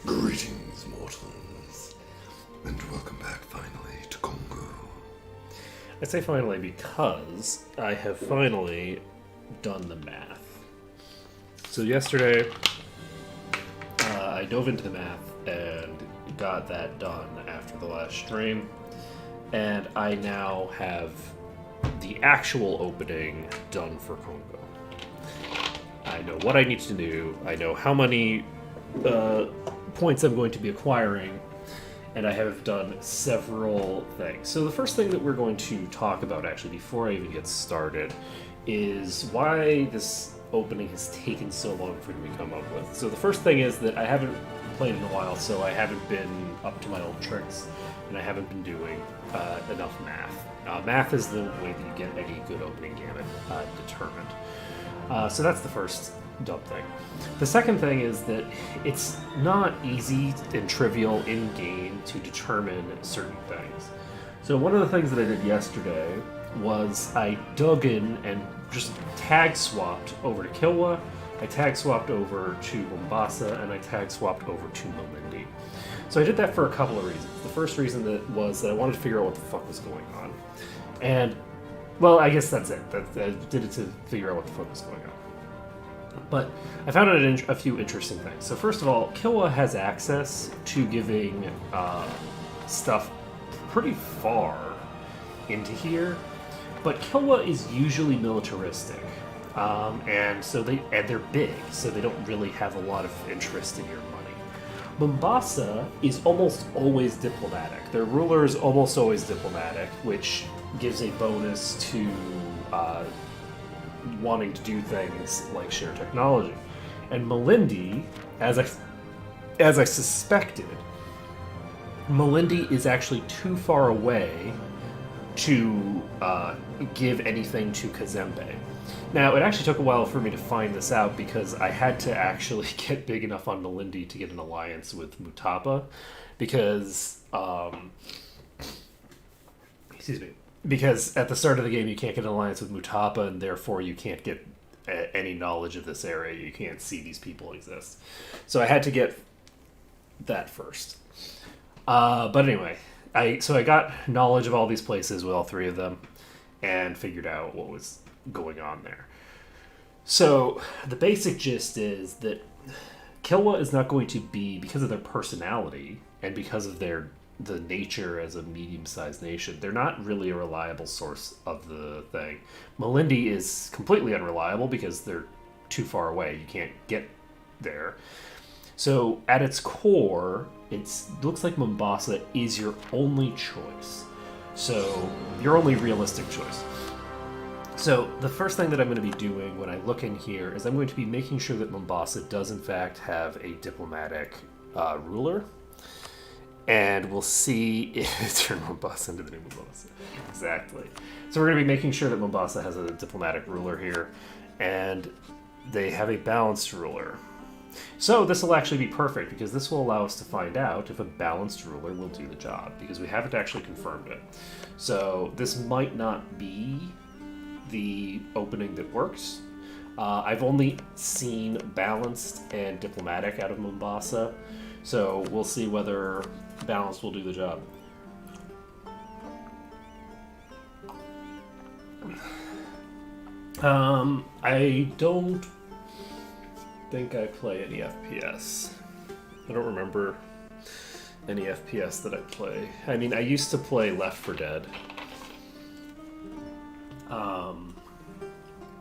Greetings, mortals, and welcome back finally to Kongo. I say finally because I have finally done the math. So yesterday, I dove into the math and got that done after the last stream, and I now have the actual opening done for Kongo. I know what I need to do, I know how many points I'm going to be acquiring, and I have done several things. So the first thing that we're going to talk about, actually, before I even get started, is why this opening has taken so long for me to come up with. So the first thing is that I haven't played in a while, so I haven't been up to my old tricks, and I haven't been doing enough math. Math is the way that you get any good opening Gambit determined. So that's the first dumb thing. The second thing is that it's not easy and trivial in-game to determine certain things. So one of the things that I did yesterday was I dug in and just tag swapped over to Kilwa, I tag swapped over to Mombasa, and I tag swapped over to Malindi. So I did that for a couple of reasons. The first reason was that I wanted to figure out what the fuck was going on. And, well, I guess that's it. I did it to figure out what the fuck was going on. But I found out a few interesting things. So first of all, Kilwa has access to giving stuff pretty far into here, but Kilwa is usually militaristic, and they're big, so they don't really have a lot of interest in your money. Mombasa is almost always diplomatic. Their ruler is almost always diplomatic, which gives a bonus to wanting to do things like share technology. And Malindi, as I suspected, Malindi is actually too far away to give anything to Kazembe. Now, it actually took a while for me to find this out because I had to actually get big enough on Malindi to get an alliance with Mutapa, because because at the start of the game you can't get an alliance with Mutapa, and therefore you can't get any knowledge of this area. You can't see these people exist. So I had to get that first. But anyway, I got knowledge of all these places with all three of them and figured out what was going on there. So the basic gist is that Kilwa is not going to be, because of their personality and because of the nature as a medium-sized nation, they're not really a reliable source of the thing. Malindi is completely unreliable because they're too far away. You can't get there. So at its core, it looks like Mombasa is your only choice. So your only realistic choice. So the first thing that I'm going to be doing when I look in here is I'm going to be making sure that Mombasa does in fact have a diplomatic ruler. And we'll see if it turns Mombasa into the new Mombasa. Exactly. So we're going to be making sure that Mombasa has a diplomatic ruler here, and they have a balanced ruler. So this will actually be perfect, because this will allow us to find out if a balanced ruler will do the job, because we haven't actually confirmed it. So this might not be the opening that works. I've only seen balanced and diplomatic out of Mombasa, so we'll see whether balance will do the job. I don't think I play any FPS. I don't remember any FPS that I play. I mean, I used to play Left 4 Dead.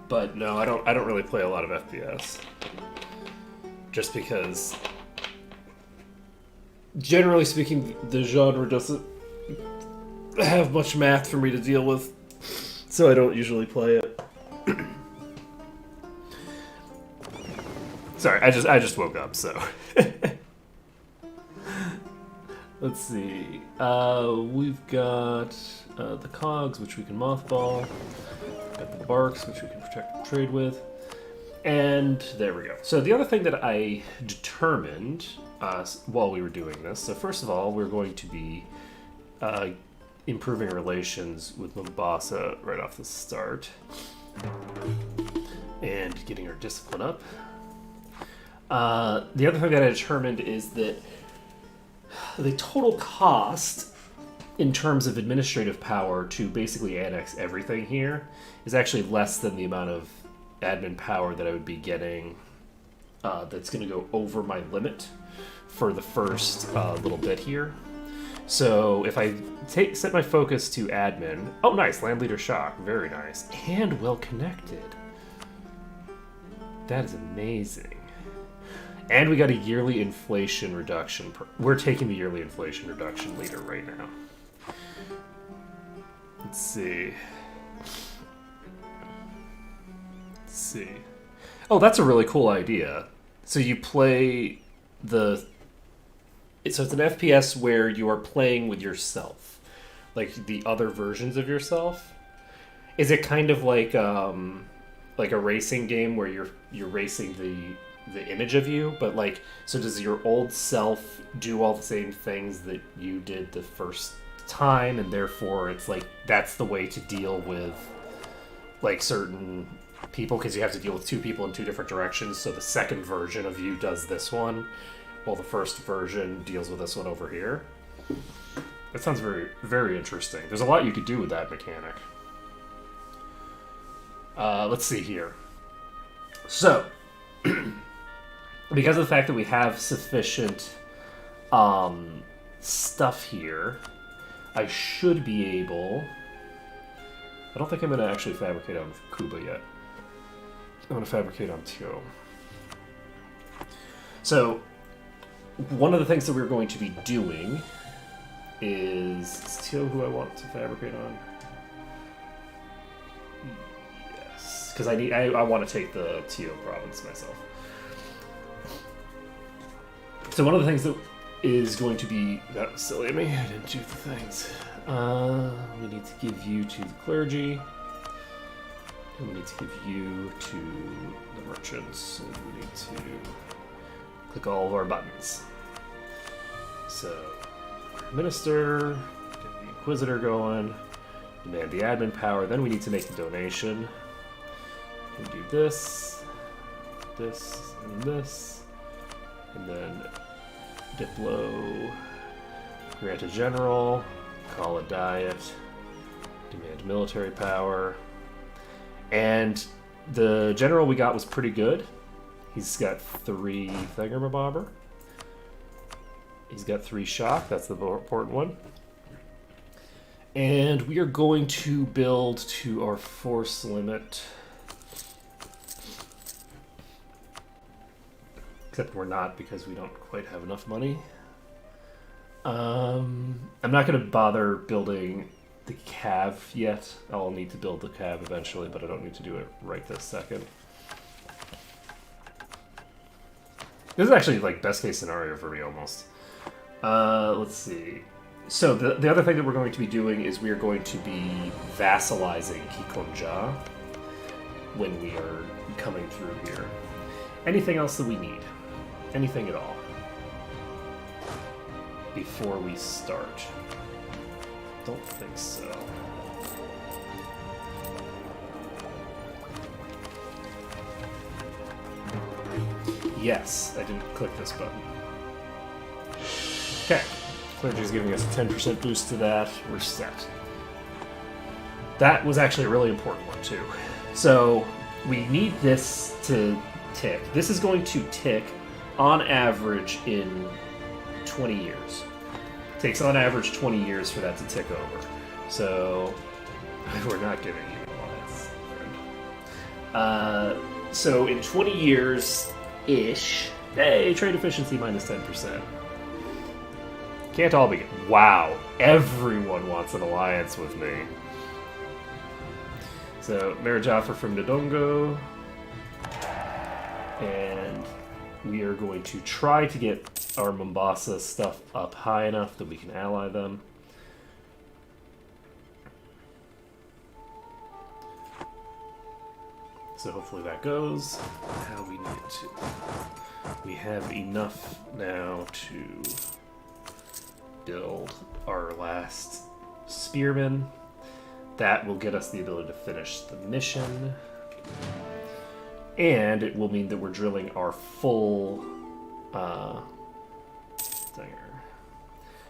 But no, I don't really play a lot of FPS. Just because, generally speaking, the genre doesn't have much math for me to deal with, so I don't usually play it. Sorry, I just woke up, so. Let's see. We've got the cogs, which we can mothball. Got the barks, which we can protect and trade with. And there we go. So the other thing that I determined while we were doing this, so first of all, we're going to be improving relations with Mombasa right off the start. And getting our discipline up. The other thing that I determined is that the total cost in terms of administrative power to basically annex everything here is actually less than the amount of admin power that I would be getting that's going to go over my limit for the first little bit here. So if I set my focus to admin... Oh, nice. Land Leader Shock. Very nice. And well connected. That is amazing. And we got a yearly inflation reduction. We're taking the yearly inflation reduction leader right now. Let's see. Oh, that's a really cool idea. So you play the... So it's an FPS where you are playing with yourself. Like the other versions of yourself. Is it kind of like a racing game where you're racing the image of you? But like, so does your old self do all the same things that you did the first time, and therefore it's like that's the way to deal with like certain people, because you have to deal with two people in two different directions, so the second version of you does this one while the first version deals with this one over here. That sounds very, very interesting. There's a lot you could do with that mechanic. Let's see here. So because of the fact that we have sufficient stuff here, I should be able... I don't think I'm going to actually fabricate on Kuba yet. I'm going to fabricate on Tio. So, one of the things that we're going to be doing is Tio who I want to fabricate on. Yes, because I want to take the Tio province myself. So one of the things that is going to be... That was silly of me. I didn't do the things. We need to give you to the clergy. And we need to give you to the merchants. And we need to click all of our buttons. So, minister, get the inquisitor going, demand the admin power. Then we need to make the donation. We do this, this, and this. And then Diplo, grant a general, call a diet, demand military power. And the general we got was pretty good. He's got 3 Thingamabobber. He's got 3 shock, that's the more important one. And we are going to build to our force limit. Except we're not, because we don't quite have enough money. I'm not going to bother building the cav yet. I'll need to build the cav eventually, but I don't need to do it right this second. This is actually like best case scenario for me almost. Let's see. So the other thing that we're going to be doing is we are going to be vassalizing Kikonja when we are coming through here. Anything else that we need? Anything at all? Before we start? Don't think so. Yes, I didn't click this button. Okay, Clergy's giving us a 10% boost to that. We're set. That was actually a really important one too. So we need this to tick. This is going to tick on average in 20 years. It takes on average 20 years for that to tick over. So we're not giving you all that. So in 20 years-ish, hey, trade efficiency minus 10%. Can't all be good. Wow, everyone wants an alliance with me. So, marriage offer from Ndongo. And we are going to try to get our Mombasa stuff up high enough that we can ally them. So hopefully that goes how we need it to. We have enough now to build our last spearman. That will get us the ability to finish the mission. And it will mean that we're drilling our full thinger.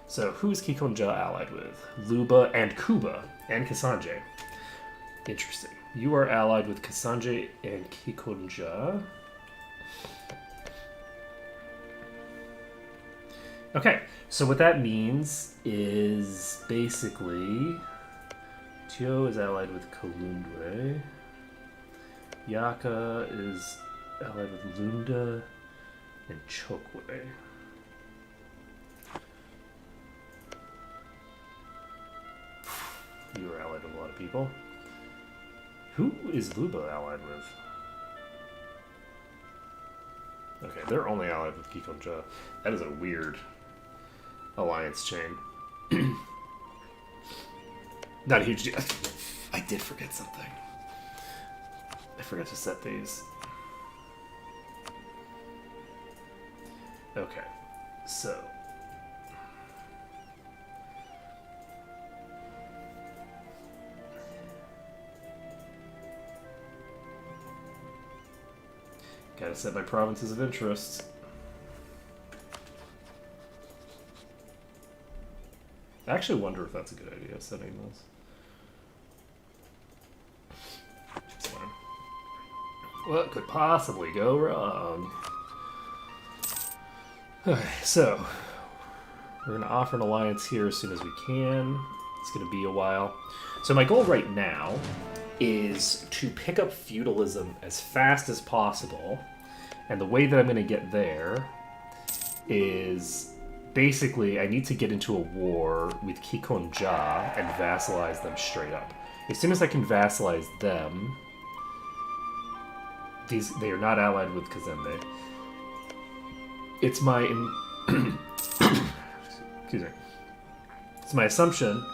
So who's Kikonja allied with? Luba and Kuba and Kasanje. Interesting. You are allied with Kasanje and Kikonja. Okay, so what that means is basically Tio is allied with Kalundwe. Yaka is allied with Lunda and Chokwe. You are allied with a lot of people. Who is Luba allied with? Okay, they're only allied with Kikonja. That is a weird alliance chain. Not a huge deal. I did forget something. I forgot to set these. Okay, so gotta set my provinces of interest. I actually wonder if that's a good idea, setting those. It's fine. What could possibly go wrong? Okay, so we're going to offer an alliance here as soon as we can. It's going to be a while. So my goal right now is to pick up feudalism as fast as possible. And the way that I'm going to get there is basically I need to get into a war with Kikonja and vassalize them straight up. As soon as I can vassalize them, they are not allied with Kazembe. It's my excuse me. It's my assumption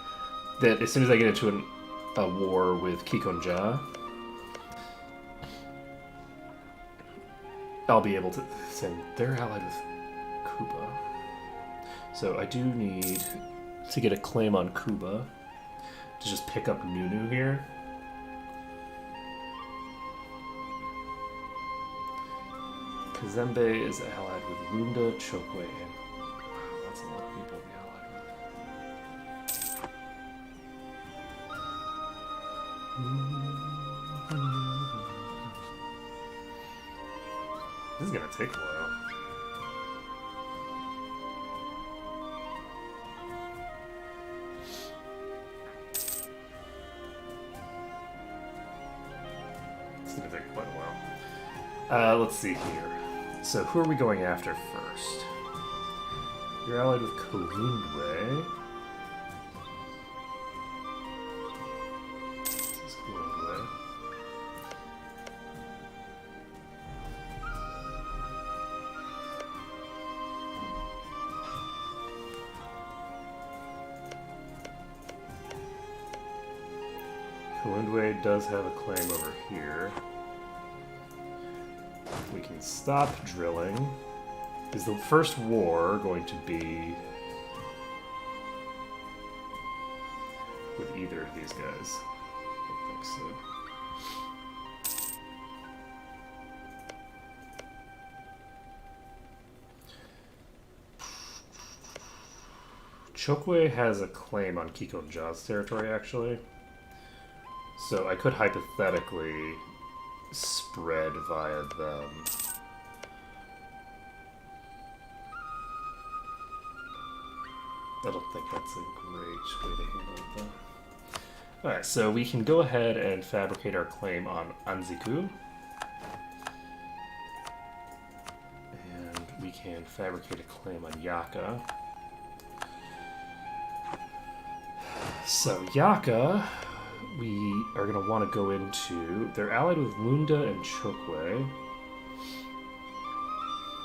that as soon as I get into a war with Kikonja, I'll be able to send. They're allied with Kuba, so I do need to get a claim on Kuba to just pick up Nunu here. Kazembe is allied with Lunda, Chokwe, and wow, that's a lot of people to be allied with. This is gonna take a while. It's gonna take quite a while. Let's see here. So who are we going after first? You're allied with Kalundwe. This is Kalundwe. Kalundwe does have a claim over here. We can stop drilling. Is the first war going to be with either of these guys? I don't think so. Chokwe has a claim on Kikonja's territory, actually. So I could hypothetically spread via them. I don't think that's a great way to handle it, though. Alright, so we can go ahead and fabricate our claim on Anziku. And we can fabricate a claim on Yaka. So Yaka, we are going to want to go into... They're allied with Lunda and Chokwe.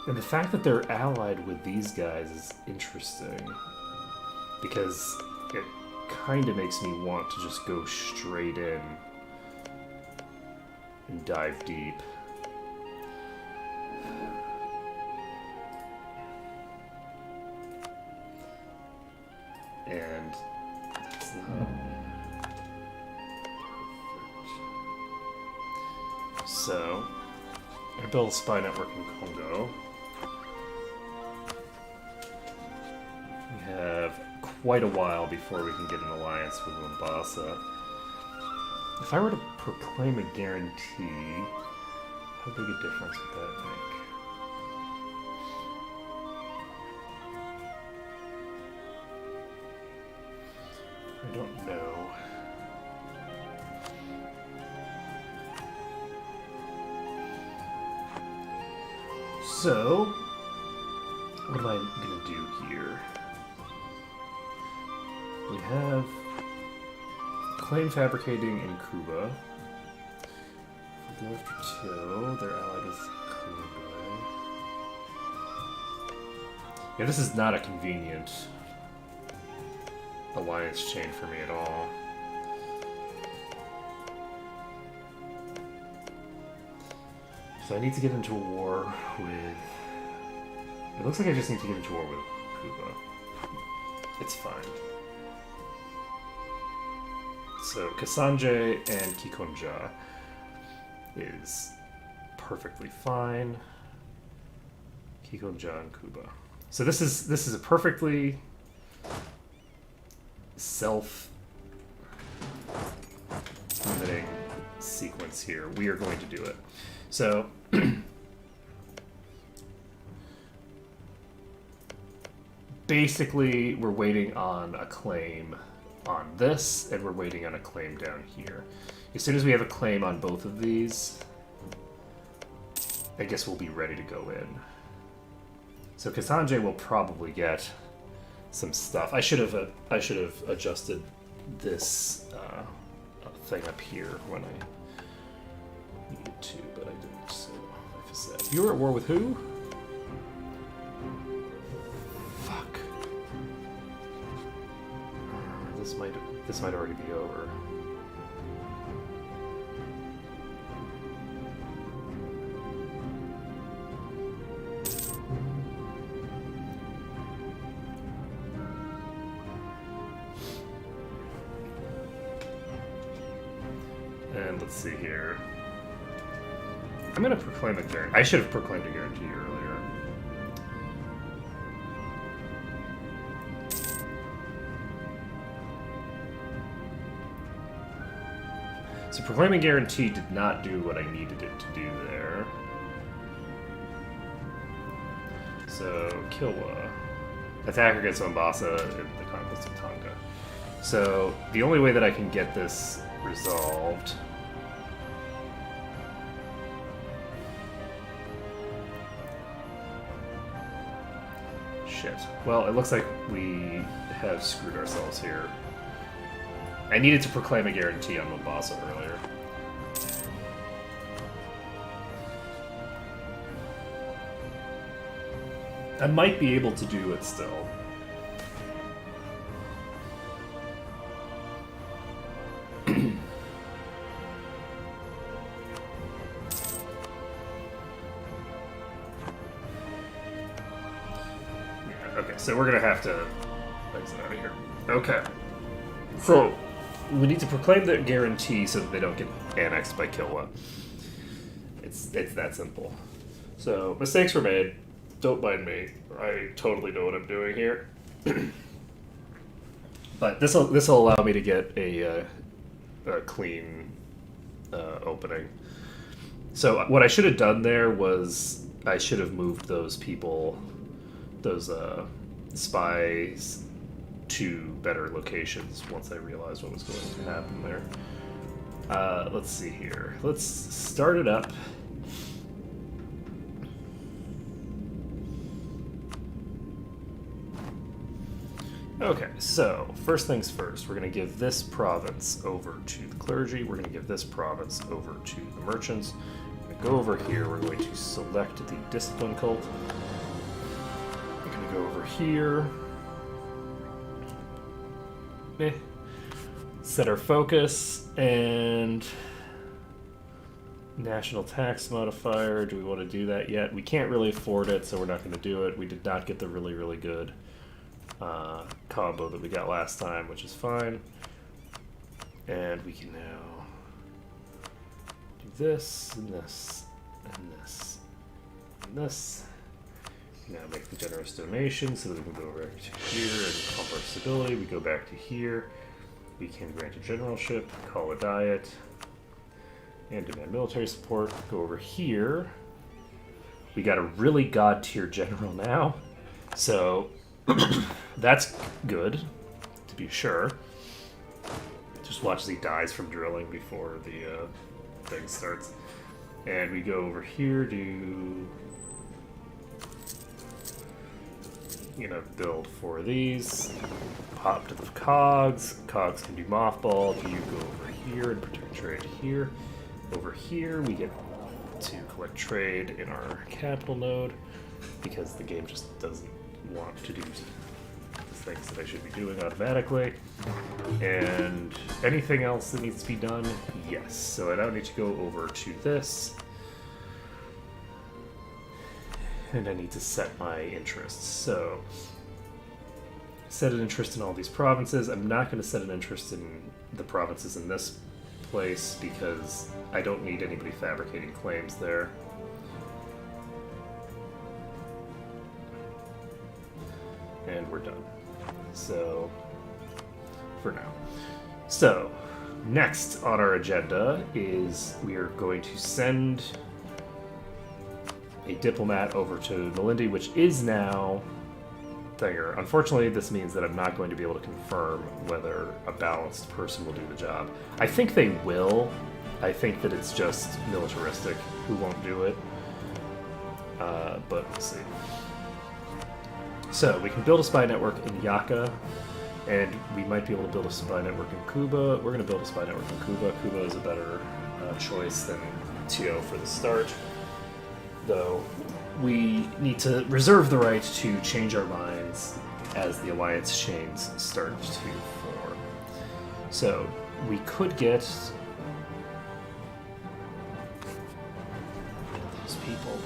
And the fact that they're allied with these guys is interesting. Because it kind of makes me want to just go straight in and dive deep. And that's not... So I build a spy network in Kongo. We have quite a while before we can get an alliance with Mombasa. If I were to proclaim a guarantee, how big a difference would that make? I don't know. So, what am I going to do here? We have claim fabricating in Cuba. If we go after Till, they're allied with Kongo. Yeah, this is not a convenient alliance chain for me at all. So I need to get into a war with... It looks like I just need to get into war with Cuba. It's fine. So Kasanje and Kikonja is perfectly fine. Kikonja and Cuba. So this is a perfectly self-limiting sequence here. We are going to do it. So basically we're waiting on a claim on this, and we're waiting on a claim down here. As soon as we have a claim on both of these, I guess we'll be ready to go in. So Kasanje will probably get some stuff. I should have adjusted this thing up here when I needed to, but I didn't. So like I said, you were at war with who? Fuck. This might already be over. And let's see here. I'm gonna proclaim a guarantee. I should have proclaimed a guarantee earlier. So proclaiming guarantee did not do what I needed it to do there. So Kilwa. Attack against Mombasa in the conquest of Tonga. So the only way that I can get this resolved shit. Well, it looks like we have screwed ourselves here. I needed to proclaim a guarantee on Mombasa earlier. I might be able to do it still. Okay, so we're gonna have to exit out of here. Okay. So, we need to proclaim the guarantee so that they don't get annexed by Kilwa. It's that simple. So, mistakes were made. Don't mind me. I totally know what I'm doing here. But this'll allow me to get a clean opening. So what I should have done there was I should have moved those people, those spies, to better locations once I realized what was going to happen there. Let's see here. Let's start it up. Okay, so first things first, we're going to give this province over to the clergy. We're going to give this province over to the merchants. We're going to go over here. We're going to select the discipline cult. We're going to go over here. Set our focus and national tax modifier. Do we want to do that yet? We can't really afford it, so we're not going to do it. We did not get the really, really good combo that we got last time, which is fine. And we can now do this and this and this this. Now make the generous donation so that we can go over to here and pump our stability. We go back to here. We can grant a generalship, call a diet, and demand military support. Go over here. We got a really god tier general now, so that's good, to be sure. Just watch as he dies from drilling before the thing starts. And we go over here to, build 4 of these. Pop to the cogs. Cogs can do mothball. You go over here and protect trade here. Over here we get to collect trade in our capital node because the game just doesn't want to do the things that I should be doing automatically. And anything else that needs to be done? Yes. So I now need to go over to this. And I need to set my interests. So, set an interest in all these provinces. I'm not going to set an interest in the provinces in this place because I don't need anybody fabricating claims there. And we're done. So, for now. So, next on our agenda is we are going to send a diplomat over to Malindi, which is now Thinger. Unfortunately, this means that I'm not going to be able to confirm whether a balanced person will do the job. I think they will. I think that it's just militaristic who won't do it. But we'll see. So, we can build a spy network in Yaka, and we might be able to build a spy network in Kuba. We're going to build a spy network in Kuba. Kuba is a better choice than Tio for the start. Though we need to reserve the right to change our minds as the alliance chains start to form. So we could get those people.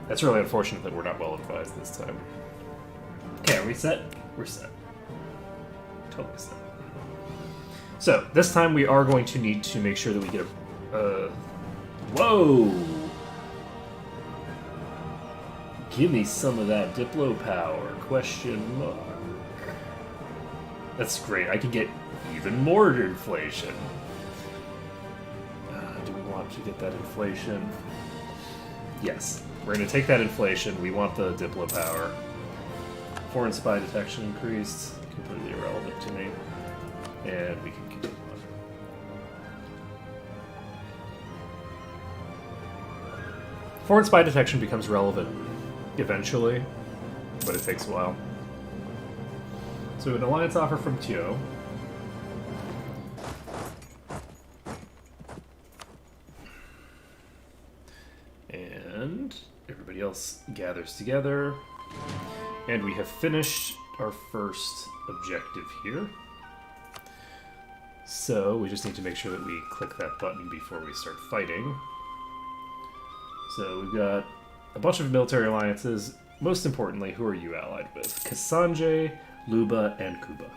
That's really unfortunate that we're not well advised this time. Okay, are we set? We're set. Totally set. So this time we are going to need to make sure that we get a whoa! Give me some of that Diplo power, question mark. That's great, I can get even more inflation. Do we want to get that inflation? Yes, we're going to take that inflation, we want the Diplo power. Foreign spy detection increased, completely irrelevant to me. And we can continue on. Foreign spy detection becomes relevant eventually, but it takes a while. So an alliance offer from Tio. And everybody else gathers together. And we have finished our first objective here. So we just need to make sure that we click that button before we start fighting. So we've got a bunch of military alliances. Most importantly, who are you allied with? Kasanje, Luba, and Kuba.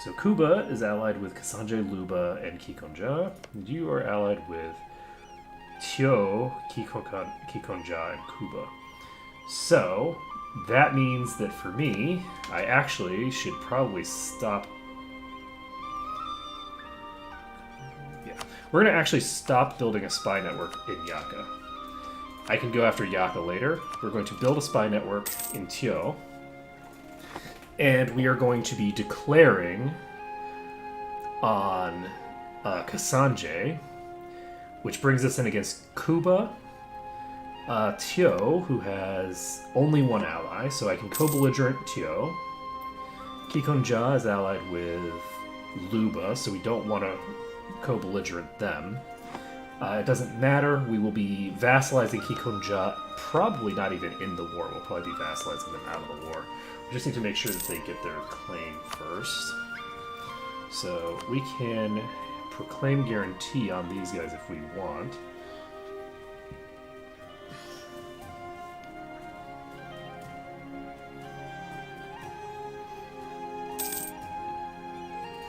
So Kuba is allied with Kasanje, Luba, and Kikonja. And you are allied with Tio, Kikonja, and Kuba. So that means that for me, I actually should probably stop. Yeah, we're going to actually stop building a spy network in Yaka. I can go after Yaka later. We're going to build a spy network in Tio. And we are going to be declaring on Kasanje, which brings us in against Kuba, Tio, who has only one ally, so I can co-belligerent Tio. Kikonja is allied with Luba, so we don't want to co-belligerent them. It doesn't matter, we will be vassalizing Kikonja, probably not even in the war, we'll probably be vassalizing them out of the war. We just need to make sure that they get their claim first. So we can proclaim guarantee on these guys if we want.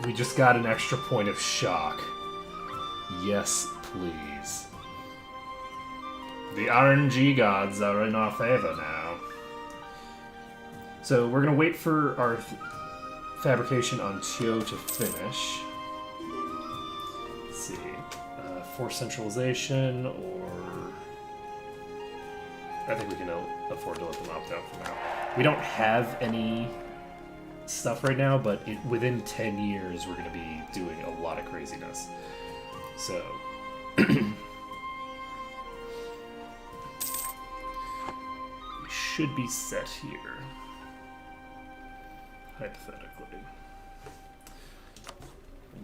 We just got an extra point of shock. Yes, please. The RNG gods are in our favor now. So we're going to wait for our fabrication on Tio to finish. Let's see. Force centralization, or... I think we can afford to let them opt out for now. We don't have any stuff right now, but within 10 years we're going to be doing a lot of craziness. So... we should be set here. Hypothetically.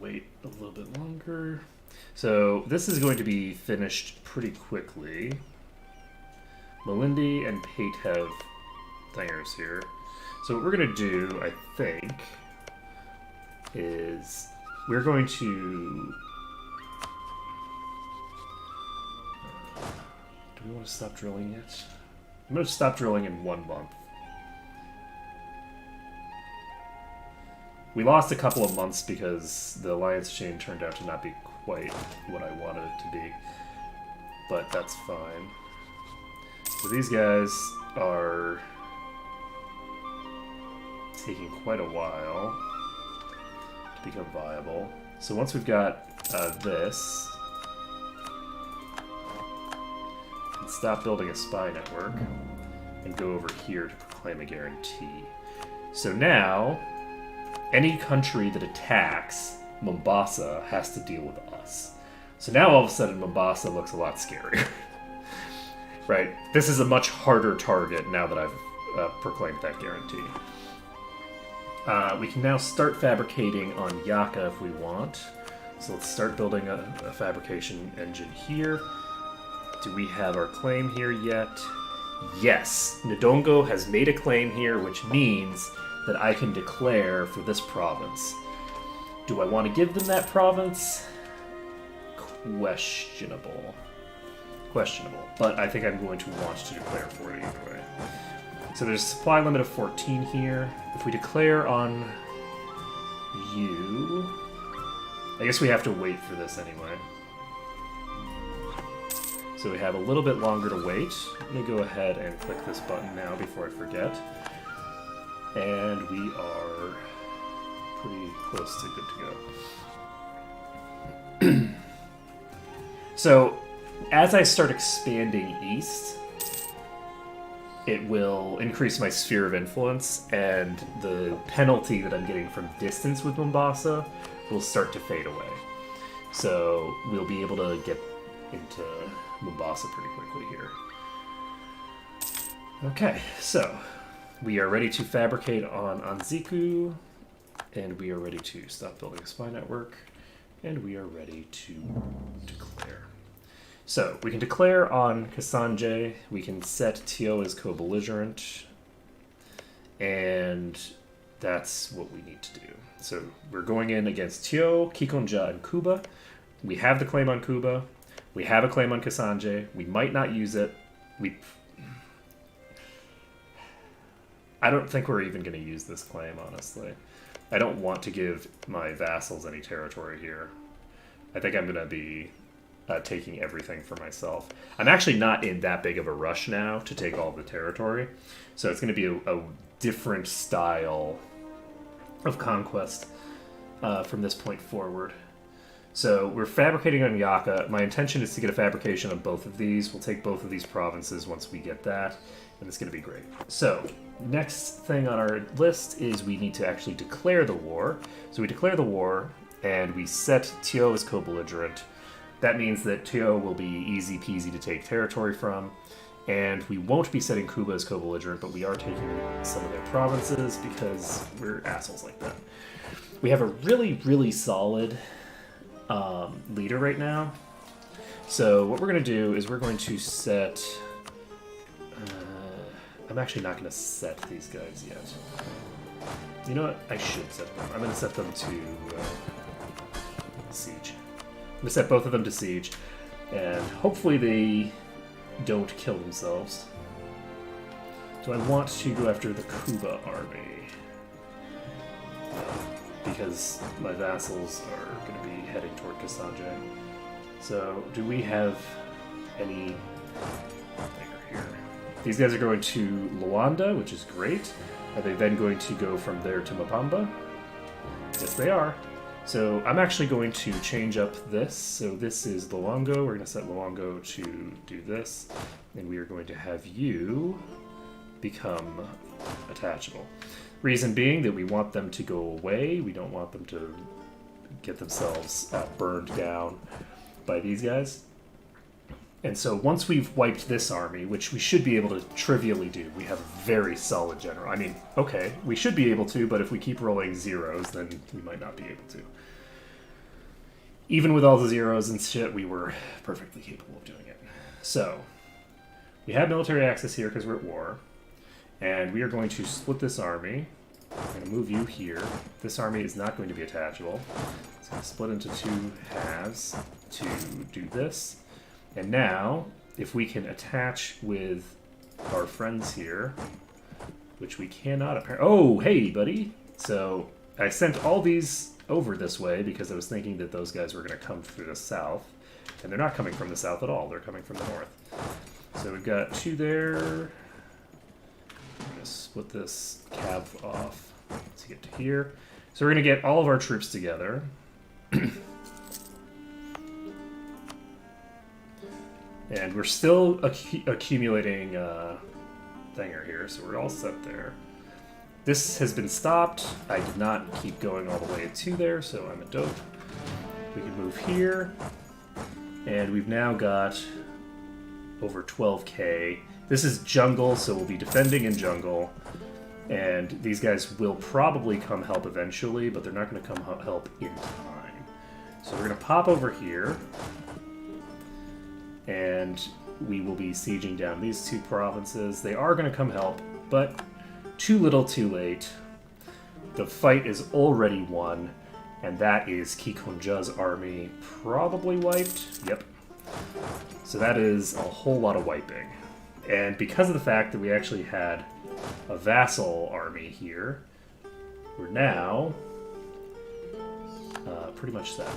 Wait a little bit longer. So this is going to be finished pretty quickly. Melindy and Pate have thingers here. So what we're going to do, I think, is we're going to... do we want to stop drilling yet? I'm going to stop drilling in 1 month. We lost a couple of months because the alliance chain turned out to not be quite what I wanted it to be. But that's fine. So these guys are taking quite a while to become viable. So once we've got this, we can stop building a spy network and go over here to proclaim a guarantee. So now, any country that attacks Mombasa has to deal with us. So now all of a sudden Mombasa looks a lot scarier. Right? This is a much harder target now that I've proclaimed that guarantee. We can now start fabricating on Yaka if we want. So let's start building a fabrication engine here. Do we have our claim here yet? Yes. Ndongo has made a claim here, which means that I can declare for this province. Do I want to give them that province? Questionable. But I think I'm going to want to declare for it either way. So there's a supply limit of 14 here. If we declare on you... I guess we have to wait for this anyway. So we have a little bit longer to wait. Let me go ahead and click this button now before I forget. And we are pretty close to good to go. So, as I start expanding east, it will increase my sphere of influence, and the penalty that I'm getting from distance with Mombasa will start to fade away. So, we'll be able to get into Mombasa pretty quickly here. Okay, so we are ready to fabricate on Anziku, and we are ready to stop building a spy network, and we are ready to declare. So we can declare on Kasanje, we can set Tio as co-belligerent, and that's what we need to do. So we're going in against Tio, Kikonja, and Kuba. We have the claim on Kuba. We have a claim on Kasanje. We might not use it. I don't think we're even going to use this claim, honestly. I don't want to give my vassals any territory here. I think I'm going to be taking everything for myself. I'm actually not in that big of a rush now to take all the territory. So it's going to be a different style of conquest from this point forward. So we're fabricating on Yaka. My intention is to get a fabrication on both of these. We'll take both of these provinces once we get that, and it's going to be great. So next thing on our list is we need to actually declare the war. So we declare the war, and we set Tio as co-belligerent. That means that Tio will be easy peasy to take territory from, and we won't be setting Kuba as co-belligerent, but we are taking some of their provinces because we're assholes like that. We have a really, really solid leader right now. So what we're going to do is we're going to set... I'm actually not going to set these guys yet. You know what? I should set them. I'm going to set them to siege. I'm going to set both of them to siege, and hopefully they don't kill themselves. Do I want to go after the Kuba army? Because my vassals are going to be heading toward Kasanje. So, do we have any Here. These guys are going to Luanda, which is great. Are they then going to go from there to Mapamba? Yes, they are. So I'm actually going to change up this. So this is Luongo. We're going to set Luongo to do this. And we are going to have you become attachable. Reason being that we want them to go away. We don't want them to get themselves burned down by these guys. And so once we've wiped this army, which we should be able to trivially do, we have a very solid general. I mean, okay, we should be able to, but if we keep rolling zeros, then we might not be able to. Even with all the zeros and shit, we were perfectly capable of doing it. So, we have military access here because we're at war. And we are going to split this army. I'm going to move you here. This army is not going to be attachable. It's going to split into two halves to do this. And now, if we can attach with our friends here, which we cannot apparently... Oh, hey, buddy! So, I sent all these over this way because I was thinking that those guys were going to come through the south. And they're not coming from the south at all. They're coming from the north. So we've got two there. I'm going to split this cav off to get to here. So we're going to get all of our troops together. And we're still accumulating thinger here, so we're all set there. This has been stopped. I did not keep going all the way to there, so I'm a dope. We can move here. And we've now got over 12k. This is jungle, so we'll be defending in jungle. And these guys will probably come help eventually, but they're not going to come help in time. So we're going to pop over here. And we will be sieging down these two provinces. They are going to come help, but too little too late. The fight is already won, and that is Kikonja's army probably wiped. Yep. So that is a whole lot of wiping. And because of the fact that we actually had a vassal army here, we're now pretty much set.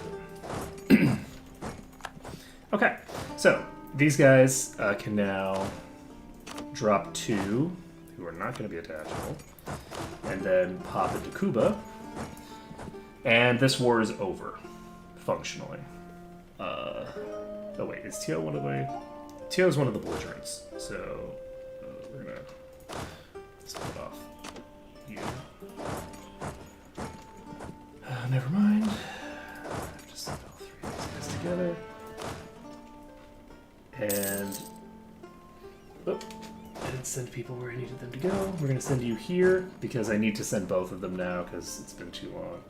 Okay, so these guys can now drop two, who are not going to be attachable, and then pop into Cuba. And this war is over, functionally. Oh wait, is Tio one of the... Tio's one of the belligerents, so we're going to split off you. Never mind. Just set all three of these guys together. And I didn't send people where I needed them to go. We're going to send you here because I need to send both of them now because it's been too long.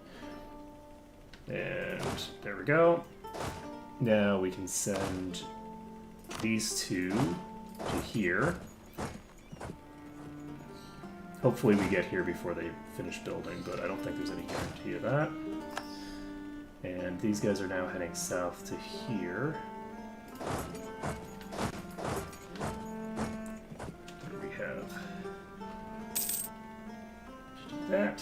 And there we go. Now we can send these two to here. Hopefully we get here before they finish building, but I don't think there's any guarantee of that. And these guys are now heading south to here. What do we have? That.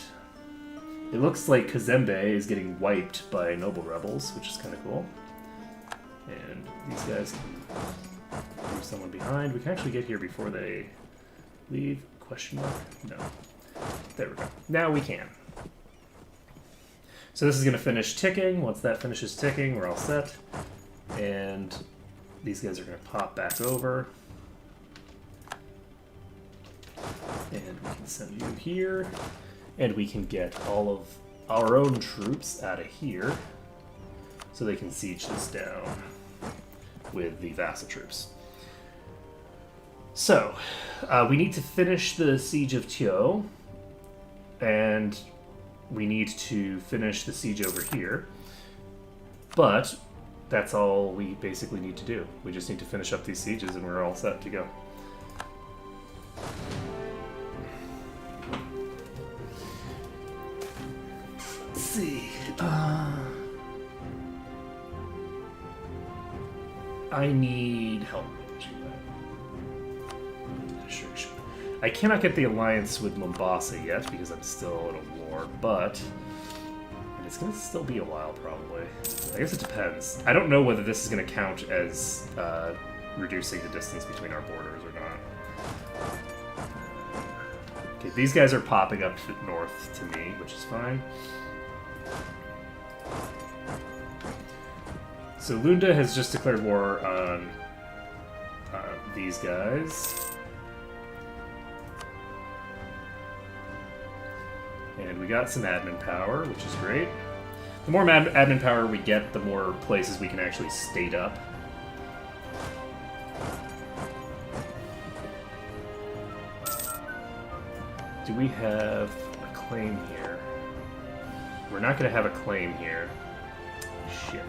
It looks like Kazembe is getting wiped by noble rebels, which is kind of cool. And these guys can leave someone behind. We can actually get here before they leave. Question mark? No. There we go. Now we can. So this is going to finish ticking. Once that finishes ticking, we're all set. And these guys are going to pop back over. And we can send you here. And we can get all of our own troops out of here so they can siege this down with the vassal troops. So, we need to finish the siege of Tio, and we need to finish the siege over here. But that's all we basically need to do. We just need to finish up these sieges and we're all set to go. Let's see. I need help. Sure. I cannot get the alliance with Mombasa yet because I'm still in a war, but it's going to still be a while probably. I guess it depends. I don't know whether this is going to count as reducing the distance between our borders or not. Okay, these guys are popping up north to me, which is fine. So Lunda has just declared war on these guys. And we got some admin power, which is great. The more admin power we get, the more places we can actually state up. Do we have a claim here? We're not going to have a claim here. Shit.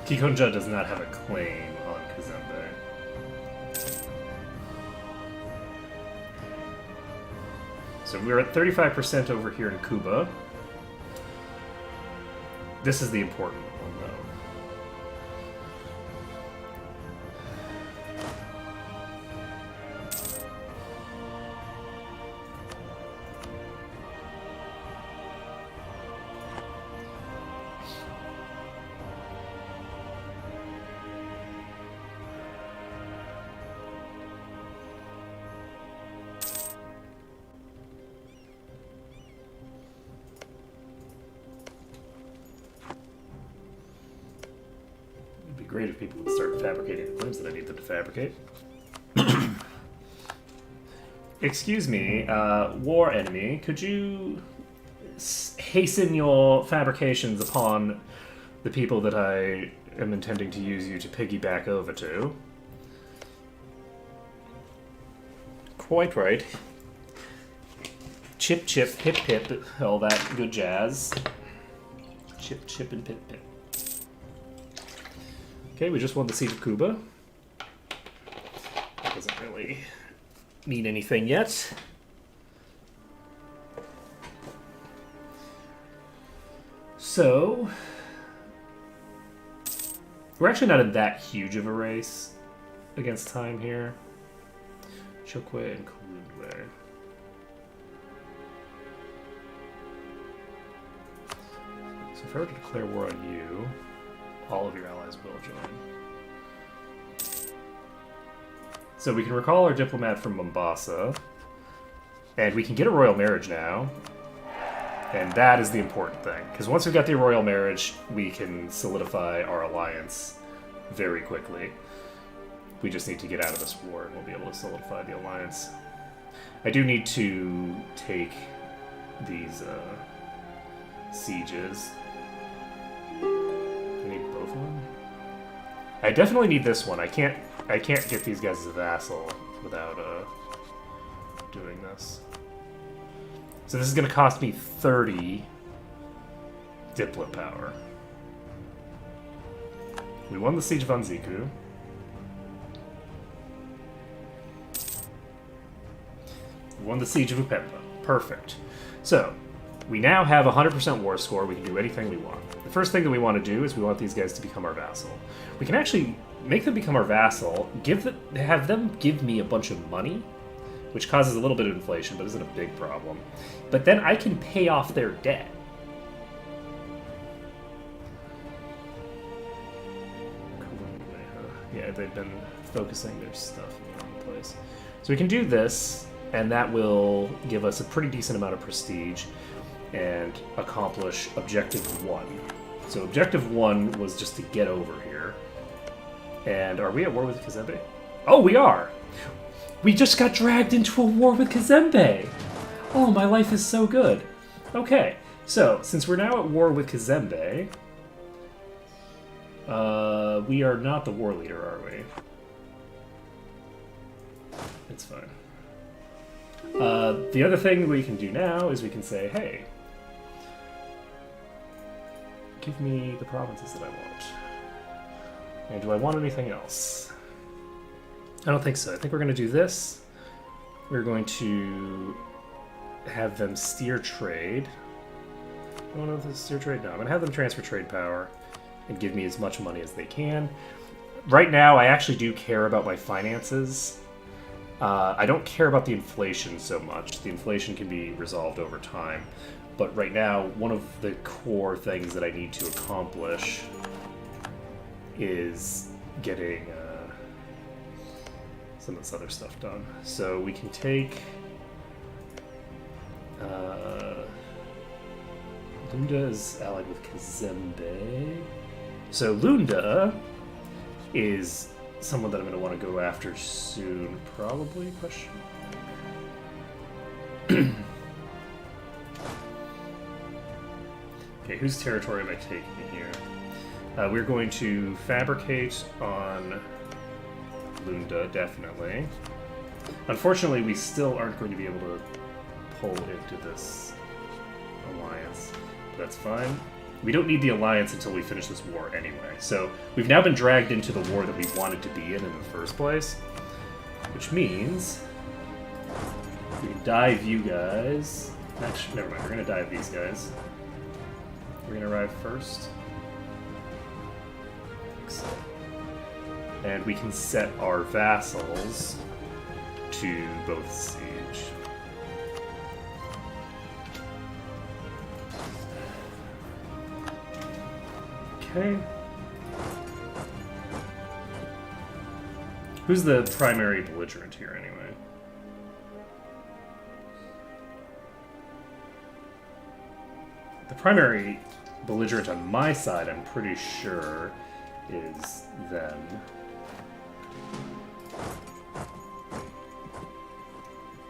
Kikonja does not have a claim on Kazembe. So we're at 35% over here in Kuba. This is the important one, though. Great if people would start fabricating the claims that I need them to fabricate. Excuse me, war enemy, could you hasten your fabrications upon the people that I am intending to use you to piggyback over to? Quite right. Chip, chip, pip, pip, all that good jazz. Chip, chip, and pip, pip. Okay, we just won the Siege of Kuba. That doesn't really mean anything yet. So, we're actually not in that huge of a race against time here. Chokwe and Kulundwe. So if I were to declare war on you, all of your allies will join. So we can recall our diplomat from Mombasa, and we can get a royal marriage now, and that is the important thing. Because once we've got the royal marriage, we can solidify our alliance very quickly. We just need to get out of this war, and we'll be able to solidify the alliance. I do need to take these sieges. I definitely need this one. I can't get these guys as a vassal without doing this. So this is going to cost me 30 diplomat power. We won the Siege of Anziku. We won the Siege of Upemba. Perfect. So, we now have 100% war score. We can do anything we want. The first thing that we want to do is we want these guys to become our vassal. We can actually make them become our vassal, have them give me a bunch of money, which causes a little bit of inflation, but isn't a big problem. But then I can pay off their debt. Yeah, they've been focusing their stuff in the wrong place. So we can do this, and that will give us a pretty decent amount of prestige and accomplish Objective 1. So Objective 1 was just to get over here. And are we at war with Kazembe? Oh, we are! We just got dragged into a war with Kazembe! Oh, my life is so good. Okay, so since we're now at war with Kazembe, we are not the war leader, are we? It's fine. The other thing we can do now is we can say, hey, give me the provinces that I want. And do I want anything else? I don't think so. I think we're going to do this. We're going to have them steer trade. I don't know if this is steer trade. No, I'm going to have them transfer trade power and give me as much money as they can. Right now, I actually do care about my finances. I don't care about the inflation so much. The inflation can be resolved over time. But right now, one of the core things that I need to accomplish is getting some of this other stuff done. So we can take Lunda is allied with Kazembe. So Lunda is someone that I'm going to want to go after soon, probably, question mark. Okay, whose territory am I taking here? We're going to fabricate on Lunda, definitely. Unfortunately, we still aren't going to be able to pull into this alliance. That's fine. We don't need the alliance until we finish this war anyway. So we've now been dragged into the war that we wanted to be in the first place. Which means we can dive you guys. Actually, never mind. We're going to dive these guys. We're going to arrive first. And we can set our vassals to both siege. Okay. Who's the primary belligerent here, anyway? The primary belligerent on my side, I'm pretty sure, is them.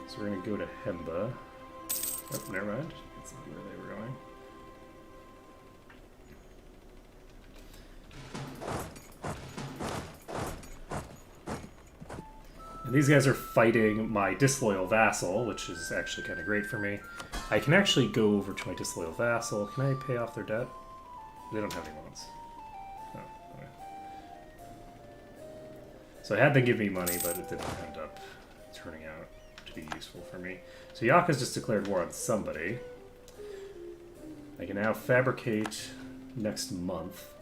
So we're going to go to Hemba. Oh, never mind. That's not where they were going. And these guys are fighting my disloyal vassal, which is actually kind of great for me. I can actually go over to my disloyal vassal. Can I pay off their debt? They don't have any loans. Oh, okay. So I had them give me money, but it didn't end up turning out to be useful for me. So Yaka's just declared war on somebody. I can now fabricate next month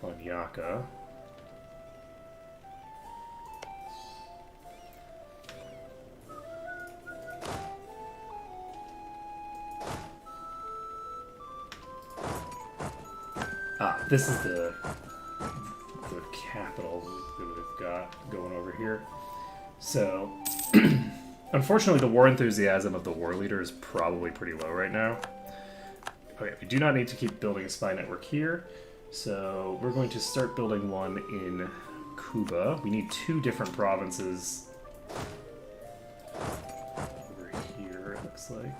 on Yaka. This is the capital that we've got going over here. So, unfortunately, the war enthusiasm of the war leader is probably pretty low right now. Okay, we do not need to keep building a spy network here. So, we're going to start building one in Kuba. We need 2 different provinces over here, it looks like.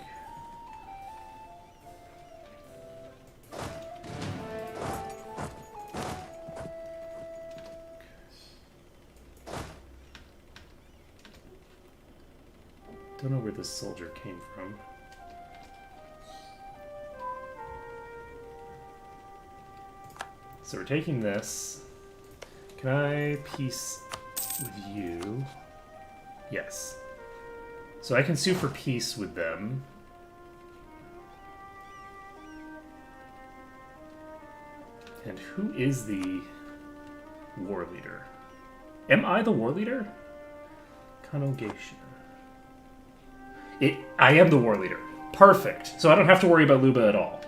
Don't know where this soldier came from. So we're taking this. Can I peace with you? Yes. So I can sue for peace with them. And who is the war leader? Am I the war leader? Conogation. I am the war leader. Perfect. So I don't have to worry about Luba at all.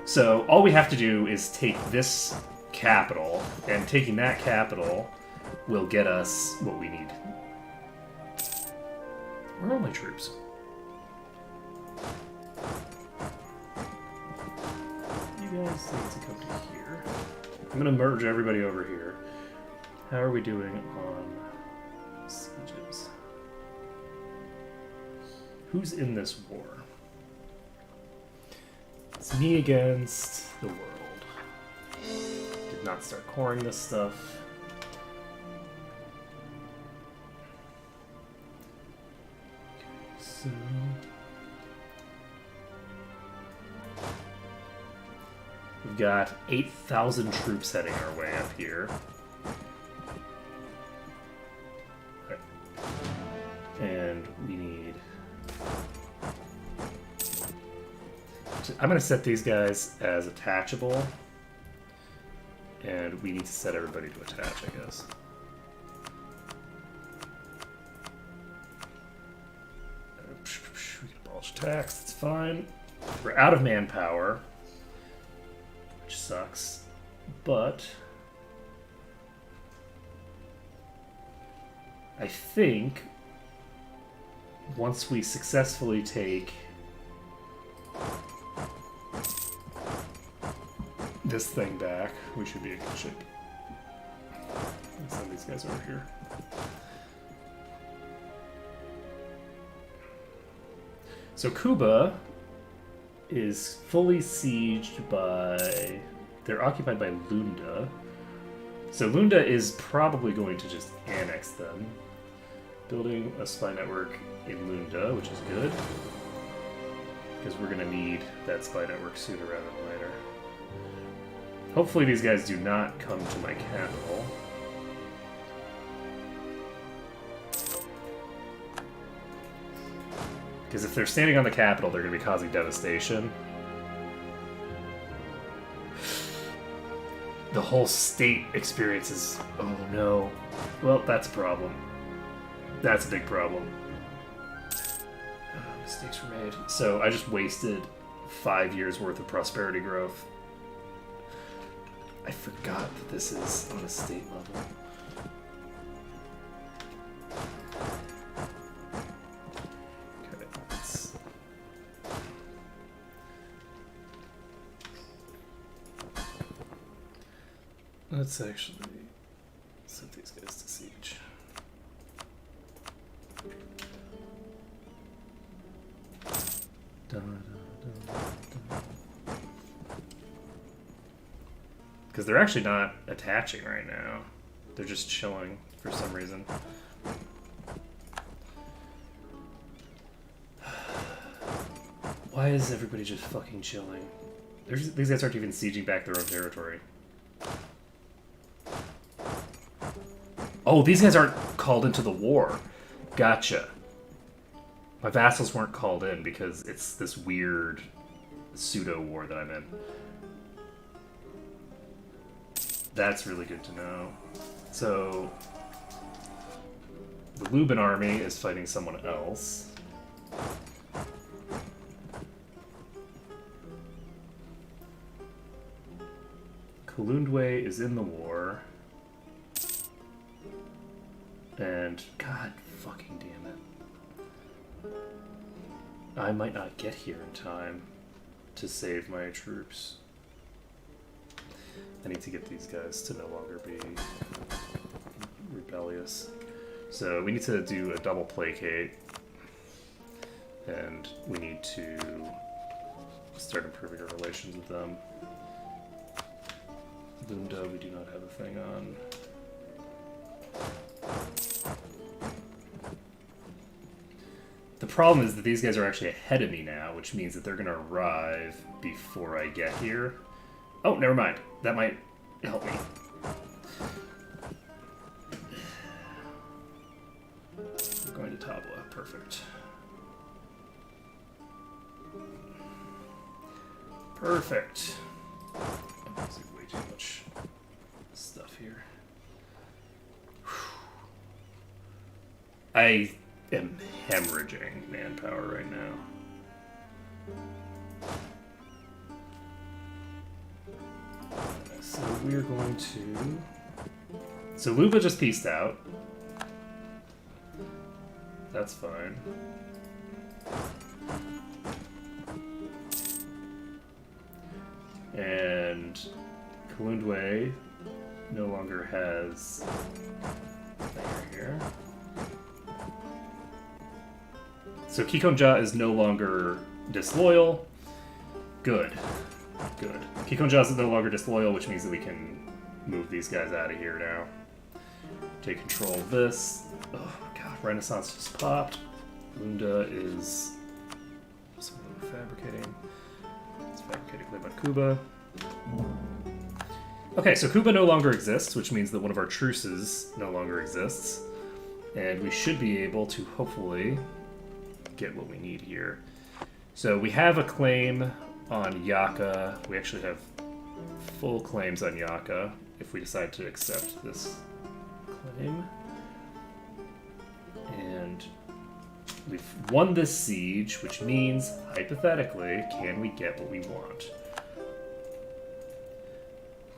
So all we have to do is take this capital, and taking that capital will get us what we need. Where are my troops? You guys need to come to here. I'm going to merge everybody over here. How are we doing on sieges? Who's in this war? It's me against the world. Did not start coring this stuff. Okay, so... we've got 8,000 troops heading our way up here. Okay. And we need... I'm going to set these guys as attachable, and we need to set everybody to attach, I guess. We can abolish tax, that's fine. We're out of manpower, which sucks, but I think once we successfully take this thing back, we should be in good shape. Let's send these guys over here. So Kuba is fully sieged by... They're occupied by Lunda. So Lunda is probably going to just annex them. Building a spy network in Lunda, which is good. Because we're going to need that spy network sooner rather than later. Hopefully these guys do not come to my capital. Because if they're standing on the capital, they're going to be causing devastation. The whole state experiences... Oh no. Well, that's a problem. That's a big problem. Mistakes were made. So I just wasted 5 years worth of prosperity growth. I forgot that this is on a state level. Okay, let's actually set these guys to siege. Because they're actually not attaching right now. They're just chilling for some reason. Why is everybody just fucking chilling? These guys aren't even sieging back their own territory. Oh, these guys aren't called into the war. Gotcha. My vassals weren't called in because it's this weird pseudo-war that I'm in. That's really good to know. So, the Lubin army is fighting someone else. Kulundwe is in the war. And, god fucking damn it. I might not get here in time to save my troops. I need to get these guys to no longer be rebellious. So we need to do a double placate. And we need to start improving our relations with them. Lunda, we do not have a thing on. The problem is that these guys are actually ahead of me now, which means that they're going to arrive before I get here. Oh, never mind. That might help me. We're going to Tabla. Perfect. Perfect. I'm using way too much stuff here. I am hemorrhaging manpower right now. So we're going to... So Luba just pieced out. That's fine. And Kulundwe no longer has a thing right here. So Kikonja is no longer disloyal. Good. Good. Kikonja is no longer disloyal, which means that we can move these guys out of here now. Take control of this. Oh god, Renaissance just popped. Lunda is fabricating. It's fabricating clay by Kuba. Okay, so Kuba no longer exists, which means that one of our truces no longer exists. And we should be able to hopefully get what we need here. So we have a claim on Yaka. We actually have full claims on Yaka if we decide to accept this claim. And we've won this siege, which means, hypothetically, can we get what we want?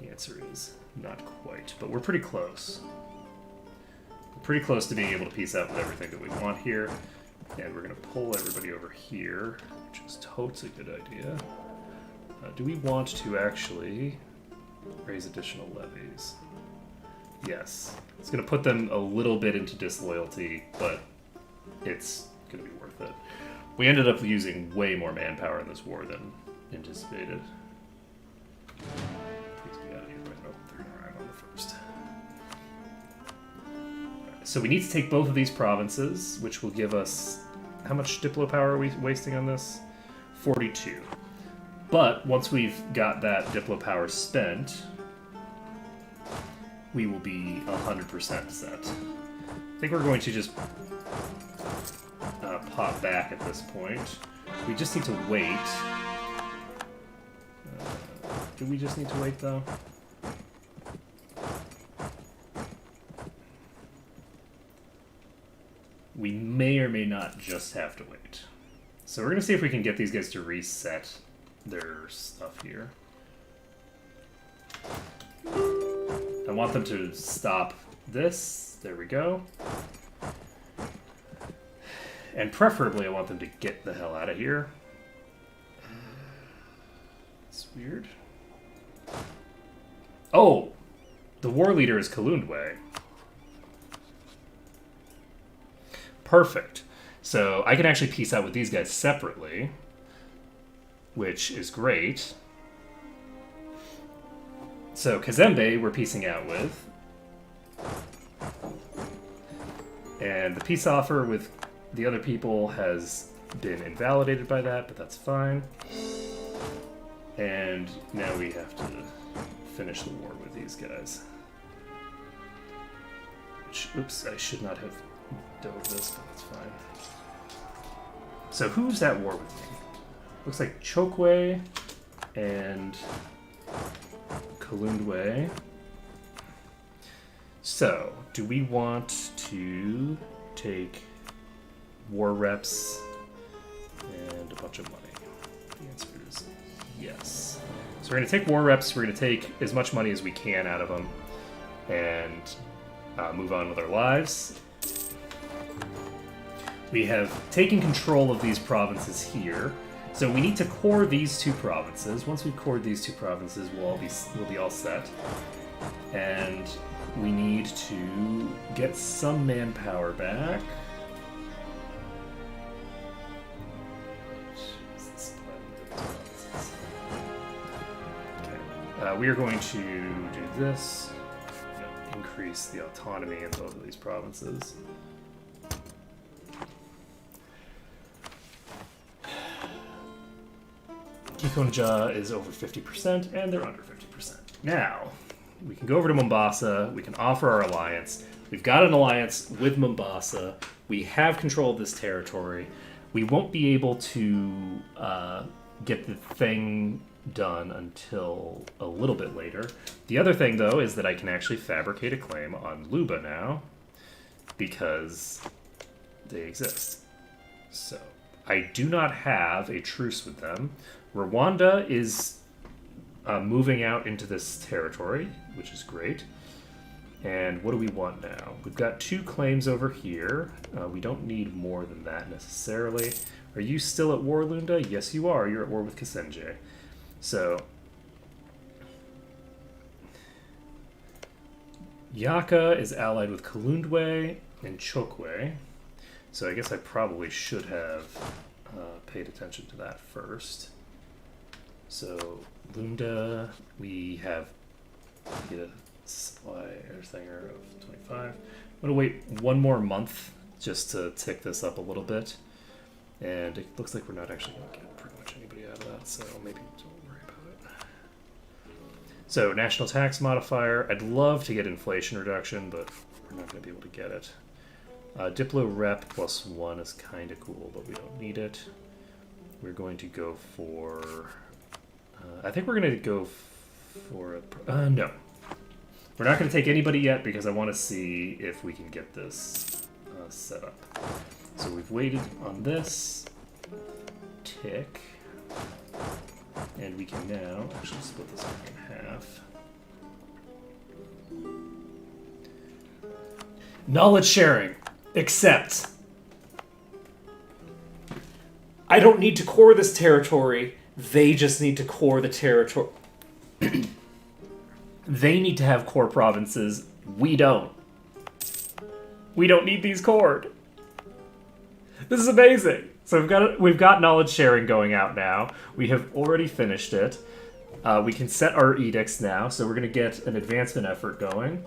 The answer is not quite, but we're pretty close. We're pretty close to being able to piece out with everything that we want here. And we're going to pull everybody over here, which is totes a good idea. Do we want to actually raise additional levies? Yes. It's going to put them a little bit into disloyalty, but it's going to be worth it. We ended up using way more manpower in this war than anticipated. Please be out of here. Nope, they're going to arrive on the first. So we need to take both of these provinces, which will give us... How much Diplo power are we wasting on this? 42. But once we've got that Diplo power spent, we will be 100% set. I think we're going to just pop back at this point. We just need to wait. Do we just need to wait, though? We may or may not just have to wait. So we're going to see if we can get these guys to reset their stuff here. I want them to stop this. There we go. And preferably I want them to get the hell out of here. It's weird. Oh! The war leader is Kalundwe. Perfect. So I can actually piece out with these guys separately, which is great. So Kazembe we're piecing out with. And the peace offer with the other people has been invalidated by that, but that's fine. And now we have to finish the war with these guys. Which, oops, I should not have dove this, but that's fine. So who's at war with me? Looks like Chokwe and Kalundwe. So, do we want to take war reps and a bunch of money? The answer is yes. So we're going to take war reps, we're going to take as much money as we can out of them, and move on with our lives. We have taken control of these provinces here. So we need to core these two provinces. Once we've cored these two provinces, we'll be all set. And we need to get some manpower back. Okay. We are going to do this. Increase the autonomy in both of these provinces. Kikonja is over 50%, and they're under 50%. Now, we can go over to Mombasa, we can offer our alliance. We've got an alliance with Mombasa. We have control of this territory. We won't be able to get the thing done until a little bit later. The other thing, though, is that I can actually fabricate a claim on Luba now, because they exist. So, I do not have a truce with them. Rwanda is moving out into this territory, which is great. And what do we want now? We've got 2 claims over here. We don't need more than that necessarily. Are you still at war, Lunda? Yes, you are. You're at war with Kasenje. So, Yaka is allied with Kalundwe and Chokwe. So I guess I probably should have paid attention to that first. So, Lunda, we have get a supply air thinger of 25. I'm going to wait 1 more month just to tick this up a little bit. And it looks like we're not actually going to get pretty much anybody out of that, so maybe don't worry about it. So, national tax modifier. I'd love to get inflation reduction, but we're not going to be able to get it. Diplo rep +1 is kind of cool, but we don't need it. We're going to go for... I think we're going to go for a... no. We're not going to take anybody yet because I want to see if we can get this set up. So we've waited on this tick. And we can now actually split this in half. Knowledge sharing. Except I don't need to core this territory. They just need to core the territory. They need to have core provinces. We don't. We don't need these cored. This is amazing. So we've got knowledge sharing going out now. We have already finished it. We can set our edicts now, so we're going to get an advancement effort going.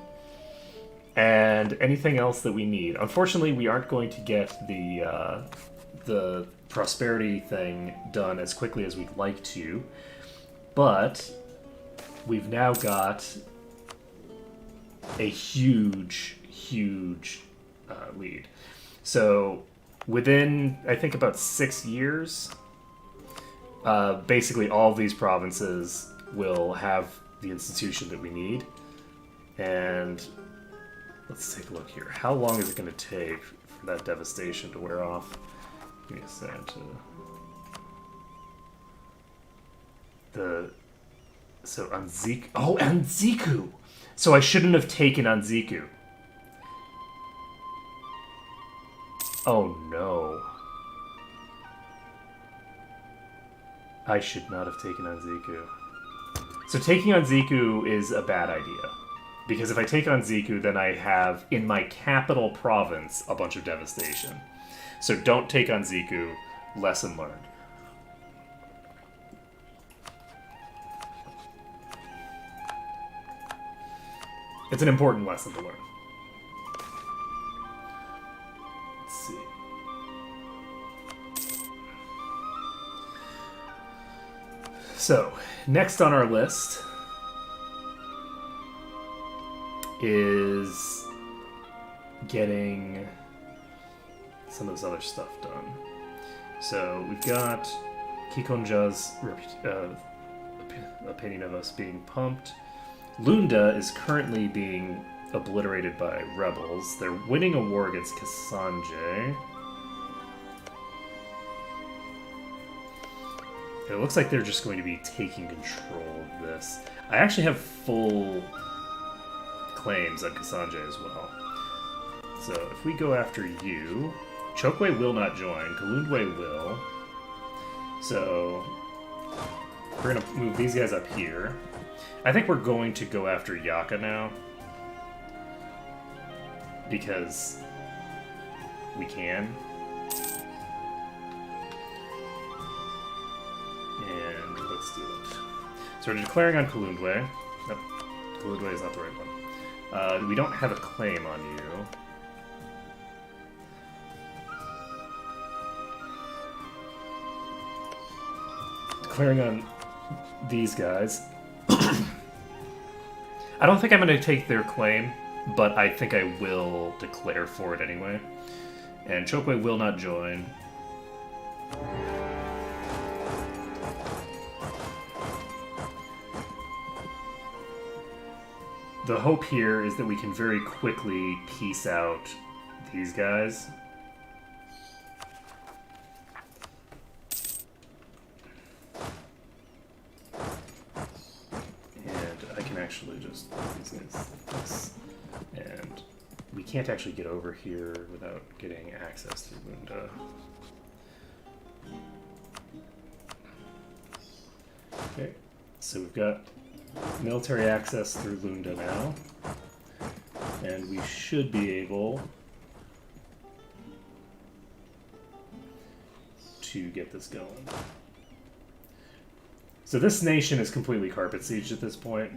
And anything else that we need. Unfortunately, we aren't going to get the prosperity thing done as quickly as we'd like to, but we've now got a huge lead. So within, I think, about 6 years, basically all of these provinces will have the institution that we need. And let's take a look here. How long is it going to take for that devastation to wear off? Give me a second to... So Anziku... Oh, Anziku! So I shouldn't have taken Anziku. Oh no. I should not have taken Anziku. So taking Anziku is a bad idea. Because if I take Anziku, then I have, in my capital province, a bunch of devastation. So don't take Anziku. Lesson learned. It's an important lesson to learn. Let's see. So, next on our list is getting some of this other stuff done. So we've got Kikonja's opinion of us being pumped. Lunda is currently being obliterated by rebels. They're winning a war against Kasanje. It looks like they're just going to be taking control of this. I actually have full claims on Kasanje as well. So if we go after you, Chokwe will not join, Kalundwe will. So we're going to move these guys up here. I think we're going to go after Yaka now. Because we can. And let's do it. So we're declaring on Kalundwe. Nope, Kalundwe is not the right one. We don't have a claim on you. Declaring on these guys. I don't think I'm going to take their claim, but I think I will declare for it anyway. And Chokwe will not join. The hope here is that we can very quickly piece out these guys. Actually just these guys like this. And we can't actually get over here without getting access to Lunda. Okay, so we've got military access through Lunda now. And we should be able to get this going. So this nation is completely carpet sieged at this point.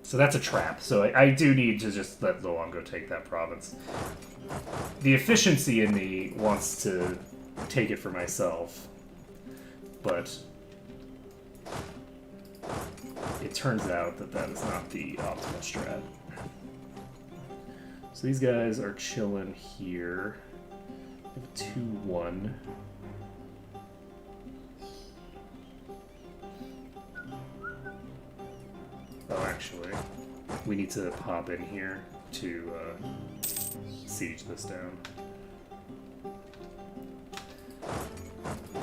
So that's a trap. So I do need to just let Luongo take that province. The efficiency in me wants to take it for myself, but it turns out that that is not the optimal strat. So these guys are chilling here. We have a 2-1. Oh, actually. we need to pop in here to siege this down.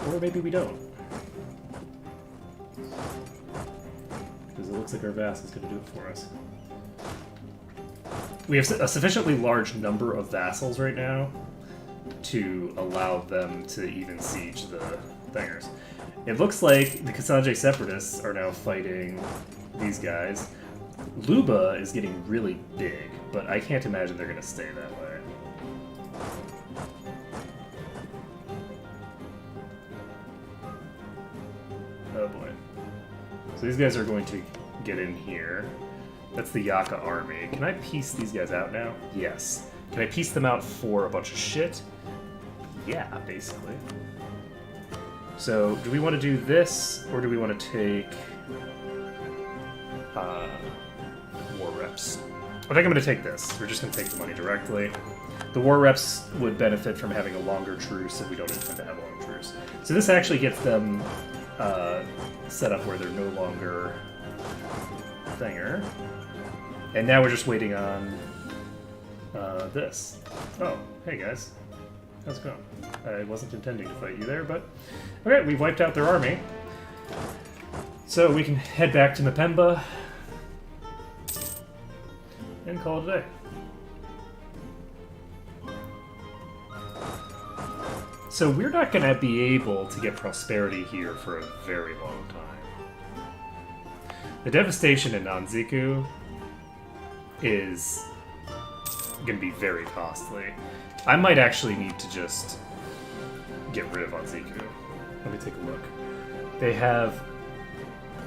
Or maybe we don't. Because it looks like our vassal is going to do it for us. We have a sufficiently large number of vassals right now to allow them to even siege the thingers. It looks like the Kasanje Separatists are now fighting these guys. Luba is getting really big, but I can't imagine they're going to stay that way. Oh boy. So these guys are going to get in here. That's the Yaka army. Can I piece these guys out now? Yes. Can I piece them out for a bunch of shit? Yeah, basically. So, do we want to do this, or do we want to take war reps? I think I'm going to take this. We're just going to take the money directly. The war reps would benefit from having a longer truce, and we don't intend to have a long truce. So this actually gets them set up where they're no longer thinger. And now we're just waiting on this. Oh, hey guys. How's it going? I wasn't intending to fight you there, but... Okay, we've wiped out their army. So we can head back to Mpemba and call it a day. So we're not going to be able to get prosperity here for a very long time. The devastation in Nanziku is going to be very costly. I might actually need to just get rid of Anziku. Let me take a look. They have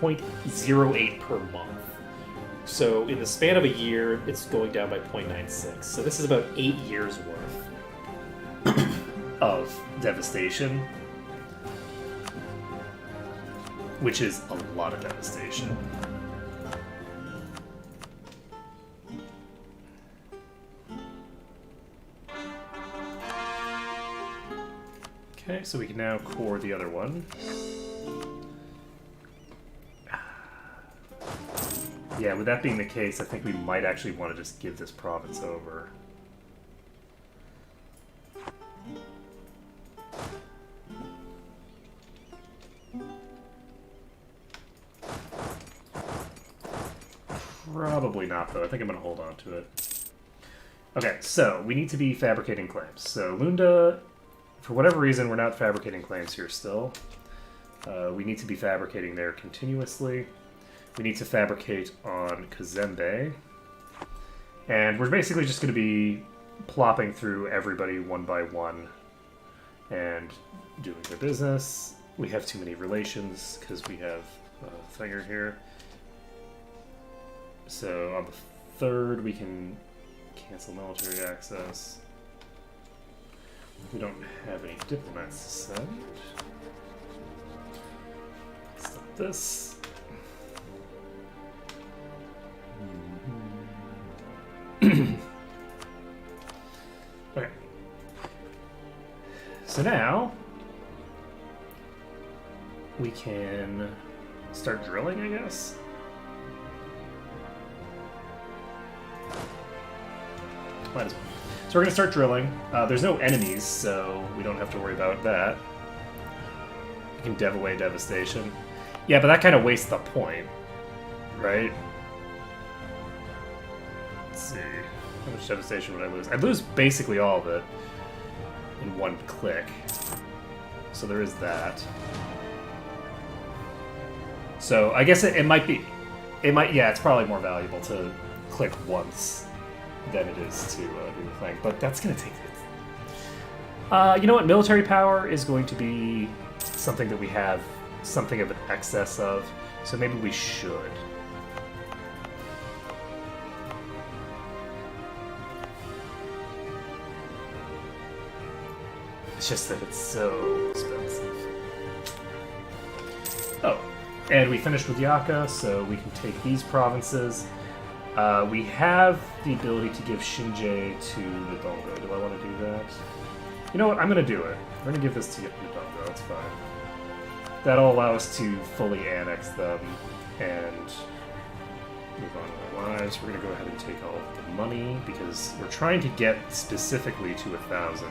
0.08 per month. So in the span of a year, it's going down by 0.96. So this is about 8 years worth of devastation, which is a lot of devastation. Okay, so we can now core the other one. Yeah, with that being the case, I think we might actually want to just give this province over. Probably not, though. I think I'm going to hold on to it. Okay, so we need to be fabricating claims. So Lunda, for whatever reason, we're not fabricating claims here still. We need to be fabricating there continuously. We need to fabricate on Kazembe. And we're basically just going to be plopping through everybody one by one and doing their business. We have too many relations because we have a thinger here. So on the third, we can cancel military access. We don't have any diplomats to send. Stop this. Okay. So now we can start drilling, I guess. Might as well. So we're going to start drilling. There's no enemies, so we don't have to worry about that. We can dev away devastation. Yeah, but that kind of wastes the point, right? Let's see. How much devastation would I lose? I'd lose basically all of it in one click. So there is that. So I guess it might be... yeah, it's probably more valuable to click once than it is to do the thing. But that's going to take it. You know what? Military power is going to be something that we have something of an excess of. So maybe we should. It's just that it's so expensive. Oh, and we finished with Yaka, so we can take these provinces. We have the ability to give Shinjei to the Kongo. Do I want to do that? You know what? I'm going to do it. We're going to give this to the Kongo. That's fine. That'll allow us to fully annex them and move on with our lives. We're going to go ahead and take all of the money because we're trying to get specifically to 1,000.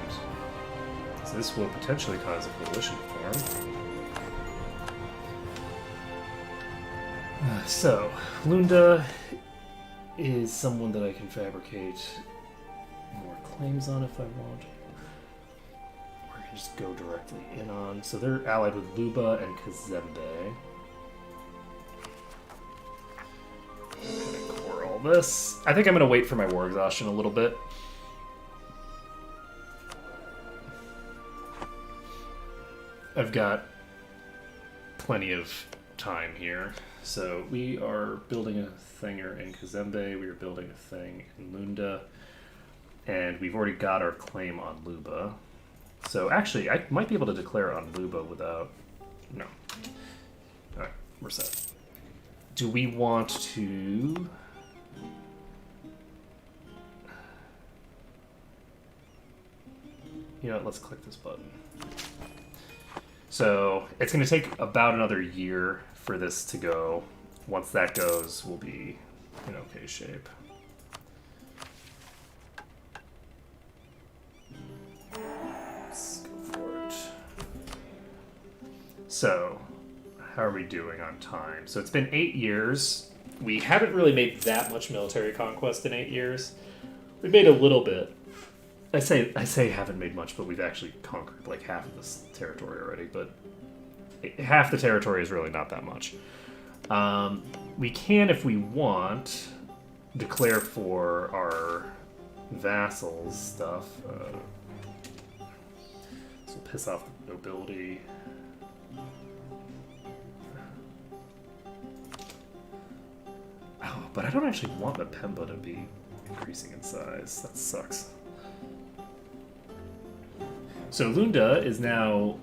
So this will potentially cause a coalition to form. So, Lunda is someone that I can fabricate more claims on if I want. We're going to just go directly in on. So they're allied with Luba and Kazembe. I'm going to core all this. I think I'm going to wait for my war exhaustion a little bit. I've got plenty of time here. So we are building a thinger in Kazembe, we are building a thing in Lunda, and we've already got our claim on Luba. So actually, I might be able to declare on Luba without... No. Alright, we're set. Do we want to... You know what, let's click this button. So it's going to take about another year for this to go. Once that goes, we'll be in okay shape. Let's go for it. So, how are we doing on time? So it's been 8 years. We haven't really made that much military conquest in 8 years. We've made a little bit. I say haven't made much, but we've actually conquered like half of this territory already, but half the territory is really not that much. We can, if we want, declare for our vassals stuff. This will piss off the nobility. Oh, but I don't actually want the Pemba to be increasing in size. That sucks. So Lunda is now...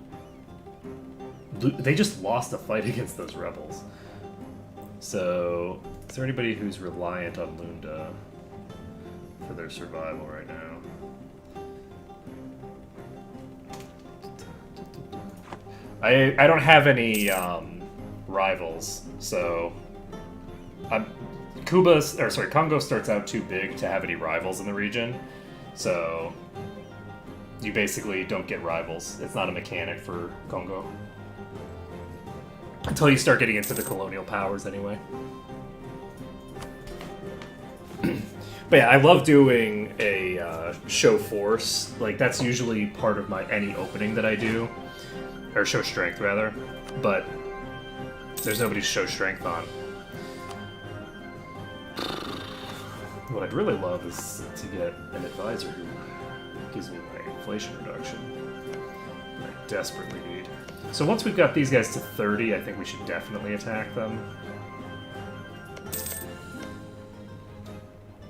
They just lost a fight against those rebels. So, is there anybody who's reliant on Lunda for their survival right now? I don't have any rivals, so Kongo starts out too big to have any rivals in the region, so you basically don't get rivals. It's not a mechanic for Kongo. Until you start getting into the colonial powers, anyway. But yeah, I love doing a show force. Like, that's usually part of any opening that I do. Or show strength, rather. But there's nobody to show strength on. What I'd really love is to get an advisor who gives me my inflation reduction that I desperately need. So once we've got these guys to 30, I think we should definitely attack them.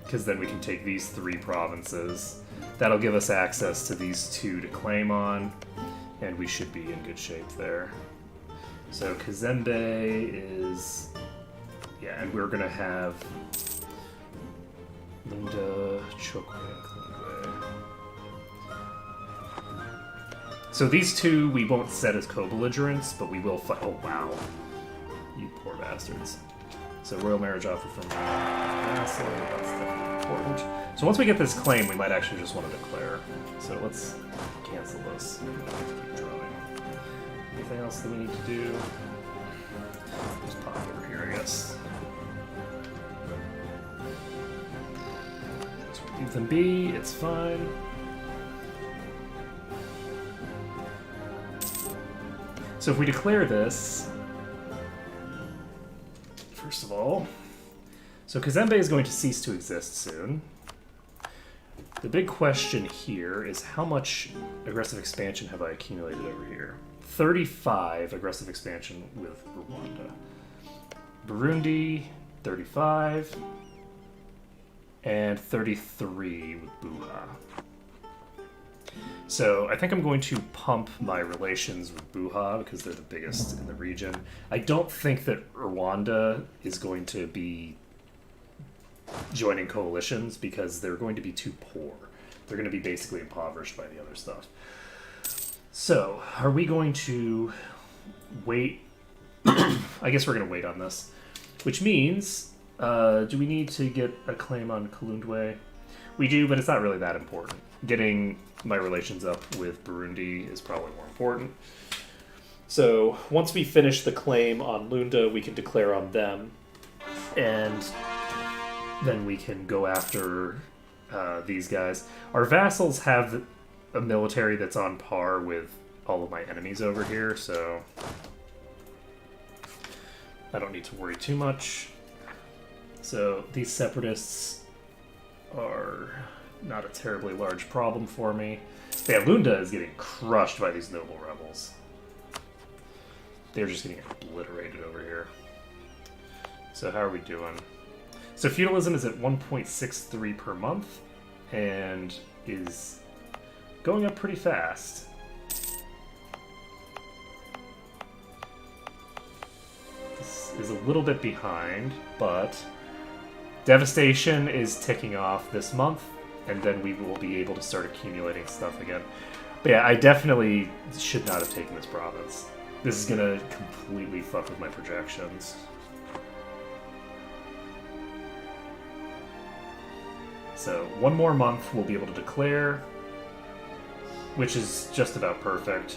Because then we can take these 3 provinces. That'll give us access to these 2 to claim on, and we should be in good shape there. So Kazembe is... Yeah, and we're going to have Lunda, Chokwe, and Klingwe. So these 2 we won't set as co-belligerents, but we will fight. Oh, wow. You poor bastards. So royal marriage offer from vassal, that's definitely important. So once we get this claim, we might actually just want to declare. So let's cancel this. Keep drawing. Anything else that we need to do? Just pop over here, I guess. So leave them be, it's fine. So if we declare this, first of all, so Kazembe is going to cease to exist soon. The big question here is how much aggressive expansion have I accumulated over here? 35 aggressive expansion with Rwanda. Burundi, 35. And 33 with Buha. So I think I'm going to pump my relations with Buha because they're the biggest in the region. I don't think that Rwanda is going to be joining coalitions because they're going to be too poor. They're going to be basically impoverished by the other stuff. So, are we going to wait? I guess we're going to wait on this. Which means Do we need to get a claim on Kalundwe? We do, but it's not really that important. Getting my relations up with Burundi is probably more important. So once we finish the claim on Lunda, we can declare on them, and then we can go after these guys. Our vassals have a military that's on par with all of my enemies over here, so I don't need to worry too much. So these separatists are not a terribly large problem for me. Yeah, Lunda is getting crushed by these noble rebels. They're just getting obliterated over here. So how are we doing? So feudalism is at 1.63 per month and is going up pretty fast. This is a little bit behind, but devastation is ticking off this month, and then we will be able to start accumulating stuff again. But yeah, I definitely should not have taken this province. This is gonna completely fuck with my projections. So one more month we'll be able to declare, which is just about perfect.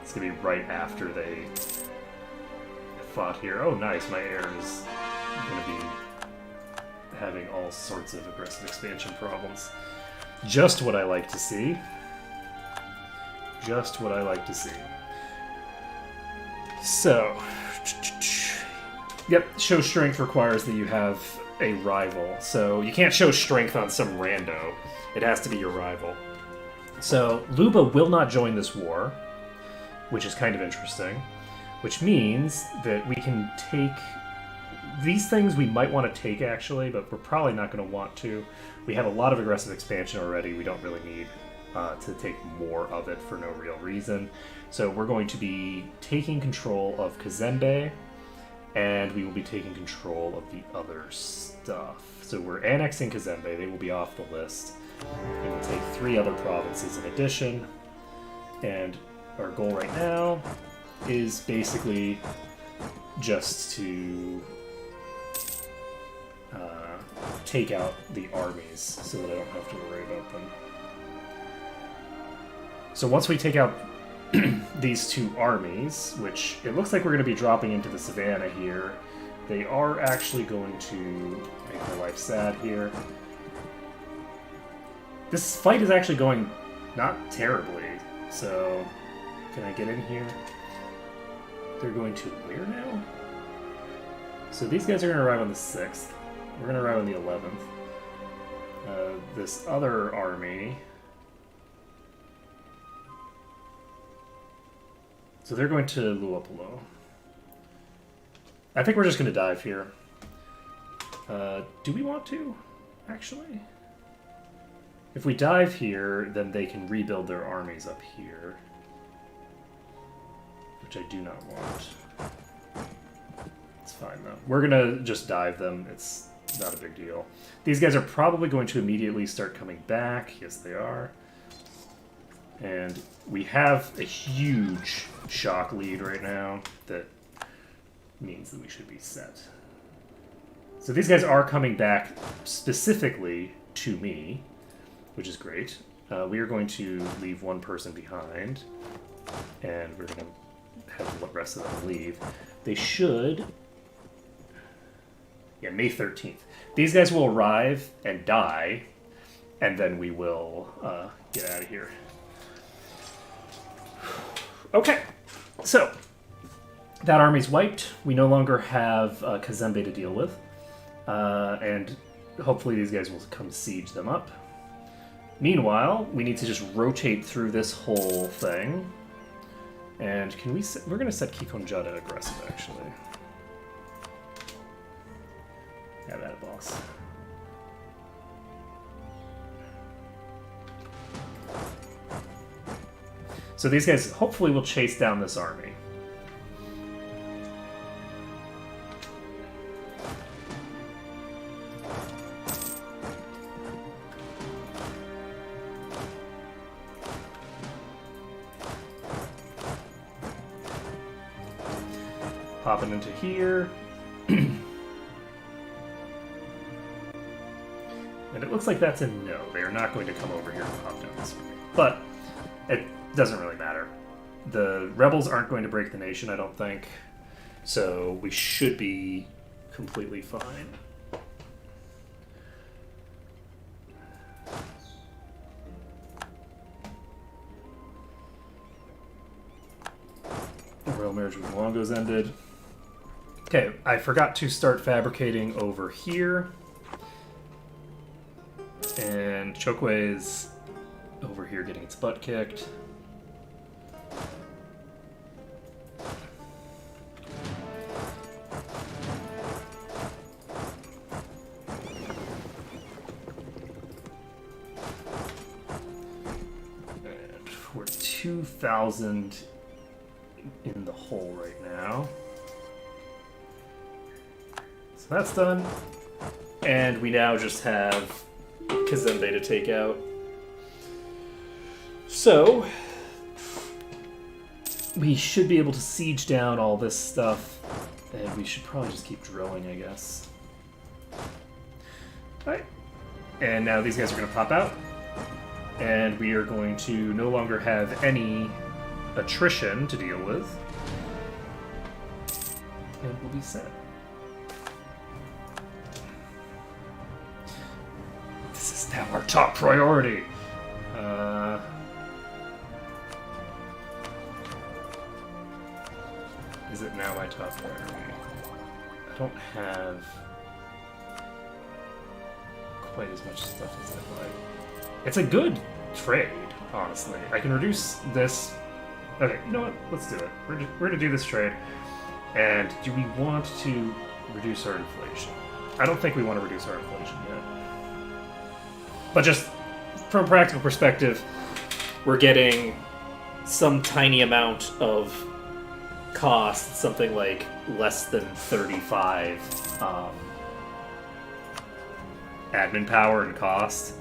It's gonna be right after they fought here. Oh nice, my heir is gonna be having all sorts of aggressive expansion problems. Just what I like to see. Just what I like to see. So, yep, show strength requires that you have a rival. So you can't show strength on some rando. It has to be your rival. So Luba will not join this war, which is kind of interesting, which means that we can take these things we might want to take actually, but we're probably not going to want to. We have a lot of aggressive expansion already. We don't really need to take more of it for no real reason. So we're going to be taking control of Kazembe, and we will be taking control of the other stuff. So we're annexing Kazembe. They will be off the list. And we'll take 3 other provinces in addition. And our goal right now is basically just to take out the armies so that I don't have to worry about them. So once we take out these 2 armies, which it looks like we're going to be dropping into the savannah here, they are actually going to make my life sad here. This fight is actually going not terribly, so can I get in here? They're going to where now? So these guys are going to arrive on the 6th. We're going to arrive on the 11th. This other army... So they're going to Luapolo. I think we're just going to dive here. Do we want to, actually? If we dive here, then they can rebuild their armies up here. Which I do not want. It's fine, though. We're going to just dive them. It's not a big deal. These guys are probably going to immediately start coming back. Yes, they are. And we have a huge shock lead right now that means that we should be set. So these guys are coming back specifically to me, which is great. We are going to leave one person behind, and we're going to have the rest of them leave. They should... Yeah, May 13th. These guys will arrive and die, and then we will get out of here. Okay, so that army's wiped. We no longer have Kazembe to deal with, and hopefully these guys will come siege them up. Meanwhile, we need to just rotate through this whole thing, and can we? We're going to set Kikonja to aggressive, actually. Have at it, boss. So these guys hopefully will chase down this army. Popping into here. And it looks like that's a no. They are not going to come over here and pop down this way. But it doesn't really matter. The rebels aren't going to break the nation, I don't think. So we should be completely fine. The royal marriage with Longo's ended. Okay, I forgot to start fabricating over here. And Chokwe is over here getting its butt kicked. And we're 2,000 in the hole right now. So that's done. And we now just have Kazembe to take out. So we should be able to siege down all this stuff, and we should probably just keep drilling, I guess. Alright. And now these guys are going to pop out, and we are going to no longer have any attrition to deal with, and we'll be set. This is now our top priority. Is it now my top priority? I don't have quite as much stuff as I'd like. It's a good trade, honestly. I can reduce this. Okay, you know what? Let's do it. We're going to do this trade. And do we want to reduce our inflation? I don't think we want to reduce our inflation yet. But just from a practical perspective, we're getting some tiny amount of cost, something like less than 35 admin power and cost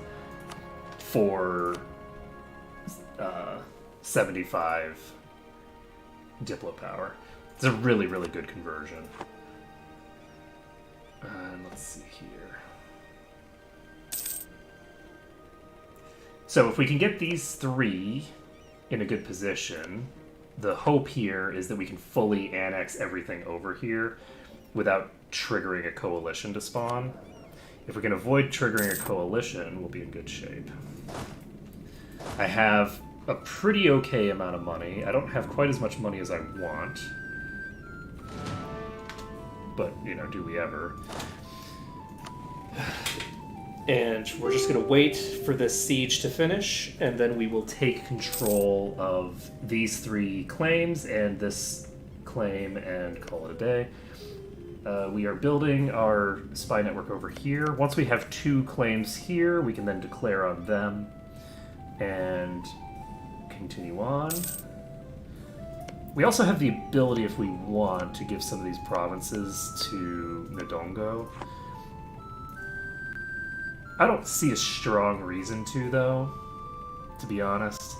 for 75 Diplo power. It's a really, really good conversion. And let's see here. So if we can get these three in a good position, the hope here is that we can fully annex everything over here without triggering a coalition to spawn. If we can avoid triggering a coalition, we'll be in good shape. I have a pretty okay amount of money. I don't have quite as much money as I want. But, you know, do we ever? And we're just going to wait for this siege to finish, and then we will take control of these three claims and this claim and call it a day. We are building our spy network over here. Once we have 2 claims here, we can then declare on them and continue on. We also have the ability, if we want, to give some of these provinces to Ndongo. I don't see a strong reason to, though, to be honest.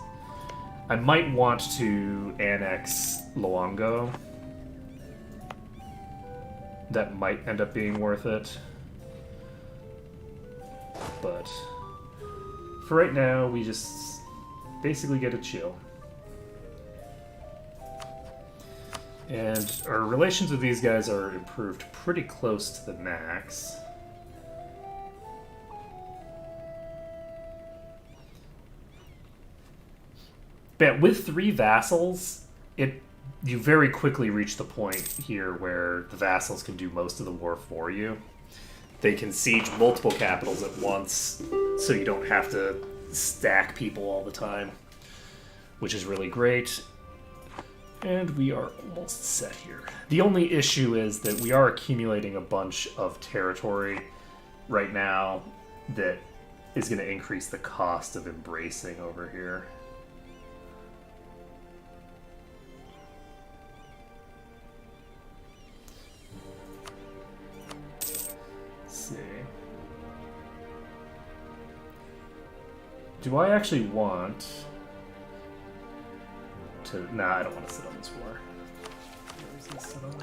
I might want to annex Luongo. That might end up being worth it. But for right now, we just basically get to chill. And our relations with these guys are improved pretty close to the max. But with 3 vassals, you very quickly reach the point here where the vassals can do most of the war for you. They can siege multiple capitals at once, so you don't have to stack people all the time, which is really great. And we are almost set here. The only issue is that we are accumulating a bunch of territory right now that is going to increase the cost of embracing over here. See. Do I actually want to... Nah, I don't want to sit on this war. Where is this sit on?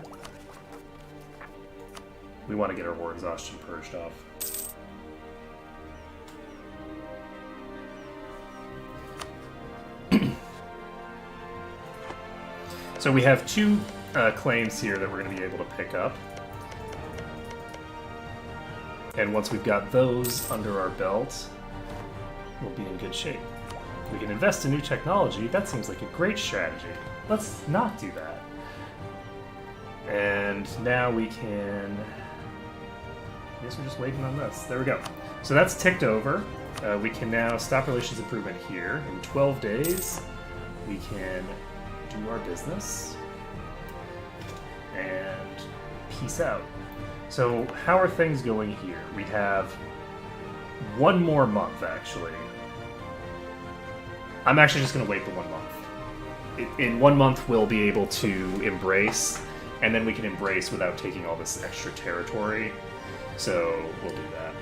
We want to get our war exhaustion purged off. So we have two claims here that we're going to be able to pick up. And once we've got those under our belt, we'll be in good shape. We can invest in new technology. That seems like a great strategy. Let's not do that. And now we can... I guess we're just waiting on this. There we go. So that's ticked over. We can now stop relations improvement here. In 12 days, we can do our business. And peace out. So how are things going here? We have one more month, actually. I'm actually just going to wait the 1 month. In 1 month, we'll be able to embrace, and then we can embrace without taking all this extra territory. So we'll do that.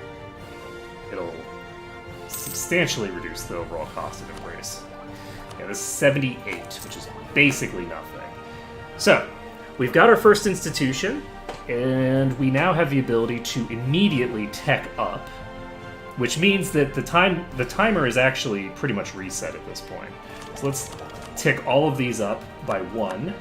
It'll substantially reduce the overall cost of embrace. Yeah, this is 78, which is basically nothing. So, we've got our first institution, and we now have the ability to immediately tech up, which means that the timer is actually pretty much reset at this point. So let's tick all of these up by 1.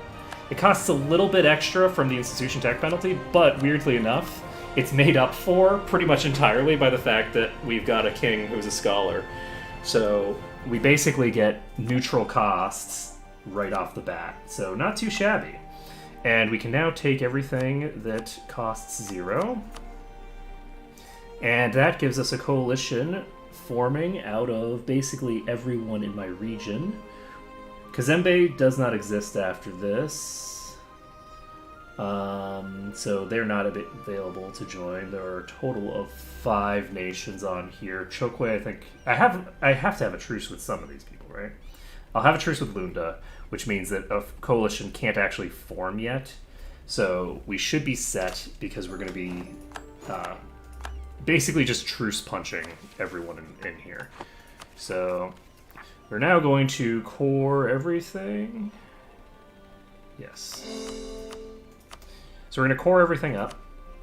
It costs a little bit extra from the institution tech penalty, but weirdly enough, it's made up for pretty much entirely by the fact that we've got a king who's a scholar. So we basically get neutral costs right off the bat. So not too shabby. And we can now take everything that costs 0. And that gives us a coalition forming out of basically everyone in my region. Kazembe does not exist after this. So they're not available to join. There are a total of 5 nations on here. Chokwe, I think... I have to have a truce with some of these people, right? I'll have a truce with Lunda, which means that a coalition can't actually form yet. So we should be set because we're going to be basically just truce punching everyone in here. So we're now going to core everything. Yes. So we're going to core everything up,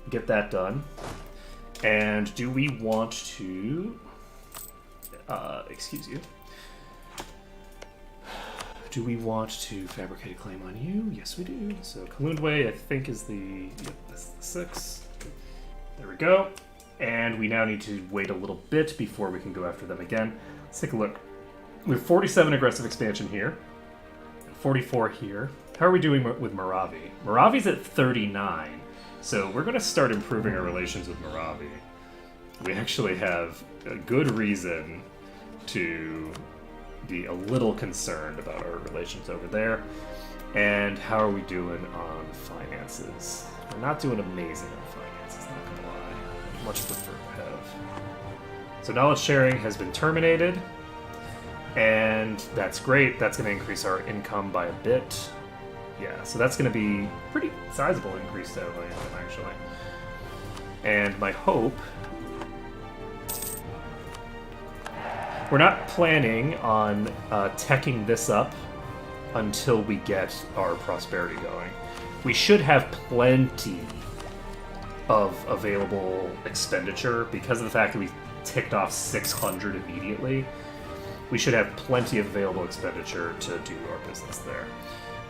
get that done. And do we want to... excuse you. Do we want to fabricate a claim on you? Yes, we do. So Kalundwe, I think, is the... Yep, that's the 6. There we go. And we now need to wait a little bit before we can go after them again. Let's take a look. We have 47 aggressive expansion here. 44 here. How are we doing with Moravi? Moravi's at 39. So we're going to start improving our relations with Moravi. We actually have a good reason to be a little concerned about our relations over there. And how are we doing on finances? We're not doing amazing on finances, not gonna lie. I'd much prefer to have. So knowledge sharing has been terminated. And that's great. That's going to increase our income by a bit. Yeah, so that's going to be pretty sizable increase to income, actually. And my hope... We're not planning on teching this up until we get our prosperity going. We should have plenty of available expenditure because of the fact that we ticked off 600 immediately. We should have plenty of available expenditure to do our business there.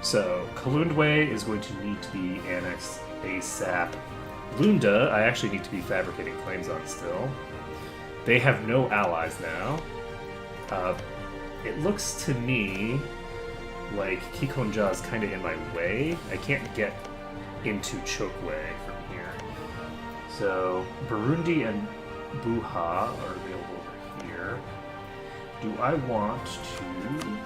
So, Kalundwe is going to need to be annexed ASAP. Lunda, I actually need to be fabricating claims on still. They have no allies now. It looks to me like Kikonja is kind of in my way. I can't get into Chokwe from here. So, Burundi and Buha are available over here. Do I want to...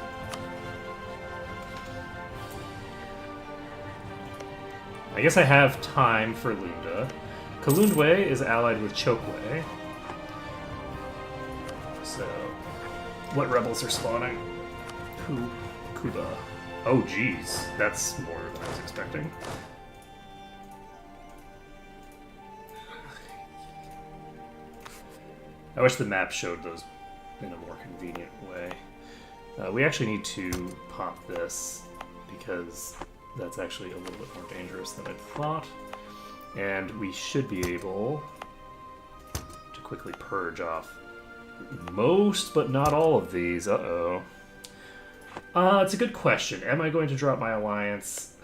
I guess I have time for Lunda. Kalundwe is allied with Chokwe. So, what rebels are spawning? Kuba. Oh, geez. That's more than I was expecting. I wish the map showed those in a more convenient way. We actually need to pop this because that's actually a little bit more dangerous than I thought. And we should be able to quickly purge off most, but not all of these. Uh-oh. It's a good question. Am I going to drop my alliance?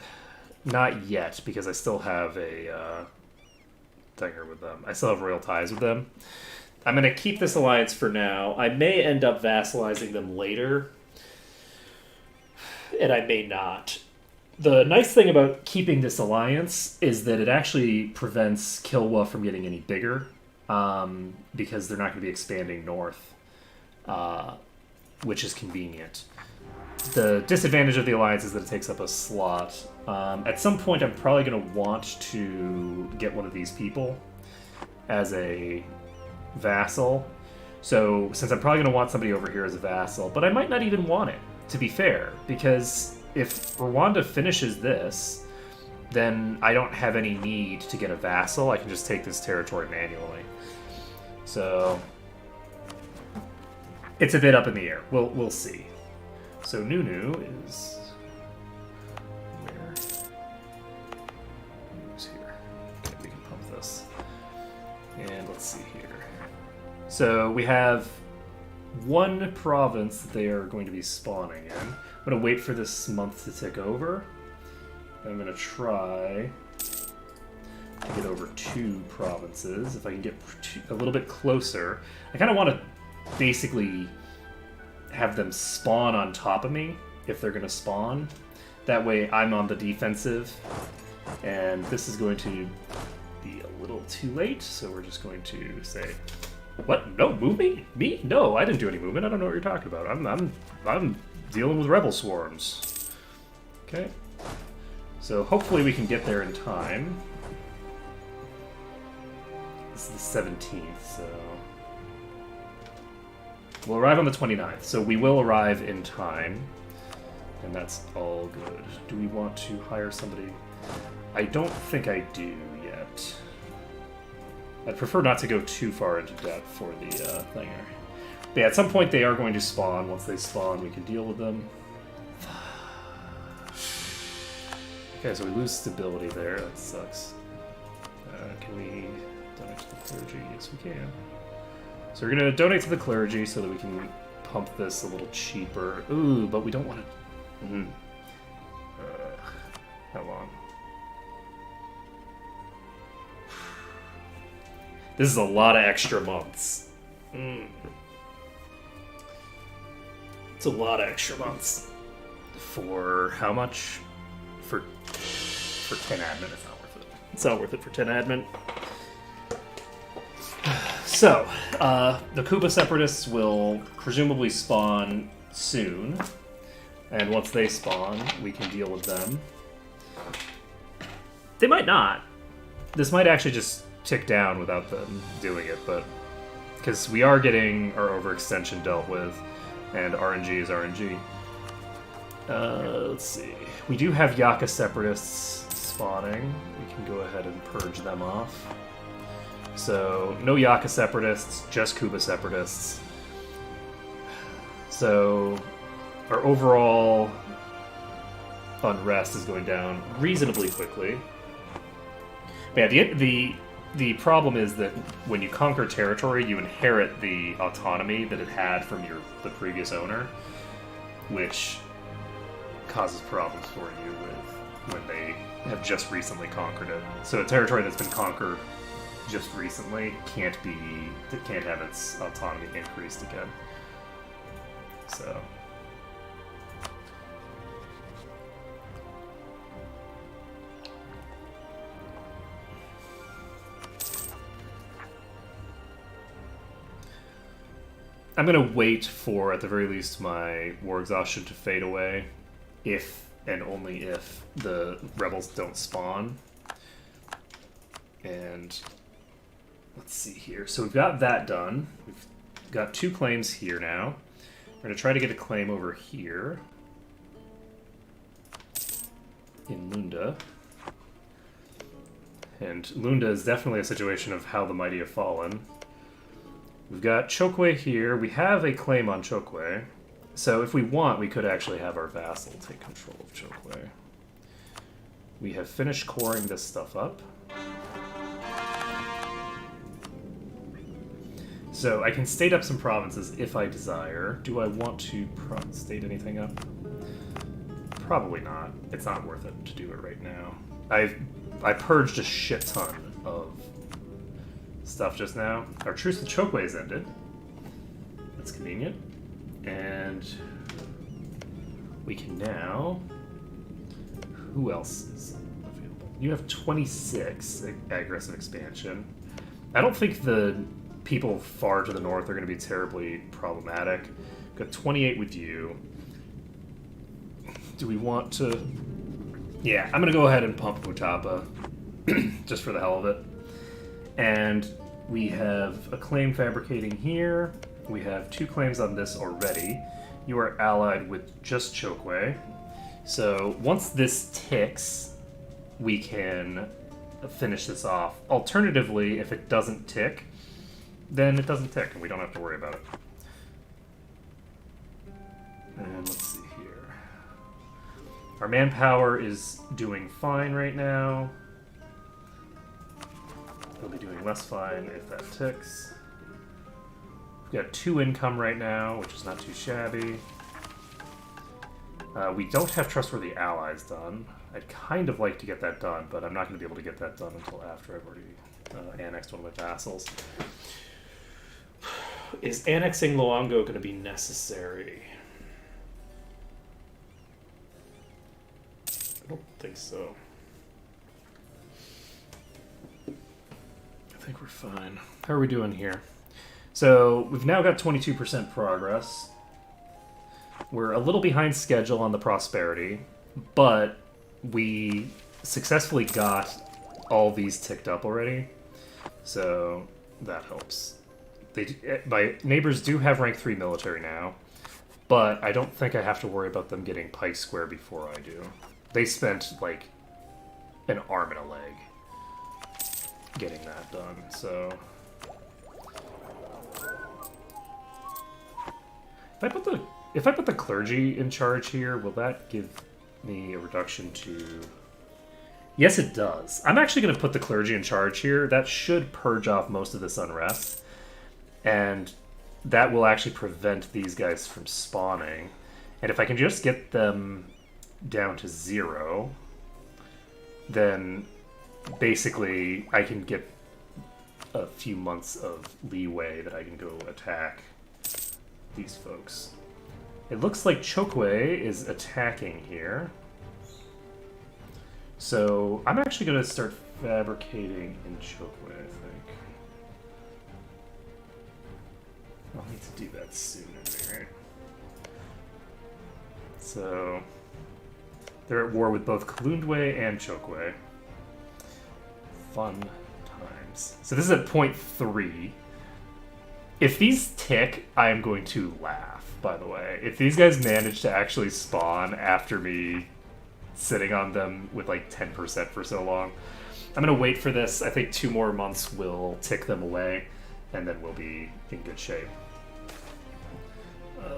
Not yet, because I still have a dinger with them. I still have royal ties with them. I'm going to keep this alliance for now. I may end up vassalizing them later, and I may not. The nice thing about keeping this alliance is that it actually prevents Kilwa from getting any bigger, because they're not going to be expanding north, which is convenient. The disadvantage of the alliance is that it takes up a slot. At some point, I'm probably going to want to get one of these people as a vassal. So, since I'm probably going to want somebody over here as a vassal, but I might not even want it, to be fair, because if Rwanda finishes this, then I don't have any need to get a vassal. I can just take this territory manually. So, it's a bit up in the air. We'll see. So Nunu is where? Nunu's here. Okay, we can pump this. And let's see here. So we have one province that they are going to be spawning in. I'm going to wait for this month to tick over. I'm going to try to get over 2 provinces. If I can get a little bit closer. I kind of want to basically have them spawn on top of me if they're going to spawn. That way I'm on the defensive. And this is going to be a little too late, so we're just going to say, what? No, move me? Me? No, I didn't do any movement. I don't know what you're talking about. I'm dealing with rebel swarms. Okay. So hopefully we can get there in time. This is the 17th, so we'll arrive on the 29th, so we will arrive in time, and that's all good. Do we want to hire somebody? I don't think I do yet. I'd prefer not to go too far into debt for the thinger. But yeah, at some point they are going to spawn. Once they spawn, we can deal with them. Okay, so we lose stability there. That sucks. Can we donate to the clergy? Yes, we can. So we're going to donate to the clergy so that we can pump this a little cheaper. Ooh, but we don't want to... how long? This is a lot of extra months. It's a lot of extra months. For how much? For 10 admin, it's not worth it. It's not worth it for 10 admin. So, the Kuba Separatists will presumably spawn soon, and once they spawn, we can deal with them. They might not. This might actually just tick down without them doing it, but because we are getting our overextension dealt with, and RNG is RNG. Let's see. We do have Yaka Separatists spawning. We can go ahead and purge them off. So, no Yaka Separatists, just Kuba Separatists. So, our overall unrest is going down reasonably quickly. But yeah, the problem is that when you conquer territory, you inherit the autonomy that it had from the previous owner, which causes problems for you when they have just recently conquered it. So a territory that's been conquered just recently can't have its autonomy increased again. So I'm gonna wait for, at the very least, my war exhaustion to fade away, if and only if the rebels don't spawn. And let's see here. So we've got that done. We've got 2 claims here now. We're gonna try to get a claim over here in Lunda. And Lunda is definitely a situation of how the mighty have fallen. We've got Chokwe here. We have a claim on Chokwe. So if we want, we could actually have our vassal take control of Chokwe. We have finished coring this stuff up. So I can state up some provinces if I desire. Do I want to state anything up? Probably not. It's not worth it to do it right now. I purged a shit ton of stuff just now. Our truce with Chokeways ended. That's convenient. And we can now... Who else is available? You have 26 aggressive expansion. I don't think the people far to the north are going to be terribly problematic. Got 28 with you. Do we want to... Yeah, I'm going to go ahead and pump Mutapa, just for the hell of it. And we have a claim fabricating here. We have 2 claims on this already. You are allied with just Chokwe. So once this ticks, we can finish this off. Alternatively, if it doesn't tick, then it doesn't tick, and we don't have to worry about it. And let's see here. Our manpower is doing fine right now. It'll be doing less fine if that ticks. We've got 2 income right now, which is not too shabby. We don't have trustworthy allies done. I'd kind of like to get that done, but I'm not going to be able to get that done until after I've already annexed one of my vassals. Is annexing Luongo going to be necessary? I don't think so. I think we're fine. How are we doing here? So we've now got 22% progress. We're a little behind schedule on the prosperity, but we successfully got all these ticked up already, so that helps. My neighbors do have rank 3 military now, but I don't think I have to worry about them getting Pike Square before I do. They spent like an arm and a leg getting that done, so... If I put the clergy in charge here, will that give me a reduction to... Yes, it does. I'm actually going to put the clergy in charge here. That should purge off most of this unrest. And that will actually prevent these guys from spawning. And if I can just get them down to 0, then basically I can get a few months of leeway that I can go attack these folks. It looks like Chokwe is attacking here. So I'm actually going to start fabricating in Chokwe, I think. I'll need to do that soon, right? So they're at war with both Kalundwe and Chokwe. Fun times. So this is at point 3. If these tick, I am going to laugh, by the way. If these guys manage to actually spawn after me sitting on them with like 10% for so long, I'm going to wait for this. I think 2 more months will tick them away, and then we'll be in good shape.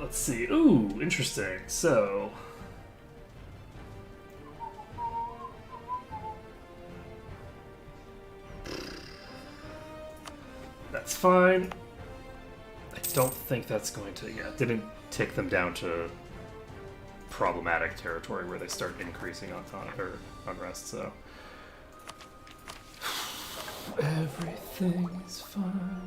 Let's see. Ooh, interesting. So... that's fine. I don't think that's going to... yeah, it didn't tick them down to problematic territory where they start increasing unrest, so... everything's fine.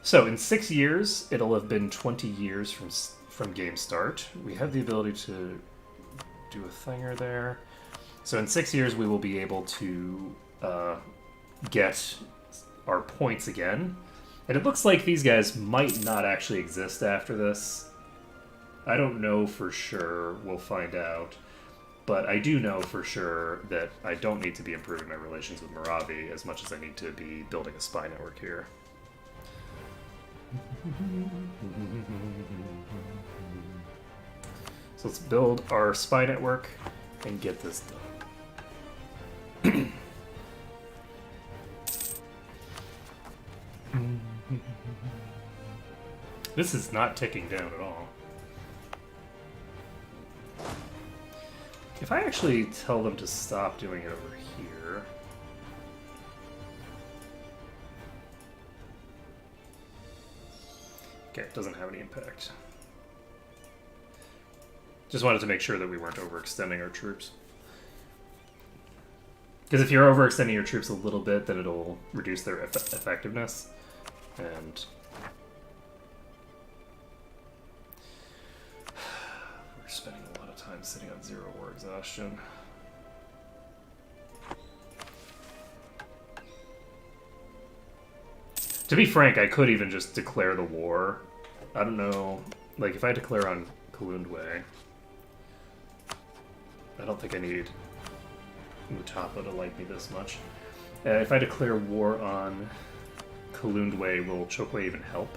So, in 6 years, it'll have been 20 years from game start. We have the ability to do a thinger there. So in 6 years, we will be able to get our points again. And it looks like these guys might not actually exist after this. I don't know for sure. We'll find out. But I do know for sure that I don't need to be improving my relations with Moravi as much as I need to be building a spy network here. So let's build our spy network and get this done. This is not ticking down at all. If I actually tell them to stop doing it over here... okay, it doesn't have any impact. Just wanted to make sure that we weren't overextending our troops. Because if you're overextending your troops a little bit, then it'll reduce their effectiveness. And we're spending a lot of time sitting on 0 war exhaustion. To be frank, I could even just declare the war. I don't know, like if I declare on Kalundwe, I don't think I need Mutapa to like me this much. If I declare war on Kalundwe, will Chokwe even help?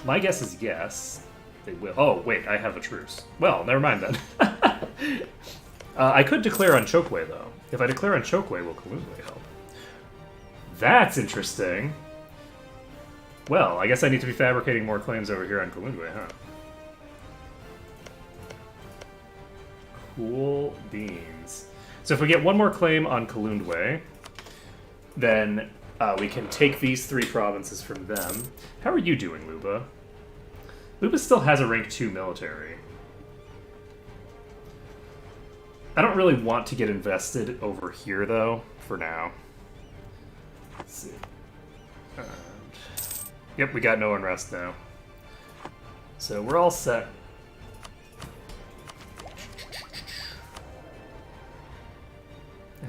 My guess is yes, they will. Oh, wait, I have a truce. Well, never mind then. I could declare on Chokwe, though. If I declare on Chokwe, will Kalundwe help? That's interesting. Well, I guess I need to be fabricating more claims over here on Kalundwe, huh? Cool beans. So if we get one more claim on Kalundwe, then we can take these 3 provinces from them. How are you doing, Luba? Luba still has a rank 2 military. I don't really want to get invested over here, though, for now. Let's see. Yep, we got no unrest now. So we're all set.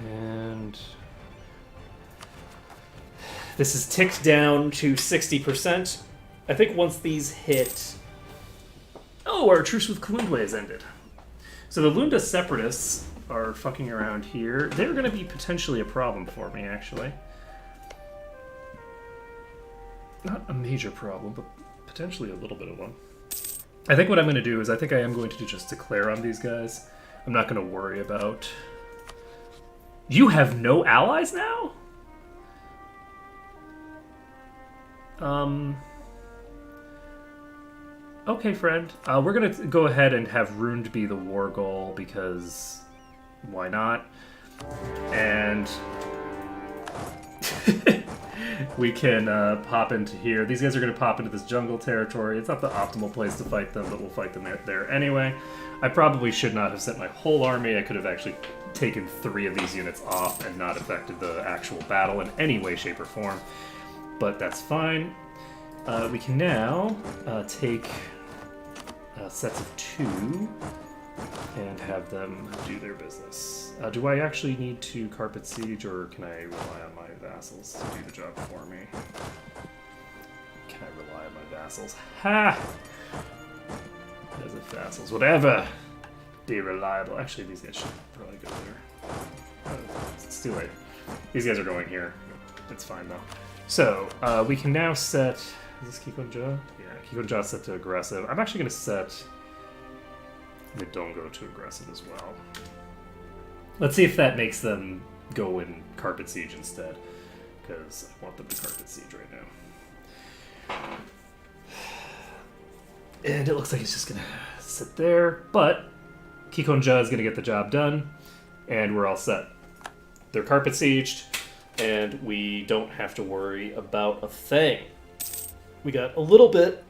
And this is ticked down to 60%. I think once these hit... Oh, our truce with Kalundwe has ended. So the Lunda separatists are fucking around here. They're going to be potentially a problem for me, actually. Not a major problem, but potentially a little bit of one. I think what I'm going to do is I think I am going to just declare on these guys. I'm not going to worry about... You have no allies now? Okay, friend. We're going to go ahead and have Ruined be the war goal, because why not? And we can pop into here. These guys are going to pop into this jungle territory. It's not the optimal place to fight them, but we'll fight them there anyway. I probably should not have sent my whole army. I could have actually taken 3 of these units off and not affected the actual battle in any way, shape, or form. But that's fine. We can now take sets of 2 and have them do their business. Do I actually need to carpet siege, or can I rely on my vassals to do the job for me? Can I rely on my vassals? Ha! As if vassals would ever be reliable. Actually, these guys should probably go there. It's too late. These guys are going here. It's fine, though. So, we can now set... Is this Kikonja? Yeah, Kikonja set to aggressive. I'm actually going to set Midongo to aggressive as well. Let's see if that makes them go in carpet siege instead, because I want them to carpet siege right now. And it looks like it's just going to sit there, but Kikonja is going to get the job done, and we're all set. They're carpet sieged, and we don't have to worry about a thing. We got a little bit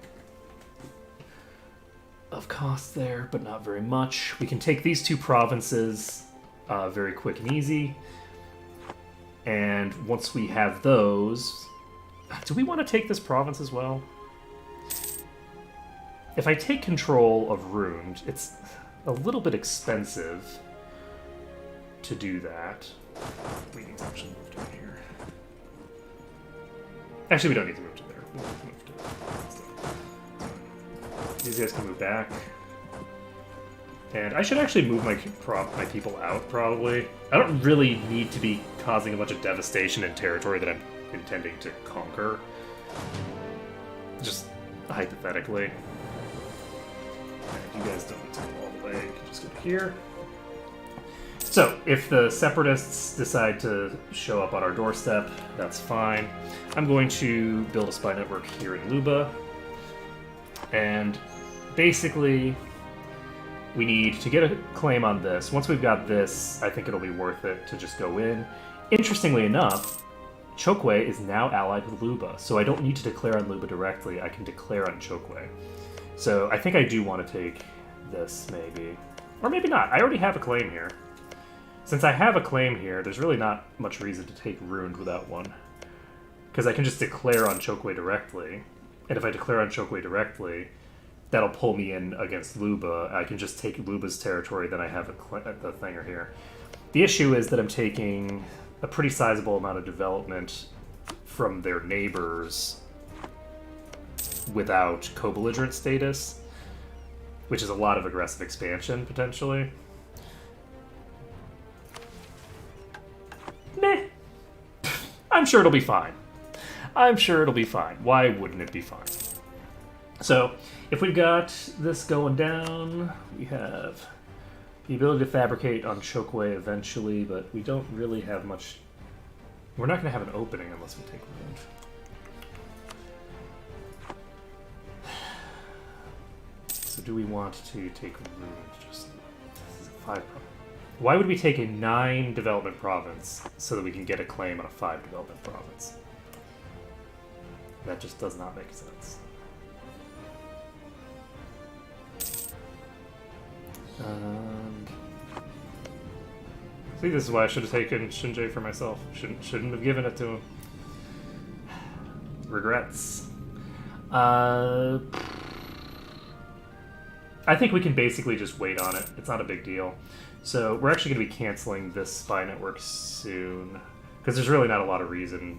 of cost there, but not very much. We can take these 2 provinces very quick and easy. And once we have those... Do we want to take this province as well? If I take control of Ruined, it's a little bit expensive to do that. We need to actually move down here. Actually, we don't need to move to there. We'll move to these guys can move back. And I should actually move my people out, probably. I don't really need to be causing a bunch of devastation in territory that I'm intending to conquer. Just hypothetically. You guys don't need to go all the way. You can just go here. So, if the Separatists decide to show up on our doorstep, that's fine. I'm going to build a spy network here in Luba. And basically, we need to get a claim on this. Once we've got this, I think it'll be worth it to just go in. Interestingly enough, Chokwe is now allied with Luba, so I don't need to declare on Luba directly. I can declare on Chokwe. So I think I do want to take this, maybe. Or maybe not. I already have a claim here. Since I have a claim here, there's really not much reason to take Ruined without one. Because I can just declare on Chokeway directly. And if I declare on Chokeway directly, that'll pull me in against Luba. I can just take Luba's territory, then I have the thinger here. The issue is that I'm taking a pretty sizable amount of development from their neighbors without co-belligerent status, which is a lot of aggressive expansion, potentially. Meh. I'm sure it'll be fine. I'm sure it'll be fine. Why wouldn't it be fine? So, if we've got this going down, we have the ability to fabricate on Chokeway eventually, but we don't really have much... We're not going to have an opening unless we take Ruined. So do we want to take Ruined? Just this is a 5 province. Why would we take a 9 development province so that we can get a claim on a 5 development province? That just does not make sense. See, this is why I should have taken Shinjay for myself. Shouldn't have given it to him. Regrets. I think we can basically just wait on it. It's not a big deal. So we're actually going to be canceling this spy network soon, because there's really not a lot of reason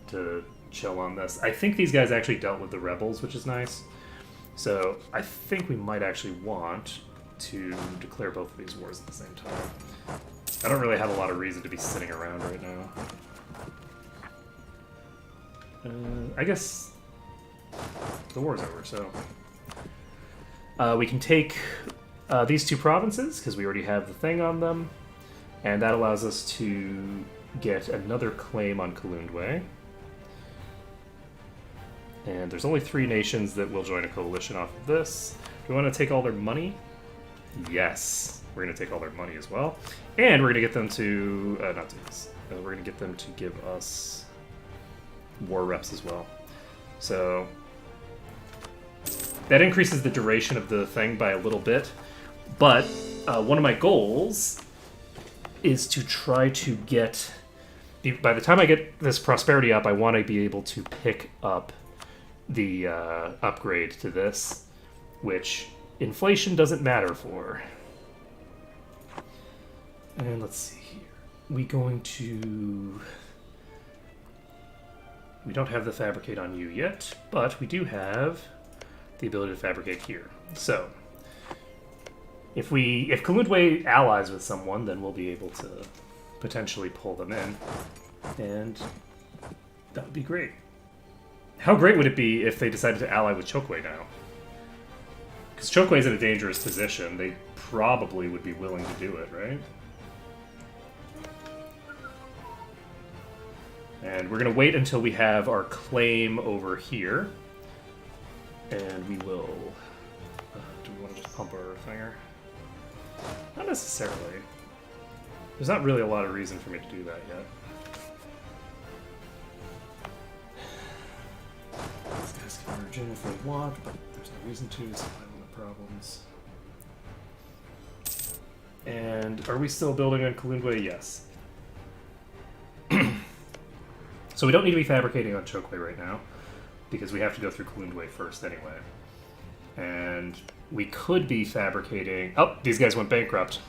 to chill on this. I think these guys actually dealt with the rebels, which is nice. So I think we might actually want to declare both of these wars at the same time. I don't really have a lot of reason to be sitting around right now. I guess the war's over, so... we can take these 2 provinces, because we already have the thing on them, and that allows us to get another claim on Kalundwe. And there's only 3 nations that will join a coalition off of this. Do we want to take all their money? Yes. We're going to take all their money as well. And we're going to get them to... not do this. We're going to get them to give us war reps as well. So... that increases the duration of the thing by a little bit. But one of my goals is to try to get... By the time I get this prosperity up, I want to be able to pick up the upgrade to this, which inflation doesn't matter for. And let's see here. We don't have the fabricate on you yet, but we do have the ability to fabricate here. So if Kalundwe allies with someone, then we'll be able to potentially pull them in, and that would be great. How great would it be if they decided to ally with Chokeway now? Because Chokeway's in a dangerous position. They probably would be willing to do it, right? And we're going to wait until we have our claim over here. And we will... do we want to just pump our thinger? Not necessarily. There's not really a lot of reason for me to do that yet. These guys can merge in if they want, but there's no reason to, so I don't have problems. And are we still building on Kalundwe? Yes. So we don't need to be fabricating on Chokeway right now, because we have to go through Kalundwe first anyway. And we could be fabricating... Oh, these guys went bankrupt.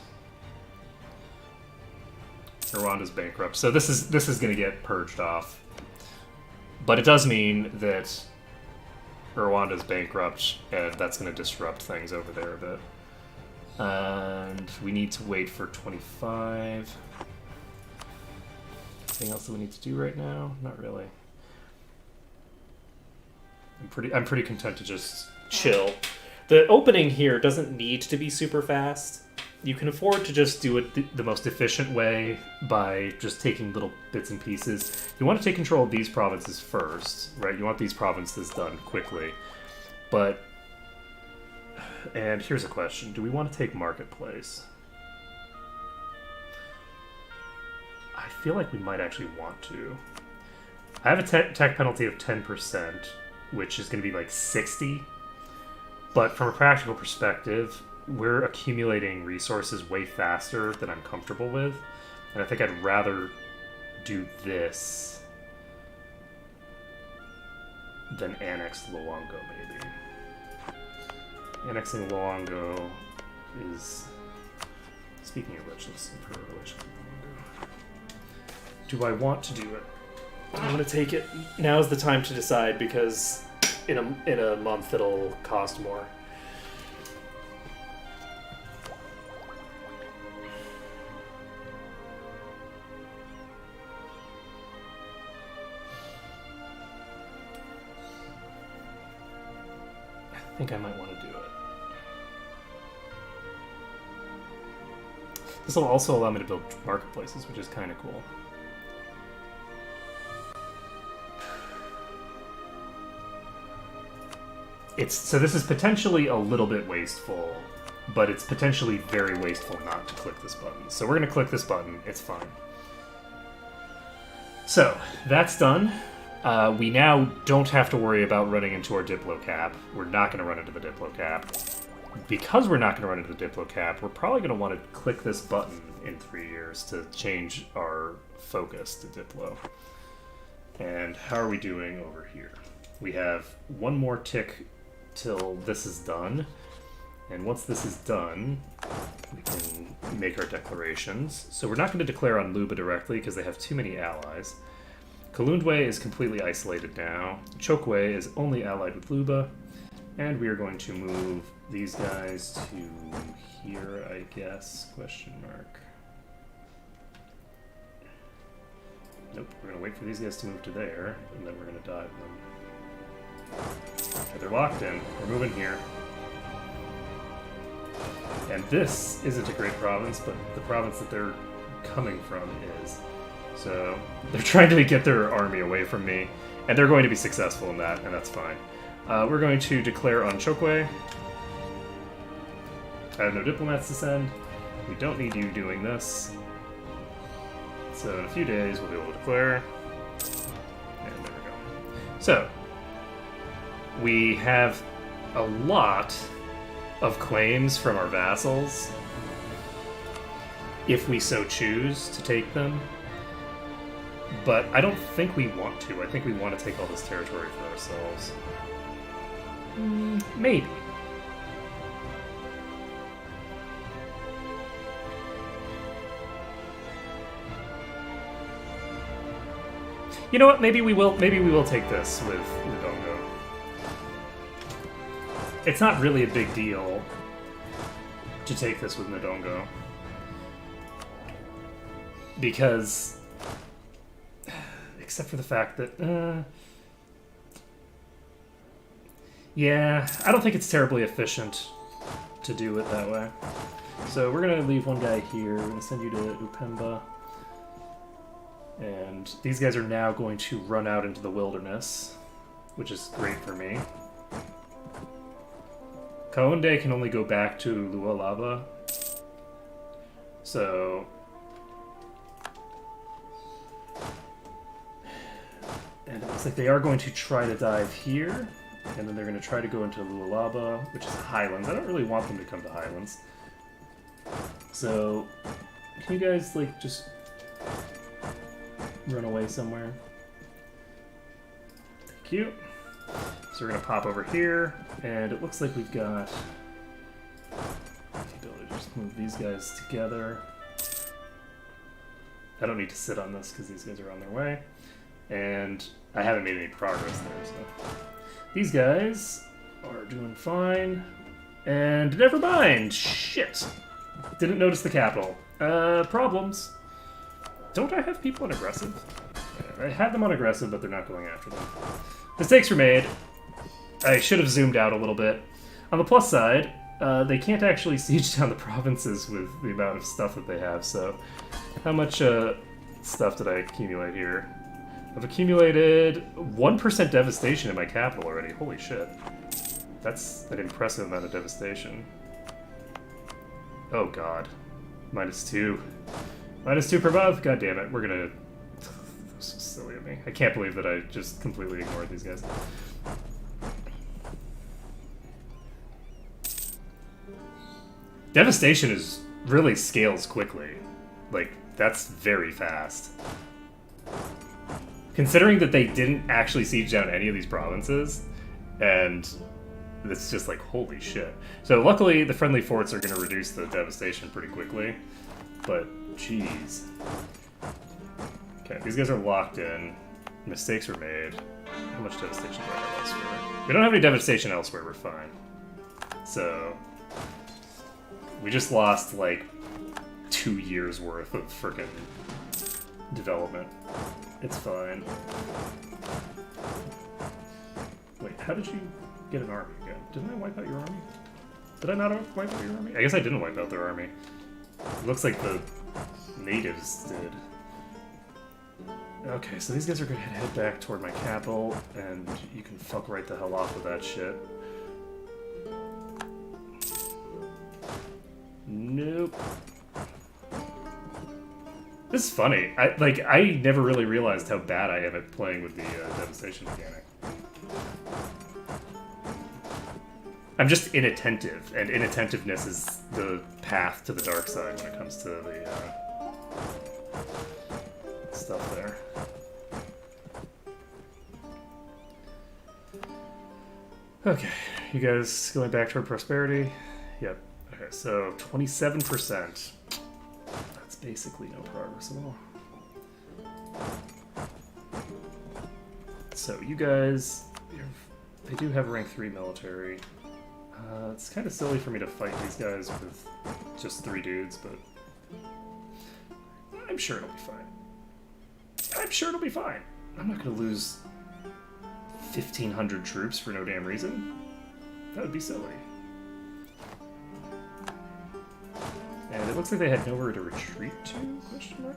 Rwanda's bankrupt. So this is going to get purged off. But it does mean that Rwanda's bankrupt, and that's going to disrupt things over there a bit. And we need to wait for 25. Anything else that we need to do right now? Not really. I'm pretty content to just chill. The opening here doesn't need to be super fast. You can afford to just do it the most efficient way by just taking little bits and pieces. You want to take control of these provinces first, right? You want these provinces done quickly. But, and here's a question. Do we want to take Marketplace? I feel like we might actually want to. I have a tech penalty of 10%, which is going to be like 60. But from a practical perspective, we're accumulating resources way faster than I'm comfortable with. And I think I'd rather do this than annex Luongo, maybe. Annexing Luongo is... Speaking of which, let's improve our relationship with Kongo. Do I want to do it? I'm gonna take it. Now's the time to decide because in a month it'll cost more. I think I might want to do it. This will also allow me to build marketplaces, which is kind of cool. So this is potentially a little bit wasteful, but it's potentially very wasteful not to click this button. So we're going to click this button. It's fine. So that's done. We now don't have to worry about running into our Diplo cap. We're not going to run into the Diplo cap. Because we're not going to run into the Diplo cap, we're probably going to want to click this button in 3 years to change our focus to Diplo. And how are we doing over here? We have one more tick till this is done. And once this is done, we can make our declarations. So we're not going to declare on Luba directly because they have too many allies. Kalundwe is completely isolated now. Chokwe is only allied with Luba. And we are going to move these guys to here, I guess, question mark. Nope, we're going to wait for these guys to move to there, and then we're going to dive them. Okay, they're locked in. We're moving here. And this isn't a great province, but the province that they're coming from is. So they're trying to get their army away from me, and they're going to be successful in that, and that's fine. We're going to declare on Chokwe. I have no diplomats to send. We don't need you doing this. So in a few days we'll be able to declare. And there we go. So, we have a lot of claims from our vassals, if we so choose to take them. But I don't think we want to. I think we want to take all this territory for ourselves. Maybe. You know what? Maybe we will. Maybe we will take this with Ndongo. It's not really a big deal to take this with Ndongo because, except for the fact that, yeah, I don't think it's terribly efficient to do it that way. So we're gonna leave one guy here. We're gonna send you to Upemba. And these guys are now going to run out into the wilderness, which is great for me. Kaonde can only go back to Lualaba. So... And it looks like they are going to try to dive here. And then they're going to try to go into Lualaba, which is Highlands. I don't really want them to come to Highlands. So, can you guys, like, just run away somewhere? Thank you. So we're going to pop over here, and it looks like we've got the ability to just move these guys together. I don't need to sit on this because these guys are on their way. And I haven't made any progress there, so... These guys are doing fine. And never mind! Shit! Didn't notice the capital. Problems. Don't I have people on aggressive? Yeah, I have them on aggressive, but they're not going after them. Mistakes were made. I should have zoomed out a little bit. On the plus side, they can't actually siege down the provinces with the amount of stuff that they have, so... How much stuff did I accumulate here? I've accumulated 1% devastation in my capital already. Holy shit. That's an impressive amount of devastation. Oh god. -2. -2 per month? God damn it. We're gonna... This is silly of me. I can't believe that I just completely ignored these guys. Devastation is really scales quickly. Like, that's very fast. Considering that they didn't actually siege down any of these provinces, and it's just like, holy shit. So luckily, the friendly forts are going to reduce the devastation pretty quickly, but jeez. Okay, these guys are locked in. Mistakes were made. How much devastation do I have elsewhere? We don't have any devastation elsewhere, we're fine. So, we just lost like 2 years worth of freaking development. It's fine. Wait, how did you get an army again? Didn't I wipe out your army? Did I not wipe out your army? I guess I didn't wipe out their army. It looks like the natives did. Okay, so these guys are gonna head back toward my capital, and you can fuck right the hell off with that shit. Nope. This is funny. I never really realized how bad I am at playing with the devastation mechanic. I'm just inattentive, and inattentiveness is the path to the dark side when it comes to the stuff there. Okay, you guys going back toward prosperity? Yep. Okay, so 27%. That's basically no progress at all. So you guys, they do have rank 3 military. It's kind of silly for me to fight these guys with just 3 dudes, but I'm sure it'll be fine. I'm sure it'll be fine. I'm not going to lose 1,500 troops for no damn reason. That would be silly. And it looks like they had nowhere to retreat to, question mark?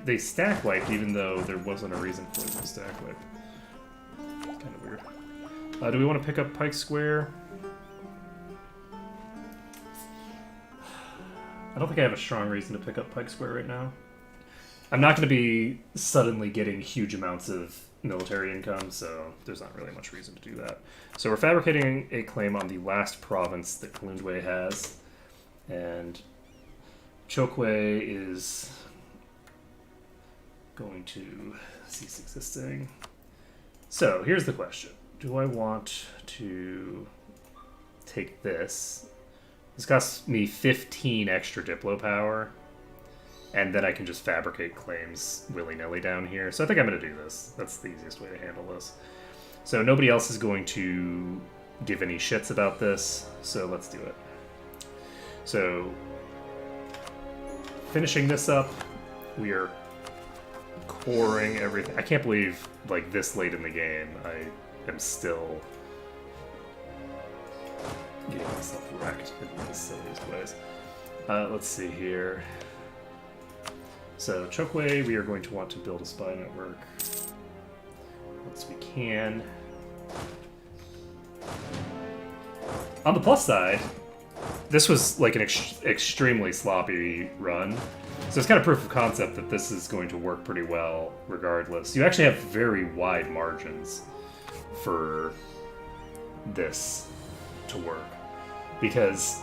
They stack wiped even though there wasn't a reason for them to stack wipe. Kind of weird. Do we want to pick up Pike Square? I don't think I have a strong reason to pick up Pike Square right now. I'm not going to be suddenly getting huge amounts of military income, so there's not really much reason to do that. So we're fabricating a claim on the last province that Kalundwe has, and Chokwe is going to cease existing. So here's the question. Do I want to take this? This costs me 15 extra Diplo power, and then I can just fabricate claims willy-nilly down here. So I think I'm going to do this. That's the easiest way to handle this. So nobody else is going to give any shits about this, so let's do it. So, finishing this up, we are coring everything. I can't believe, like, this late in the game, I am still getting myself wrecked in the silliest ways. Let's see here. So, Chokwe, we are going to want to build a spy network once we can. On the plus side, this was like an extremely sloppy run. So it's kind of proof of concept that this is going to work pretty well regardless. You actually have very wide margins for this to work, because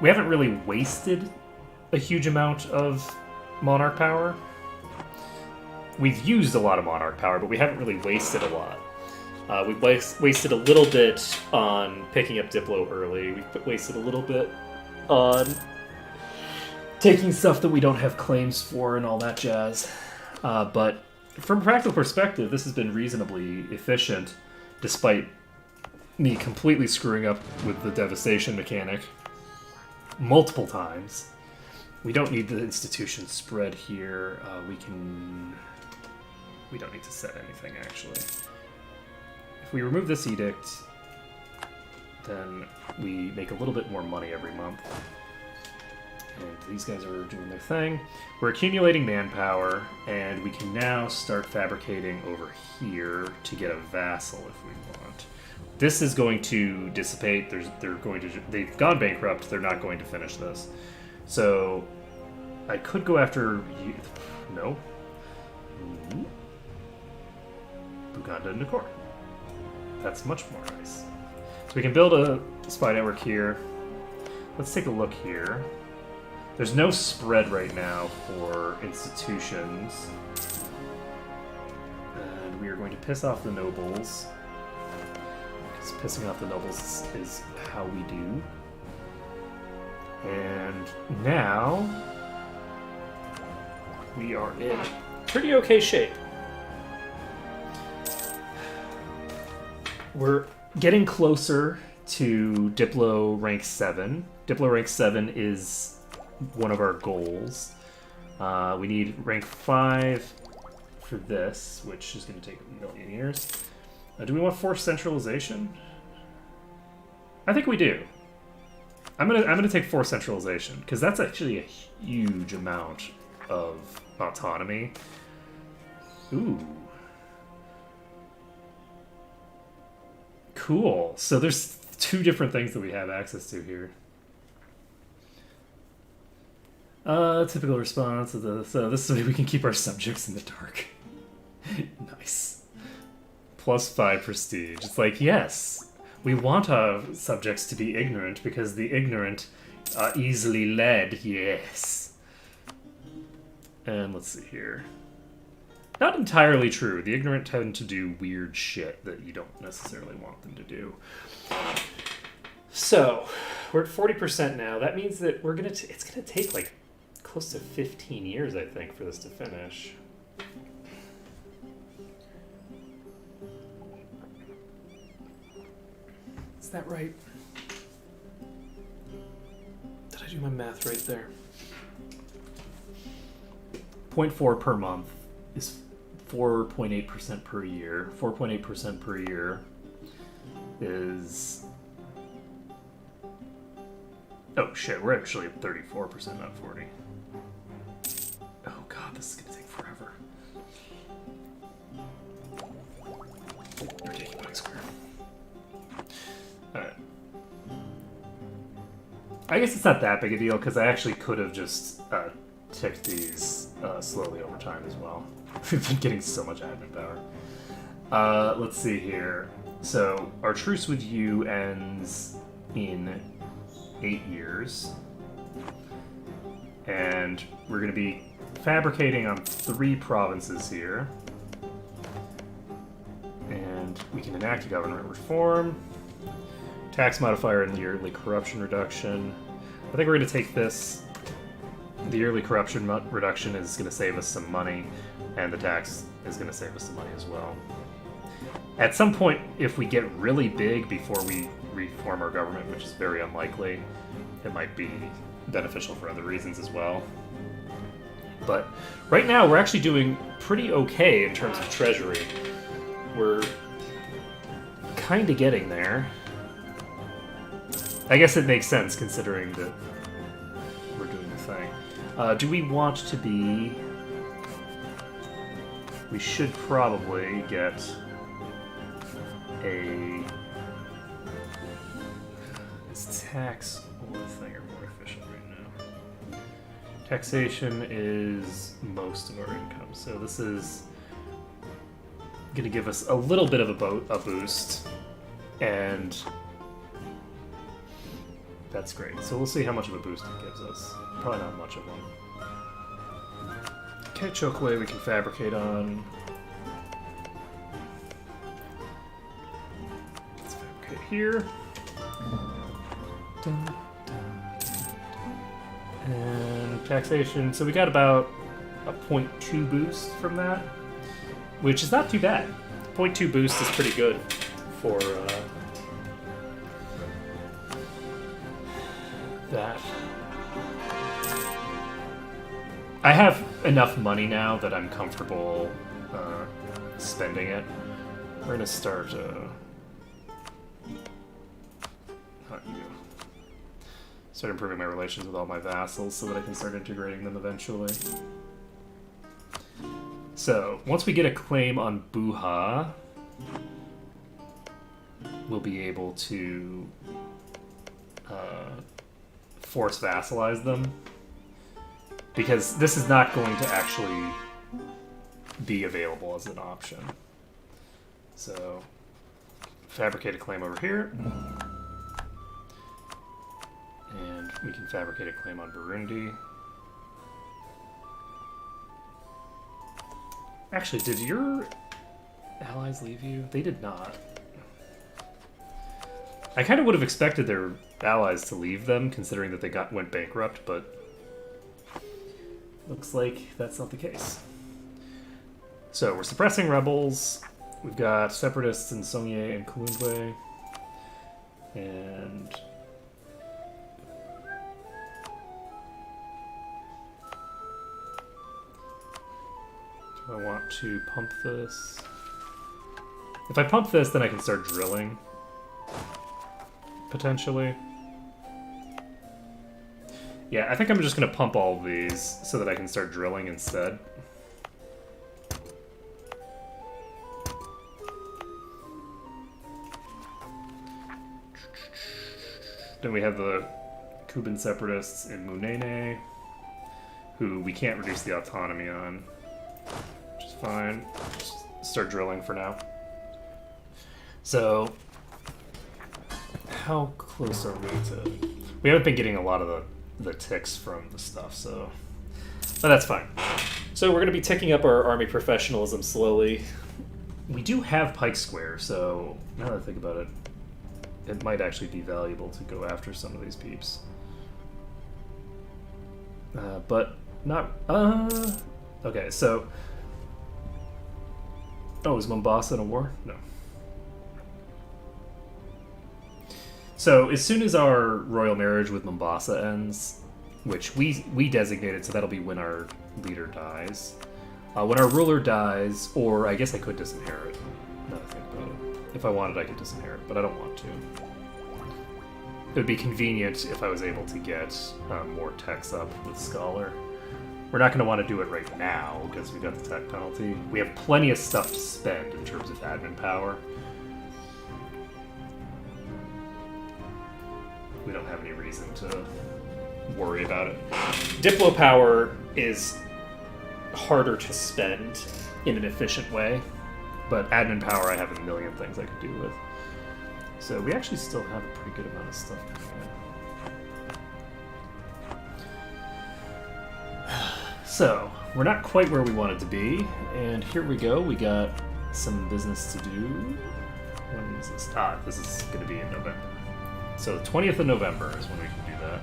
we haven't really wasted a huge amount of Monarch power. We've used a lot of Monarch power, but we haven't really wasted a lot. We've wasted a little bit on picking up Diplo early. We've wasted a little bit on taking stuff that we don't have claims for and all that jazz. But from a practical perspective, this has been reasonably efficient, despite me completely screwing up with the devastation mechanic multiple times. We don't need the institution spread here. We don't need to set anything, actually. If we remove this edict, then we make a little bit more money every month. And these guys are doing their thing. We're accumulating manpower, and we can now start fabricating over here to get a vassal if we want. This is going to dissipate. They've gone bankrupt. They're not going to finish this. So I could go after you. No. Buganda and Nakor. That's much more nice. So we can build a spy network here. let's take a look here. There's no spread right now for institutions. And we are going to piss off the nobles. Because pissing off the nobles is how we do. And now we are in pretty okay shape. We're getting closer to Diplo rank 7. Diplo rank 7 is one of our goals. We need rank 5 for this, which is going to take a million years. Do we want forced centralization? I think we do. I'm gonna take forced centralization because that's actually a huge amount of autonomy. Ooh. Cool. So there's 2 different things that we have access to here. Typical response of the... So this way we can keep our subjects in the dark. Nice. +5 prestige. It's like, yes, we want our subjects to be ignorant because the ignorant are easily led. Yes. And let's see here. Not entirely true. The ignorant tend to do weird shit that you don't necessarily want them to do. So, we're at 40% now. That means that we're gonna it's gonna take like close to 15 years, I think, for this to finish. Is that right? Did I do my math right there? 0.4 per month is 4.8% per year. 4.8% per year is... Oh shit, we're actually at 34%, not 40. Oh god, this is gonna take forever. You're taking my square. Alright. I guess it's not that big a deal, because I actually could have just ticked these slowly over time as well. We've been getting so much admin power. Let's see here. So, our truce with you ends in 8 years. And we're going to be fabricating on 3 provinces here. And we can enact a government reform. Tax modifier and yearly corruption reduction. I think we're going to take this. The yearly corruption reduction is going to save us some money, and the tax is going to save us some money as well. At some point, if we get really big before we reform our government, which is very unlikely, it might be beneficial for other reasons as well. But right now, we're actually doing pretty okay in terms of treasury. We're kind of getting there. I guess it makes sense considering that we're doing the thing. Do we want to be... We should probably get a... Is tax or thing are more efficient right now? Taxation is most of our income, so this is going to give us a little bit of a boost, and that's great. So we'll see how much of a boost it gives us. Probably not much of one. Okay, chocolate we can fabricate on. Let's fabricate here. Dun, dun, dun. And taxation. So we got about a 0.2 boost from that, which is not too bad. 0.2 boost is pretty good for that. I have enough money now that I'm comfortable spending it. We're gonna start. Start improving my relations with all my vassals so that I can start integrating them eventually. So once we get a claim on Buha, we'll be able to force vassalize them, because this is not going to actually be available as an option. So fabricate a claim over here, and We can fabricate a claim on Burundi. Actually, did your allies leave you? They did not. I kind of would have expected their allies to leave them, considering that they went bankrupt, but looks like that's not the case. So we're suppressing rebels. We've got separatists in Songye and Kulundwe. And do I want to pump this? If I pump this, then I can start drilling. Potentially. Yeah, I think I'm just going to pump all of these so that I can start drilling instead. Then we have the Kuban separatists in Munene, who we can't reduce the autonomy on, which is fine. Just start drilling for now. So, how close are we to... We haven't been getting a lot of the ticks from the stuff, so... But that's fine. So we're going to be ticking up our army professionalism slowly. We do have Pike Square, so now that I think about it, it might actually be valuable to go after some of these peeps. But not... Okay, so... Oh, is Mombasa in a war? No. So, as soon as our royal marriage with Mombasa ends, which we designated, so that'll be when our leader dies. When our ruler dies, or I guess I could disinherit, now that I think about it. If I wanted, I could disinherit, but I don't want to. It would be convenient if I was able to get more techs up with Scholar. We're not going to want to do it right now, because we've got the tech penalty. We have plenty of stuff to spend in terms of admin power. We don't have any reason to worry about it. Diplo power is harder to spend in an efficient way, but admin power I have a million things I could do with. So we actually still have a pretty good amount of stuff coming in. So, we're not quite where we wanted to be, and here we go. We got some business to do. When is this? This is going to be in November. So the 20th of November is when we can do that.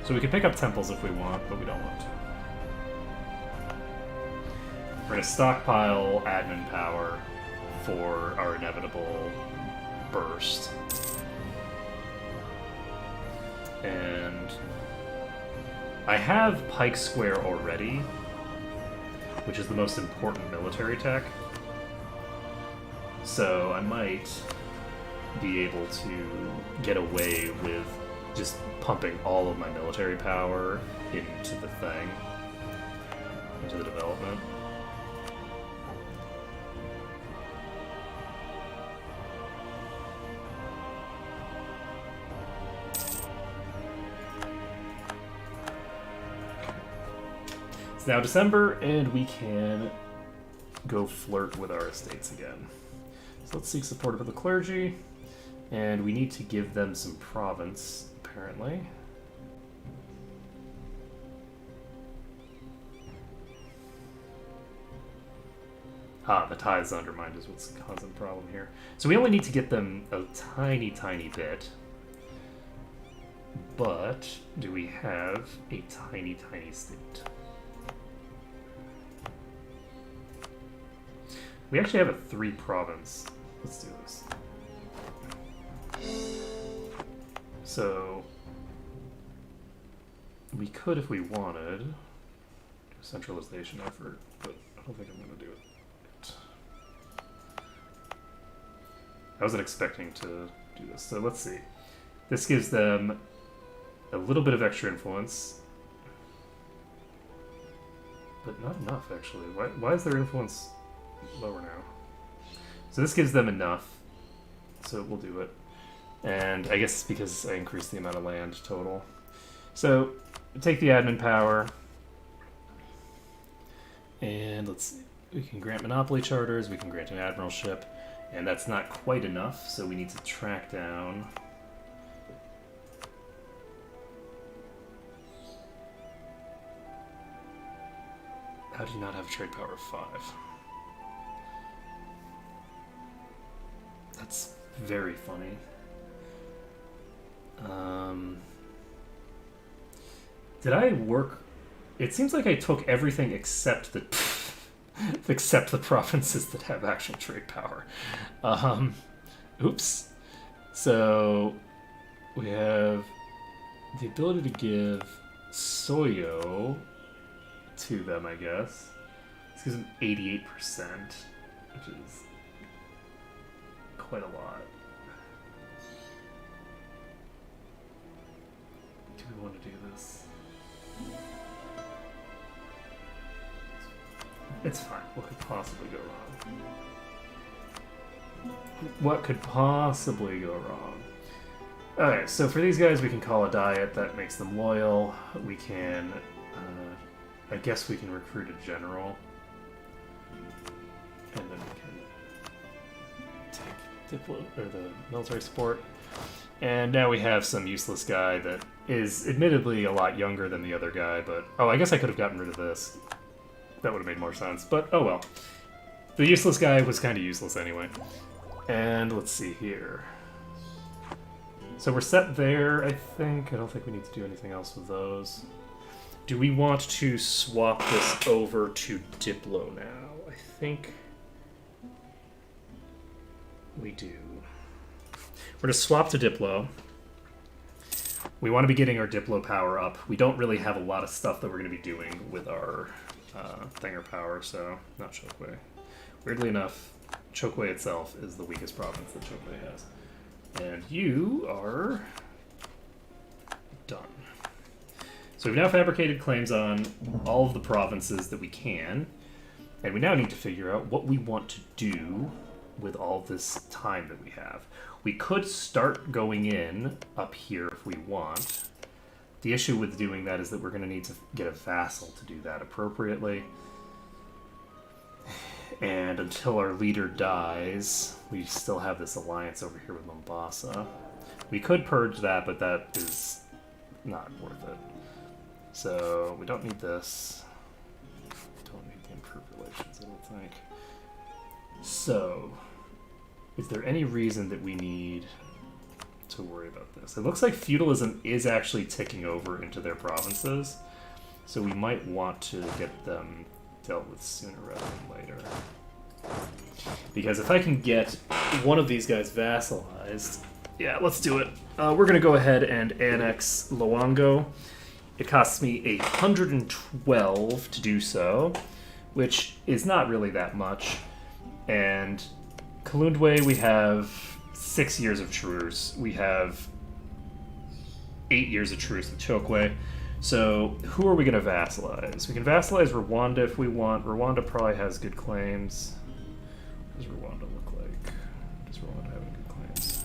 So we can pick up temples if we want, but we don't want to. We're going to stockpile admin power for our inevitable burst. And I have Pike Square already, which is the most important military tech. So I might be able to get away with just pumping all of my military power into the thing, into the development. It's now December, and we can go flirt with our estates again. So let's seek support of the clergy, and we need to give them some province, apparently. The tithes undermined is what's causing the problem here. So we only need to get them a tiny, tiny bit. But do we have a tiny, tiny state? We actually have a 3 province. Let's do this. So we could, if we wanted, do a centralization effort, but I don't think I'm going to do it. I wasn't expecting to do this, so let's see. This gives them a little bit of extra influence, but not enough, actually. Why is their influence lower now? So this gives them enough, so we'll do it. And I guess it's because I increased the amount of land total. So take the admin power, and let's see. We can grant monopoly charters, we can grant an admiralship. And that's not quite enough, so we need to track down... How do you not have a trade power of 5? That's very funny. Did I work... It seems like I took everything except the... except the provinces that have actual trade power. Oops. So, we have the ability to give Soyo to them, I guess. This gives them 88%, which is quite a lot. Do we want to do this? It's fine. What could possibly go wrong? What could possibly go wrong? Okay, so for these guys, we can call a diet that makes them loyal. We can, I guess we can recruit a general. And then we can take Diplo, or the military support. And now we have some useless guy that is admittedly a lot younger than the other guy, but... Oh, I guess I could have gotten rid of this. That would have made more sense, but oh well. The useless guy was kind of useless anyway. And let's see here. So we're set there, I think. I don't think we need to do anything else with those. Do we want to swap this over to Diplo now? I think we do. We're going to swap to Diplo. We want to be getting our Diplo power up. We don't really have a lot of stuff that we're going to be doing with our Thinger power, so not Chokwe. Weirdly enough, Chokwe itself is the weakest province that Chokwe has. And you are done. So we've now fabricated claims on all of the provinces that we can, and we now need to figure out what we want to do with all this time that we have. We could start going in up here if we want. The issue with doing that is that we're going to need to get a vassal to do that appropriately. And until our leader dies, we still have this alliance over here with Mombasa. We could purge that, but that is not worth it. So we don't need this. Don't need the improved relations, I don't think. So, is there any reason that we need to worry about this? It looks like feudalism is actually ticking over into their provinces, so we might want to get them dealt with sooner rather than later. Because if I can get one of these guys vassalized, yeah, let's do it. We're going to go ahead and annex Loango. It costs me 112 to do so, which is not really that much. And Kalundwe, we have 6 years of truce. We have 8 years of truce with Chokwe. So who are we going to vassalize? We can vassalize Rwanda if we want. Rwanda probably has good claims. What does Rwanda look like? Does Rwanda have any good claims?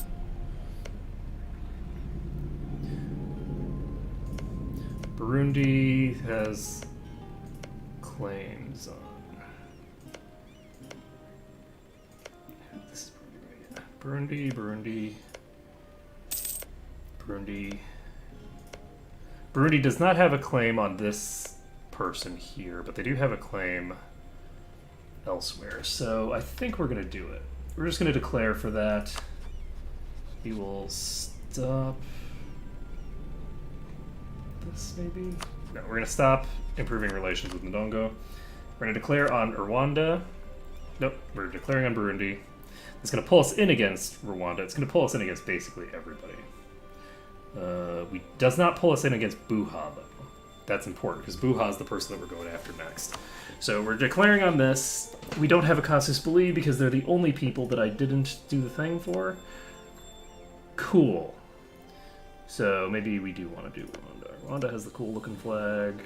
Burundi has claims on... This is Burundi, right? Burundi. Burundi does not have a claim on this person here, but they do have a claim elsewhere. So I think we're going to do it. We're just going to declare for that. We will stop this, maybe? No, we're going to stop improving relations with Ndongo. We're going to declare on Rwanda. Nope, we're declaring on Burundi. It's going to pull us in against Rwanda. It's going to pull us in against basically everybody. We does not pull us in against Buha, though. That's important, because Buha is the person that we're going after next. So we're declaring on this. We don't have a Casus Belli because they're the only people that I didn't do the thing for. Cool. So maybe we do want to do Rwanda. Rwanda has the cool-looking flag.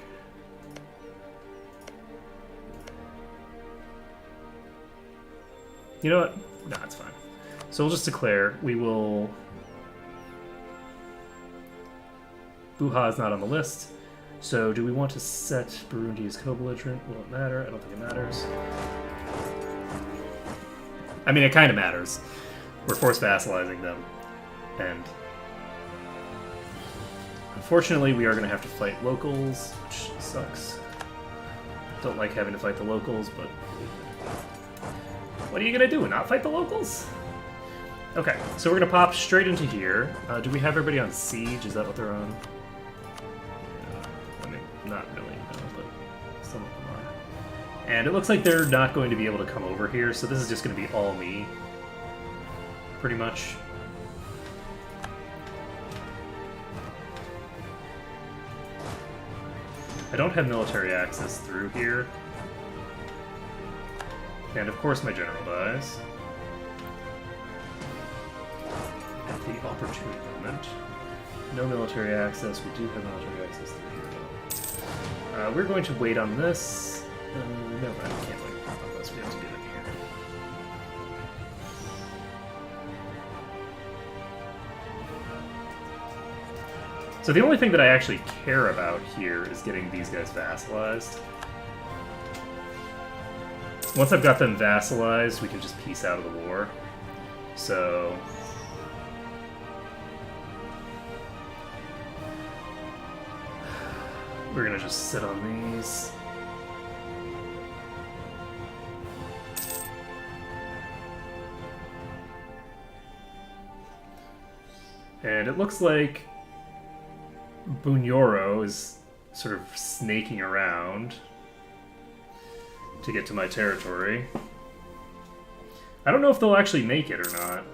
You know what? Nah, it's fine. So we'll just declare. We will... Buha is not on the list. So do we want to set Burundi as co-belligerent? Will it matter? I don't think it matters. I mean, it kind of matters. We're force vassalizing them. And unfortunately, we are going to have to fight locals, which sucks. Don't like having to fight the locals, but what are you going to do? Not fight the locals? Okay, so we're going to pop straight into here. Do we have everybody on siege? Is that what they're on? I mean, not really, no, but some of them are. And it looks like they're not going to be able to come over here, so this is just going to be all me. Pretty much. I don't have military access through here. And of course my general dies. At the opportune moment. No military access. We do have military access through here, though. We're going to wait on this. No, I can't wait on this. We have to get in here. So the only thing that I actually care about here is getting these guys vassalized. Once I've got them vassalized, we can just peace out of the war. So we're gonna just sit on these. And it looks like Bunyoro is sort of snaking around to get to my territory. I don't know if they'll actually make it or not.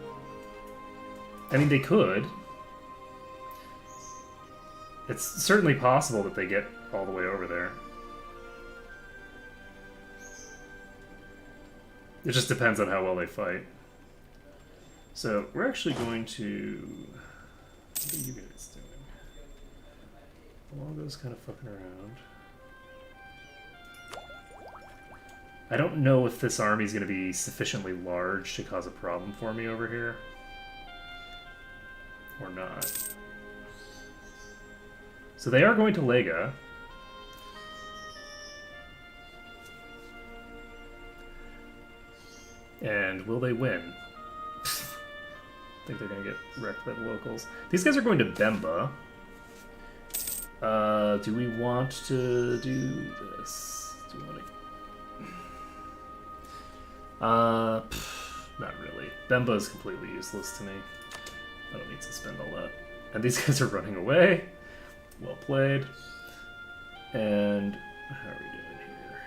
I mean, they could. It's certainly possible that they get all the way over there. It just depends on how well they fight. So, we're actually going to... What are you guys doing? Longo's kind of fucking around. I don't know if this army is going to be sufficiently large to cause a problem for me over here. Or not. So they are going to Lega. And will they win? I think they're going to get wrecked by the locals. These guys are going to Bemba. Do we want to do this? Do we want to... not really. Bemba is completely useless to me. I don't need to spend all that. And these guys are running away. Well played. And how are we doing here?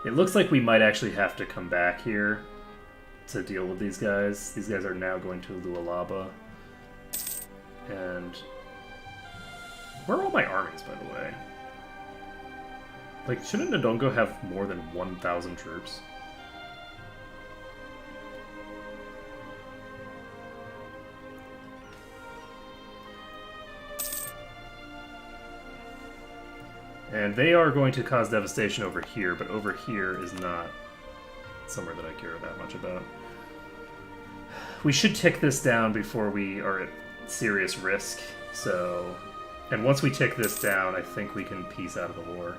It looks like we might actually have to come back here to deal with these guys. These guys are now going to Lualaba. And where are all my armies, by the way? Like, shouldn't Ndongo have more than 1,000 troops? And they are going to cause devastation over here, but over here is not somewhere that I care that much about. We should tick this down before we are at serious risk, so... And once we tick this down, I think we can peace out of the war.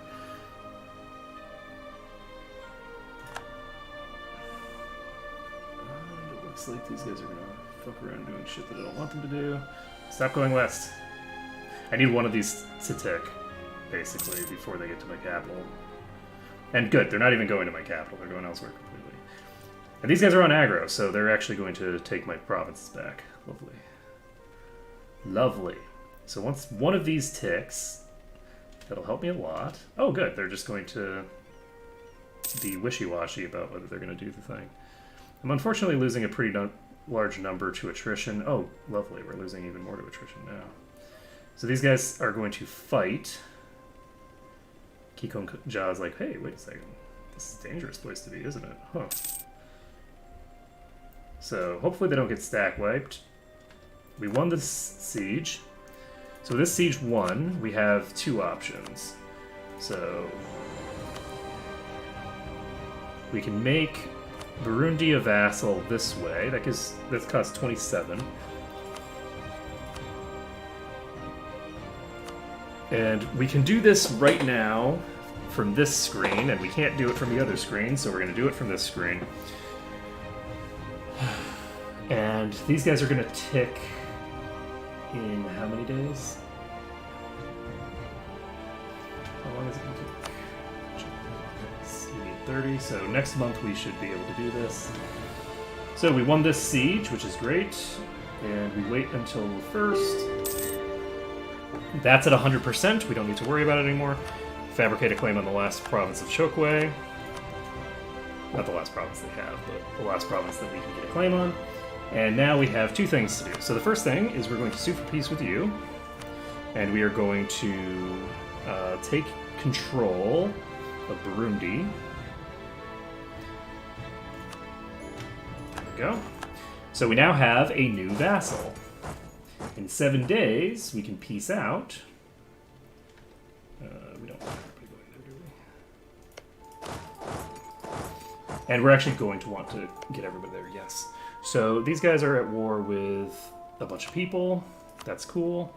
And it looks like these guys are gonna fuck around doing shit that I don't want them to do. Stop going west. I need one of these to tick, basically, before they get to my capital. And good, they're not even going to my capital, they're going elsewhere completely. And these guys are on aggro, so they're actually going to take my provinces back. Lovely. Lovely. So once one of these ticks, that'll help me a lot. Oh good, they're just going to be wishy-washy about whether they're going to do the thing. I'm unfortunately losing a pretty large number to attrition. Oh, lovely, we're losing even more to attrition now. So these guys are going to fight. Kikon Ja is like, hey, wait a second. This is a dangerous place to be, isn't it? Huh. So hopefully they don't get stack wiped. We won this siege. So this siege won, we have two options. So we can make Burundi a vassal this way. That costs 27. And we can do this right now from this screen, and we can't do it from the other screen, so we're going to do it from this screen. And these guys are going to tick in how many days? How long is it going to take? We need 30, so next month we should be able to do this. So we won this siege, which is great, and we wait until the 1st. That's at 100%, we don't need to worry about it anymore. Fabricate a claim on the last province of Chokwe. Not the last province they have, but the last province that we can get a claim on. And now we have two things to do. So the first thing is we're going to sue for peace with you, and we are going to take control of Burundi. There we go. So we now have a new vassal. In 7 days, we can peace out. We don't want everybody going there, do we? And we're actually going to want to get everybody there, yes. So these guys are at war with a bunch of people. That's cool.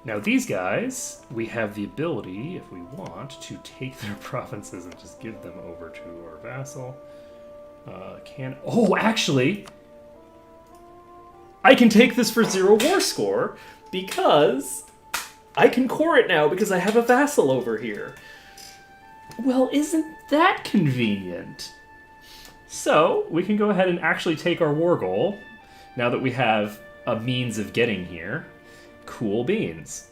Now these guys, we have the ability, if we want, to take their provinces and just give them over to our vassal. Oh, actually, I can take this for 0 war score because I can core it now because I have a vassal over here. Well, isn't that convenient? So we can go ahead and actually take our war goal now that we have a means of getting here. Cool beans.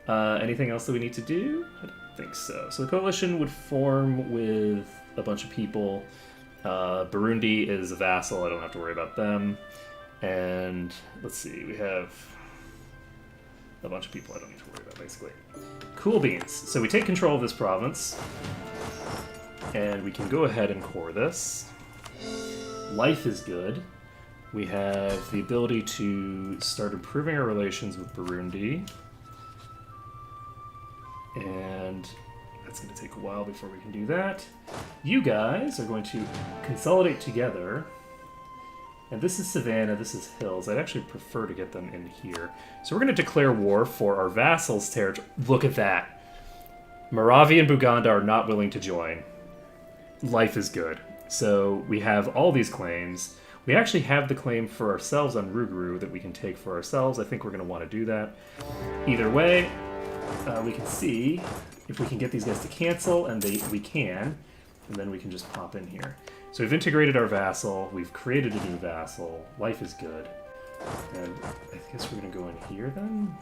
Anything else that we need to do? I don't think so. So the coalition would form with a bunch of people. Burundi is a vassal. I don't have to worry about them. And let's see, we have a bunch of people I don't need to worry about, basically. Cool beans. So we take control of this province, and we can go ahead and core this. Life is good. We have the ability to start improving our relations with Burundi. And that's going to take a while before we can do that. You guys are going to consolidate together. And this is Savannah, this is Hills. I'd actually prefer to get them in here. So we're going to declare war for our vassals' territory. Look at that. Moravia and Buganda are not willing to join. Life is good. So we have all these claims. We actually have the claim for ourselves on Ruguru that we can take for ourselves. I think we're going to want to do that. Either way, we can see if we can get these guys to cancel, and we can. And then we can just pop in here. So we've integrated our vassal. We've created a new vassal. Life is good. And I guess we're going to go in here then.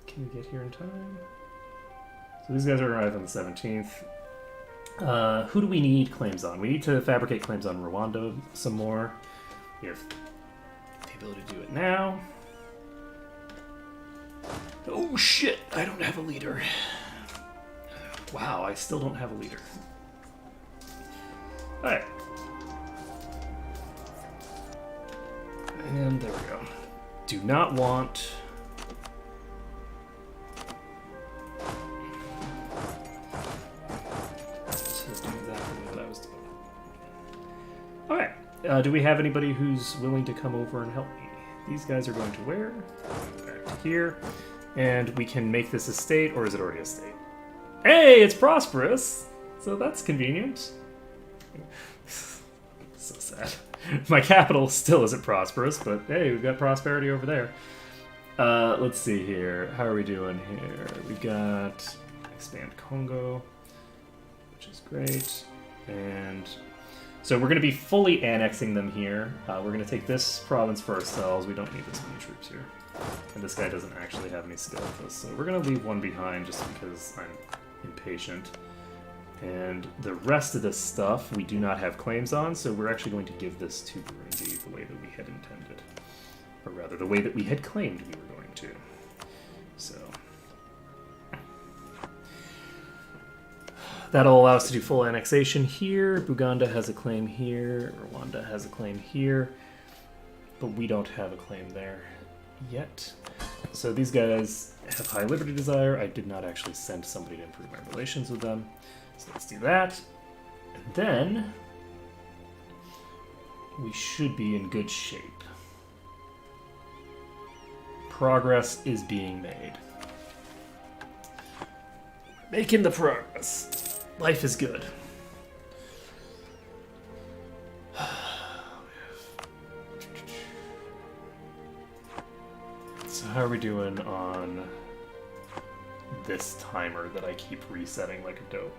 Can we get here in time? So these guys are arriving on the 17th. Who do we need claims on? We need to fabricate claims on Rwanda some more. We have the ability to do it now. Oh shit, I don't have a leader. Wow, I still don't have a leader. Alright. And there we go. Do not want... Alright, do we have anybody who's willing to come over and help me? These guys are going to where? Back to here. And we can make this a state, or is it already a state? Hey, it's prosperous! So that's convenient. So sad. My capital still isn't prosperous, but hey, we've got prosperity over there. Let's see here. How are we doing here? We've got expand Kongo, which is great. And so we're going to be fully annexing them here. We're going to take this province for ourselves. We don't need this many troops here. And this guy doesn't actually have any skill with this, so we're going to leave one behind just because I'm impatient. And the rest of this stuff we do not have claims on, so we're actually going to give this to Burundi the way that we had intended. Or rather, the way that we had claimed we were going to. So that'll allow us to do full annexation here. Buganda has a claim here. Rwanda has a claim here. But we don't have a claim there yet. So these guys have high liberty desire. I did not actually send somebody to improve my relations with them. So let's do that. And then we should be in good shape. Progress is being made. Making the progress. Life is good. We have So how are we doing on this timer that I keep resetting like a dope?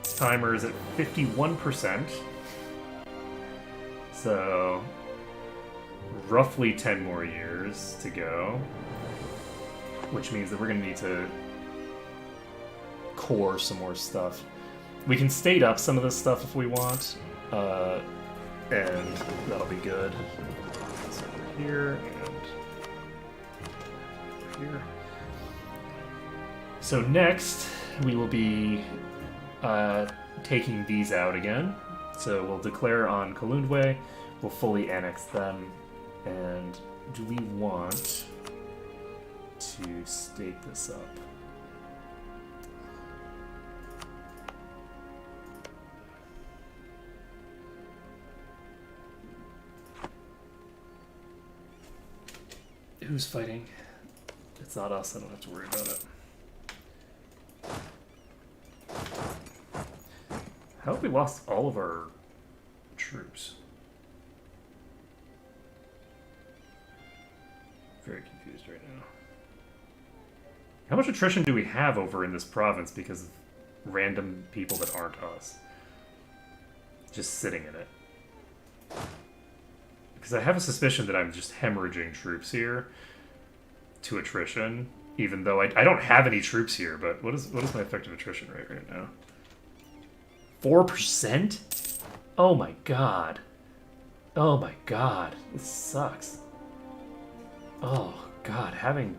This timer is at 51%. So roughly 10 more years to go. Which means that we're going to need to core some more stuff. We can state up some of this stuff if we want, and that'll be good. So over here and over here. So next, we will be taking these out again. So we'll declare on Kalundwe, we'll fully annex them, and do we want to state this up? Who's fighting? It's not us, I don't have to worry about it. How have we lost all of our troops? Very confused right now. How much attrition do we have over in this province because of random people that aren't us? Just sitting in it. Because I have a suspicion that I'm just hemorrhaging troops here to attrition, even though I don't have any troops here, but what is my effective attrition rate right now? 4%? Oh my god. Oh my god. This sucks. Oh god, having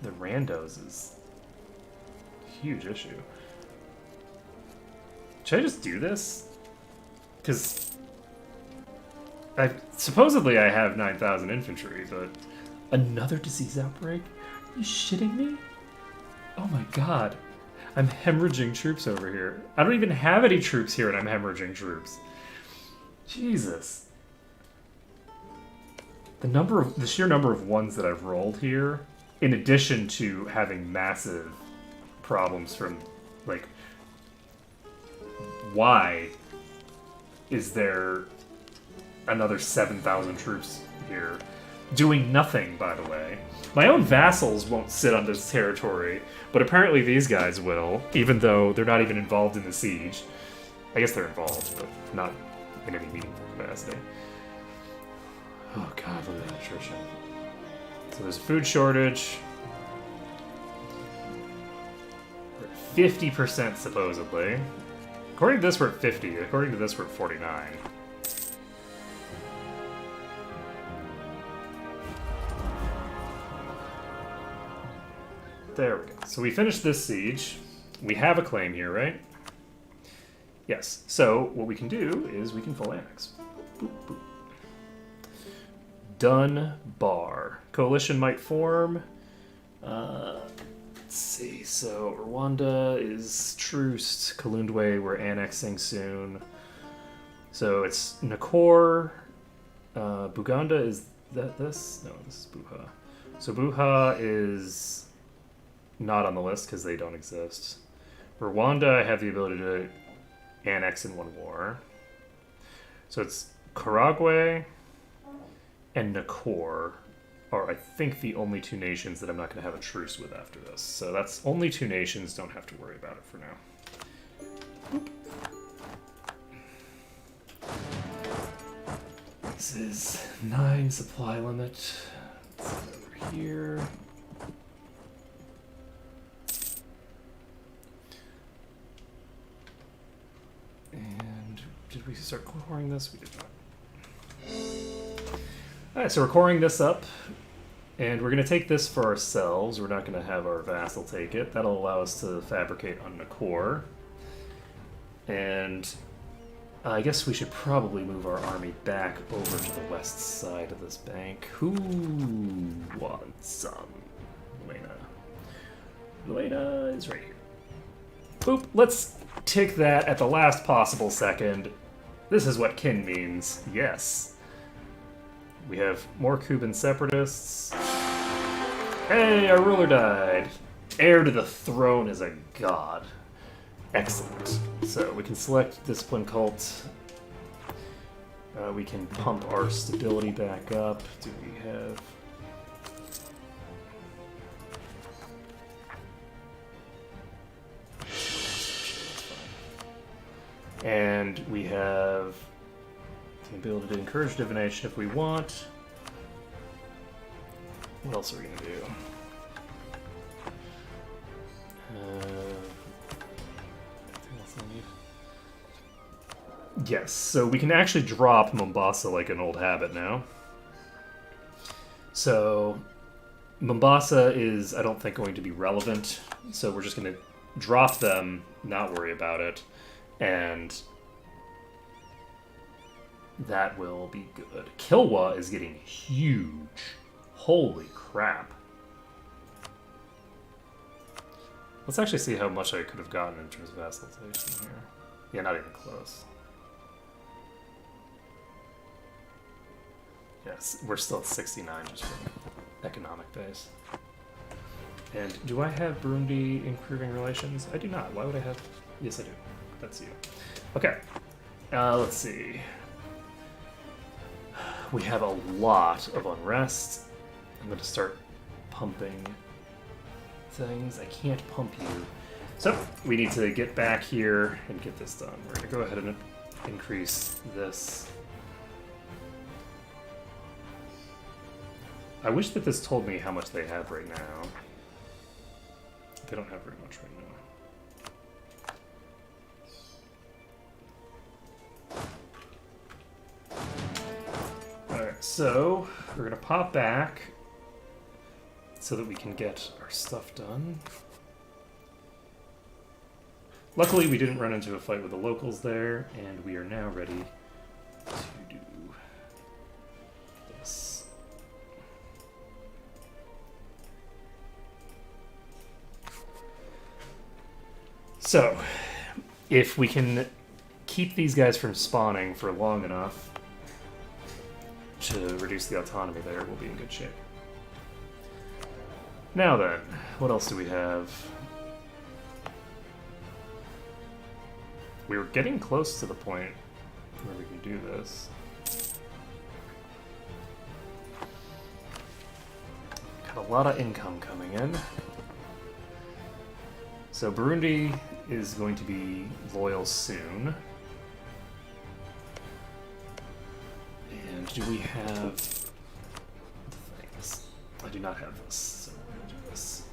the randos is a huge issue. Should I just do this? Because supposedly I have 9,000 infantry, but another disease outbreak? Are you shitting me? Oh my god. I'm hemorrhaging troops over here. I don't even have any troops here and I'm hemorrhaging troops. Jesus. The sheer number of ones that I've rolled here, in addition to having massive problems from, like, why is there another 7,000 troops here? Doing nothing, by the way. My own vassals won't sit on this territory, but apparently these guys will, even though they're not even involved in the siege. I guess they're involved, but not in any meaningful capacity. Oh god, look at that attrition. So there's a food shortage. We're at 50% supposedly. According to this, we're at 50. According to this, we're at 49. There we go. So we finished this siege. We have a claim here, right? Yes. So what we can do is we can full annex. Boop, boop. Done bar. Coalition might form. Let's see. So Rwanda is truced. Kalundwe we're annexing soon. So it's Nakor. Buganda is that this? No, this is Buha. So Buha is not on the list because they don't exist. Rwanda, I have the ability to annex in one war. So it's Karagwe and Nakor are, I think, the only two nations that I'm not going to have a truce with after this. So that's only two nations, don't have to worry about it for now. Boop. This is 9 supply limit. Let's go over here. And did we start coring this? We did not. Alright, so we're coring this up. And we're going to take this for ourselves. We're not going to have our vassal take it. That'll allow us to fabricate on Nakor. And I guess we should probably move our army back over to the west side of this bank. Who wants some? Luena. Luena is right here. Boop. Let's tick that at the last possible second. This is what kin means. Yes. We have more Cuban separatists. Hey, our ruler died. Heir to the throne is a god. Excellent. So we can select discipline cult. We can pump our stability back up. Do we have And we have the ability to encourage divination if we want. What else are we going to do? Anything else I need? Yes, so we can actually drop Mombasa like an old habit now. So Mombasa is, I don't think, going to be relevant. So we're just going to drop them, not worry about it, and that will be good. Kilwa is getting huge. Holy crap. Let's actually see how much I could have gotten in terms of vassalization here. Yeah, not even close. Yes, we're still at 69 just for economic base. And do I have Burundi improving relations? I do not. Why would I have... Yes, I do. That's you. Okay. Let's see. We have a lot of unrest. I'm going to start pumping things. I can't pump you. So, we need to get back here and get this done. We're going to go ahead and increase this. I wish that this told me how much they have right now. They don't have very much right now. Alright, so we're going to pop back so that we can get our stuff done. Luckily, we didn't run into a fight with the locals there, and we are now ready to do this. So, if we can keep these guys from spawning for long enough to reduce the autonomy there, we'll be in good shape. Now then, what else do we have? We were getting close to the point where we can do this. Got a lot of income coming in. So Burundi is going to be loyal soon. And do we have the things? I do not have this, so we're going to do this.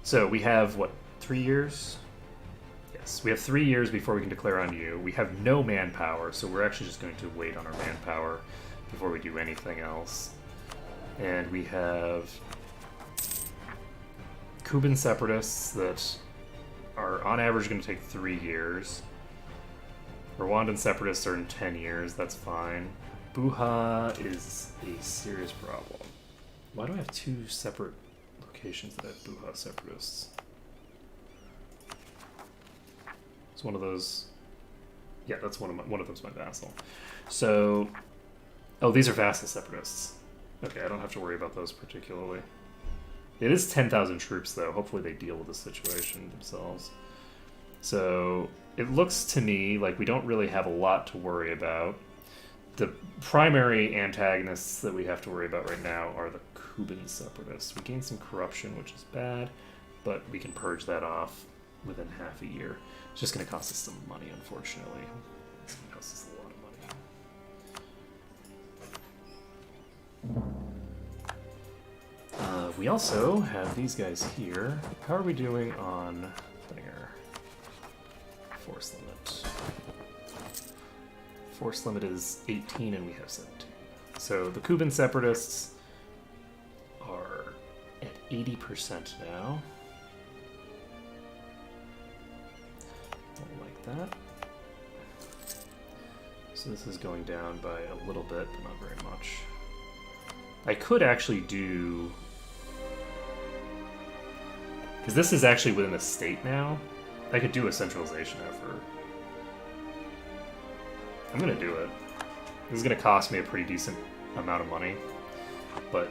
So we have, what, 3 years? Yes, we have 3 years before we can declare on you. We have no manpower, so we're actually just going to wait on our manpower before we do anything else. And we have Cuban separatists that are on average going to take 3 years. Rwandan separatists are in 10 years, that's fine. Buha is a serious problem. Why do I have 2 separate locations that have Buha separatists? It's one of those... Yeah, that's one of them's my vassal. So... Oh, these are vassal separatists. Okay, I don't have to worry about those particularly. It is 10,000 troops, though. Hopefully they deal with the situation themselves. So, it looks to me like we don't really have a lot to worry about. The primary antagonists that we have to worry about right now are the Cuban separatists. We gain some corruption, which is bad, but we can purge that off within half a year. It's just going to cost us some money, unfortunately. It's going to cost us a lot of money. We also have these guys here. How are we doing on Thinger? Force limit. Force limit is 18 and we have 17. So the Cuban separatists are at 80% now. Don't like that. So this is going down by a little bit, but not very much. I could actually do... Because this is actually within a state now. I could do a centralization effort. I'm going to do it. This is going to cost me a pretty decent amount of money. But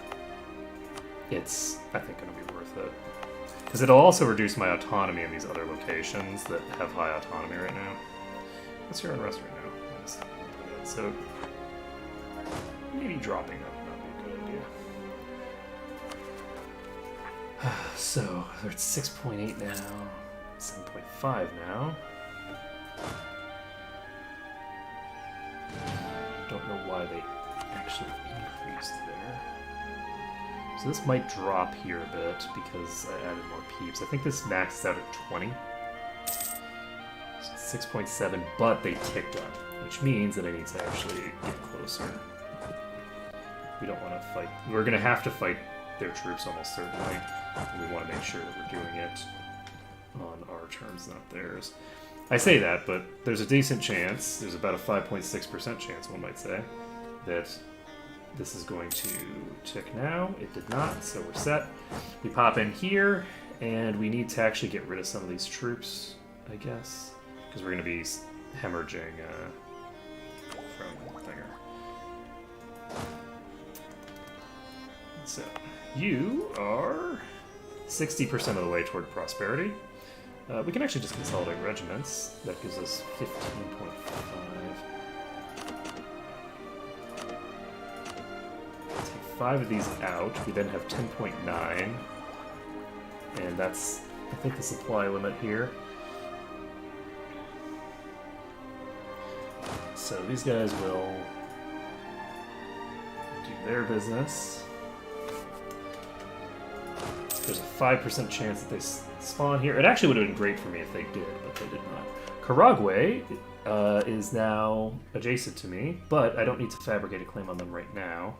it's, I think, going to be worth it. Because it'll also reduce my autonomy in these other locations that have high autonomy right now. What's your unrest right now? So, maybe dropping that would not be a good idea. So they're at 6.8 now, 7.5 now. Don't know why they actually increased there. So this might drop here a bit because I added more peeps. I think this maxed out at 20. So 6.7, but they ticked up, which means that I need to actually get closer. We don't want to fight. We're going to have to fight their troops almost certainly. And we want to make sure that we're doing it on our terms, not theirs. I say that, but there's a decent chance, there's about a 5.6% chance, one might say, that this is going to tick now. It did not, so we're set. We pop in here, and we need to actually get rid of some of these troops, I guess, because we're going to be hemorrhaging from Thinger. So, you are 60% of the way toward prosperity. We can actually just consolidate regiments. That gives us 15.5. Take 5 of these out. We then have 10.9. And that's, I think, the supply limit here. So these guys will do their business. There's a 5% chance that they spawn here. It actually would have been great for me if they did, but they did not. Karagwe is now adjacent to me, but I don't need to fabricate a claim on them right now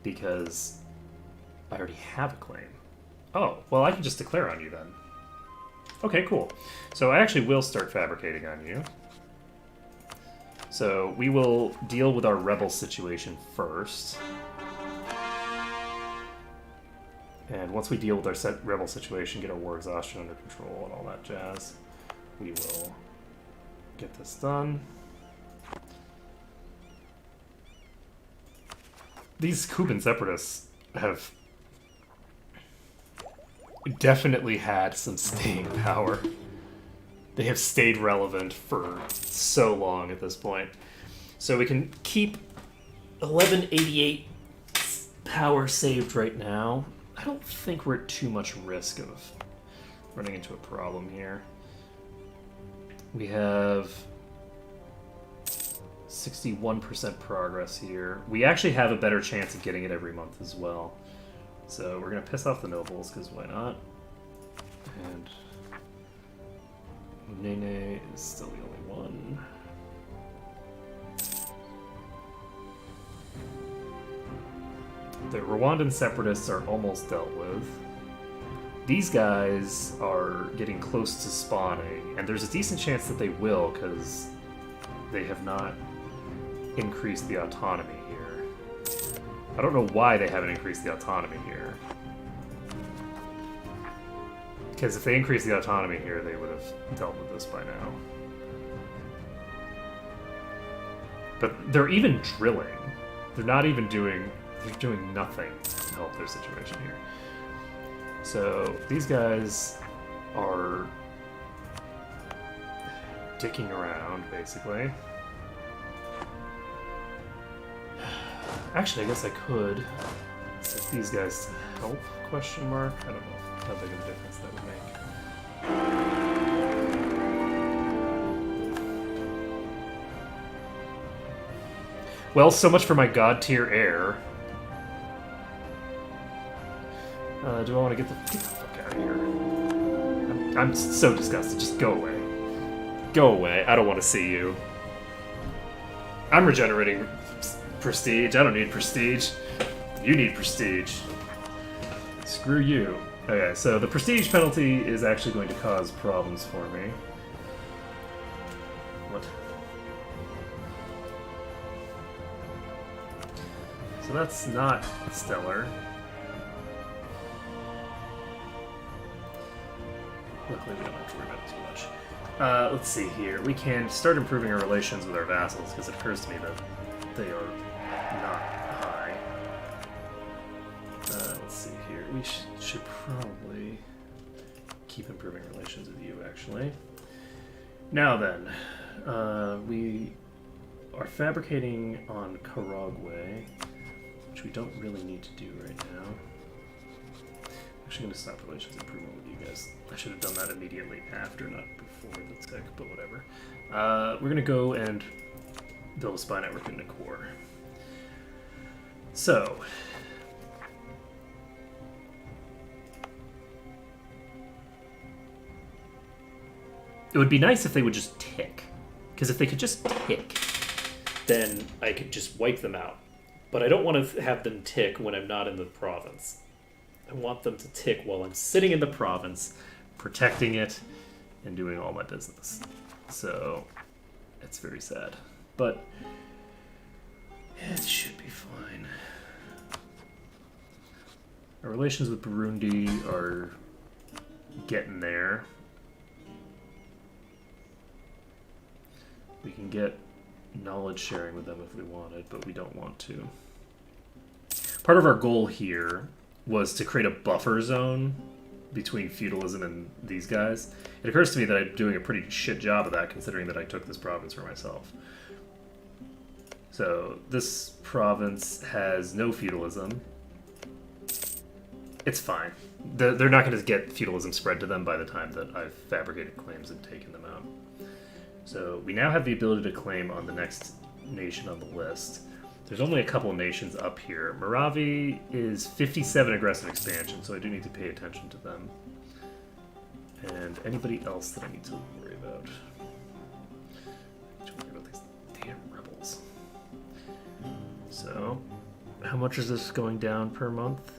because I already have a claim. Oh, well, I can just declare on you then. Okay, cool. So I actually will start fabricating on you. So we will deal with our rebel situation first. And once we deal with our rebel situation, get our war exhaustion under control and all that jazz, we will get this done. These Kuban separatists have definitely had some staying power. They have stayed relevant for so long at this point. So we can keep 1188 power saved right now. I don't think we're at too much risk of running into a problem here. We have 61% progress here. We actually have a better chance of getting it every month as well. So we're going to piss off the nobles, because why not? And Nene is still the only one. The Rwandan separatists are almost dealt with. These guys are getting close to spawning, and there's a decent chance that they will, because they have not increased the autonomy here. I don't know why they haven't increased the autonomy here. Because if they increased the autonomy here, they would have dealt with this by now. But they're even drilling. They're not even doing... They're doing nothing to help their situation here. So these guys are dicking around, basically. Actually, I guess I could set these guys to help, question mark. I don't know how big of a difference that would make. Well, so much for my god tier heir. Do I want to get the fuck out of here? I'm so disgusted. Just go away. Go away. I don't want to see you. I'm regenerating prestige. I don't need prestige. You need prestige. Screw you. Okay, so the prestige penalty is actually going to cause problems for me. What? So that's not stellar. Luckily, we don't have to worry about it too much. Let's see here. We can start improving our relations with our vassals, because it occurs to me that they are not high. Let's see here. We should probably keep improving relations with you, actually. Now then, we are fabricating on Karagwe, which we don't really need to do right now. actually going to stop relations improvement with you guys. I should have done that immediately after, not before the tick, but whatever. We're going to go and build a spy network in the core. So, it would be nice if they would just tick. Because if they could just tick, then I could just wipe them out. But I don't want to have them tick when I'm not in the province. I want them to tick while I'm sitting in the province, protecting it, and doing all my business. So, it's very sad. But it should be fine. Our relations with Burundi are getting there. We can get knowledge sharing with them if we wanted, but we don't want to. Part of our goal here was to create a buffer zone between feudalism and these guys. It occurs to me that I'm doing a pretty shit job of that, considering that I took this province for myself. So this province has no feudalism. It's fine. They're not going to get feudalism spread to them by the time that I've fabricated claims and taken them out. So we now have the ability to claim on the next nation on the list. There's only a couple of nations up here. Moravi is 57 aggressive expansion, so I do need to pay attention to them. And anybody else that I need to worry about. I need to worry about these damn rebels. So, how much is this going down per month?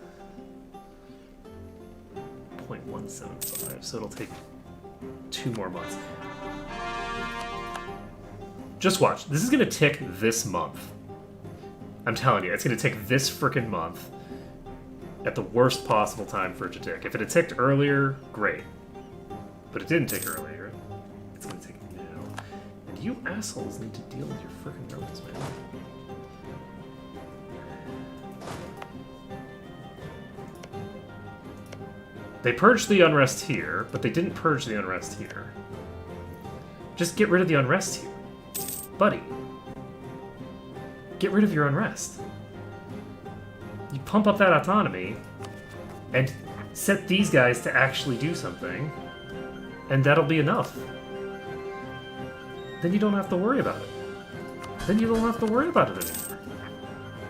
0.175, so it'll take 2 more months. Just watch. This is going to tick this month. I'm telling you, it's going to tick this frickin' month at the worst possible time for it to tick. If it had ticked earlier, great. But it didn't tick earlier. It's going to tick now. And you assholes need to deal with your frickin' rebels, man. They purged the unrest here, but they didn't purge the unrest here. Just get rid of the unrest here. Buddy, get rid of your unrest. You pump up that autonomy and set these guys to actually do something, and that'll be enough. Then you don't have to worry about it. Then you don't have to worry about it anymore.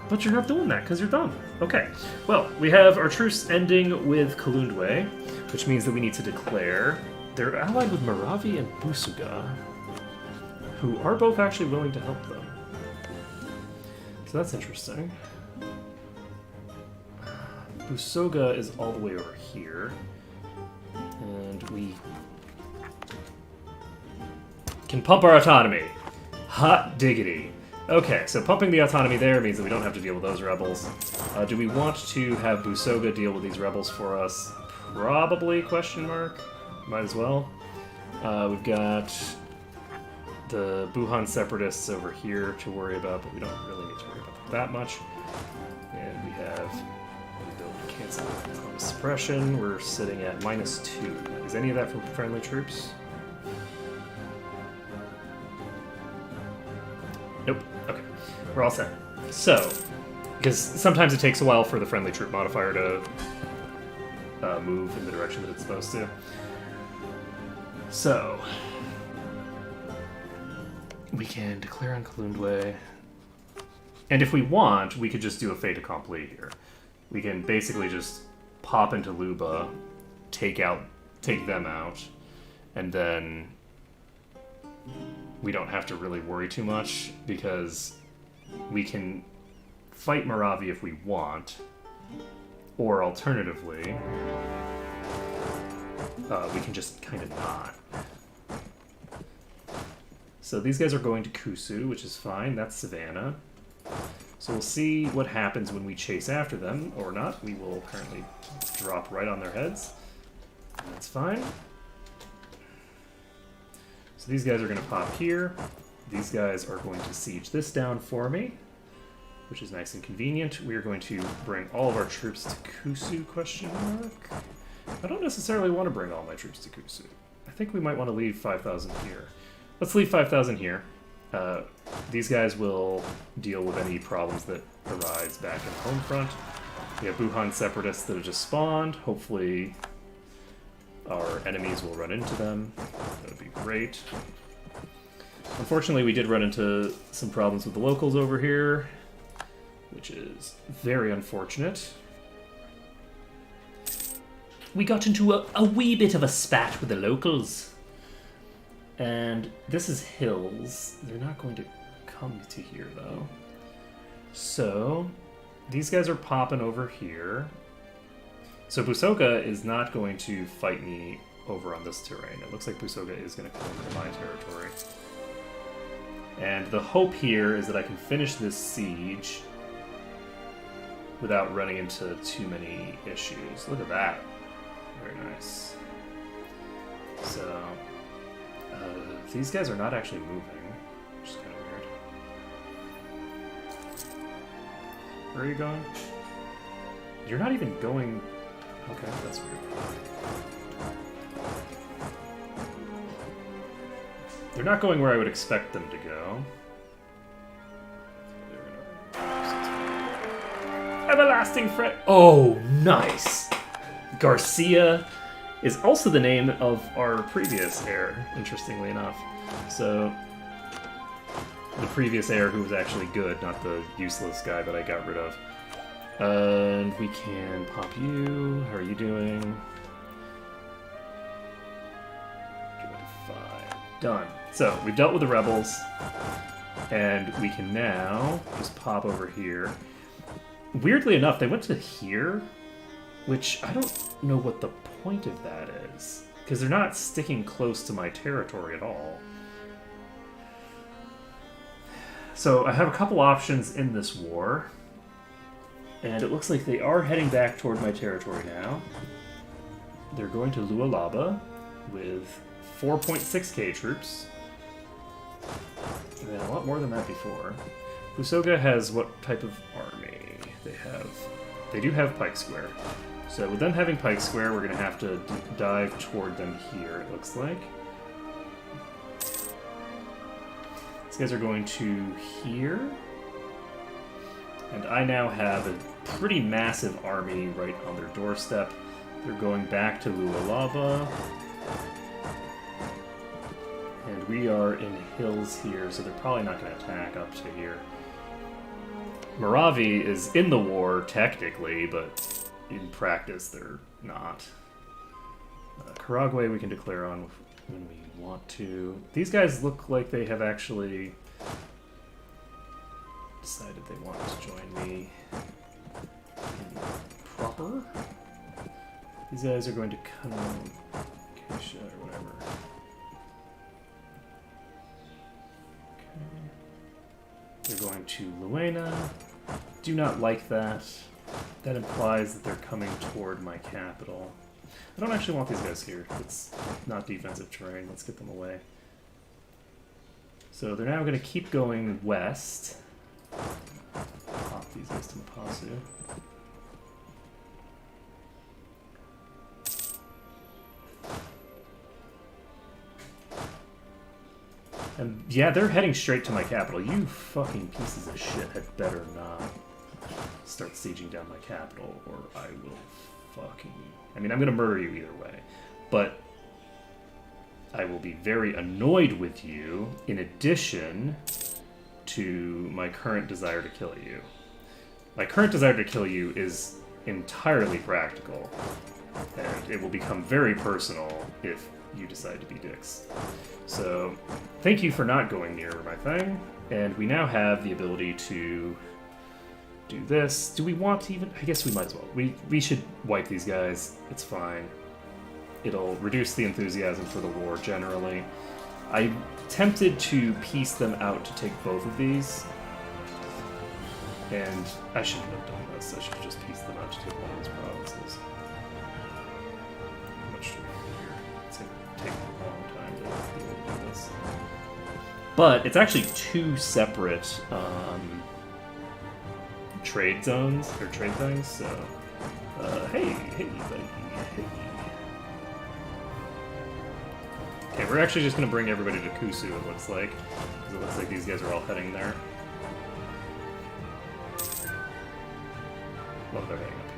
But you're not doing that because you're dumb. Okay, well, we have our truce ending with Kalundwe, which means that we need to declare. They're allied with Moravi and Busuga, who are both actually willing to help them. So that's interesting. Busoga is all the way over here. And we can pump our autonomy. Hot diggity. Okay, so pumping the autonomy there means that we don't have to deal with those rebels. Do we want to have Busoga deal with these rebels for us? Probably, question mark. Might as well. We've got the Buhan separatists over here to worry about, but we don't really need to worry about that much. And we have the ability to cancel autonomous suppression. We're sitting at -2. Is any of that from friendly troops? Nope. Okay. We're all set. So, because sometimes it takes a while for the friendly troop modifier to move in the direction that it's supposed to. So, we can declare on Kalundwe. And if we want, we could just do a fait accompli here. We can basically just pop into Luba, take them out, and then we don't have to really worry too much because we can fight Moravi if we want, or alternatively, we can just kind of not. So these guys are going to Kusu, which is fine. That's Savannah. So we'll see what happens when we chase after them, or not. We will currently drop right on their heads. That's fine. So these guys are going to pop here. These guys are going to siege this down for me, which is nice and convenient. We are going to bring all of our troops to Kusu, question mark. I don't necessarily want to bring all my troops to Kusu. I think we might want to leave 5,000 here. Let's leave 5,000 here. These guys will deal with any problems that arise back in the home front. We have Wuhan separatists that have just spawned. Hopefully our enemies will run into them. That would be great. Unfortunately, we did run into some problems with the locals over here, which is very unfortunate. We got into a wee bit of a spat with the locals. And this is hills. They're not going to come to here, though. So, these guys are popping over here. So Busoga is not going to fight me over on this terrain. It looks like Busoga is going to come into my territory. And the hope here is that I can finish this siege without running into too many issues. Look at that. Very nice. So, these guys are not actually moving, which is kind of weird. Where are you going? You're not even going... Okay, that's weird. They're not going where I would expect them to go. Everlasting friend. Oh, nice! Garcia is also the name of our previous heir, interestingly enough. So, the previous heir who was actually good, not the useless guy that I got rid of. And we can pop you. How are you doing? 25. Done. So, we've dealt with the rebels, and we can now just pop over here. Weirdly enough, they went to here, which I don't know what the point of that is, because they're not sticking close to my territory at all. So I have a couple options in this war, and it looks like they are heading back toward my territory now. They're going to Lualaba with 4.6k troops. And a lot more than that before. Busoga has what type of army? They do have Pike Square. So with them having Pike Square, we're going to have to dive toward them here, it looks like. These guys are going to here. And I now have a pretty massive army right on their doorstep. They're going back to Lualaba. And we are in hills here, so they're probably not going to attack up to here. Moravi is in the war, technically, but in practice they're not. Karagwe we can declare on when we want to. These guys look like they have actually decided they want to join me in proper. These guys are going to come Keisha or whatever. They're going to Luena. Do not like that. That implies that they're coming toward my capital. I don't actually want these guys here. It's not defensive terrain. Let's get them away. So they're now going to keep going west. Pop these guys to Mapasu. And yeah, they're heading straight to my capital. You fucking pieces of shit had better not start sieging down my capital, or I will fucking... I mean, I'm gonna murder you either way. But I will be very annoyed with you, in addition to my current desire to kill you. My current desire to kill you is entirely practical, and it will become very personal if you decide to be dicks. So, thank you for not going near my thing, and we now have the ability to do this. Do we want to even... I guess we might as well. We should wipe these guys. It's fine. It'll reduce the enthusiasm for the war generally. I'm tempted to piece them out to take both of these, and I shouldn't have done this. I should have just pieced them out to take one of these provinces. How much do we have here? It's going to take a long time to be able to do this. But it's actually two separate trade zones, or trade things, so... hey, buddy, hey. Okay, we're actually just going to bring everybody to Kusu, it looks like. Because it looks like these guys are all heading there. Well, they're heading up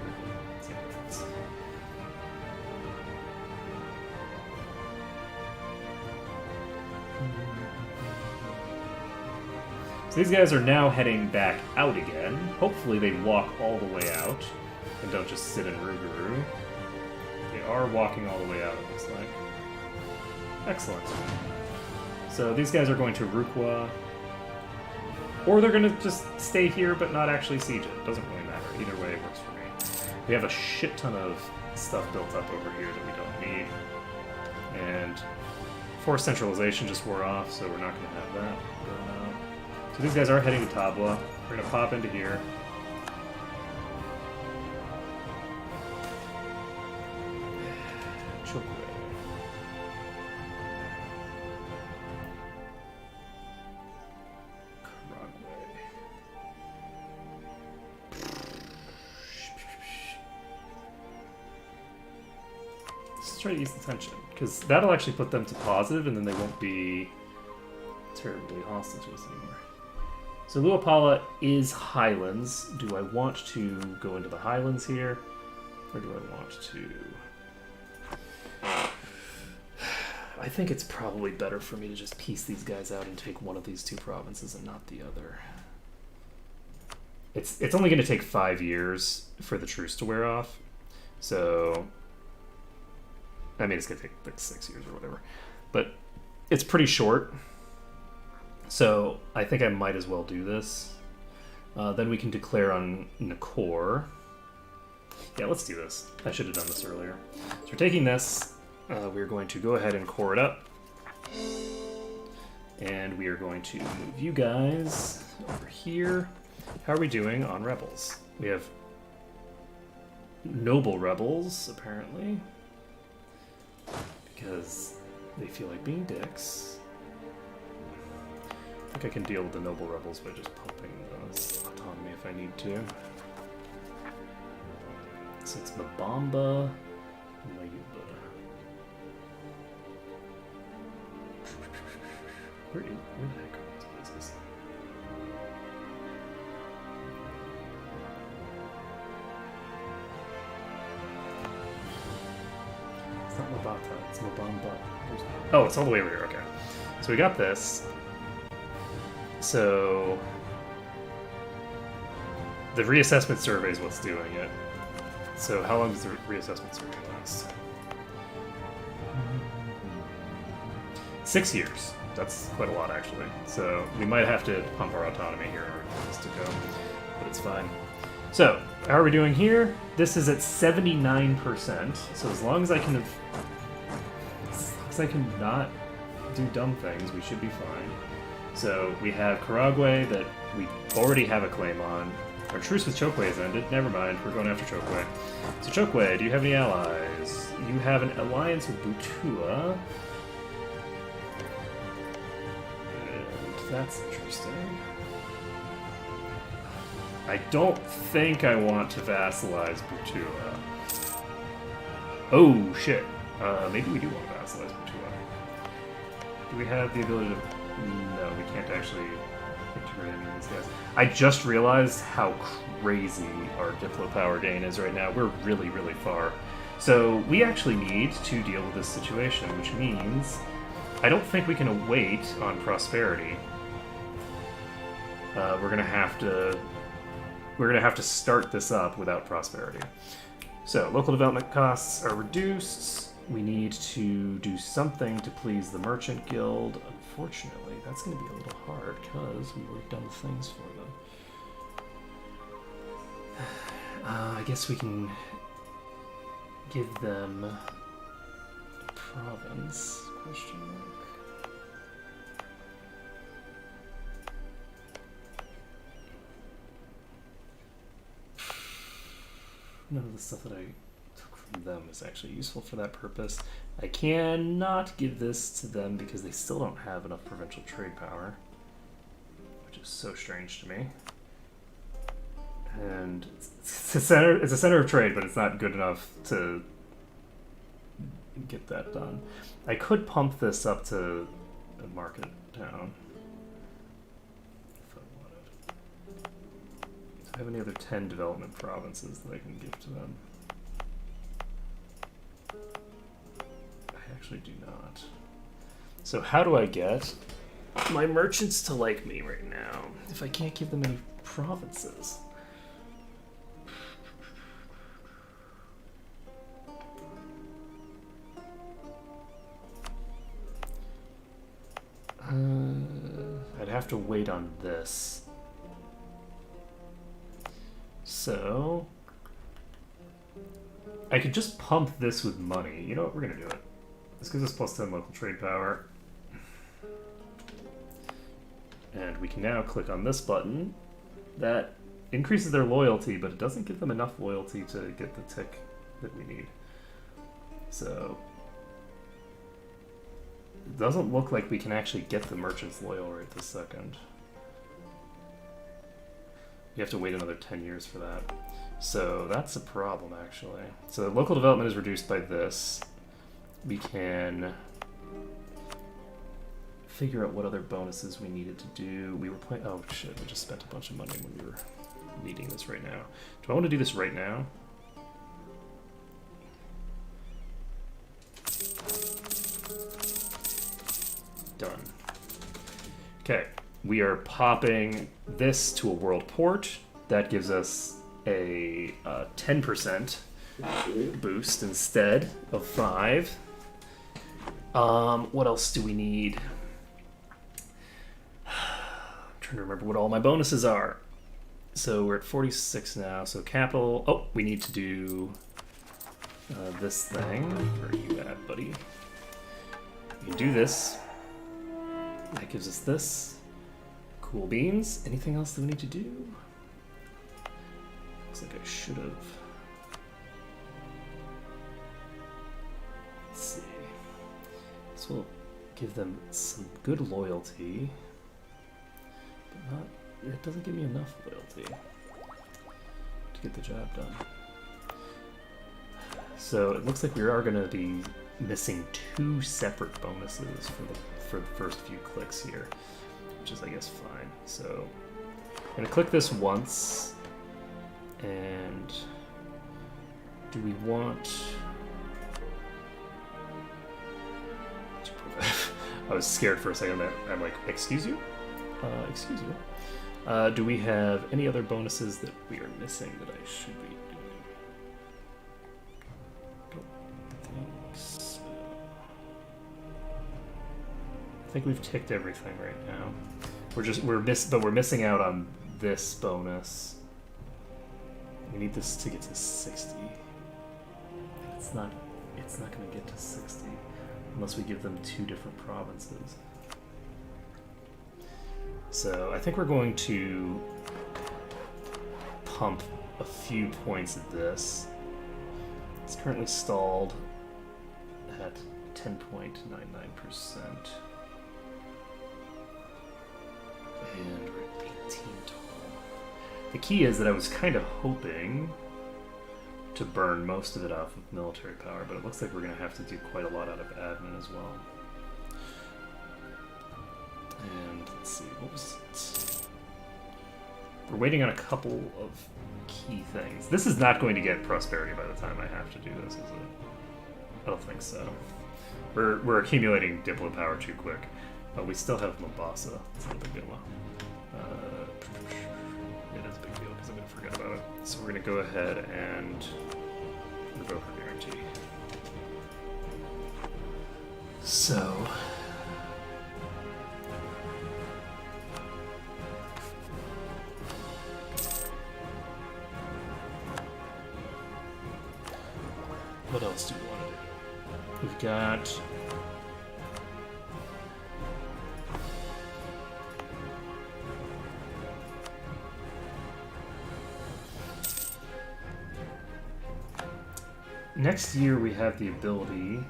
So these guys are now heading back out again. Hopefully they walk all the way out and don't just sit in Rougarou. They are walking all the way out, it looks like. Excellent. So these guys are going to Rukwa. Or they're going to just stay here but not actually siege it. Doesn't really matter. Either way it works for me. We have a shit ton of stuff built up over here that we don't need. And force centralization just wore off, so we're not going to have that going on. So these guys are heading to Tabla. We're going to pop into here. Let's try to use the tension, because that'll actually put them to positive, and then they won't be terribly hostile to us anymore. So Luapala is Highlands. Do I want to go into the Highlands here, or do I want to... I think it's probably better for me to just piece these guys out and take one of these two provinces and not the other. It's only going to take 5 years for the truce to wear off, so... I mean, it's going to take like 6 years or whatever. But it's pretty short. So I think I might as well do this. Then we can declare on Nakor. Yeah, let's do this. I should have done this earlier. So we're taking this. We're going to go ahead and core it up. And we are going to move you guys over here. How are we doing on rebels? We have noble rebels, apparently. Because they feel like being dicks. I think I can deal with the noble rebels by just pumping autonomy if I need to. So it's Mabamba and Mayuba. Where the heck are these places? It's not Mabata, it's Mabamba. Oh, it's all the way over here, okay. So we got this. So the reassessment survey is what's doing it. So how long does the reassessment survey last? 6 years. That's quite a lot, actually. So we might have to pump our autonomy here in order for this to go, but it's fine. So how are we doing here? This is at 79%. So as long as I can not do dumb things, we should be fine. So we have Karagwe that we already have a claim on. Our truce with Chokwe has ended. Never mind, we're going after Chokwe. So Chokwe, do you have any allies? You have an alliance with Butua. And that's interesting. I don't think I want to vassalize Butua. Oh, shit. Maybe we do want to vassalize Butua. Do we have the ability to... No, we can't actually integrate any of these guys. I just realized how crazy our Diplo power gain is right now. We're really, really far. So we actually need to deal with this situation, which means I don't think we can wait on prosperity. We're gonna have to start this up without prosperity. So local development costs are reduced. We need to do something to please the Merchant Guild. Unfortunately, that's going to be a little hard because we've already done things for them. I guess we can give them a province, question mark. None of the stuff that I took from them is actually useful for that purpose. I cannot give this to them because they still don't have enough provincial trade power, which is so strange to me. And it's a center of trade, but it's not good enough to get that done. I could pump this up to a market town if I wanted. Do I have any other 10 development provinces that I can give to them? I actually do not. So how do I get my merchants to like me right now if I can't give them any provinces? I'd have to wait on this. So I could just pump this with money. You know what? We're gonna do it. This gives us plus 10 local trade power. And we can now click on this button. That increases their loyalty, but it doesn't give them enough loyalty to get the tick that we need. So it doesn't look like we can actually get the merchants loyal right this second. You have to wait another 10 years for that. So that's a problem, actually. So local development is reduced by this. We can figure out what other bonuses we needed to do. We were playing. Oh shit! We just spent a bunch of money when we were needing this right now. Do I want to do this right now? Done. Okay, we are popping this to a world port. That gives us a 10% boost instead of 5. What else do we need? I'm trying to remember what all my bonuses are. So we're at 46 now. So capital. Oh, we need to do this thing. Where are you at, buddy? We can do this. That gives us this. Cool beans. Anything else that we need to do? Looks like I should have. Let's see. This will give them some good loyalty, but not. It doesn't give me enough loyalty to get the job done. So it looks like we are going to be missing 2 separate bonuses for the first few clicks here, which is, I guess, fine. So I'm going to click this once, and do we want... I was scared for a second. I'm like, excuse you? Excuse you. Do we have any other bonuses that we are missing that I should be doing? Don't think so. I think we've ticked everything right now. We're missing out on this bonus. We need this to get to 60. It's not going to get to 60 unless we give them 2 different provinces. So I think we're going to pump a few points at this. It's currently stalled at 10.99%. And we're at 18 total. The key is that I was kind of hoping to burn most of it off of military power, but it looks like we're going to have to do quite a lot out of admin as well. And let's see, what was it? We're waiting on a couple of key things. This is not going to get prosperity by the time I have to do this, is it? I don't think so. We're accumulating Diplo power too quick. But we still have Mombasa. It's not a big deal. It is a big deal because I'm going to forget about it. So we're going to go ahead and revoke our guarantee. So... what else do we want to do? We've got... next year we have the ability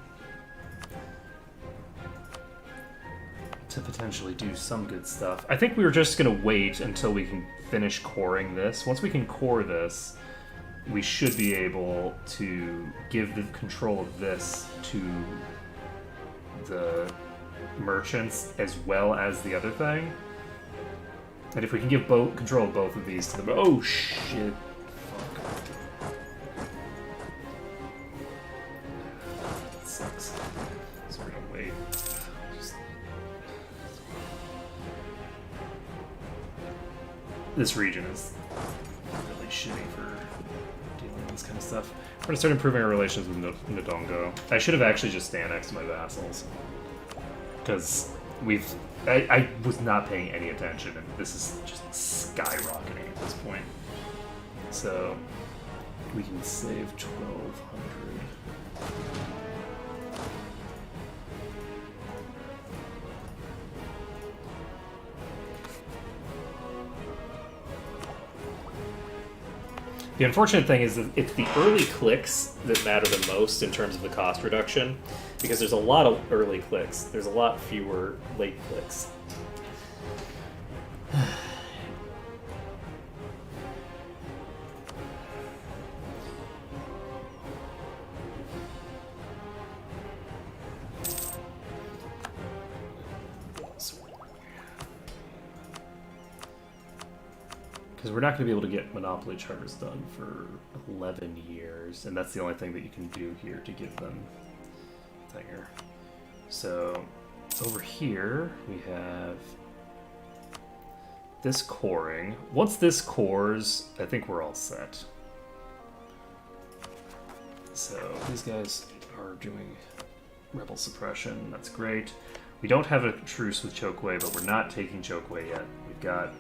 to potentially do some good stuff. I think we were just going to wait until we can finish coring this. Once we can core this, we should be able to give the control of this to the merchants as well as the other thing. And if we can give control of both of these to the... oh, shit. That sucks. So we're gonna wait. this region is really shitty for dealing with this kind of stuff. We're gonna start improving our relations with Ndongo. I should have actually just annexed my vassals. Because I was not paying any attention, and this is just skyrocketing at this point. So we can save 1,200. The unfortunate thing is that it's the early clicks that matter the most in terms of the cost reduction, because there's a lot of early clicks. There's a lot fewer late clicks. Because we're not going to be able to get monopoly charters done for 11 years, and that's the only thing that you can do here to give them thinger. So over here we have this coring. Once this cores, I think we're all set. So these guys are doing rebel suppression. That's great. We don't have a truce with Chokwe, but we're not taking Chokwe yet. We've got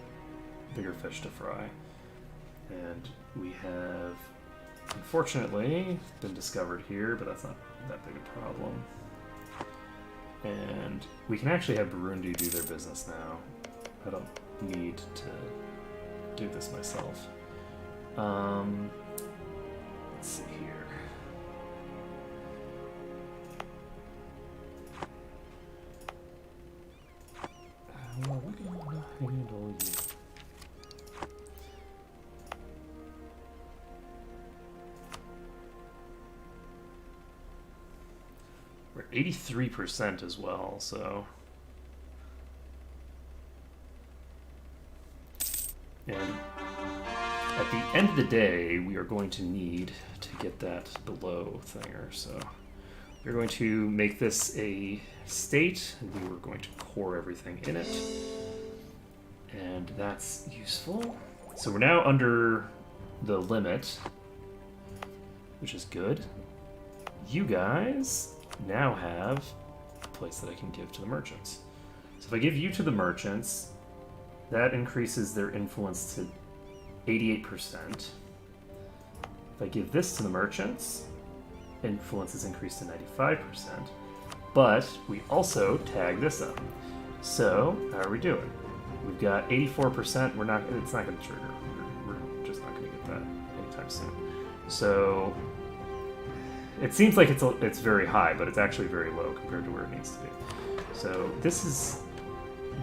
bigger fish to fry. And we have, unfortunately, been discovered here, but that's not that big a problem. And we can actually have Burundi do their business now. I don't need to do this myself. Let's see here. How are we gonna handle you? We're 83% as well, so. And at the end of the day, we are going to need to get that below thinger, so we're going to make this a state, and we were going to core everything in it, and that's useful. So we're now under the limit, which is good. You guys now have a place that I can give to the merchants. So if I give you to the merchants, that increases their influence to 88%. If I give this to the merchants, influence is increased to 95%. But we also tag this up. So how are we doing? We've got 84%. It's not going to trigger. We're just not going to get that anytime soon. So it seems like it's very high, but it's actually very low compared to where it needs to be. So this is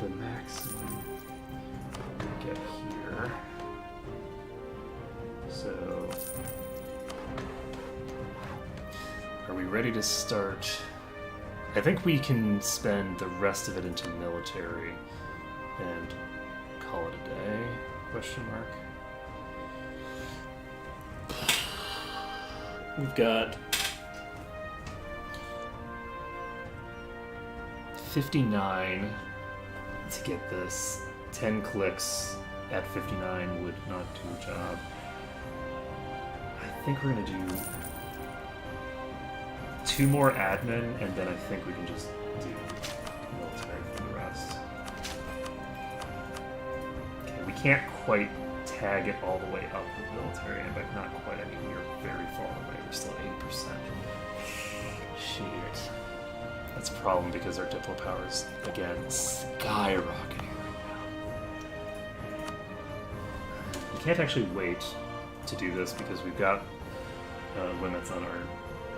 the maximum we get here. So are we ready to start? I think we can spend the rest of it into military and call it a day, question mark. We've got 59 to get this. 10 clicks at 59 would not do the job. I think we're gonna do 2 more admin, and then I think we can just do military for the rest. Okay, we can't quite tag it all the way up with military, but not quite. I mean, we're very far away. We're still 80%. Shit. That's a problem because our diplo power is, again, skyrocketing right now. We can't actually wait to do this because we've got limits on our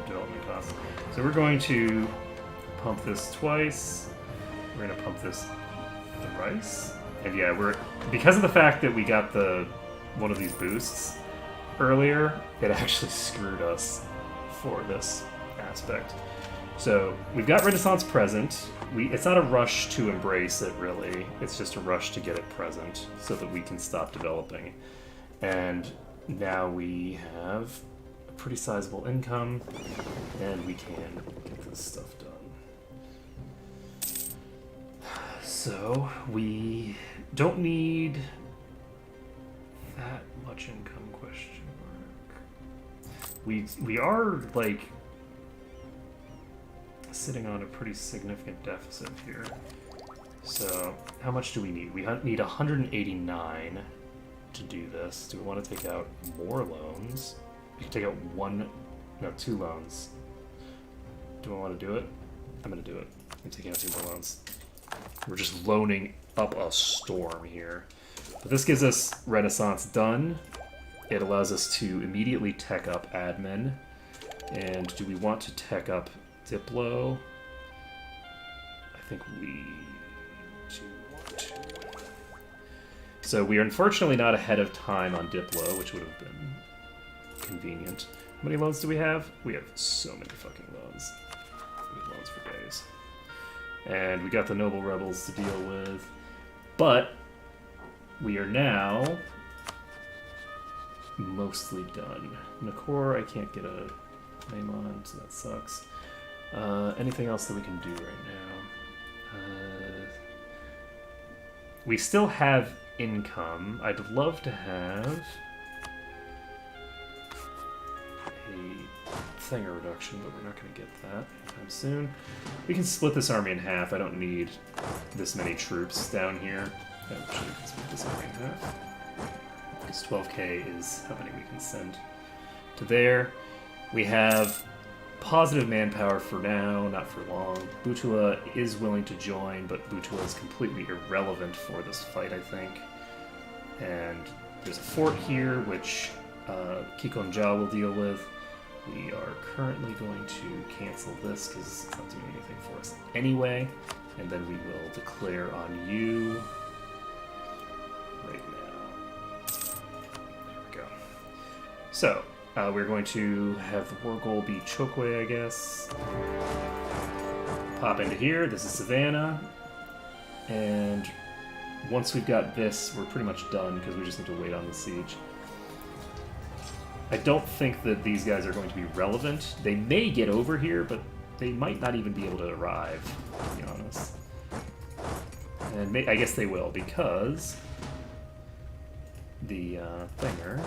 development costs. So we're going to pump this twice. We're going to pump this thrice. And yeah, because of the fact that we got one of these boosts earlier, it actually screwed us for this aspect. So we've got Renaissance present. It's not a rush to embrace it, really. It's just a rush to get it present so that we can stop developing. And now we have a pretty sizable income, and we can get this stuff done. So we don't need much income? Question mark. We are like sitting on a pretty significant deficit here. So how much do we need? We need 189 to do this. Do we want to take out more loans? We can take out two loans. Do I want to do it? I'm going to do it. I'm taking out 2 more loans. We're just loaning up a storm here. But this gives us Renaissance done. It allows us to immediately tech up admin. And do we want to tech up Diplo? I think we do want to. So we are unfortunately not ahead of time on Diplo, which would have been convenient. How many loans do we have? We have so many fucking loans. We have loans for days. And we got the Noble Rebels to deal with. But we are now mostly done. Nakor, I can't get a name on, so that sucks. Anything else that we can do right now? We still have income. I'd love to have a thinger reduction, but we're not going to get that anytime soon. We can split this army in half. I don't need this many troops down here. Actually, we can split this army in half. Because 12k is how many we can send to there. We have positive manpower for now, not for long. Butula is willing to join, but Butula is completely irrelevant for this fight, I think. And there's a fort here, which Kikonja will deal with. We are currently going to cancel this because it's not doing anything for us anyway. And then we will declare on you right now. There we go. So, we're going to have the war goal be Chokwe, I guess. Pop into here. This is Savannah. And once we've got this, we're pretty much done because we just need to wait on the siege. I don't think that these guys are going to be relevant. They may get over here, but they might not even be able to arrive, to be honest. And I guess they will, because the thinger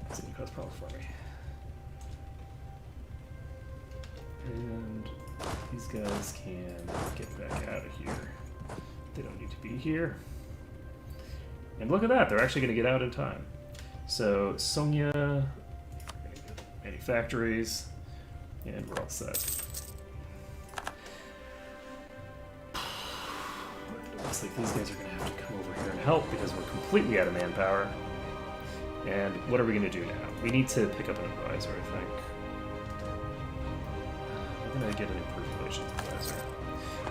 is going to cause problems for me. And these guys can get back out of here. They don't need to be here. And look at that, they're actually going to get out in time. So, Sonia, manufactories, and we're all set. It looks like these guys are going to have to come over here and help because we're completely out of manpower. And what are we going to do now? We need to pick up an advisor, I think. We're going to get an improved relations advisor.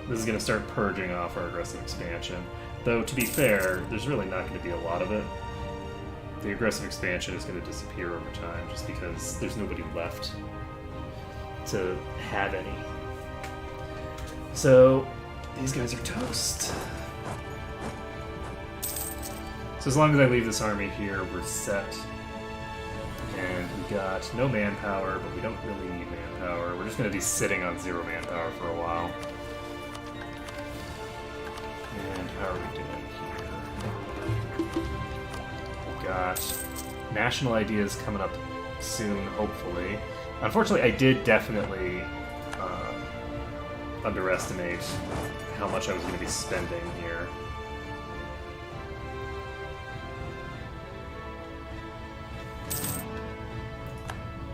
This is going to start purging off our aggressive expansion. Though, to be fair, there's really not going to be a lot of it. The aggressive expansion is going to disappear over time just because there's nobody left to have any. So, these guys are toast. So as long as I leave this army here, we're set. And we got no manpower, but we don't really need manpower. We're just going to be sitting on 0 manpower for a while. And how are we doing here? We've got national ideas coming up soon, hopefully. Unfortunately, I did definitely underestimate how much I was going to be spending here.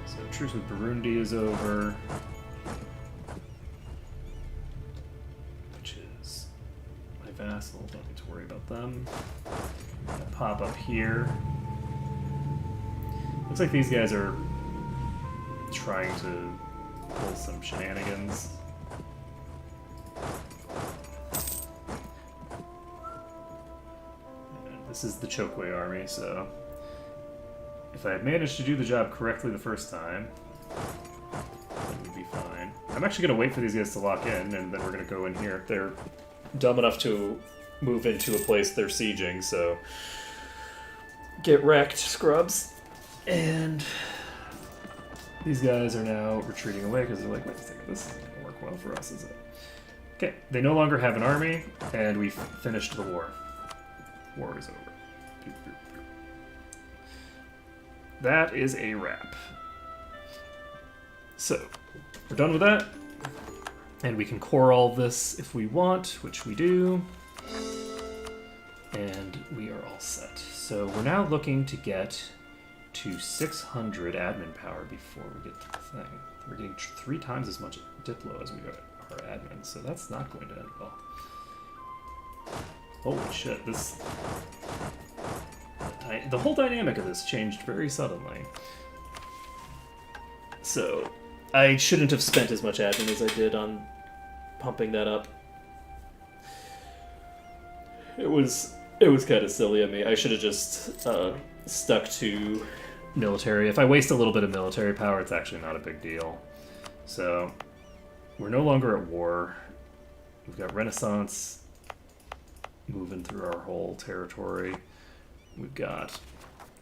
So truce with Burundi is over. Vassal, don't need to worry about them. Pop up here. Looks like these guys are trying to pull some shenanigans. And this is the Chokwe army, so if I had managed to do the job correctly the first time, then we'd be fine. I'm actually going to wait for these guys to lock in, and then we're going to go in here. They're dumb enough to move into a place they're sieging, so get wrecked, scrubs. And these guys are now retreating away because they're like, wait a second, this isn't going to work well for us, is it? Okay, they no longer have an army, and we've finished the war. War is over. Boop, boop, boop. That is a wrap. So, we're done with that. And we can core all this if we want, which we do. And we are all set. So we're now looking to get to 600 admin power before we get to the thing. We're getting 3 times as much Diplo as we got our admin, so that's not going to end well. Holy shit, this... The whole dynamic of this changed very suddenly. So, I shouldn't have spent as much admin as I did on pumping that up. It was kind of silly of me. I should have just stuck to military. If I waste a little bit of military power, it's actually not a big deal. So, we're no longer at war. We've got Renaissance moving through our whole territory. We've got...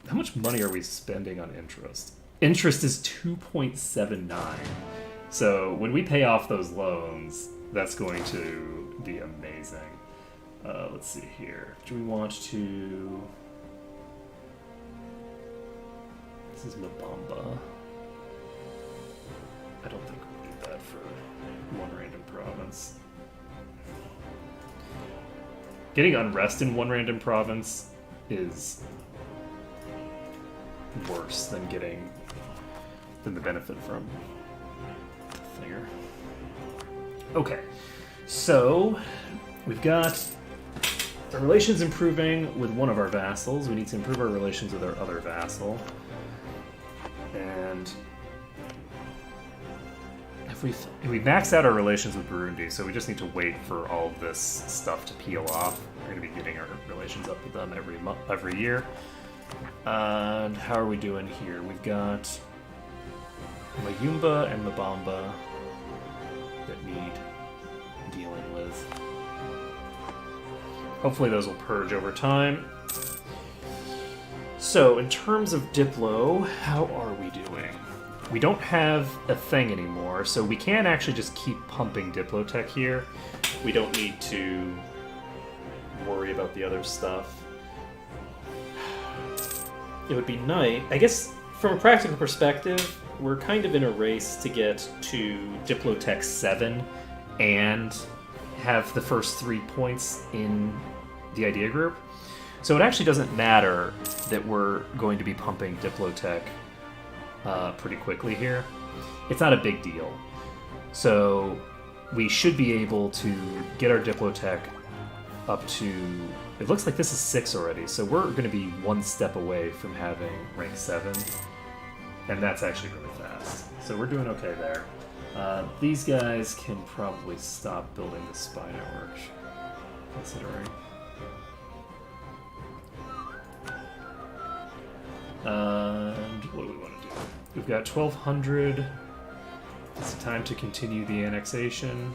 How much money are we spending on interest? Interest is 2.79. So when we pay off those loans, that's going to be amazing. Let's see here. Do we want to... This is Mabamba. I don't think we'll do that for one random province. Getting unrest in one random province is worse than getting the benefit from the thinger. Okay, so we've got our relations improving with one of our vassals. We need to improve our relations with our other vassal. And if we maxed out our relations with Burundi, so we just need to wait for all of this stuff to peel off. We're going to be getting our relations up with them every year. And how are we doing here? We've got Mayumba and Mabamba that need dealing with. Hopefully those will purge over time. So, in terms of Diplo, how are we doing? We don't have a thing anymore, so we can actually just keep pumping Diplotech here. We don't need to worry about the other stuff. It would be nice. I guess, from a practical perspective, we're kind of in a race to get to Diplotech 7 and have the first 3 points in the idea group. So it actually doesn't matter that we're going to be pumping Diplotech pretty quickly here. It's not a big deal. So we should be able to get our Diplotech up to... It looks like this is 6 already, so we're going to be 1 step away from having rank 7. And that's actually really fast. So we're doing okay there. These guys can probably stop building the spy network, considering. And what do we want to do? We've got 1,200. It's time to continue the annexation.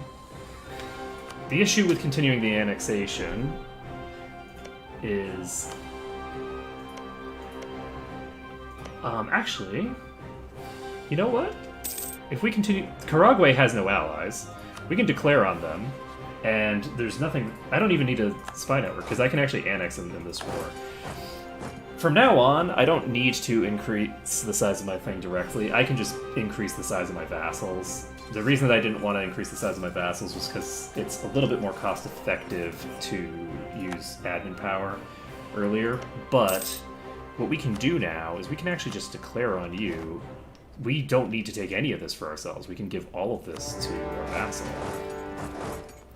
The issue with continuing the annexation is... actually, you know what? If we continue... Karagwe has no allies. We can declare on them, and there's nothing... I don't even need a spy network, because I can actually annex them in this war. From now on, I don't need to increase the size of my thing directly. I can just increase the size of my vassals. The reason that I didn't want to increase the size of my vassals was because it's a little bit more cost-effective to use admin power earlier, but what we can do now is we can actually just declare on you. We don't need to take any of this for ourselves. We can give all of this to our vassal.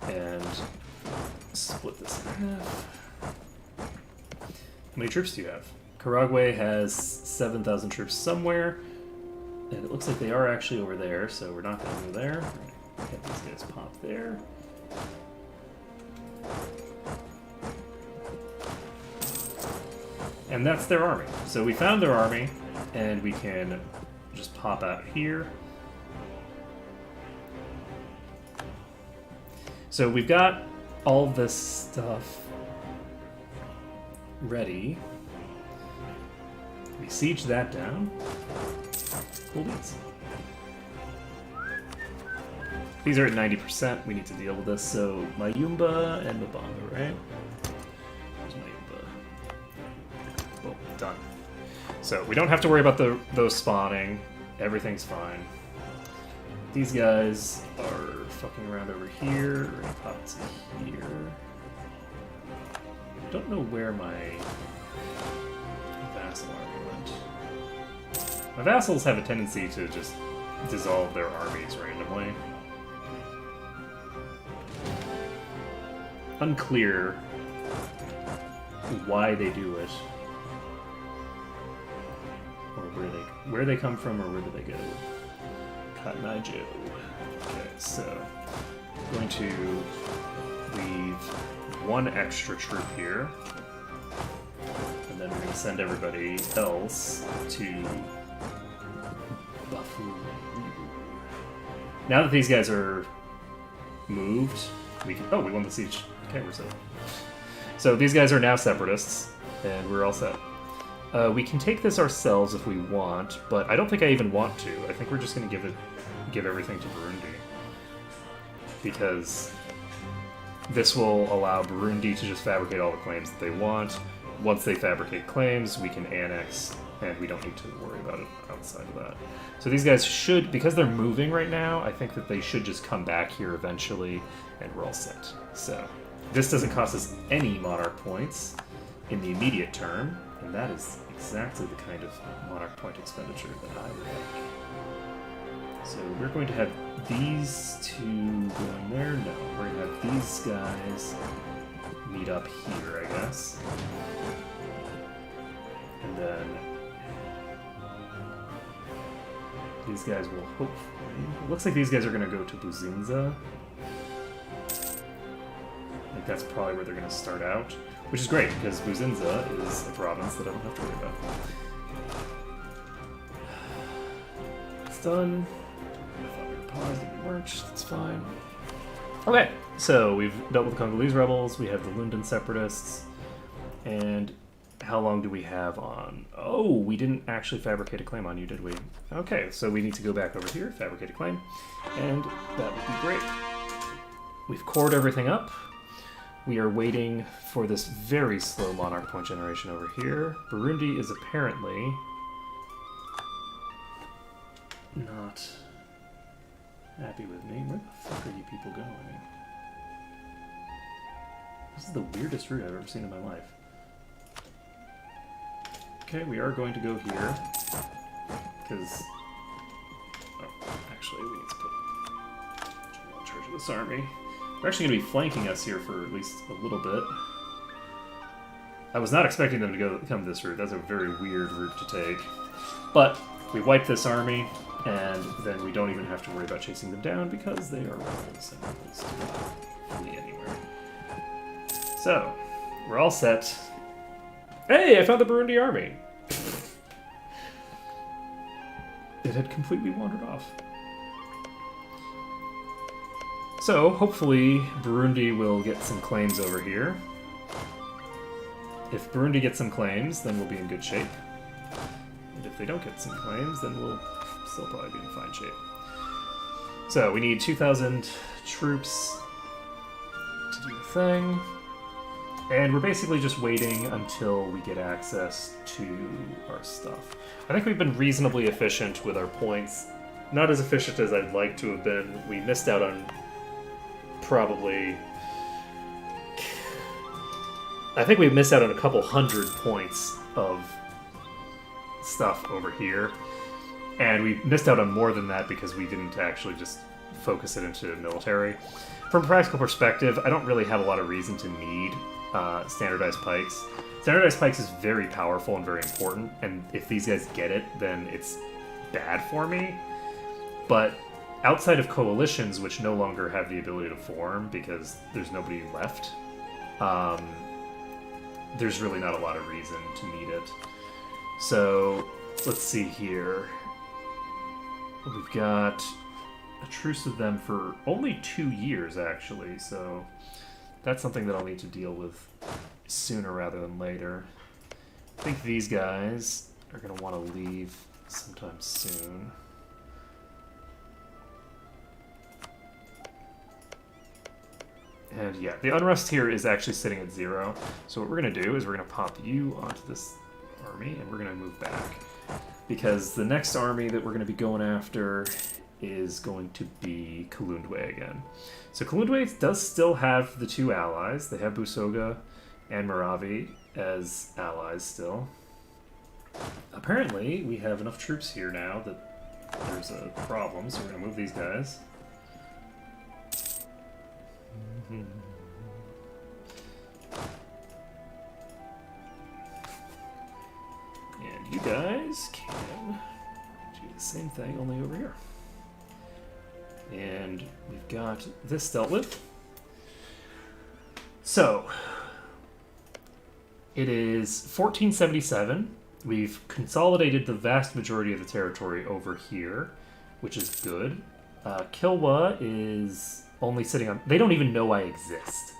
And split this in half. How many troops do you have? Karagwe has 7,000 troops somewhere, and it looks like they are actually over there, so we're not going to go there. We're going to get these guys pop there. And that's their army. So we found their army, and we can just pop out here. So we've got all this stuff ready. We siege that down. Cool beans. These are at 90%. We need to deal with this. So Mayumba and Mabamba, right? There's Mayumba. Done. So we don't have to worry about those spawning. Everything's fine. These guys are fucking around over here. Pots here. Don't know where my vassal army went. My vassals have a tendency to just dissolve their armies randomly. Unclear why they do it, or where they come from, or where do they go. Cotton Eye Joe. Okay, so I'm going to leave one extra troop here, and then we're going to send everybody else to Buffalo. Now that these guys are moved, we can. Oh, we won the siege. Okay, we're set. So these guys are now separatists, and we're all set. We can take this ourselves if we want, but I don't think I even want to. I think we're just going to give everything to Burundi, because this will allow Burundi to just fabricate all the claims that they want. Once they fabricate claims, we can annex, and we don't need to worry about it outside of that. So these guys should, because they're moving right now, I think that they should just come back here eventually, and we're all set. So this doesn't cost us any monarch points in the immediate term, and that is exactly the kind of monarch point expenditure that I would like. So we're going to have these two going there. No, we're going to have these guys meet up here, I guess. And then these guys will hopefully... It looks like these guys are going to go to Buzinza. I think that's probably where they're going to start out. Which is great, because Buzinza is a province that I don't have to worry about. It's done. I thought we were paused, and we weren't. That's fine. Okay, so we've dealt with the Congolese rebels, we have the Lundan separatists, and how long do we have on? Oh, we didn't actually fabricate a claim on you, did we? Okay, so we need to go back over here, fabricate a claim, and that would be great. We've cored everything up. We are waiting for this very slow monarch point generation over here. Burundi is apparently not happy with me. Where the fuck are you people going? This is the weirdest route I've ever seen in my life. Okay, we are going to go here. Because... Oh, actually, we need to put General in charge of this army. They're actually going to be flanking us here for at least a little bit. I was not expecting them to come this route. That's a very weird route to take. But we wipe this army, and then we don't even have to worry about chasing them down because they are rebels and rebels to flee anywhere. So, we're all set. Hey, I found the Burundi army! It had completely wandered off. So, hopefully, Burundi will get some claims over here. If Burundi gets some claims, then we'll be in good shape. And if they don't get some claims, then we'll still probably be in fine shape. So, we need 2,000 troops to do the thing. And we're basically just waiting until we get access to our stuff. I think we've been reasonably efficient with our points. Not as efficient as I'd like to have been. We missed out on... probably... I think we missed out on a couple hundred points of stuff over here. And we missed out on more than that because we didn't actually just focus it into military. From a practical perspective, I don't really have a lot of reason to need standardized pikes. Standardized pikes is very powerful and very important, and if these guys get it, then it's bad for me. But outside of coalitions, which no longer have the ability to form because there's nobody left, there's really not a lot of reason to need it. So, let's see here. We've got a truce with them for only 2 years, actually, so that's something that I'll need to deal with sooner rather than later. I think these guys are going to want to leave sometime soon. And yeah, the unrest here is actually sitting at 0. So what we're going to do is we're going to pop you onto this army, and we're going to move back. Because the next army that we're going to be going after is going to be Kalundwe again. So Kalundwe does still have the 2 allies. They have Busoga and Maravi as allies still. Apparently, we have enough troops here now that there's a problem, so we're going to move these guys. And you guys can do the same thing, only over here. And we've got this dealt with. So, it is 1477. We've consolidated the vast majority of the territory over here, which is good. Kilwa is only sitting on... They don't even know I exist.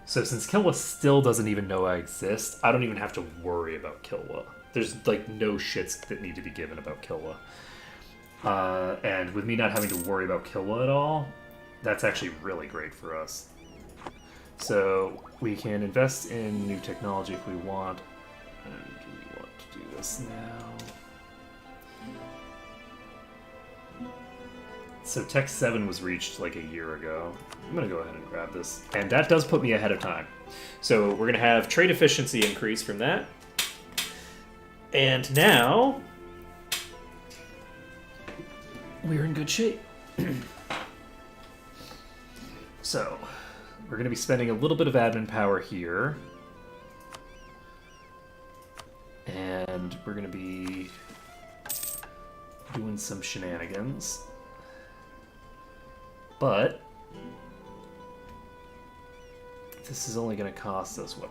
So since Kilwa still doesn't even know I exist, I don't even have to worry about Kilwa. There's, like, no shits that need to be given about Kilwa. And with me not having to worry about Kilwa at all, that's actually really great for us. So we can invest in new technology if we want. And we want to do this now. So Tech 7 was reached like a year ago. I'm going to go ahead and grab this. And that does put me ahead of time. So we're going to have trade efficiency increase from that. And now we're in good shape. So we're going to be spending a little bit of admin power here. And we're going to be doing some shenanigans. But this is only going to cost us, what,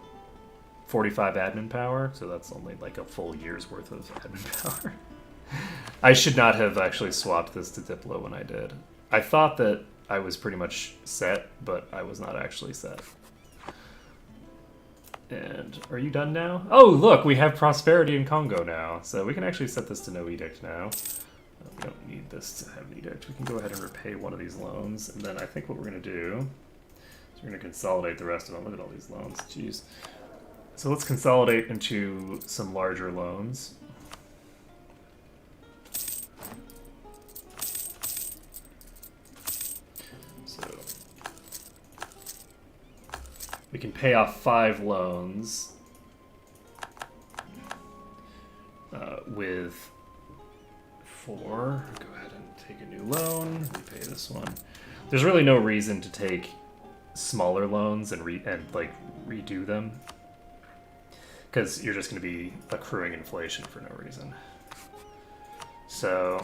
45 admin power? So that's only like a full year's worth of admin power. I should not have actually swapped this to Diplo when I did. I thought that I was pretty much set, but I was not actually set. And are you done now? Oh, look, we have prosperity in Kongo now. So we can actually set this to no edict now. We don't need this to have an edict. We can go ahead and repay one of these loans. And then I think what we're going to do is we're going to consolidate the rest of them. Look at all these loans. Jeez. So let's consolidate into some larger loans. So we can pay off 5 loans with 4. Go ahead and take a new loan. Repay this one. There's really no reason to take smaller loans and redo them, because you're just going to be accruing inflation for no reason. So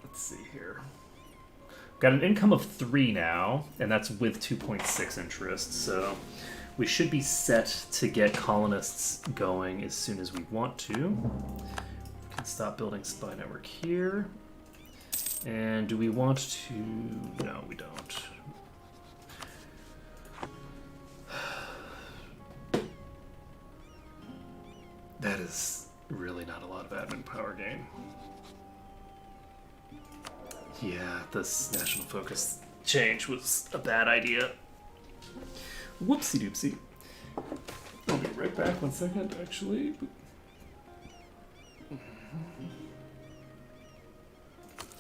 let's see here. Got an income of 3 now, and that's with 2.6 interest. So we should be set to get colonists going as soon as we want to. We can stop building spy network here. And do we want to? No, we don't. That is really not a lot of admin power gain. Yeah, this national focus change was a bad idea. Whoopsie doopsie. I'll be right back, 1 second, actually.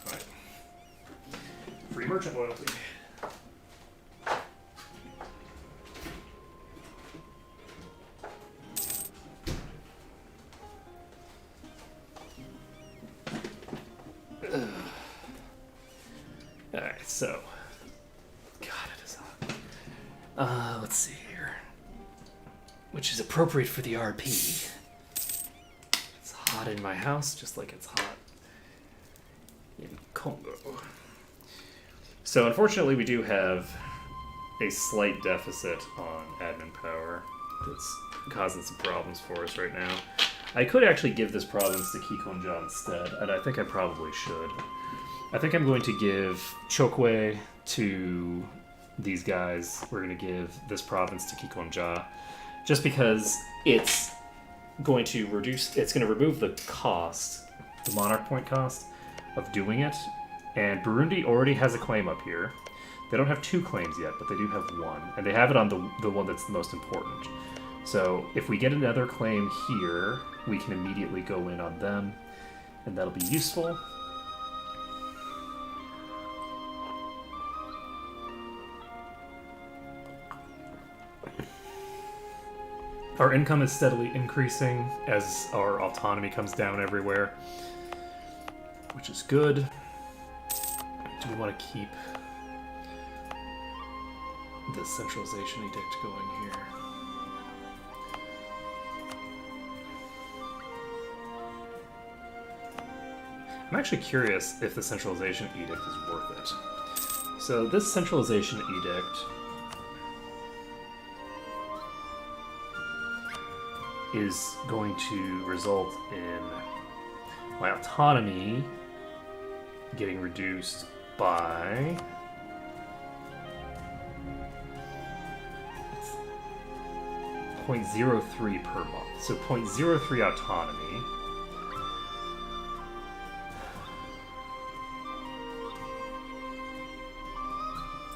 Alright. Free merchant loyalty. Alright, so. God, it is hot. Let's see here. Which is appropriate for the RP. It's hot in my house, just like it's hot in Kongo. So, unfortunately, we do have a slight deficit on admin power that's causing some problems for us right now. I could actually give this province to Kikonja instead, and I think I probably should. I think I'm going to give Chokwe to these guys. We're going to give this province to Kikonja, just because it's going to remove the cost, the monarch point cost, of doing it. And Burundi already has a claim up here. They don't have 2 claims yet, but they do have 1. And they have it on the one that's the most important. So if we get another claim here, we can immediately go in on them, and that'll be useful. Our income is steadily increasing as our autonomy comes down everywhere, which is good. Do we want to keep this centralization edict going here? I'm actually curious if the centralization edict is worth it. So this centralization edict is going to result in my autonomy getting reduced by 0.03 per month. So 0.03 autonomy.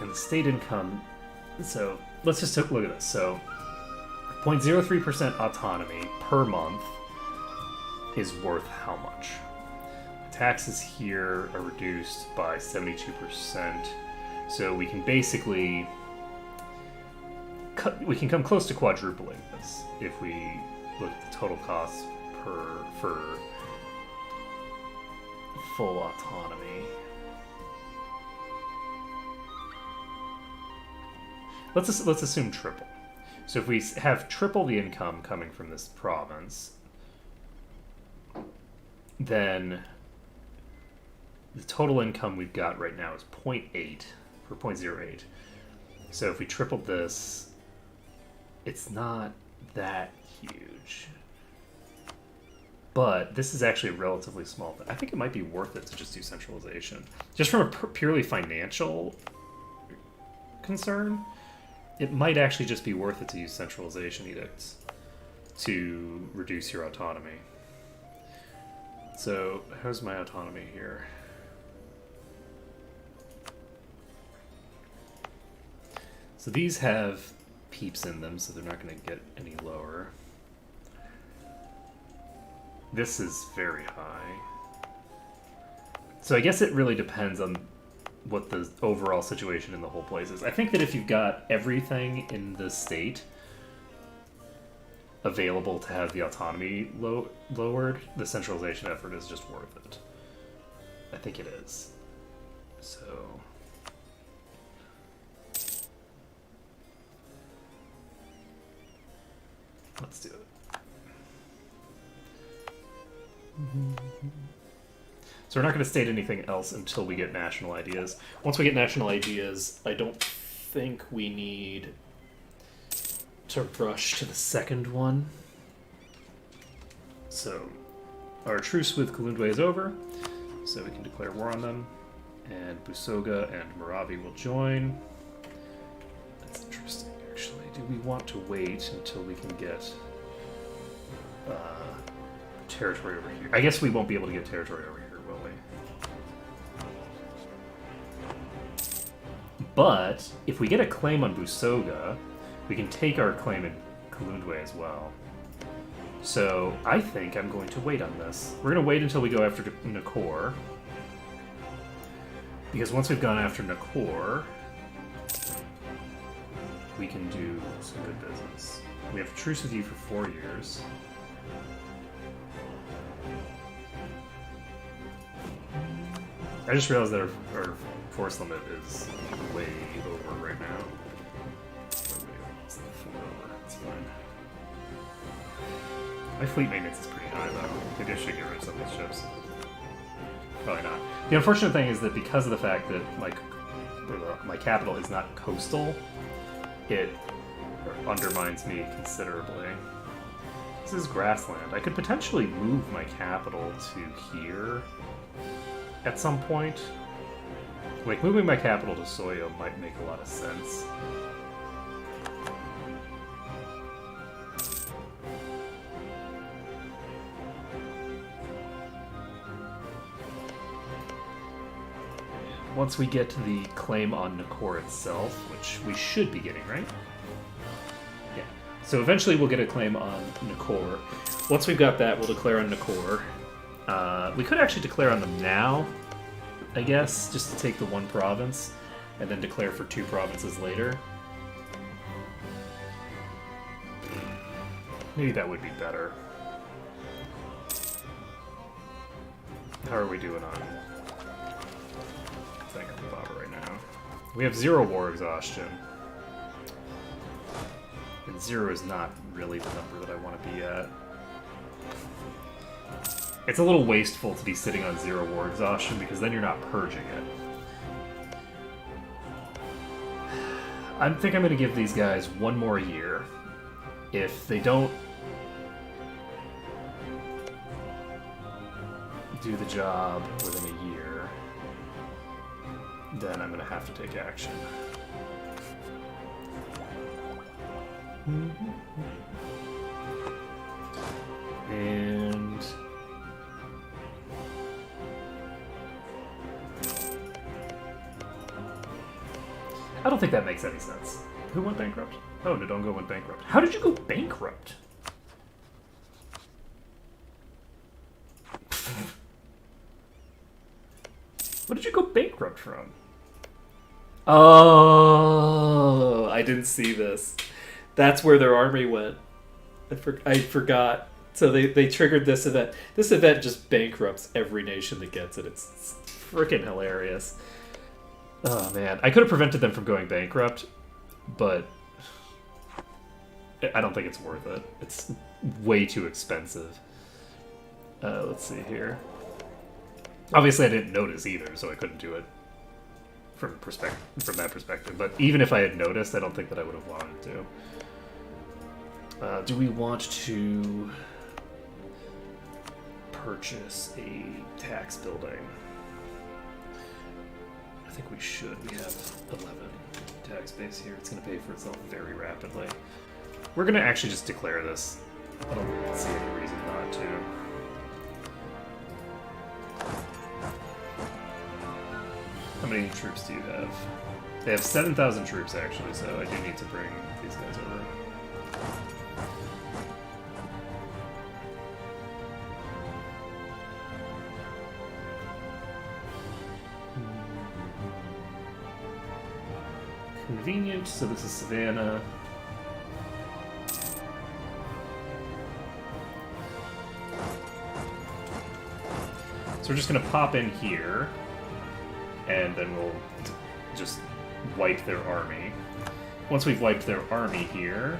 And the state income, so let's just take a look at this. So 0.03% autonomy per month is worth how much? Taxes here are reduced by 72%. So we can basically we can come close to quadrupling this if we look at the total cost for full autonomy. Let's assume triple. So if we have triple the income coming from this province, then the total income we've got right now is 0.8 for 0.08. So if we tripled this, it's not that huge. But this is actually a relatively small thing. I think it might be worth it to just do centralization. Just from a purely financial concern, it might actually just be worth it to use centralization edicts to reduce your autonomy. So, how's my autonomy here? So these have peeps in them, so they're not going to get any lower. This is very high. So I guess it really depends on what the overall situation in the whole place is. I think that if you've got everything in the state available to have the autonomy lowered, the centralization effort is just worth it. I think it is. So let's do it. So we're not going to state anything else until we get national ideas. Once we get national ideas, I don't think we need to rush to the second one. So our truce with Kalundwe is over, so we can declare war on them. And Busoga and Moravi will join. That's interesting, actually. Do we want to wait until we can get territory over here? I guess we won't be able to get territory over here, will we? But if we get a claim on Busoga, we can take our claim in Kalundwe as well. So I think I'm going to wait on this. We're going to wait until we go after Nakor. Because once we've gone after Nakor, we can do some good business. We have a truce with you for 4 years. I just realized that our force limit is way over right now. It's over. It's fine. My fleet maintenance is pretty high though. Maybe I should get rid of some of these ships. Probably not. The unfortunate thing is that because of the fact that my capital is not coastal, it undermines me considerably. This is grassland. I could potentially move my capital to here at some point. Like, moving my capital to Soyo might make a lot of sense. Once we get to the claim on Nakor itself, which we should be getting, right? Yeah. So eventually we'll get a claim on Nakor. Once we've got that, we'll declare on Nakor. We could actually declare on them now, I guess, just to take the one province, and then declare for 2 provinces later. Maybe that would be better. How are we doing on Baba right now? We have 0 war exhaustion. And 0 is not really the number that I want to be at. It's a little wasteful to be sitting on 0 war exhaustion because then you're not purging it. I think I'm going to give these guys 1 more year. If they don't do the job within a year, then I'm going to have to take action. And I don't think that makes any sense. Who went bankrupt? Oh, Ndongo went bankrupt. How did you go bankrupt? What did you go bankrupt from? Oh, I didn't see this. That's where their army went. I forgot. So they triggered this event. This event just bankrupts every nation that gets it. It's freaking hilarious. Oh, man. I could have prevented them from going bankrupt, but I don't think it's worth it. It's way too expensive. Let's see here. Obviously, I didn't notice either, so I couldn't do it from that perspective. But even if I had noticed, I don't think that I would have wanted to. Do we want to purchase a tax building? I think we should. We have 11 tax base here. It's going to pay for itself very rapidly. We're going to actually just declare this. I don't see any reason not to. How many troops do you have? They have 7,000 troops, actually, so I do need to bring these guys over. Convenient, so this is Savannah. So we're just going to pop in here, and then we'll just wipe their army. Once we've wiped their army here,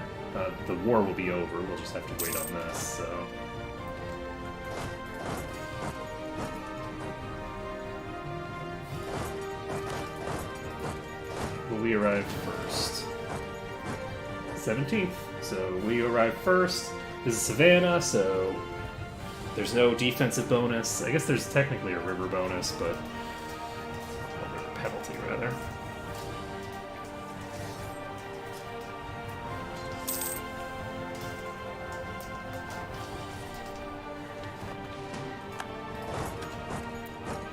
the war will be over. We'll just have to wait on this, so... Well, we arrived first. 17th. So we arrived first. This is Savannah, so there's no defensive bonus. I guess there's technically a river bonus, but... Or river penalty, rather.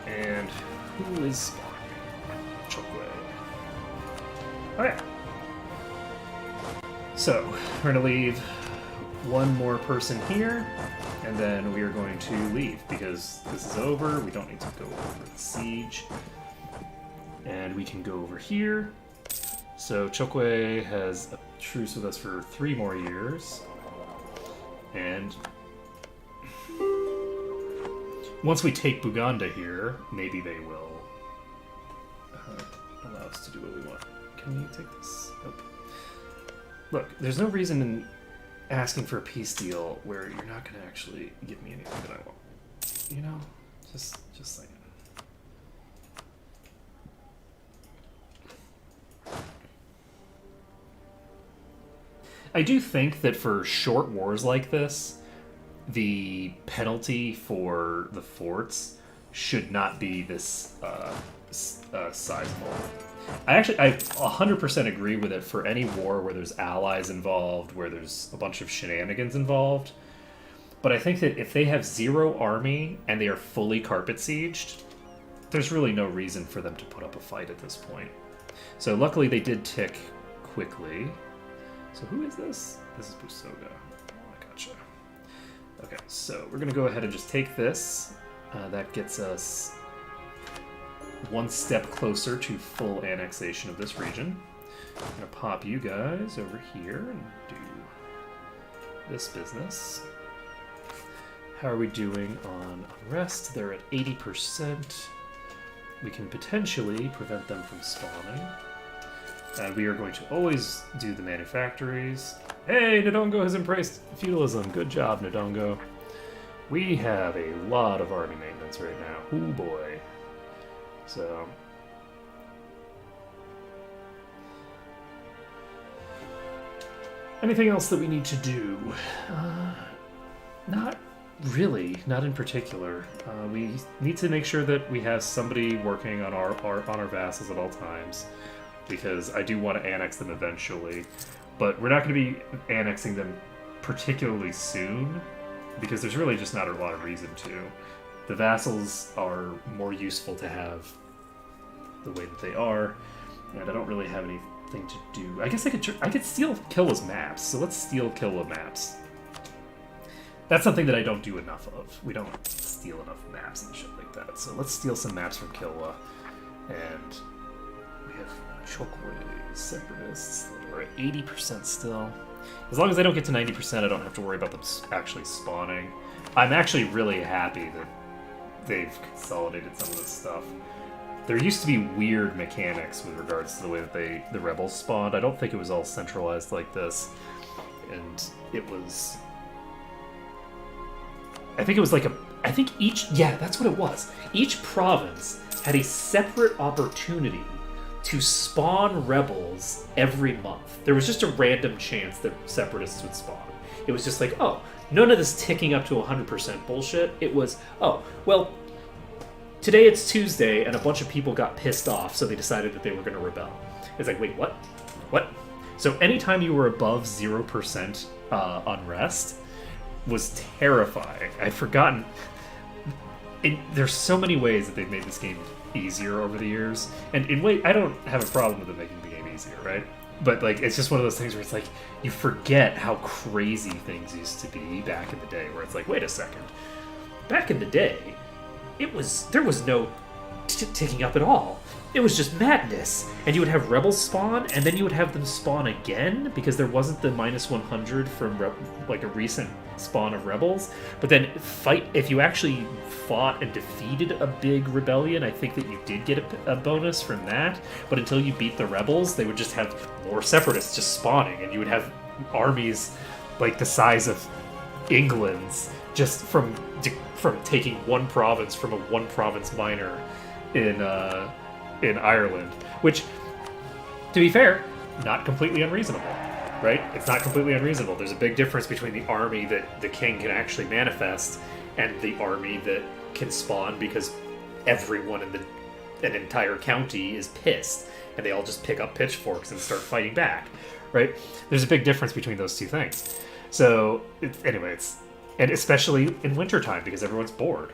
And who is... Okay. So, we're going to leave one more person here, and then we are going to leave, because this is over. We don't need to go over the siege. And we can go over here. So, Chokwe has a truce with us for 3 more years. And once we take Buganda here, maybe they will allow us to do what we want. Can you take this? Nope. Look, there's no reason in asking for a peace deal where you're not going to actually give me anything that I want. You know? Just saying. I do think that for short wars like this, the penalty for the forts should not be this sizable. I 100% agree with it for any war where there's allies involved, where there's a bunch of shenanigans involved. But I think that if they have 0 army and they are fully carpet sieged, there's really no reason for them to put up a fight at this point. So luckily they did tick quickly. So who is this? This is Busoga. Oh, I gotcha. Okay, so we're going to go ahead and just take this. That gets us one step closer to full annexation of this region. I'm going to pop you guys over here and do this business. How are we doing on unrest? They're at 80%. We can potentially prevent them from spawning. We are going to always do the manufactories. Hey, Ndongo has embraced feudalism. Good job, Ndongo. We have a lot of army maintenance right now. Oh boy. So... anything else that we need to do? Not really. Not in particular. We need to make sure that we have somebody working on our vassals at all times, because I do want to annex them eventually. But we're not going to be annexing them particularly soon, because there's really just not a lot of reason to. The vassals are more useful to have the way that they are, and I don't really have anything to do. I guess I could steal Killa's maps, so let's steal Killa maps. That's something that I don't do enough of. We don't steal enough maps and shit like that. So let's steal some maps from Killa. And we have Chokwe Separatists that are at 80% still. As long as I don't get to 90%, I don't have to worry about them actually spawning. I'm actually really happy that they've consolidated some of this stuff. There used to be weird mechanics with regards to the way that the rebels spawned. I don't think it was all centralized like this. And it was... I think it was like that's what it was. Each province had a separate opportunity to spawn rebels every month. There was just a random chance that separatists would spawn. It was just like, oh, none of this ticking up to 100% bullshit. It was, oh, well, today it's Tuesday and a bunch of people got pissed off, so they decided that they were going to rebel. It's like, wait, what? What? So anytime you were above 0% unrest, was terrifying. I'd forgotten. There's so many ways that they've made this game easier over the years, and in way I don't have a problem with them making the game easier, right? But like, it's just one of those things where it's like you forget how crazy things used to be back in the day. Where it's like, wait a second, back in the day, there was no ticking up at all. It was just madness, and you would have rebels spawn, and then you would have them spawn again because there wasn't the -100 from like a recent spawn of rebels. But then if you actually fought and defeated a big rebellion, I think that you did get a bonus from that. But until you beat the rebels, they would just have more separatists just spawning, and you would have armies like the size of England's just from taking one province from a one province minor in Ireland, which, to be fair, not completely unreasonable, right? It's not completely unreasonable. There's a big difference between the army that the king can actually manifest and the army that can spawn because everyone in an entire county is pissed and they all just pick up pitchforks and start fighting back, right? There's a big difference between those two things. So, and especially in wintertime because everyone's bored,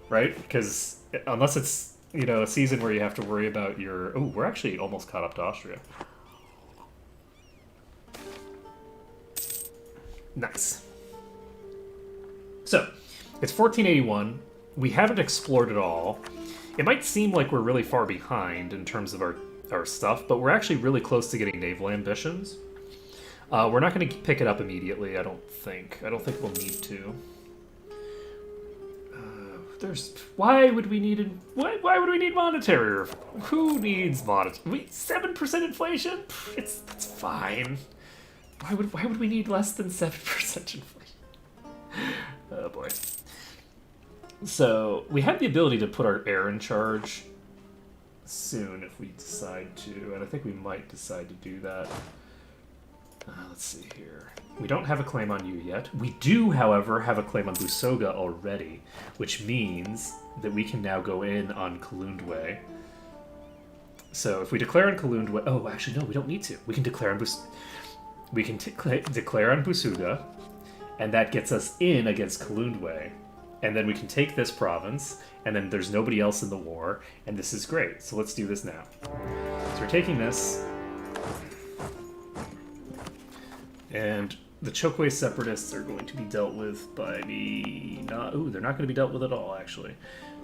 right? Because unless it's a season where you have to worry about your... Oh, we're actually almost caught up to Austria. Nice. So, it's 1481. We haven't explored it all. It might seem like we're really far behind in terms of our stuff, but we're actually really close to getting naval ambitions. We're not going to pick it up immediately, I don't think. I don't think we'll need to. Why would we need monetary? Who needs monetary? 7% inflation? It's fine. Why would we need less than 7% inflation? Oh boy. So we have the ability to put our heir in charge soon if we decide to, and I think we might decide to do that. Let's see here. We don't have a claim on you yet. We do, however, have a claim on Busoga already, which means that we can now go in on Kalundwe. So if we declare on Kalundwe... Oh, actually, no, we don't need to. We can declare on declare on Busuga, and that gets us in against Kalundwe. And then we can take this province, and then there's nobody else in the war, and this is great. So let's do this now. So we're taking this... And the Chokwe separatists are going to be dealt with by me. They're not going to be dealt with at all, actually.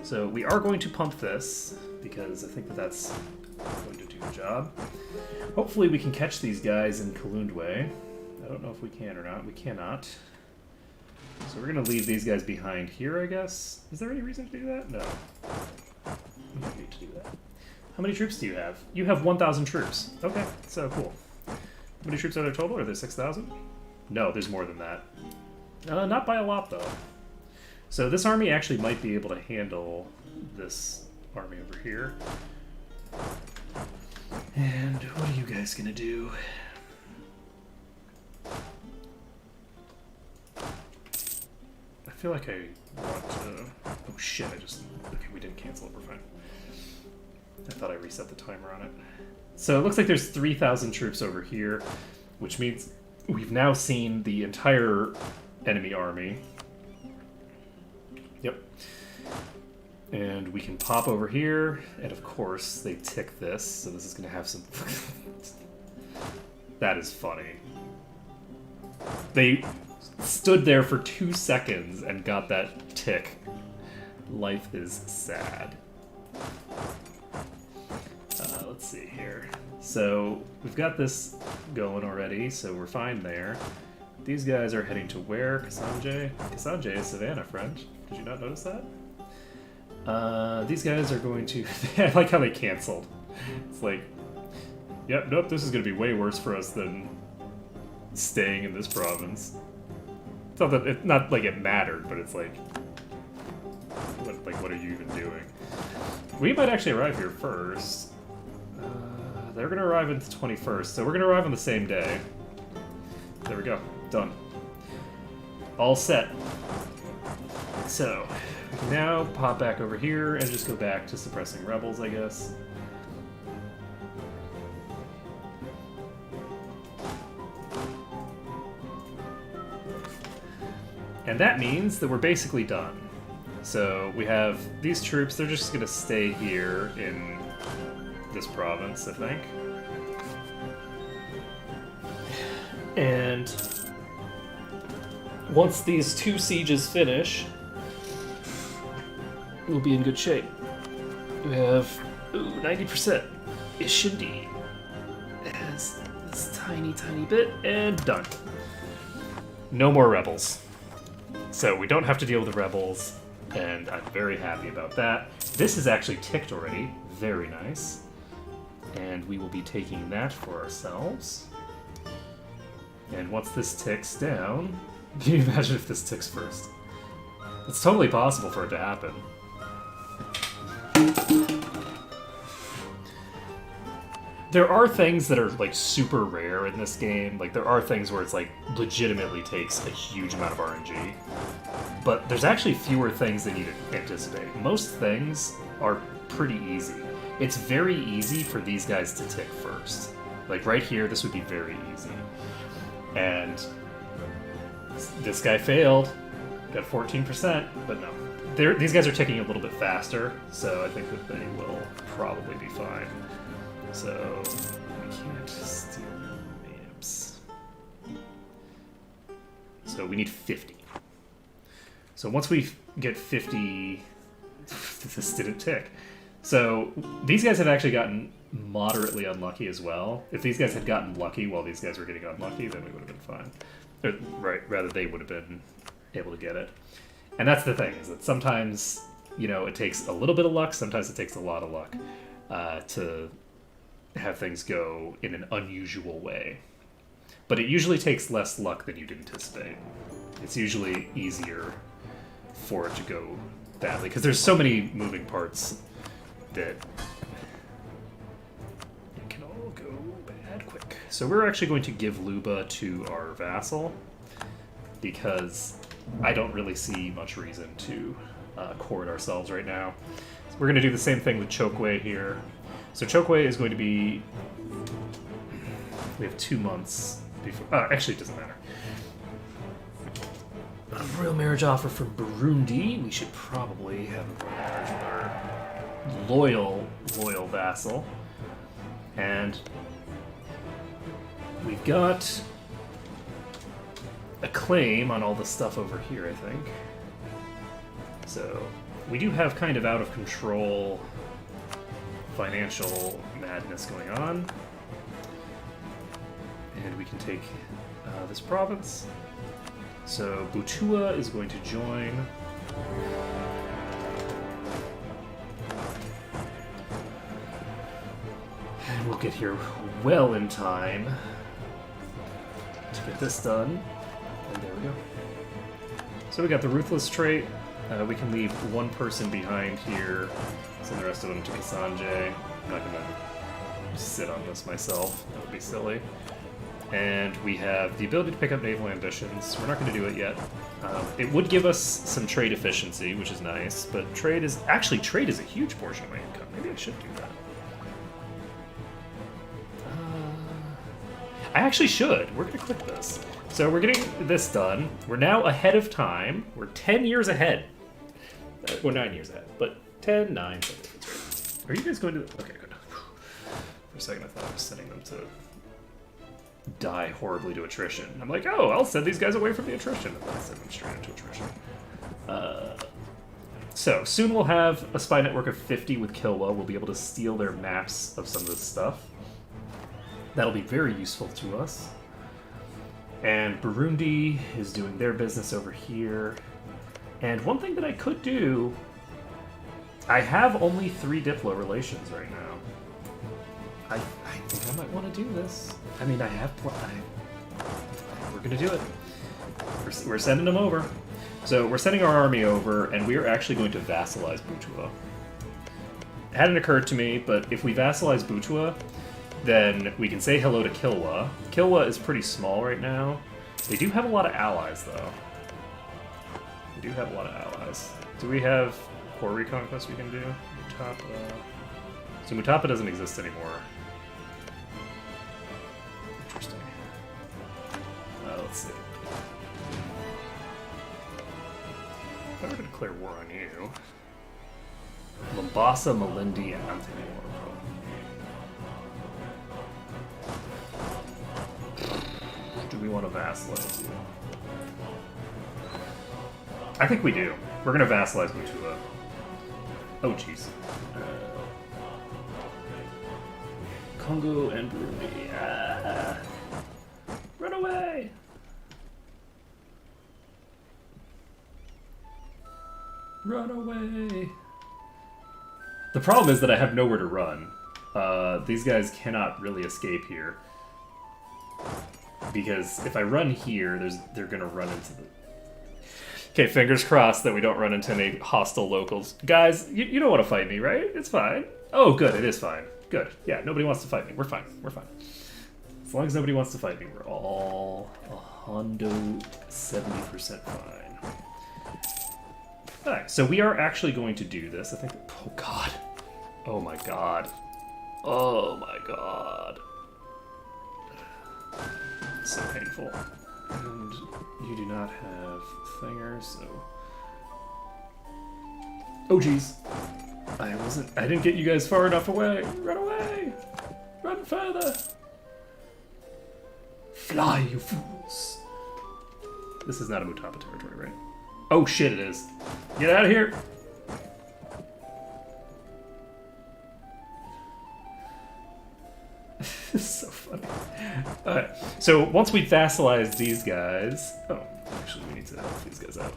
So we are going to pump this because I think that's going to do the job. Hopefully we can catch these guys in Kalundwe. I don't know if we can or not. We cannot. So we're going to leave these guys behind here, I guess. Is there any reason to do that? No. We don't need to do that. How many troops do you have? You have 1,000 troops. Okay, so cool. How many troops are there total? Are there 6,000? No, there's more than that. Not by a lot, though. So this army actually might be able to handle this army over here. And what are you guys going to do? I feel like I want to... Oh shit, Okay, we didn't cancel it, we're fine. I thought I reset the timer on it. So it looks like there's 3,000 troops over here, which means we've now seen the entire enemy army. Yep. And we can pop over here, and of course they tick this, so this is going to have some... That is funny. They stood there for 2 seconds and got that tick. Life is sad. Let's see here. So we've got this going already, so we're fine there. These guys are heading to where? Kasanje? Kasanje is Savannah, friend. Did you not notice that? These guys are going to... I like how they canceled. It's like, yep, nope, this is going to be way worse for us than staying in this province. It's not like it mattered, but it's like, what are you even doing? We might actually arrive here first. They're going to arrive on the 21st, so we're going to arrive on the same day. There we go. Done. All set. So, we can now pop back over here and just go back to suppressing rebels, I guess. And that means that we're basically done. So we have these troops, they're just going to stay here in this province, I think. And once these 2 sieges finish, we'll be in good shape. We have 90% Ishindi as this tiny bit, and done. No more rebels. So we don't have to deal with the rebels, and I'm very happy about that. This is actually ticked already. Very nice. And we will be taking that for ourselves. And once this ticks down... Can you imagine if this ticks first? It's totally possible for it to happen. There are things that are, like, super rare in this game. Like, there are things where it's, like, legitimately takes a huge amount of RNG. But there's actually fewer things than you anticipate. Most things are pretty easy. It's very easy for these guys to tick first. Like, right here, this would be very easy. And this guy failed. Got 14%, but no. These guys are ticking a little bit faster, so I think that they will probably be fine. So, we can't steal maps. So we need 50. So once we get 50... This didn't tick. So these guys have actually gotten moderately unlucky as well. If these guys had gotten lucky while these guys were getting unlucky, then we would have been fine. Rather, they would have been able to get it. And that's the thing, is that sometimes, you know, it takes a little bit of luck, sometimes it takes a lot of luck to have things go in an unusual way. But it usually takes less luck than you'd anticipate. It's usually easier for it to go badly, because there's so many moving parts that it can all go bad quick. So we're actually going to give Luba to our vassal, because I don't really see much reason to court ourselves right now. So we're going to do the same thing with Chokwe here. So Chokwe is going to be... We have 2 months before... actually, it doesn't matter. A royal marriage offer from Burundi. We should probably have a royal marriage with our loyal vassal. And we've got a claim on all the stuff over here, I think. So we do have kind of out of control financial madness going on. And we can take this province. So Butua is going to join. And we'll get here well in time to get this done. And there we go. So we got the Ruthless trait. We can leave one person behind here. Send the rest of them to Kasanje. I'm not going to sit on this myself. That would be silly. And we have the ability to pick up naval ambitions. We're not going to do it yet. It would give us some trade efficiency, which is nice, but trade is a huge portion of my income. Maybe I should do that. I actually should. We're going to click this. So we're getting this done. We're now ahead of time. We're 10 years ahead. We're 9 years ahead, but 10, 9, 7. Are you guys going to... Okay, good. For a second I thought I was sending them to die horribly to attrition. I'm like, oh, I'll send these guys away from the attrition. And then I send them straight into attrition. So, soon we'll have a spy network of 50 with Kilwa. We'll be able to steal their maps of some of this stuff. That'll be very useful to us. And Burundi is doing their business over here. And one thing that I could do... I have only 3 Diplo relations right now. I think I might want to do this. I mean, I have... we're going to do it. We're sending them over. So we're sending our army over, and we are actually going to vassalize Butua. It hadn't occurred to me, but if we vassalize Butua, then we can say hello to Kilwa. Kilwa is pretty small right now. They do have a lot of allies, though. They do have a lot of allies. Do we have core reconquest we can do? Mutapa. So Mutapa doesn't exist anymore. Interesting. Let's see. If I were to declare war on you, Mombasa, Malindi, and Antanamoro. Do we want to vassalize you? I think we do. We're going to vassalize Butua. Oh, jeez. Kongo and Burundi. Run away! Run away! The problem is that I have nowhere to run. These guys cannot really escape here. Because if I run here, they're gonna run into the... Okay, fingers crossed that we don't run into any hostile locals. Guys, you don't want to fight me, right? It's fine. Oh, good, it is fine. Good. Yeah, nobody wants to fight me. We're fine. We're fine. As long as nobody wants to fight me, we're all 170% fine. Alright, so we are actually going to do this. I think... Oh, God. Oh, my God. Oh, my God. So painful. And you do not have thingers, so... Oh, jeez. I didn't get you guys far enough away. Run away! Run further! Fly, you fools! This is not a Mutapa territory, right? Oh shit, it is. Get out of here! This is so funny. Alright, so once we vassalize these guys... Oh, actually we need to help these guys out.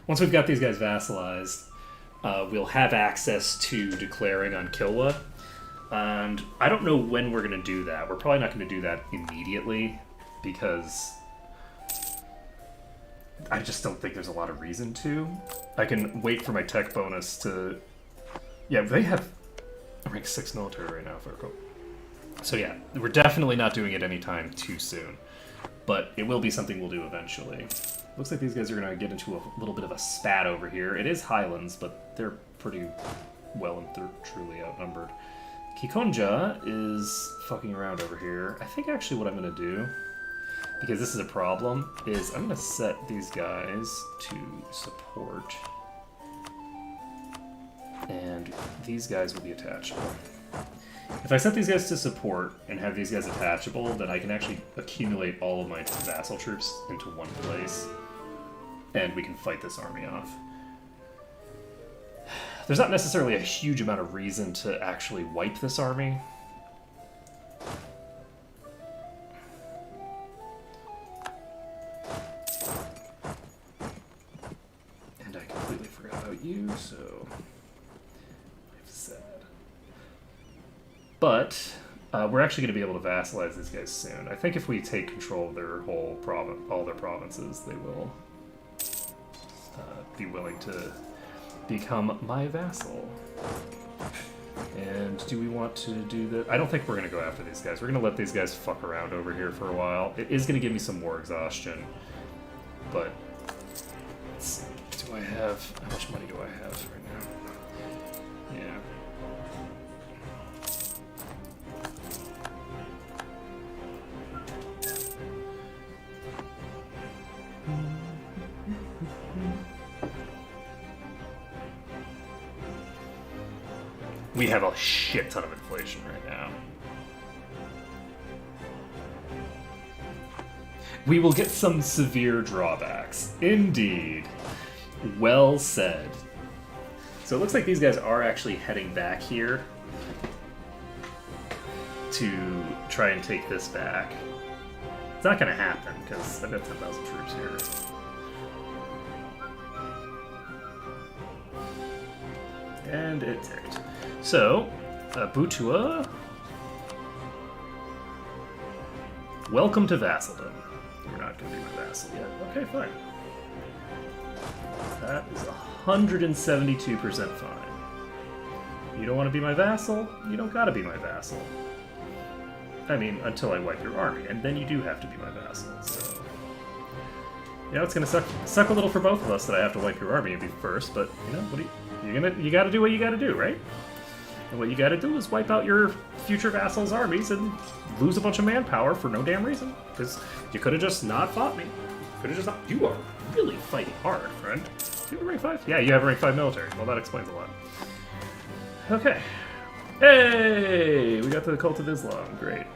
Once we've got these guys vassalized, we'll have access to declaring on Kilwa. And I don't know when we're going to do that. We're probably not going to do that immediately, because I just don't think there's a lot of reason to. I can wait for my tech bonus to... Yeah, they have rank 6 military right now, if I recall. So yeah, we're definitely not doing it anytime too soon. But it will be something we'll do eventually. Looks like these guys are going to get into a little bit of a spat over here. It is Highlands, but they're pretty well and truly outnumbered. Kikonja is fucking around over here. I think actually what I'm going to do, because this is a problem, is I'm going to set these guys to support. And these guys will be attachable. If I set these guys to support and have these guys attachable, then I can actually accumulate all of my vassal troops into one place, and we can fight this army off. There's not necessarily a huge amount of reason to actually wipe this army. And I completely forgot about you, so... But we're actually going to be able to vassalize these guys soon. I think if we take control of their whole all their provinces, they will be willing to become my vassal. And do we want to do that? I don't think we're going to go after these guys. We're going to let these guys fuck around over here for a while. It is going to give me some more exhaustion, but do I have... How much money do I have right now? Yeah. We have a shit ton of inflation right now. We will get some severe drawbacks. Indeed. Well said. So it looks like these guys are actually heading back here to try and take this back. It's not going to happen because I've got 10,000 troops here. And it ticked. So, Butua, welcome to vassaldom. You're not going to be my vassal yet. Okay, fine. That is 172% fine. You don't want to be my vassal? You don't got to be my vassal. I mean, until I wipe your army, and then you do have to be my vassal, so... You know, it's going to suck a little for both of us that I have to wipe your army first, but, you know, what do you got to do what you got to do, right? And what you got to do is wipe out your future vassals' armies and lose a bunch of manpower for no damn reason. Because you could have just not fought me. Could have just not... You are really fighting hard, friend. Do you have a rank 5? Yeah, you have a rank 5 military. Well, that explains a lot. Okay. Hey! We got to the Cult of Islam. Great.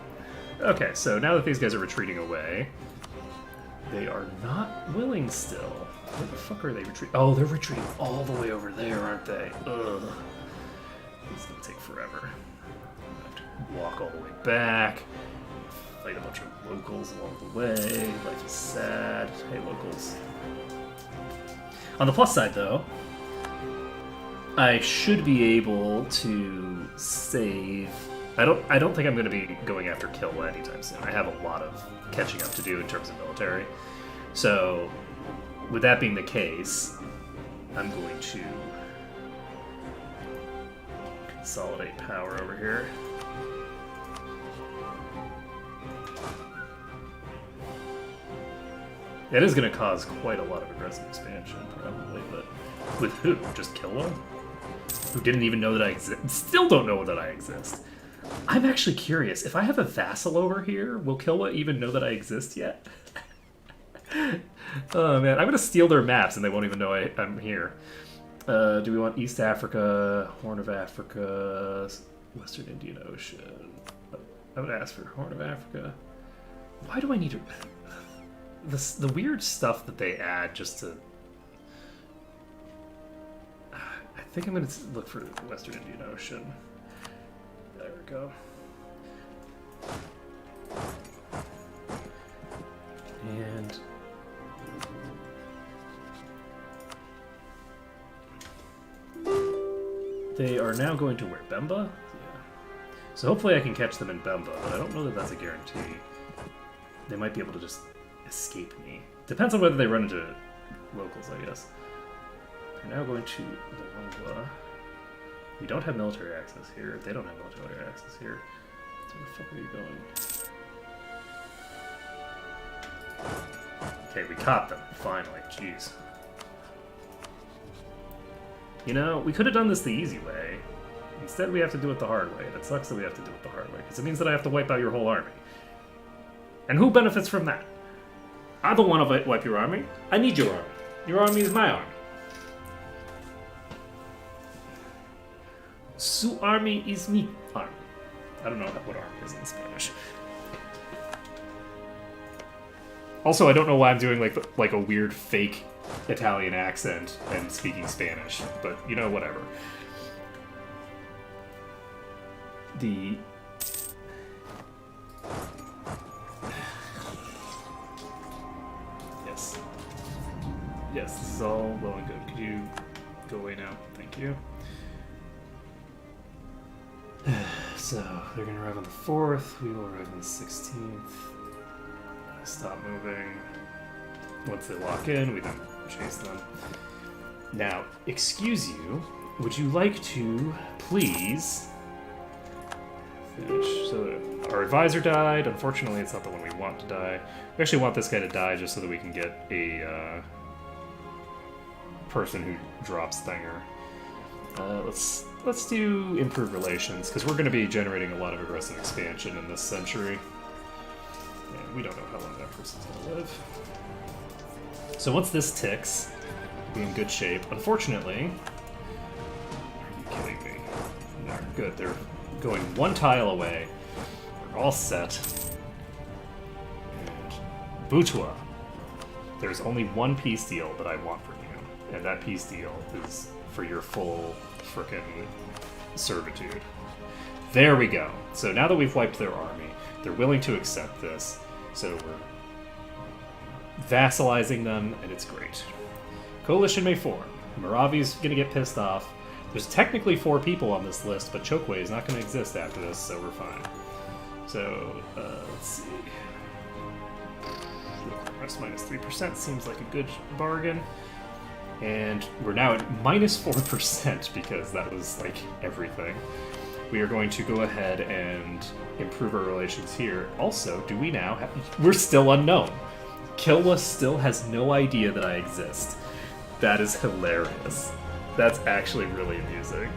Okay, so now that these guys are retreating away, they are not willing still. Where the fuck are they retreating? Oh, they're retreating all the way over there, aren't they? Ugh. It's gonna take forever. I have to walk all the way back, fight a bunch of locals along the way. Life is sad. Hey, locals. On the plus side, though, I should be able to save. I don't think I'm going to be going after Kilwa anytime soon. I have a lot of catching up to do in terms of military. So, with that being the case, I'm going to consolidate power over here. That is going to cause quite a lot of aggressive expansion, probably, but with who? Just Kilwa? Who didn't even know that I exist? Still don't know that I exist. I'm actually curious. If I have a vassal over here, will Kilwa even know that I exist yet? Oh man, I'm going to steal their maps and they won't even know I'm here. Do we want East Africa, Horn of Africa, Western Indian Ocean? I would ask for Horn of Africa. Why do I need to... The weird stuff that they add just to... I think I'm going to look for Western Indian Ocean. There we go. And... they are now going to where? Bemba? Yeah. So hopefully I can catch them in Bemba, but I don't know that that's a guarantee. They might be able to just escape me. Depends on whether they run into locals, I guess. They're now going to Luangwa. We don't have military access here. They don't have military access here. So where the fuck are you going? Okay, we caught them, finally. Jeez. You know, we could have done this the easy way. Instead, we have to do it the hard way. It sucks that we have to do it the hard way, because it means that I have to wipe out your whole army. And who benefits from that? I don't want to wipe your army. I need your army. Your army is my army. Su army is me army. I don't know what army is in Spanish. Also, I don't know why I'm doing like a weird fake Italian accent and speaking Spanish, but you know, whatever. Yes, this is all well and good. Could you go away now? Thank you. So, they're going to arrive on the 4th. We will arrive on the 16th. Stop moving. Once they lock in, we then chase them. Now, excuse you, would you like to please finish? So, our advisor died. Unfortunately, it's not the one we want to die. We actually want this guy to die just so that we can get a person who drops Thinger. Let's do improved relations, because we're going to be generating a lot of aggressive expansion in this century. And we don't know how long that person's going to live. So once this ticks, we'll be in good shape. Unfortunately, are you kidding me? No, good. They're going one tile away. We're all set. And Butua. There's only one peace deal that I want from you, and that peace deal is for your full frickin' servitude. There we go. So now that we've wiped their army, they're willing to accept this, so we're vassalizing them, and it's great. Coalition may form. Moravi's gonna get pissed off. There's technically 4 people on this list, but Chokwe is not gonna exist after this, so we're fine. So, let's see. Rest minus 3% seems like a good bargain. And we're now at minus 4% because that was like everything. We are going to go ahead and improve our relations here. Also, do we now have... We're still unknown. Kilwa still has no idea that I exist. That is hilarious. That's actually really amusing.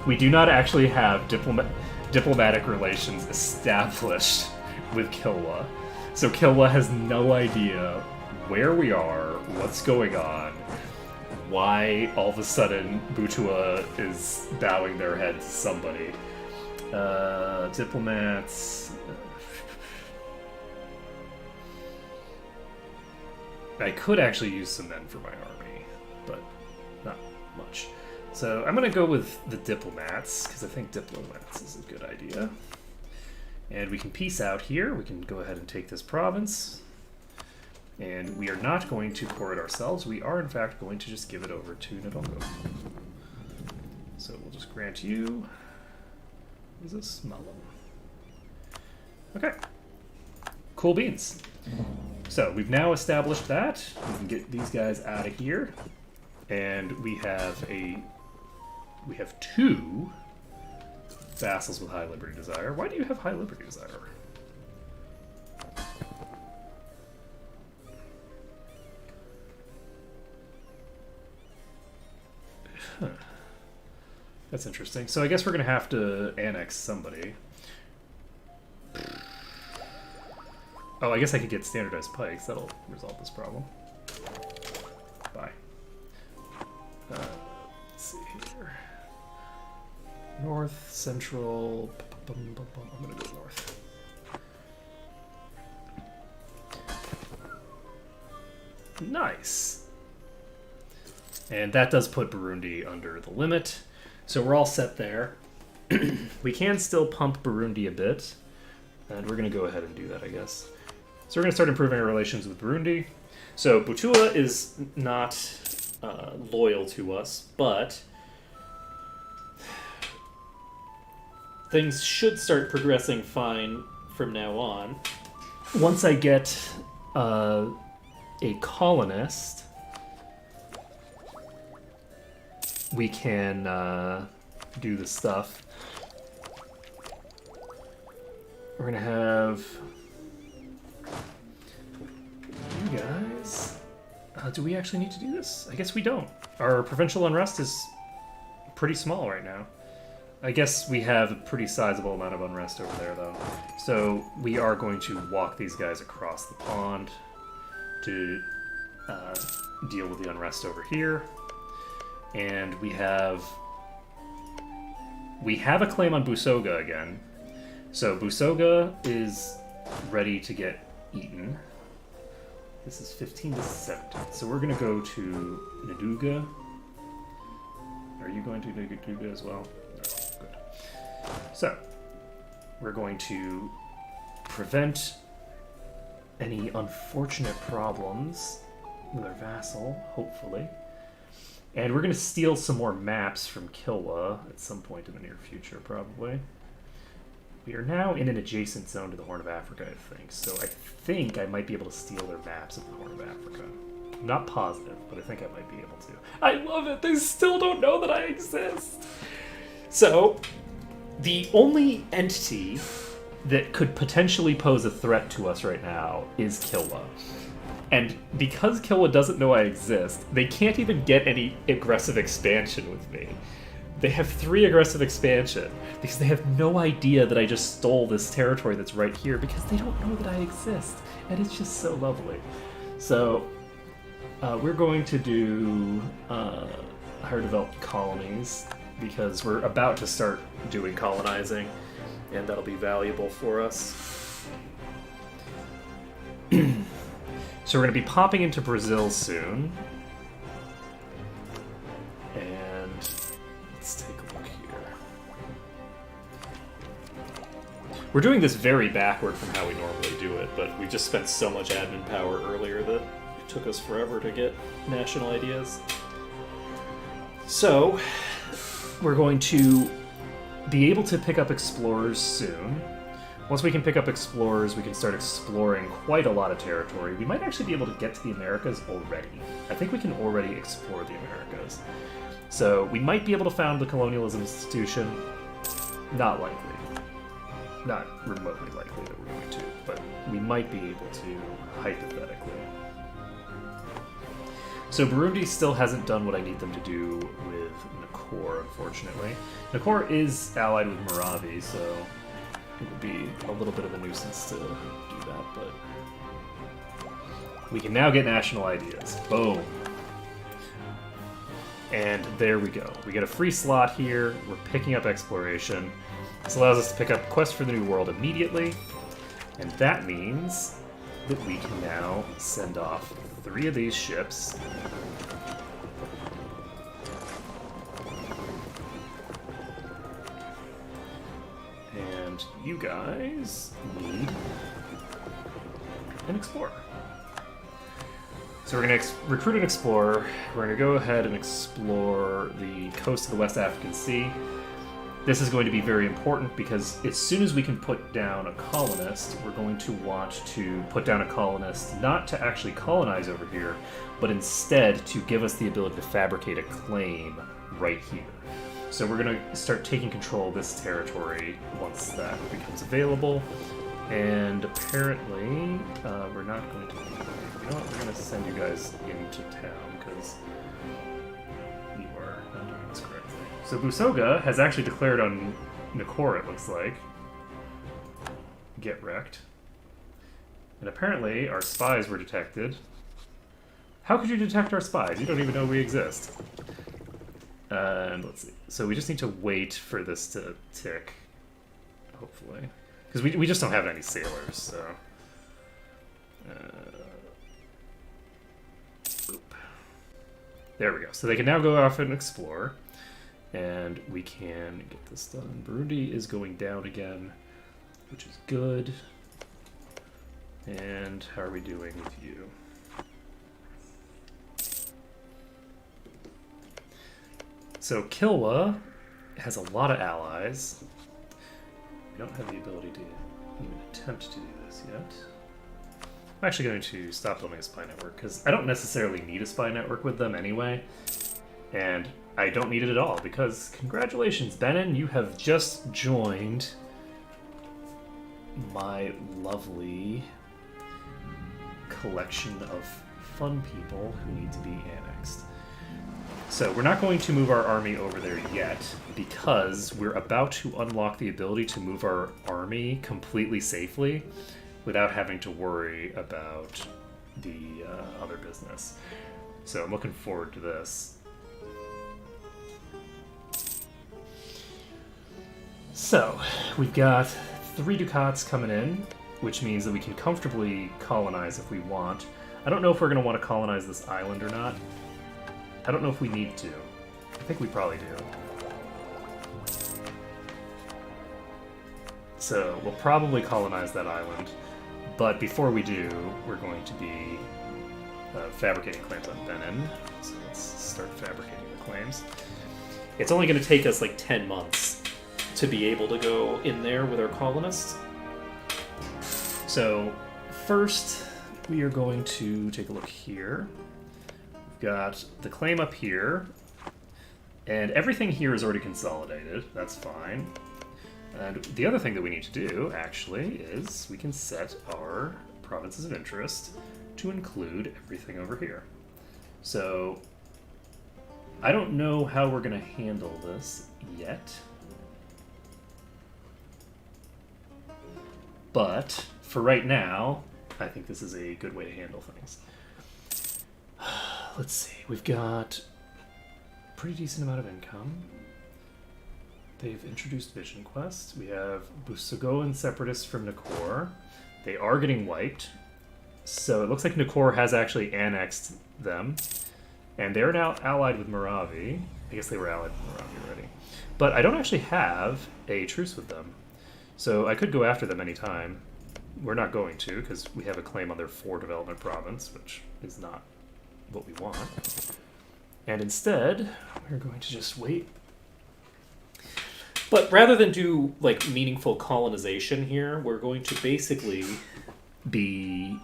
We do not actually have diplomatic relations established with Kilwa. So Kilwa has no idea where we are, what's going on, why all of a sudden Butua is bowing their head to somebody. Diplomats. I could actually use some men for my army, but not much. So I'm going to go with the diplomats, because I think diplomats is a good idea. And we can peace out here. We can go ahead and take this province. And we are not going to core it ourselves. We are, in fact, going to just give it over to Ndongo. So we'll just grant you... What is this? Malum. Okay. Cool beans. So we've now established that. We can get these guys out of here. And we have 2 vassals with high liberty desire. Why do you have high liberty desire? Huh. That's interesting. So I guess we're going to have to annex somebody. Oh, I guess I could get standardized pikes. That'll resolve this problem. Bye. Let's see here. North, central... I'm going to go north. Nice. And that does put Burundi under the limit. So we're all set there. We can still pump Burundi a bit. And we're going to go ahead and do that, I guess. So we're going to start improving our relations with Burundi. So Butua is not loyal to us, but things should start progressing fine from now on. Once I get a colonist, we can do the stuff. We're gonna have you guys. Do we actually need to do this? I guess we don't. Our provincial unrest is pretty small right now. I guess we have a pretty sizable amount of unrest over there, though. So we are going to walk these guys across the pond to deal with the unrest over here. And we have we have a claim on Busoga again. So Busoga is ready to get eaten. This is 15 to 17. So we're going to go to Naduga. Are you going to Naduga as well? No. Good. So, we're going to prevent any unfortunate problems with our vassal, hopefully. And we're going to steal some more maps from Kilwa at some point in the near future, probably. We are now in an adjacent zone to the Horn of Africa, I think. So I think I might be able to steal their maps of the Horn of Africa. I'm not positive, but I think I might be able to. I love it! They still don't know that I exist! So, the only entity that could potentially pose a threat to us right now is Kilwa. And because Kilwa doesn't know I exist, they can't even get any aggressive expansion with me. They have 3 aggressive expansion because they have no idea that I just stole this territory that's right here because they don't know that I exist. And it's just so lovely. So, we're going to do higher developed colonies because we're about to start doing colonizing, and that'll be valuable for us. So we're going to be popping into Brazil soon. And let's take a look here. We're doing this very backward from how we normally do it, but we just spent so much admin power earlier that it took us forever to get national ideas. So, we're going to be able to pick up explorers soon. Once we can pick up explorers, we can start exploring quite a lot of territory. We might actually be able to get to the Americas already. I think we can already explore the Americas. So we might be able to found the colonialism institution. Not likely. Not remotely likely that we're going to, but we might be able to, hypothetically. So Burundi still hasn't done what I need them to do with Nakor, unfortunately. Nakor is allied with Moravi, so it would be a little bit of a nuisance to do that, but we can now get national ideas. Boom. And there we go. We get a free slot here. We're picking up exploration. This allows us to pick up Quest for the New World immediately, and that means that we can now send off 3 of these ships. And you guys need an explorer. So we're going to recruit an explorer. We're going to go ahead and explore the coast of the West African Sea. This is going to be very important because as soon as we can put down a colonist, we're going to want to put down a colonist not to actually colonize over here, but instead to give us the ability to fabricate a claim right here. So we're going to start taking control of this territory once that becomes available. And apparently, we're not going to... You know what? We're going to send you guys into town because you are not doing this correctly. So Busoga has actually declared on Nakor, it looks like. Get wrecked. And apparently, our spies were detected. How could you detect our spies? You don't even know we exist. And let's see. So we just need to wait for this to tick, hopefully. Because we just don't have any sailors, so... Boop. There we go. So they can now go off and explore, and we can get this done. Burundi is going down again, which is good. And how are we doing with you? So Kilwa has a lot of allies. We don't have the ability to even attempt to do this yet. I'm actually going to stop building a spy network because I don't necessarily need a spy network with them anyway. And I don't need it at all because congratulations, Benin, you have just joined my lovely collection of fun people who need to be annexed. So we're not going to move our army over there yet because we're about to unlock the ability to move our army completely safely without having to worry about the other business. So I'm looking forward to this. So, we've got 3 ducats coming in, which means that we can comfortably colonize if we want. I don't know if we're going to want to colonize this island or not. I don't know if we need to. I think we probably do. So, we'll probably colonize that island. But before we do, we're going to be fabricating claims on Benin. So let's start fabricating the claims. It's only going to take us like 10 months to be able to go in there with our colonists. So first, we are going to take a look here. We've got the claim up here, and everything here is already consolidated. That's fine. And the other thing that we need to do, actually, is we can set our provinces of interest to include everything over here. So, I don't know how we're going to handle this yet. But, for right now, I think this is a good way to handle things. Let's see, we've got a pretty decent amount of income. They've introduced Vision Quest. We have Busogoan separatists from Nakor. They are getting wiped. So it looks like Nakor has actually annexed them. And they're now allied with Moravi. I guess they were allied with Moravi already. But I don't actually have a truce with them. So I could go after them anytime. We're not going to, because we have a claim on their 4 development province, which is not what we want. And instead, we're going to just wait. But rather than do like meaningful colonization here, we're going to basically be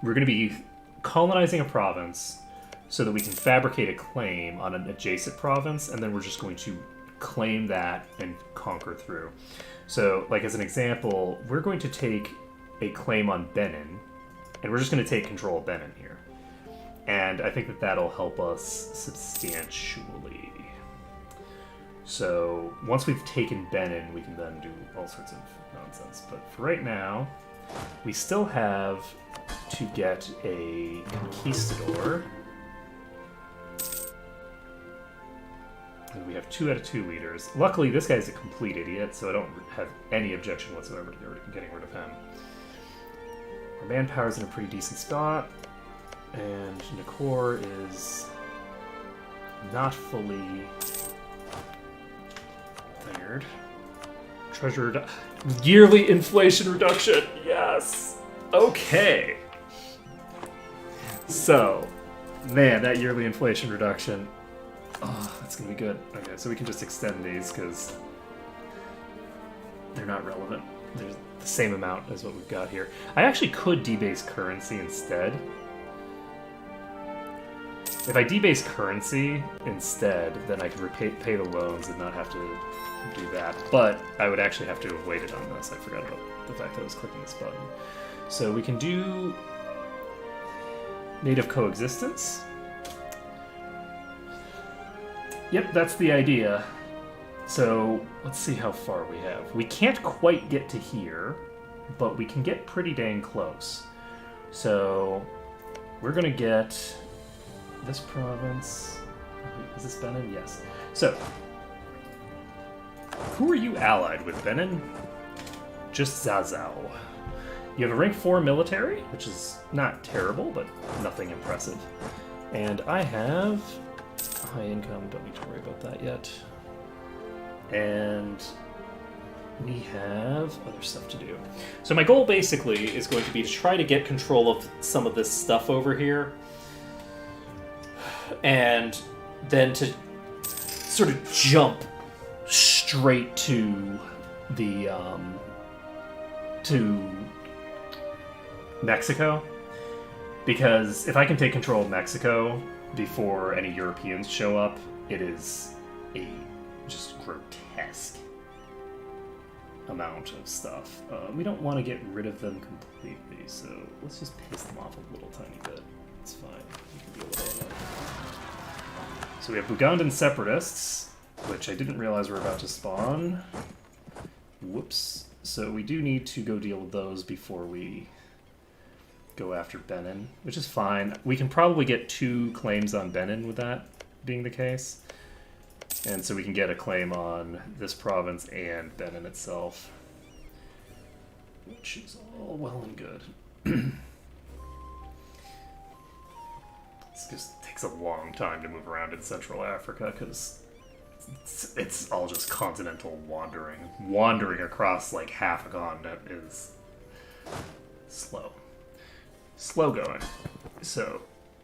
we're going to be colonizing a province so that we can fabricate a claim on an adjacent province, and then we're just going to claim that and conquer through. So, like as an example, we're going to take a claim on Benin, and we're just going to take control of Benin here. And I think that that'll help us substantially. So once we've taken Benin, we can then do all sorts of nonsense. But for right now, we still have to get a conquistador. And we have 2 out of 2 leaders. Luckily, this guy's a complete idiot, so I don't have any objection whatsoever to getting rid of him. Our manpower's in a pretty decent spot, and Nakor is not fully tired. Treasure yearly inflation reduction. Yes. Okay. So, man, that yearly inflation reduction. Oh, that's gonna be good. Okay, so we can just extend these because they're not relevant. They're the same amount as what we've got here. I actually could debase currency instead. If I debase currency instead, then I could pay the loans and not have to do that. But I would actually have to have waited on this. I forgot about the fact that I was clicking this button. So we can do native coexistence. Yep, that's the idea. So let's see how far we have. We can't quite get to here, but we can get pretty dang close. So we're gonna get this province. Is this Benin? Yes. So, who are you allied with, Benin? Just Zazao. You have a rank 4 military, which is not terrible, but nothing impressive. And I have high income, don't need to worry about that yet. And we have other stuff to do. So my goal basically is going to be to try to get control of some of this stuff over here. And then to sort of jump straight to the to Mexico, because if I can take control of Mexico before any Europeans show up, it is a just grotesque amount of stuff. We don't want to get rid of them completely, so let's just piss them off a little tiny bit. It's fine. We can deal with it. So we have Bugandan separatists, which I didn't realize were about to spawn. Whoops. So we do need to go deal with those before we go after Benin, which is fine. We can probably get 2 claims on Benin with that being the case. And so we can get a claim on this province and Benin itself, which is all well and good. This just takes a long time to move around in Central Africa because it's all just continental wandering. Wandering across like half a continent is slow. Slow going. So,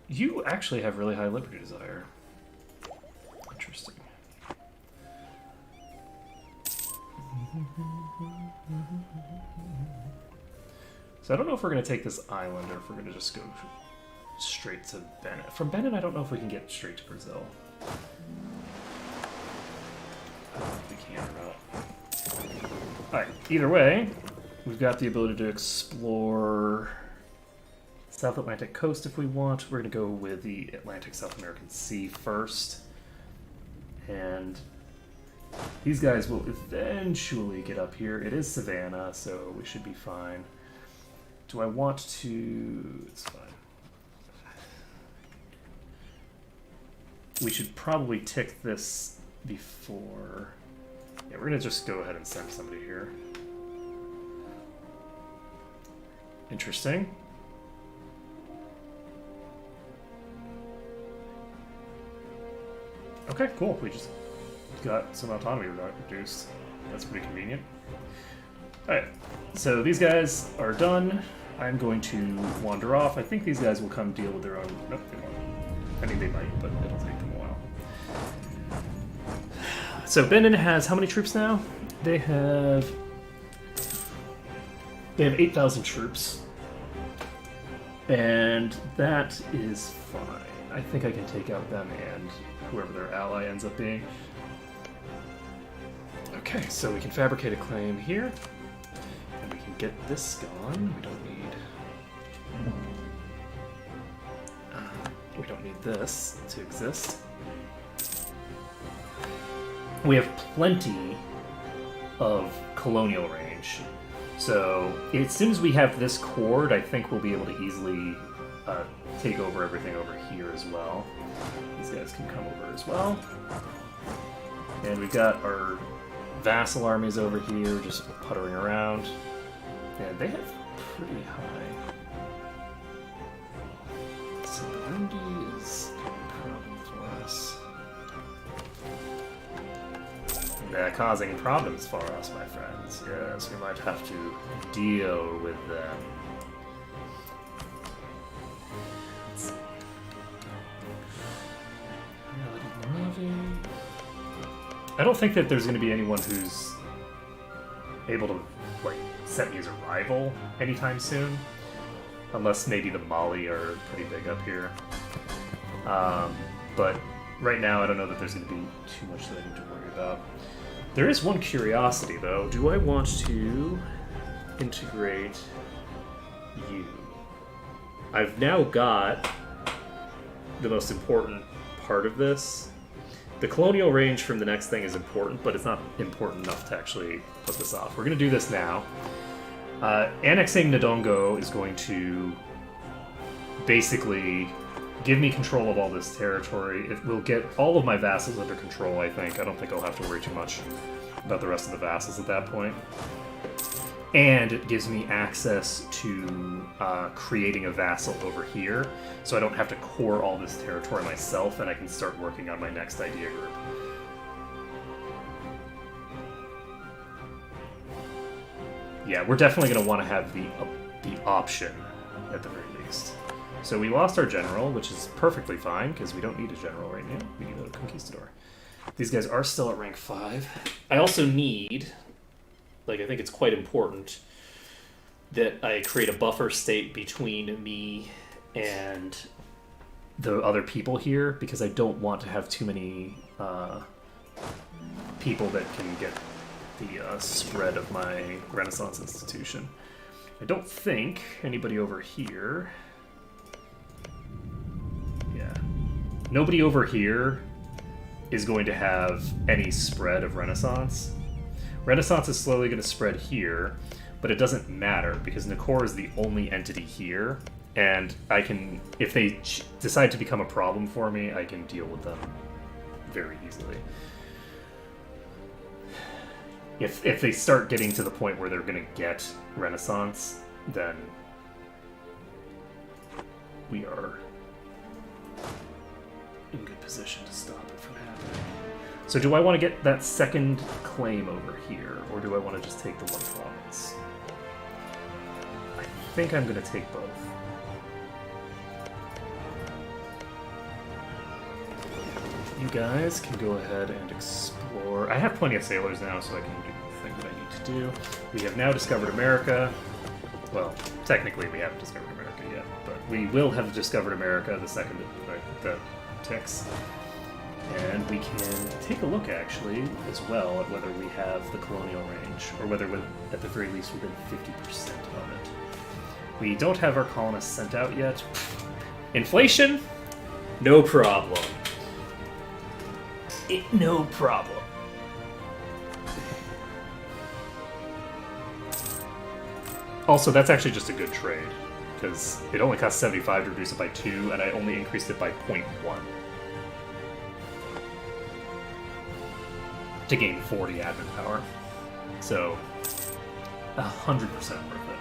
you actually have really high liberty desire. Interesting. So I don't know if we're going to take this island or if we're going to just go straight to Benin. From Benin, I don't know if we can get straight to Brazil. I don't know if we can or not. Alright, either way, we've got the ability to explore South Atlantic coast if we want. We're going to go with the Atlantic South American Sea first. And these guys will eventually get up here. It is Savannah, so we should be fine. Do I want to... It's fine. We should probably tick this before... Yeah, we're going to just go ahead and send somebody here. Interesting. Okay, cool. We just got some autonomy reduced. That's pretty convenient. Alright, so these guys are done. I'm going to wander off. I think these guys will come deal with their own... Nope, they won't. I mean, they might, but it'll take them a while. So Benin has how many troops now? They have 8,000 troops. And that is fine. I think I can take out them and whoever their ally ends up being. Okay, so we can fabricate a claim here. And we can get this gone. We don't need this to exist. We have plenty of colonial range. So as soon as we have this chord, I think we'll be able to easily take over everything over here as well. These guys can come over as well. And we've got our vassal armies over here just puttering around. And they have pretty high. So Burundi is a problem for us. They're causing problems for us, my friends. Yes, we might have to deal with them. I don't think that there's going to be anyone who's able to like set me as a rival anytime soon, unless maybe the Mali are pretty big up here. But right now, I don't know that there's going to be too much that I need to worry about. There is one curiosity, though. Do I want to integrate you? I've now got the most important part of this. The colonial range from the next thing is important, but it's not important enough to actually put this off. We're going to do this now. Annexing Ndongo is going to basically give me control of all this territory. It will get all of my vassals under control, I think. I don't think I'll have to worry too much about the rest of the vassals at that point. And it gives me access to creating a vassal over here, so I don't have to core all this territory myself, and I can start working on my next idea group. Yeah, we're definitely going to want to have the option, at the very least. So we lost our general, which is perfectly fine, because we don't need a general right now. We need a conquistador. These guys are still at rank 5. I also need... I think it's quite important that I create a buffer state between me and the other people here, because I don't want to have too many people that can get the spread of my Renaissance institution. I don't think anybody over here... Yeah. Nobody over here is going to have any spread of Renaissance. Renaissance is slowly going to spread here, but it doesn't matter because Nakor is the only entity here, and I can, if they decide to become a problem for me, I can deal with them very easily. if they start getting to the point where they're going to get Renaissance, then we are in good position to stop it from happening. So do I want to get that second claim over here, or do I want to just take the one province? I think I'm going to take both. You guys can go ahead and explore. I have plenty of sailors now, so I can do the thing that I need to do. We have now discovered America. Well, technically we haven't discovered America yet, but we will have discovered America the second that ticks. And we can take a look, actually, as well, at whether we have the colonial range, or whether, at the very least, within 50% of it. We don't have our colonists sent out yet. Inflation? No problem. No problem. Also, that's actually just a good trade, because it only costs 75 to reduce it by 2, and I only increased it by 0.1. To gain 40 admin power. So, 100% worth it.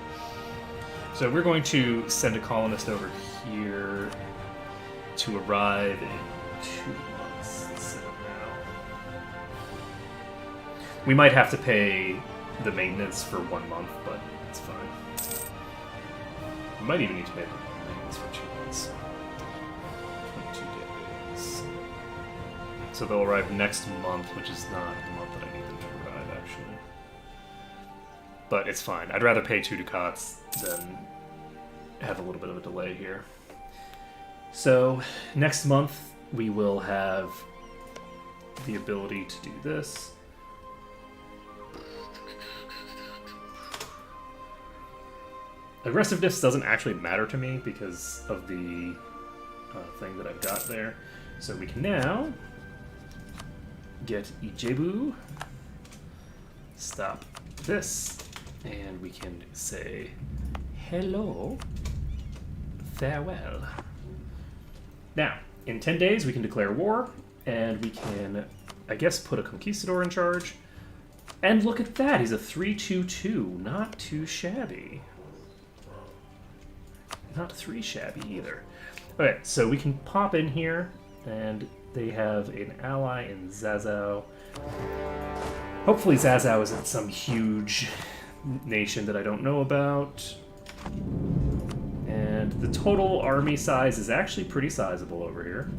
So we're going to send a colonist over here to arrive in 2 months instead of now. We might have to pay the maintenance for 1 month, but it's fine. We might even need to pay the maintenance for 2 months. 22 days. So they'll arrive next month, which is not the month that I need them to arrive, actually. But it's fine. I'd rather pay 2 ducats than have a little bit of a delay here. So next month we will have the ability to do this. Aggressiveness doesn't actually matter to me because of the thing that I've got there. So we can now get Ijebu, stop this, and we can say hello, farewell. Now, in 10 days we can declare war, and we can, I guess, put a conquistador in charge. And look at that, he's a 3-2-2, not too shabby. Not 3 shabby either. Okay, so we can pop in here, and they have an ally in Zazao. Hopefully Zazao isn't some huge nation that I don't know about. And the total army size is actually pretty sizable over here.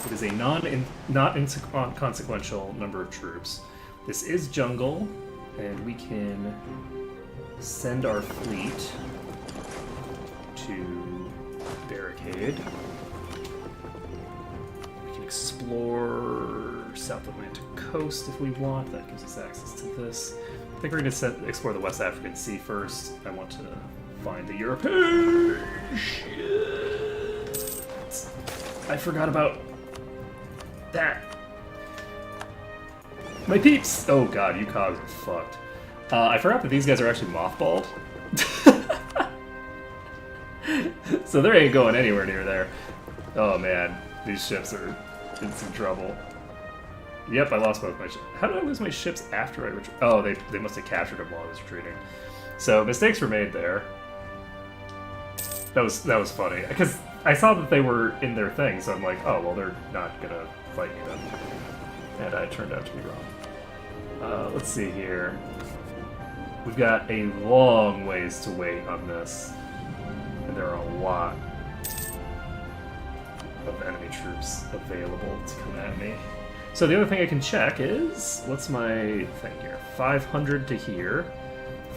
It is a not inconsequential number of troops. This is jungle, and we can send our fleet to barricade. We can explore South Atlantic coast if we want. That gives us access to this. I think we're going to explore the West African Sea first. I want to find the European shit. I forgot about that. My peeps! Oh god, you cogs are fucked. I forgot that these guys are actually mothballed. So they ain't going anywhere near there. Oh man, these ships are in some trouble. Yep, I lost both my ships. How did I lose my ships after I retreated? Oh, they must have captured them while I was retreating. So mistakes were made there. That was funny because I saw that they were in their thing, so I'm like, oh well, they're not gonna fight me then. And I turned out to be wrong. Let's see here. We've got a long ways to wait on this, and there are a lot of enemy troops available to come at me. So the other thing I can check is, what's my thing here? 500 to here,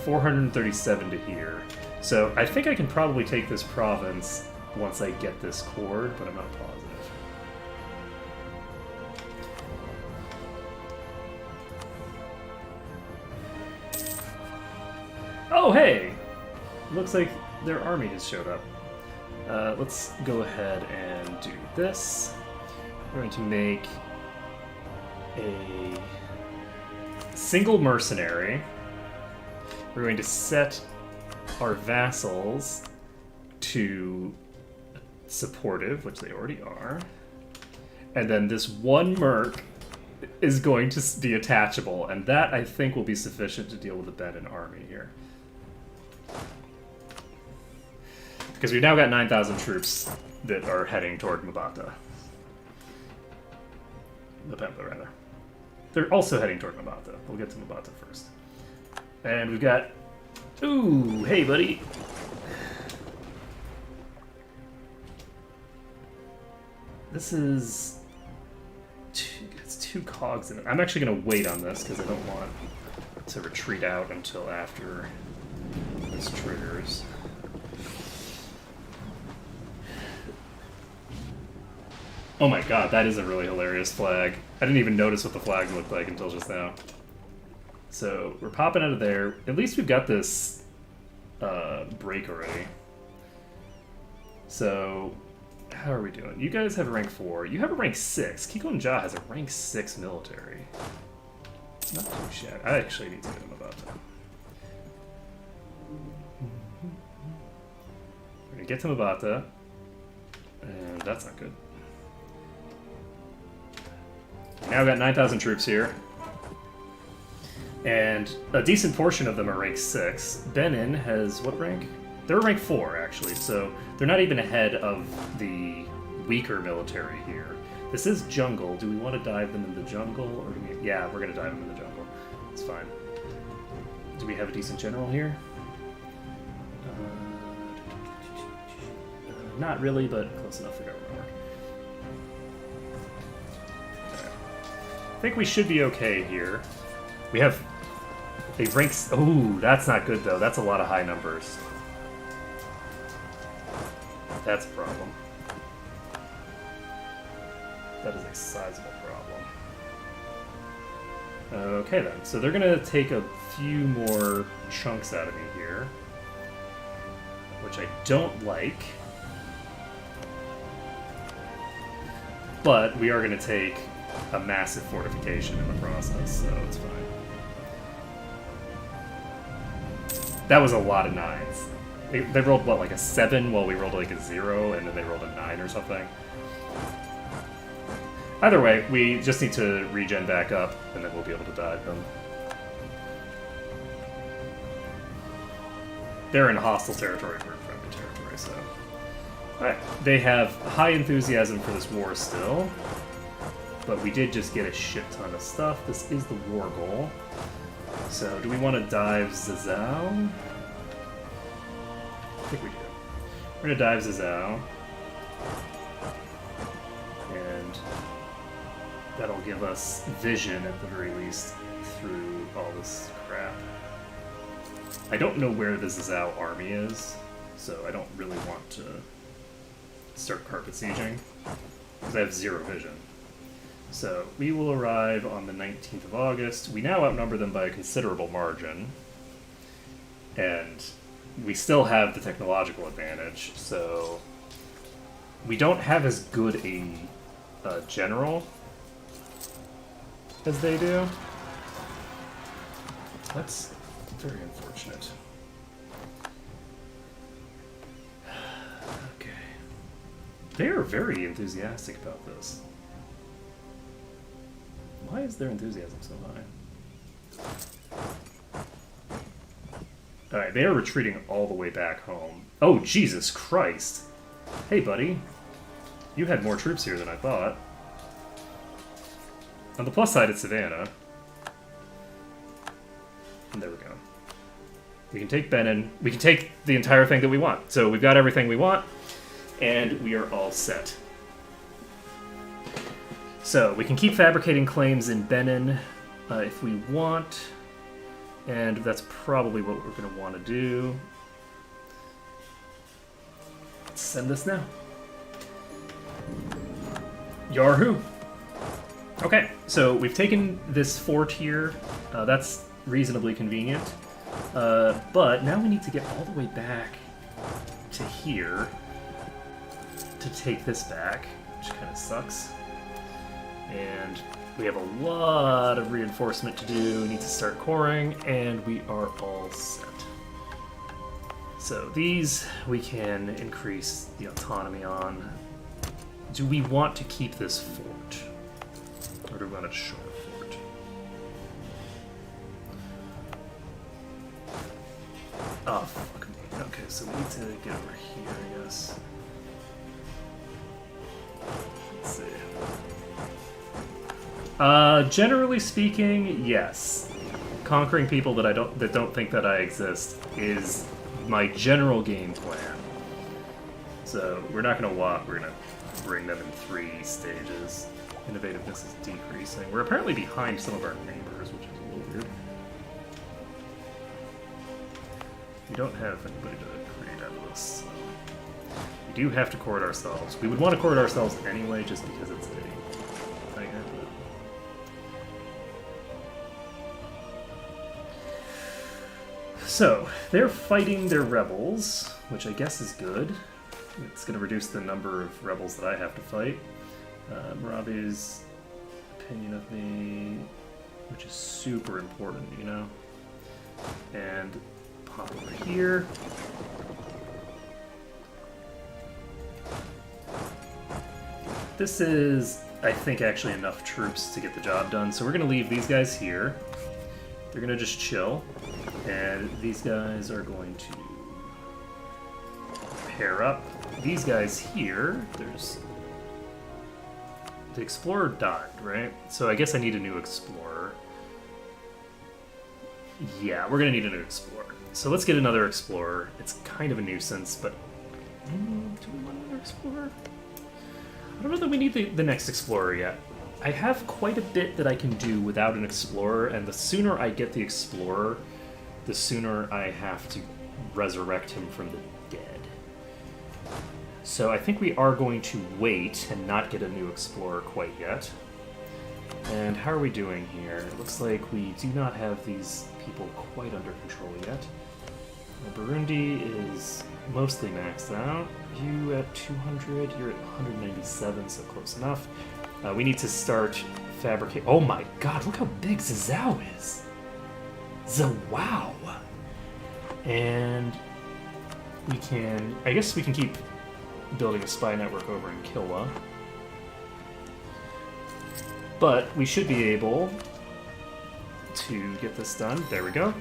437 to here. So I think I can probably take this province once I get this cord, but I'm not positive. Oh, hey! Looks like their army has showed up. Let's go ahead and do this. We're going to make a single mercenary. We're going to set our vassals to supportive, which they already are. And then this one merc is going to be attachable, and that, I think, will be sufficient to deal with the Benin army here. Because we've now got 9,000 troops that are heading toward Mabata. Mapemba, rather. They're also heading toward Mabata. We'll get to Mabata first. And we've got... Ooh, hey, buddy. This is... It's 2 cogs in it. I'm actually going to wait on this because I don't want to retreat out until after this triggers. Oh my god, that is a really hilarious flag. I didn't even notice what the flag looked like until just now. So, we're popping out of there. At least we've got this break already. So, how are we doing? You guys have a rank 4. You have a rank 6. Kiko and Ja has a rank 6 military. Not too shabby. I actually need to get him about that. We're gonna get to Mabata. And that's not good. Now we've got 9,000 troops here. And a decent portion of them are rank 6. Benin has what rank? They're rank 4, actually, so they're not even ahead of the weaker military here. This is jungle. Do we want to dive them in the jungle? Or do we... Yeah, we're going to dive them in the jungle. It's fine. Do we have a decent general here? Not really, but close enough for government work. I think we should be okay here. We have a rank... Oh, that's not good, though. That's a lot of high numbers. That's a problem. That is a sizable problem. Okay, then. So they're going to take a few more chunks out of me here, which I don't like. But we are going to take a massive fortification in the process, so it's fine. That was a lot of 9s. They rolled, what, like a 7 while we rolled like a 0, and then they rolled a 9 or something. Either way, we just need to regen back up, and then we'll be able to dive them. They're in hostile territory for friendly territory, so... Alright, they have high enthusiasm for this war still. But we did just get a shit ton of stuff. This is the war goal. So, do we want to dive Zazao? I think we do. We're going to dive Zazao. And that'll give us vision, at the very least, through all this crap. I don't know where the Zazao army is, so I don't really want to start carpet sieging, because I have 0 vision. So, we will arrive on the 19th of August. We now outnumber them by a considerable margin. And we still have the technological advantage, so... We don't have as good a general as they do. That's very unfortunate. Okay. They are very enthusiastic about this. Why is their enthusiasm so high? Alright, they are retreating all the way back home. Oh, Jesus Christ! Hey, buddy. You had more troops here than I thought. On the plus side, it's Savannah. And there we go. We can take Benin. We can take the entire thing that we want. So we've got everything we want, and we are all set. So, we can keep fabricating claims in Benin if we want, and that's probably what we're going to want to do. Let's send this now. Yahoo! Okay, so we've taken this fort here. That's reasonably convenient. But now we need to get all the way back to here to take this back, which kind of sucks. And we have a lot of reinforcement to do. We need to start coring, and we are all set. So these we can increase the autonomy on. Do we want to keep this fort? Or do we want to short? so we need to get over here, I guess. Let's see. Generally speaking, yes. Conquering people that don't think that I exist is my general game plan. So we're not gonna walk, we're gonna bring them in 3 stages. Innovativeness is decreasing. We're apparently behind some of our neighbors, which is a little weird. We don't have anybody to create out of this, so we do have to court ourselves. We would want to court ourselves anyway, just because it's a thing. So, they're fighting their rebels, which I guess is good. It's going to reduce the number of rebels that I have to fight. Maravi's opinion of me, which is super important, you know? And pop over here. This is, I think, actually enough troops to get the job done. So we're going to leave these guys here. They're going to just chill. And these guys are going to pair up. These guys here, there's... The Explorer died, right? So I guess I need a new Explorer. Yeah, we're going to need a new Explorer. So let's get another Explorer. It's kind of a nuisance, but... do we want another Explorer? I don't know that we need the next Explorer yet. I have quite a bit that I can do without an Explorer, and the sooner I get the Explorer, the sooner I have to resurrect him from the dead. So I think we are going to wait and not get a new Explorer quite yet. And how are we doing here? It looks like we do not have these people quite under control yet. Burundi is mostly maxed out. You at 200, you're at 197, so close enough. We need to start fabricating. Oh my god, look how big Zizao is! Wow! And we can... I guess we can keep building a spy network over in Kilwa. But we should be able to get this done. There we go.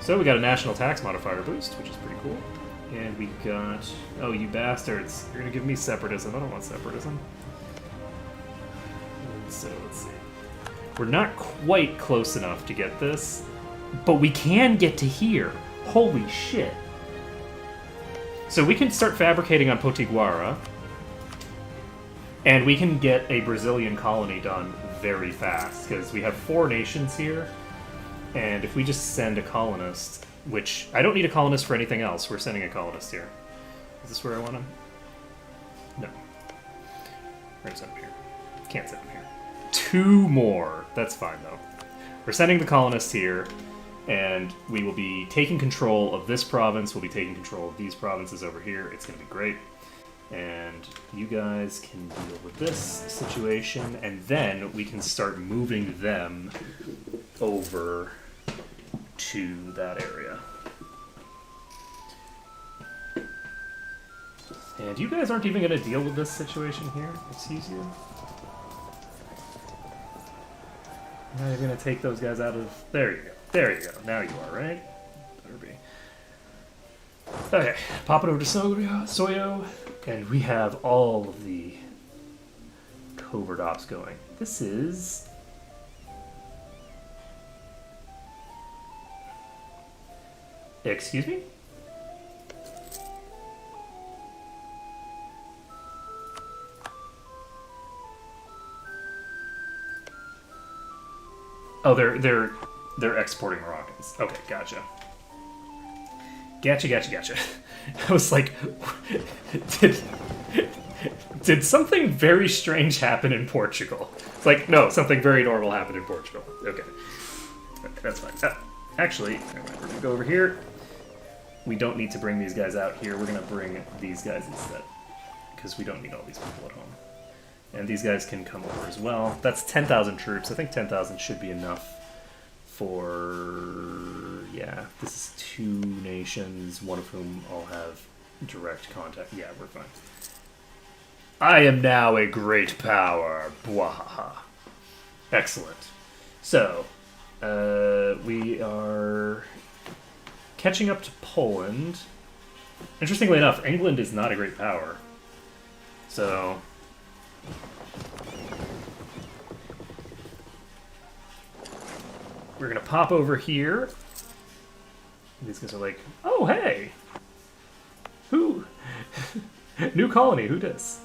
So we got a national tax modifier boost, which is pretty cool. And we got... Oh, you bastards. You're gonna give me separatism. I don't want separatism. So, let's see. We're not quite close enough to get this, but we can get to here. Holy shit. So we can start fabricating on Potiguara, and we can get a Brazilian colony done very fast, because we have 4 nations here, and if we just send a colonist, which I don't need a colonist for anything else, we're sending a colonist here. Is this where I want him? No. We're gonna send him here. Can't send him here. 2 more. That's fine, though. We're sending the colonists here, and we will be taking control of this province. We'll be taking control of these provinces over here. It's going to be great. And you guys can deal with this situation, and then we can start moving them over to that area. And you guys aren't even going to deal with this situation here? Excuse you? Now you're going to take those guys out of... There you go. There you go. Now you are, right? Better be. Okay. Pop it over to Soyo. And we have all of the covert ops going. This is... Excuse me? Oh, they're exporting Moroccans. Okay, gotcha. Gotcha. I was like, did something very strange happen in Portugal? It's like, no, something very normal happened in Portugal. Okay, that's fine. Actually, we're gonna go over here. We don't need to bring these guys out here. We're gonna bring these guys instead, because we don't need all these people at home. And these guys can come over as well. That's 10,000 troops. I think 10,000 should be enough for... Yeah, this is 2 nations, one of whom all have direct contact. Yeah, we're fine. I am now a great power. Bwahaha. Excellent. So, we are catching up to Poland. Interestingly enough, England is not a great power. So... we're gonna pop over here. These guys are like, oh, hey! Who? New colony, who dis?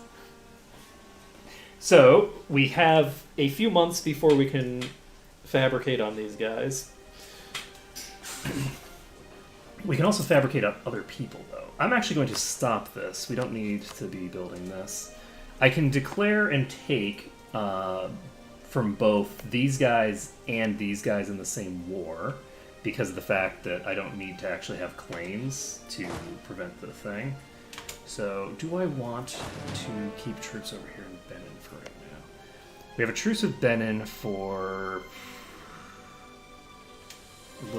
So, we have a few months before we can fabricate on these guys. We can also fabricate on other people, though. I'm actually going to stop this. We don't need to be building this. I can declare and take from both these guys and these guys in the same war because of the fact that I don't need to actually have claims to prevent the thing. So, do I want to keep troops over here in Benin for right now? We have a truce with Benin for a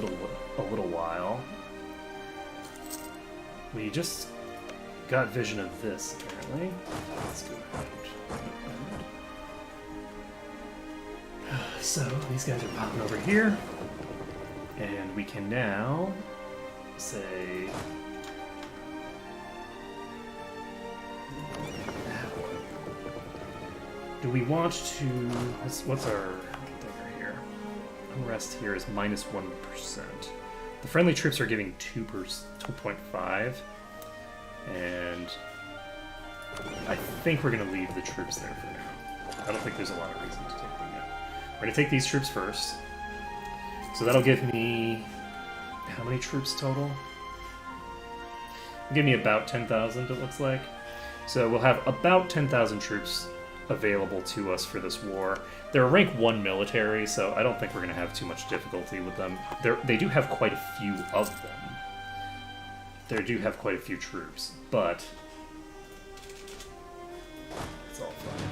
little while. We just got vision of this, apparently. Let's go ahead. So, these guys are popping over here. And we can now say... do we want to... What's our thing here? Unrest here is minus 1%. The friendly troops are giving 2.5. And I think we're going to leave the troops there for now. I don't think there's a lot of reason to take them yet. We're going to take these troops first. So that'll give me... how many troops total? It'll give me about 10,000, it looks like. So we'll have about 10,000 troops available to us for this war. They're a rank 1 military, so I don't think we're going to have too much difficulty with them. They do have quite a few of them. They do have quite a few troops, but it's all fine.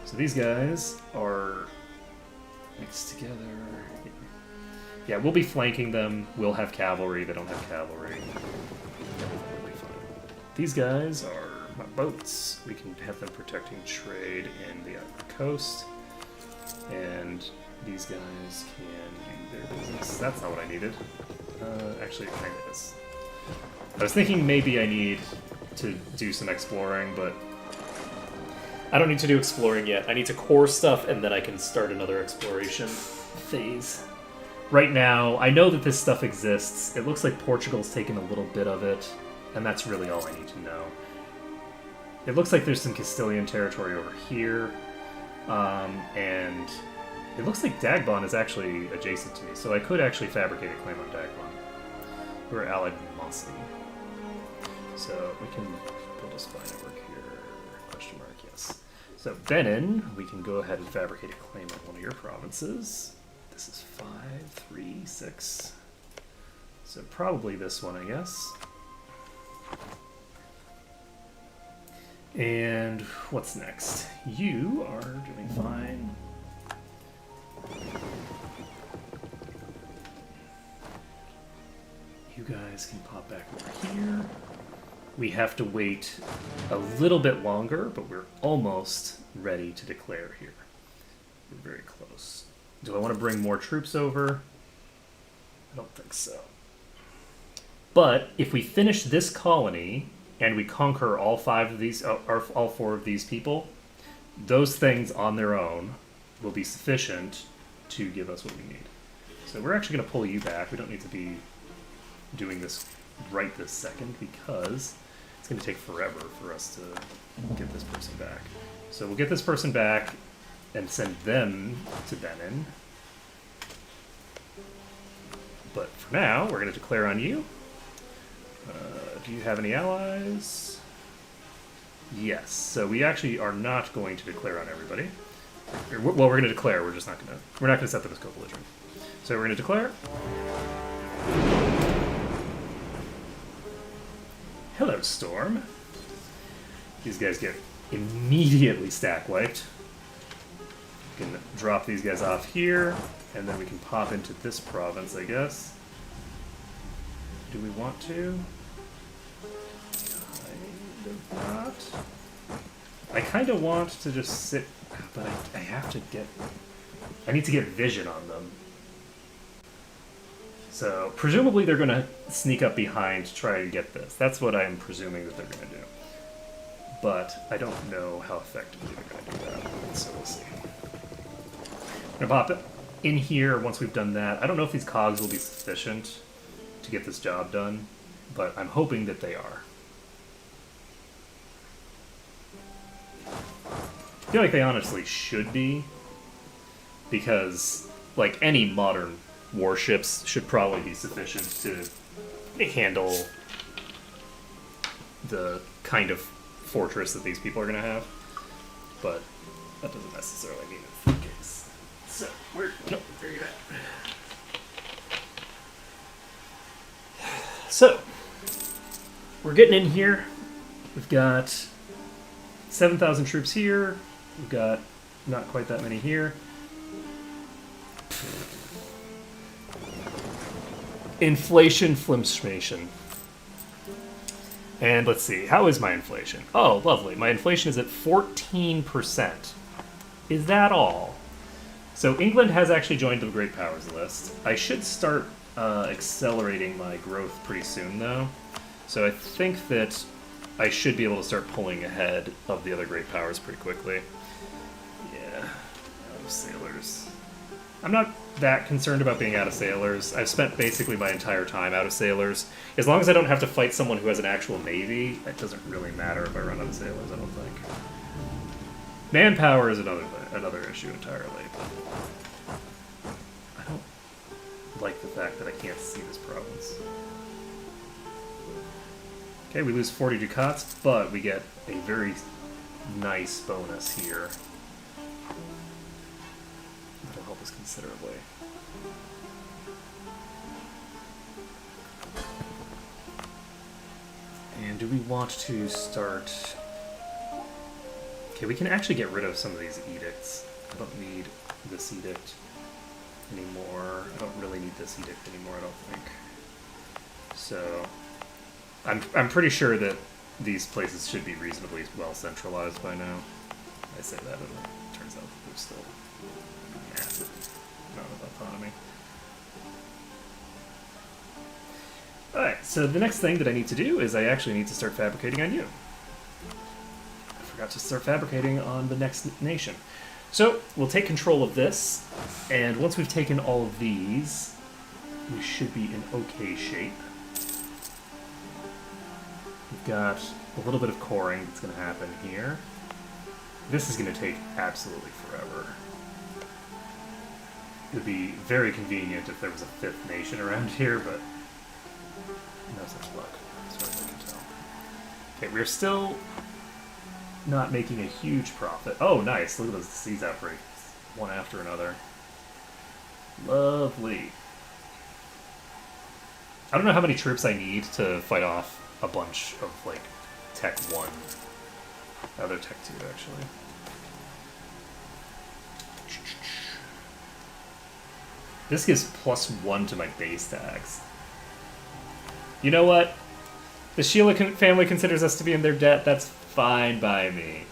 So these guys are mixed together. Yeah, we'll be flanking them. We'll have cavalry. They don't have cavalry. Everything will be fine. These guys are my boats. We can have them protecting trade in the Ivory Coast. And these guys can do their business. That's not what I needed. Actually, it kind of is. I was thinking maybe I need to do some exploring, but I don't need to do exploring yet. I need to core stuff, and then I can start another exploration phase. Right now, I know that this stuff exists. It looks like Portugal's taken a little bit of it, and that's really all I need to know. It looks like there's some Castilian territory over here, and it looks like Dagbon is actually adjacent to me, so I could actually fabricate a claim on Dagbon. We're allied with Mossy. So we can build a spy network here, question mark, yes. So Benin, we can go ahead and fabricate a claim on one of your provinces. This is 5, 3, 6. So probably this one, I guess. And what's next? You are doing fine. You guys can pop back over here. We have to wait a little bit longer, but we're almost ready to declare here. We're very close. Do I want to bring more troops over? I don't think so. But if we finish this colony and we conquer all 5 of these, or all 4 of these people, those things on their own will be sufficient to give us what we need. So we're actually going to pull you back. We don't need to be doing this right this second because it's going to take forever for us to get this person back. So we'll get this person back and send them to Benin. But for now, we're going to declare on you. Do you have any allies? Yes. So we actually are not going to declare on everybody. Well, we're going to declare. We're just not going to. We're not going to set them as co-belligerent. So we're going to declare. Hello, Storm. These guys get immediately stack wiped. We can drop these guys off here, and then we can pop into this province, I guess. Do we want to? Kind of not. I kind of want to just sit, but I have to get... I need to get vision on them. So presumably they're going to sneak up behind to try to get this. That's what I'm presuming that they're going to do. But I don't know how effectively they're going to do that, so we'll see. I'm going to pop it in here once we've done that. I don't know if these cogs will be sufficient to get this job done, but I'm hoping that they are. I feel like they honestly should be, because, like, any modern warships should probably be sufficient to handle the kind of fortress that these people are going to have. But that doesn't necessarily mean it's the case. So, nope, there you go. So, we're getting in here. We've got 7,000 troops here. We've got not quite that many here. Inflation, flimsmation. And let's see, how is my inflation? Oh, lovely. My inflation is at 14%. Is that all? So England has actually joined the Great Powers list. I should start accelerating my growth pretty soon, though. So I think that I should be able to start pulling ahead of the other Great Powers pretty quickly. Yeah, out of sailors. I'm not that concerned about being out of sailors. I've spent basically my entire time out of sailors. As long as I don't have to fight someone who has an actual navy, it doesn't really matter if I run out of sailors, I don't think. Manpower is another issue entirely. But I don't like the fact that I can't see this province. Okay, we lose 40 ducats, but we get a very nice bonus here. That'll help us considerably. And do we want to start... Okay, we can actually get rid of some of these edicts. I don't need this edict anymore. I don't really need this edict anymore, I don't think. So... I'm pretty sure that these places should be reasonably well centralized by now. I say that, and it turns out that there's still a massive amount of autonomy. Alright, so the next thing that I need to do is I actually need to start fabricating on you. I forgot to start fabricating on the next nation. So, we'll take control of this, and once we've taken all of these, we should be in okay shape. We've got a little bit of coring that's going to happen here. This is going to take absolutely forever. It would be very convenient if there was a fifth nation around here, but no such luck, as far as I can tell. Okay, we're still not making a huge profit. Oh, nice. Look at those disease outbreaks, one after another. Lovely. I don't know how many troops I need to fight off a bunch of, like, Tech 1. Oh, they're Tech 2, actually. This gives +1 to my base tax. You know what? The Sheila family considers us to be in their debt. That's fine by me.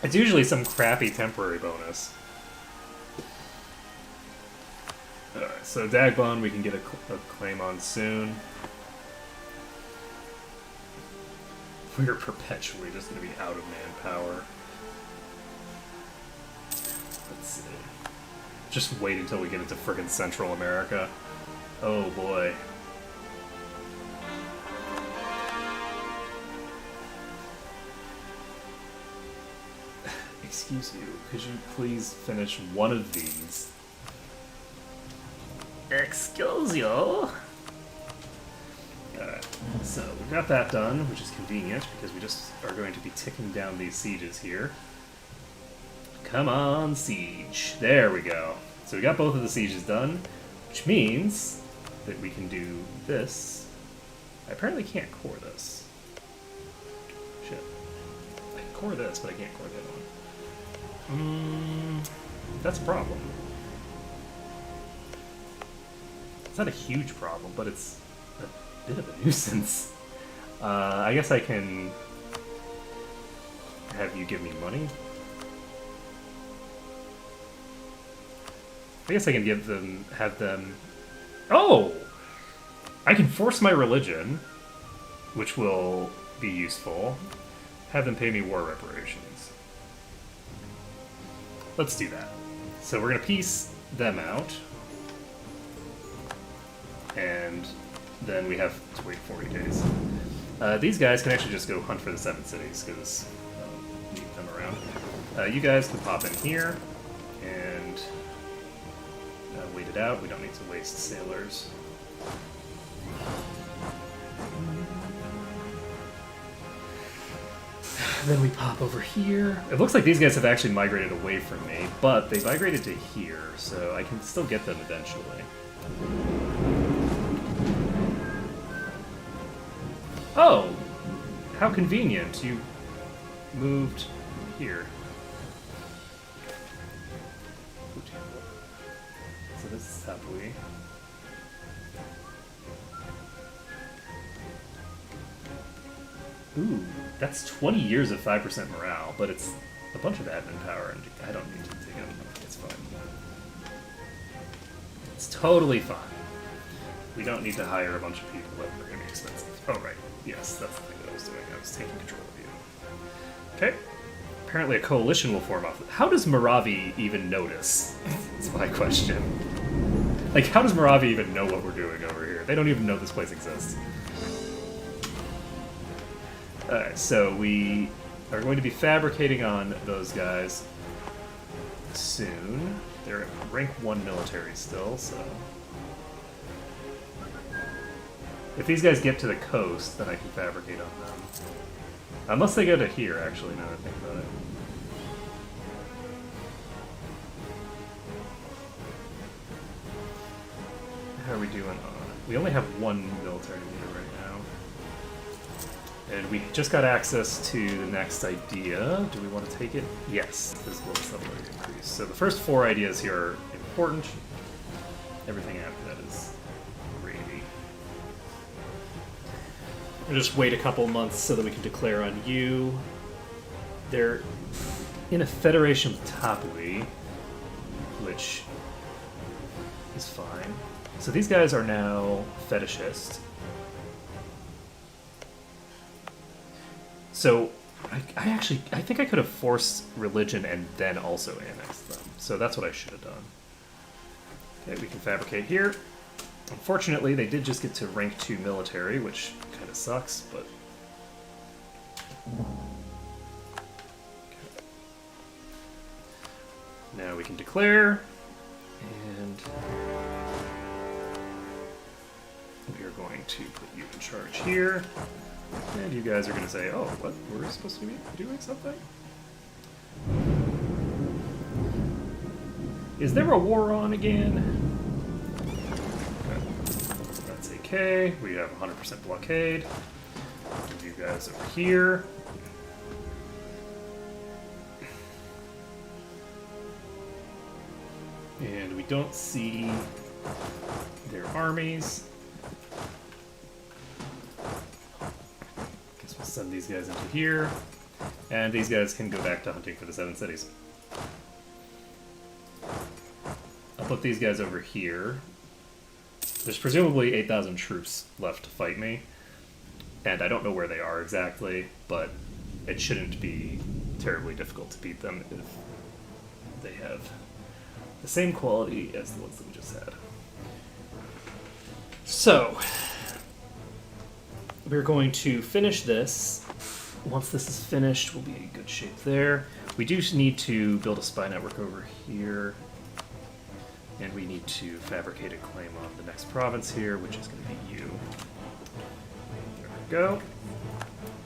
It's usually some crappy temporary bonus. Alright, so Dagbon we can get a claim on soon. We're perpetually just going to be out of manpower. Let's see. Just wait until we get into frickin' Central America. Oh boy. Excuse you, could you please finish one of these? Excuse you. Alright, so we got that done, which is convenient because we just are going to be ticking down these sieges here. Come on, siege. There we go. So we got both of the sieges done, which means that we can do this. I apparently can't core this. Shit. I can core this, but I can't core the other one. That's a problem. It's not a huge problem, but it's a bit of a nuisance. I guess I can have you give me money. I guess I can have them... Oh! I can force my religion, which will be useful. Have them pay me war reparations. Let's do that. So we're going to piece them out. And then we have to wait 40 days. These guys can actually just go hunt for the 7 cities, because need them around. You guys can pop in here and wait it out. We don't need to waste sailors. Then we pop over here. It looks like these guys have actually migrated away from me, but they migrated to here, so I can still get them eventually. Oh! How convenient. You moved here. So this is Tabui. Ooh, that's 20 years of 5% morale, but it's a bunch of admin power, and I don't need to take it. It's fine. It's totally fine. We don't need to hire a bunch of people that are going to be expensive. Oh, right. Yes, that's the thing that I was doing. I was taking control of you. Okay. Apparently a coalition will form off. How does Moravi even notice? That's my question. Like, how does Moravi even know what we're doing over here? They don't even know this place exists. Alright, so we are going to be fabricating on those guys soon. They're at rank 1 military still, so... If these guys get to the coast, then I can fabricate on them. Unless they go to here, actually, now that I think about it. How are we doing on... We only have 1 military leader right now. And we just got access to the next idea. Do we want to take it? Yes. Physical submarine increase. So the first 4 ideas here are important. Everything after that is gravy. We'll just wait a couple months so that we can declare on you. They're in a federation with Tapui, which is fine. So these guys are now fetishist. So I think I could have forced religion and then also annexed them. So that's what I should have done. Okay, we can fabricate here. Unfortunately, they did just get to rank 2 military, which kind of sucks, but... Okay. Now we can declare, and we are going to put you in charge here. And you guys are going to say, oh, what? We're supposed to be doing something? Is there a war on again? That's AK. We have 100% blockade. Move you guys over here. And we don't see their armies. Guess we'll send these guys into here. And these guys can go back to hunting for the 7 cities. I'll put these guys over here. There's presumably 8,000 troops left to fight me. And I don't know where they are exactly, but it shouldn't be terribly difficult to beat them if they have the same quality as the ones that we just had. So, we're going to finish this. Once this is finished, we'll be in good shape there. We do need to build a spy network over here. And we need to fabricate a claim on the next province here, which is going to be you. There we go.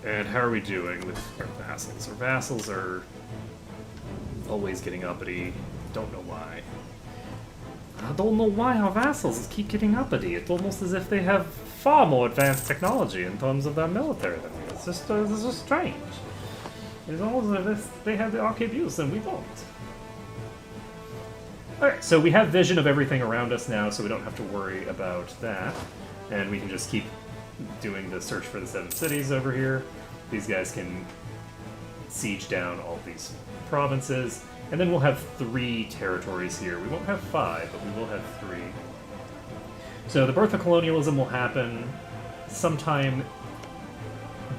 And how are we doing with our vassals? Our vassals are always getting uppity. Don't know why. I don't know why our vassals keep getting uppity. It's almost as if they have far more advanced technology in terms of their military than we. It's just strange. It's almost as if they have the arcade views and we don't. Alright, so we have vision of everything around us now, so we don't have to worry about that. And we can just keep doing the search for the 7 cities over here. These guys can siege down all these provinces. And then we'll have 3 territories here. We won't have 5, but we will have 3. So the birth of colonialism will happen sometime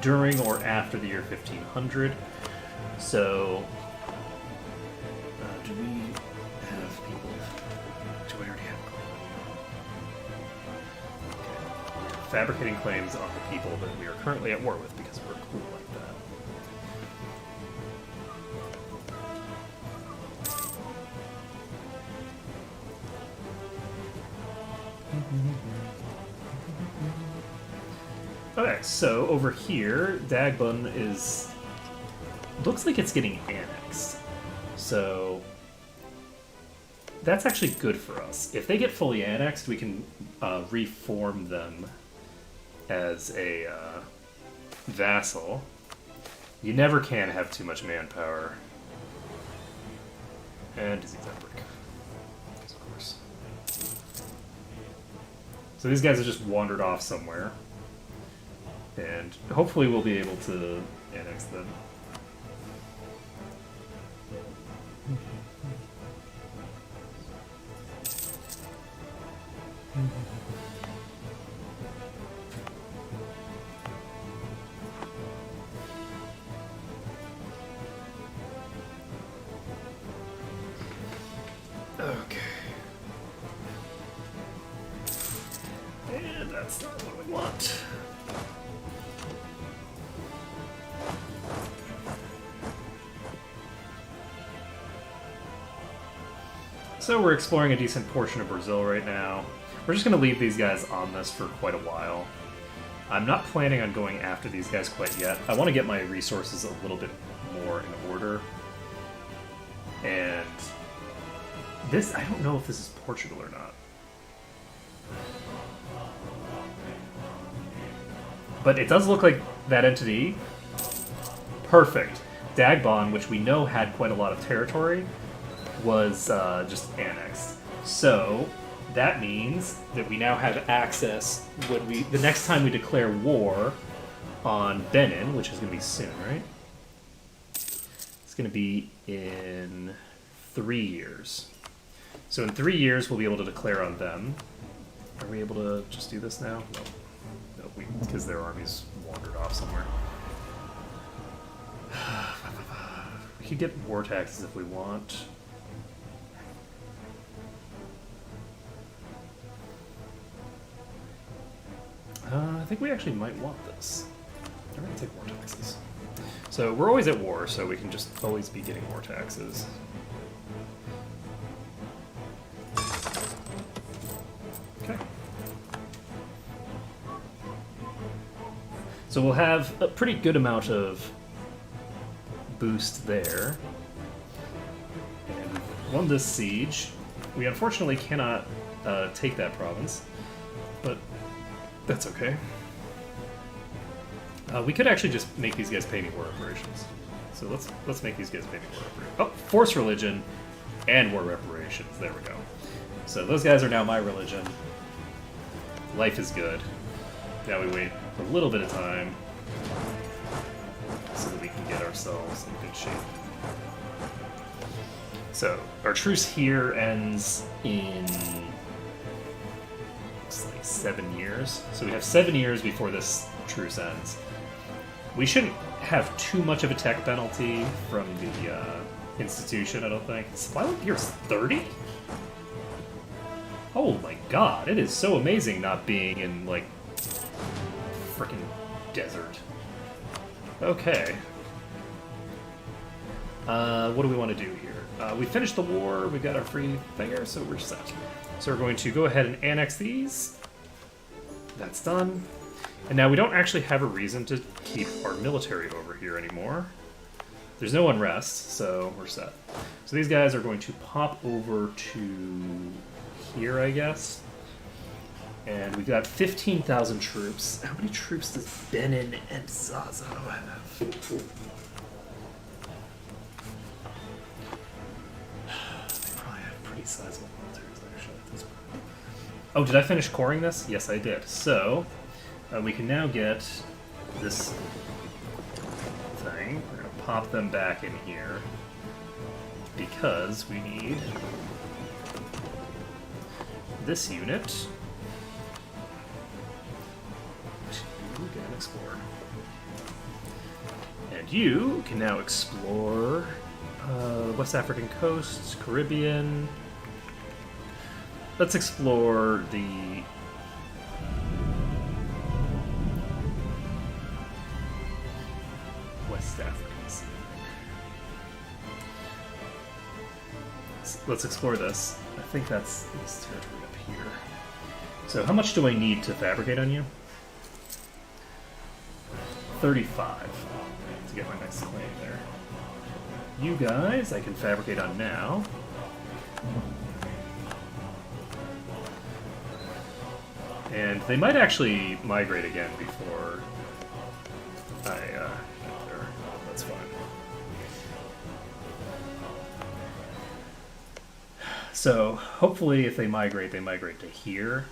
during or after the year 1500. So, do we have people? Do we already have okay. Fabricating claims on the people that we are currently at war with because we're cool like that. Okay, so over here, Dagbun is... looks like it's getting annexed. So that's actually good for us. If they get fully annexed, we can reform them as a vassal. You never can have too much manpower. And disease outbreak. Of course. So these guys have just wandered off somewhere. And hopefully we'll be able to annex them. Okay. And that's not what we want. So we're exploring a decent portion of Brazil right now. We're just going to leave these guys on this for quite a while. I'm not planning on going after these guys quite yet. I want to get my resources a little bit more in order. And this, I don't know if this is Portugal or not. But it does look like that entity. Perfect. Dagbon, which we know had quite a lot of territory, was just annexed. So that means that we now have access when the next time we declare war on Benin, which is going to be soon, right? It's going to be in 3 years. So in 3 years, we'll be able to declare on them. Are we able to just do this now? No, because their armies wandered off somewhere. We could get war taxes if we want. I think we actually might want this. I'm going to take war taxes. So we're always at war, so we can just always be getting war taxes. Okay. So we'll have a pretty good amount of boost there. And we've won this siege. We unfortunately cannot take that province, but that's okay. We could actually just make these guys pay me war reparations. So let's make these guys pay me war reparations. Oh, force religion and war reparations. There we go. So those guys are now my religion. Life is good. Now we wait a little bit of time so that we can get ourselves in good shape. So our truce here ends in 7 years. So we have 7 years before this truce ends. We shouldn't have too much of a tech penalty from the institution, I don't think. Supply level here is 30? Oh my god, it is so amazing not being in, like, frickin' desert. Okay. What do we want to do here? We finished the war, we've got our free finger, so we're set. So we're going to go ahead and annex these. That's done. And now we don't actually have a reason to keep our military over here anymore. There's no unrest, so we're set. So these guys are going to pop over to here, I guess. And we've got 15,000 troops. How many troops does Benin and Zaza have? They probably have pretty sizable militaries, actually, at this point. Oh, did I finish coring this? Yes, I did. So, we can now get this thing. We're going to pop them back in here. because we need this unit to get an explorer. And you can now explore West African coasts, Caribbean. Let's explore the West African Sea. Let's explore this. I think that's this territory up here. So how much do I need to fabricate on you? 35 to get my next claim there. You guys, I can fabricate on now. And they might actually migrate again before I get there. That's fine. So, hopefully if they migrate to here.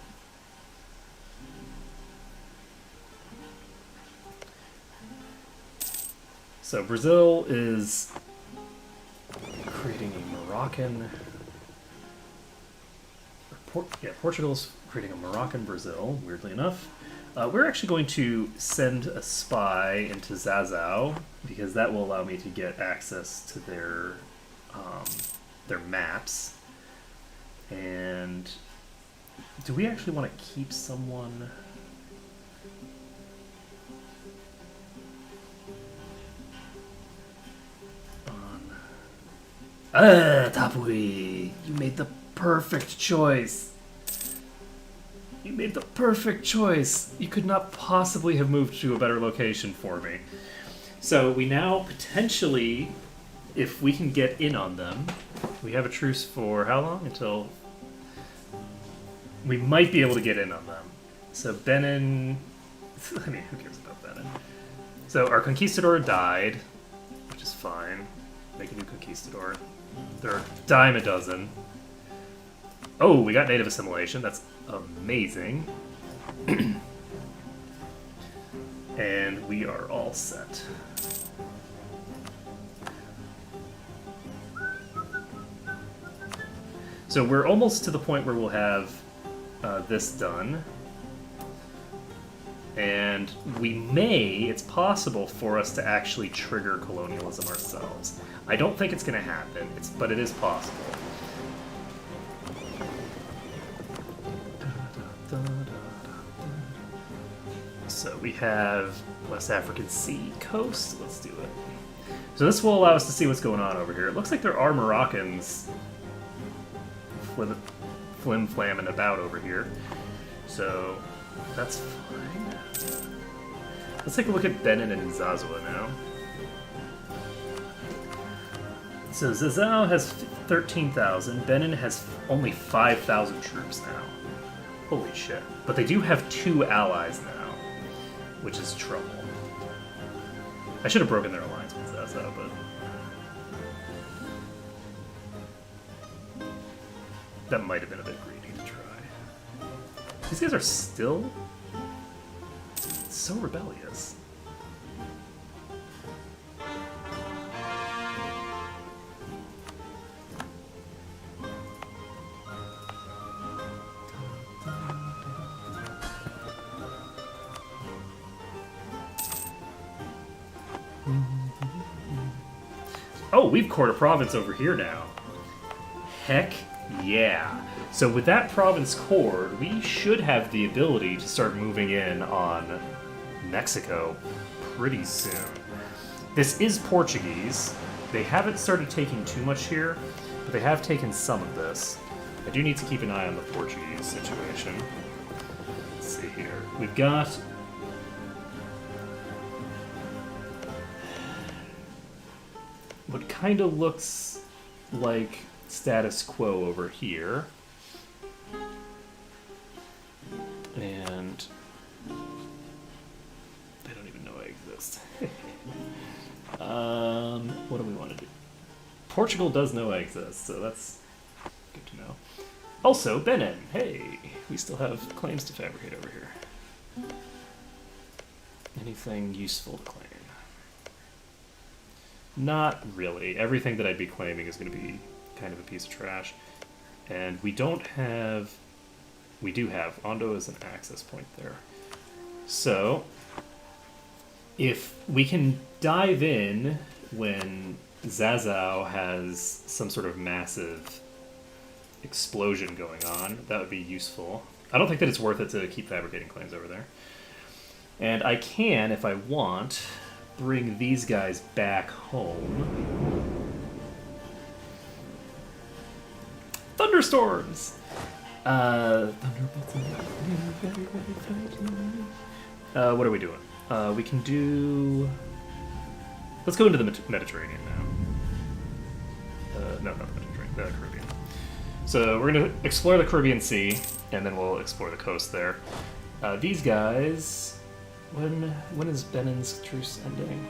So Brazil is creating a Moroccan... Portugal's creating a Moroccan Brazil, weirdly enough. We're actually going to send a spy into Zazao, because that will allow me to get access to their maps. And do we actually want to keep someone... Tapui, you made the perfect choice. You made the perfect choice. You could not possibly have moved to a better location for me. So we now potentially, if we can get in on them, we have a truce for how long? Until we might be able to get in on them. So Benin, I mean, who cares about Benin? So our conquistador died, which is fine. Make a new conquistador. There are a dime a dozen. Oh, we got native assimilation. That's amazing. And we are all set. So we're almost to the point where we'll have this done. And we may, it's possible for us to actually trigger colonialism ourselves. I don't think it's going to happen, but it is possible. So we have West African Sea coast. Let's do it. So this will allow us to see what's going on over here. It looks like there are Moroccans flim flamming about over here. So that's fine. Let's take a look at Benin and Zazua now. So Zazao has 13,000. Benin has only 5,000 troops now. Holy shit. But they do have 2 allies now, which is trouble. I should have broken their alliance with Zazao, but... that might have been a bit greedy to try. These guys are still so rebellious. Oh, we've court a province over here now. Heck yeah. So with that province cored, we should have the ability to start moving in on Mexico pretty soon. This is Portuguese. They haven't started taking too much here, but they have taken some of this. I do need to keep an eye on the Portuguese situation. Let's see here. We've got... what kind of looks like status quo over here. And they don't even know I exist. What do we want to do? Portugal does know I exist, so that's good to know. Also, Benin. Hey, we still have claims to fabricate over here. Anything useful to claim? Not really. Everything that I'd be claiming is going to be kind of a piece of trash. And we don't have... We do have. Ondo is an access point there. So, if we can dive in when Zazao has some sort of massive explosion going on, that would be useful. I don't think that it's worth it to keep fabricating claims over there. And I can, if I want, bring these guys back home. Thunderstorms! What are we doing? We can do... Let's go into the Mediterranean now. No, not the Mediterranean, the Caribbean. So we're going to explore the Caribbean Sea, and then we'll explore the coast there. These guys... When is Benin's truce ending?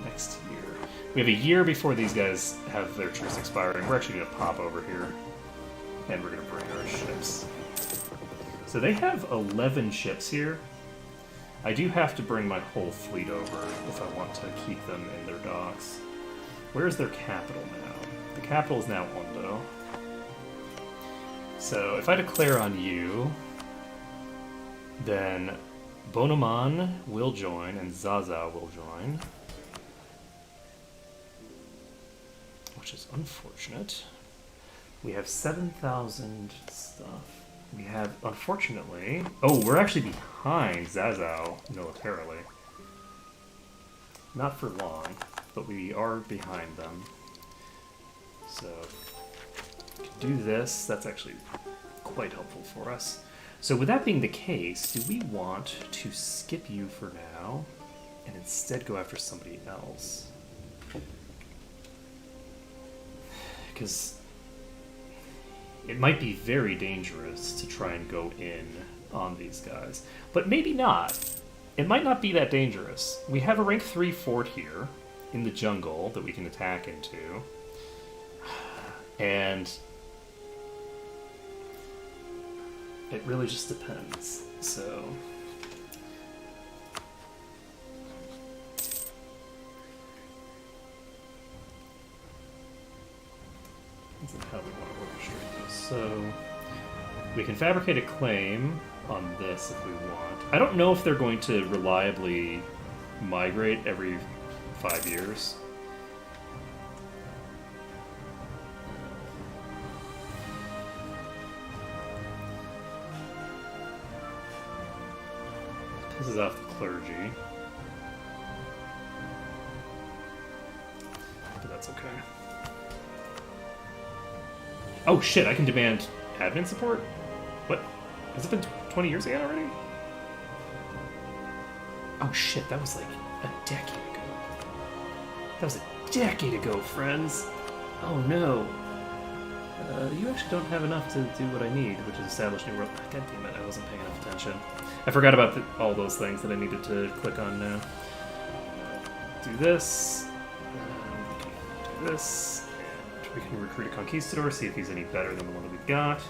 Next year. We have a year before these guys have their truce expiring. We're actually going to pop over here, and we're going to bring our ships. So they have 11 ships here. I do have to bring my whole fleet over if I want to keep them in their docks. Where's their capital now? The capital is now Ondo. So if I declare on you, then Bonoman will join and Zaza will join. Which is unfortunate. We have 7,000 stuff. We have, unfortunately... Oh, we're actually behind Zazao militarily. Not for long, but we are behind them. So, we can do this. That's actually quite helpful for us. So with that being the case, do we want to skip you for now and instead go after somebody else? Because it might be very dangerous to try and go in on these guys. But maybe not. It might not be that dangerous. We have a rank 3 fort here in the jungle that we can attack into. And it really just depends. So this is how we want to orchestrate this. So we can fabricate a claim on this if we want. I don't know if they're going to reliably migrate every 5 years. Pisses off the clergy. But that's okay. Oh shit, I can demand admin support? What? Has it been 20 years again already? Oh shit, that was like a decade ago. That was a decade ago, friends. Oh no. You actually don't have enough to do what I need, which is establish new world. God damn it, I wasn't paying enough attention. I forgot about all those things that I needed to click on now. Do this. Do this. And we can recruit a conquistador, see if he's any better than the one that we've got.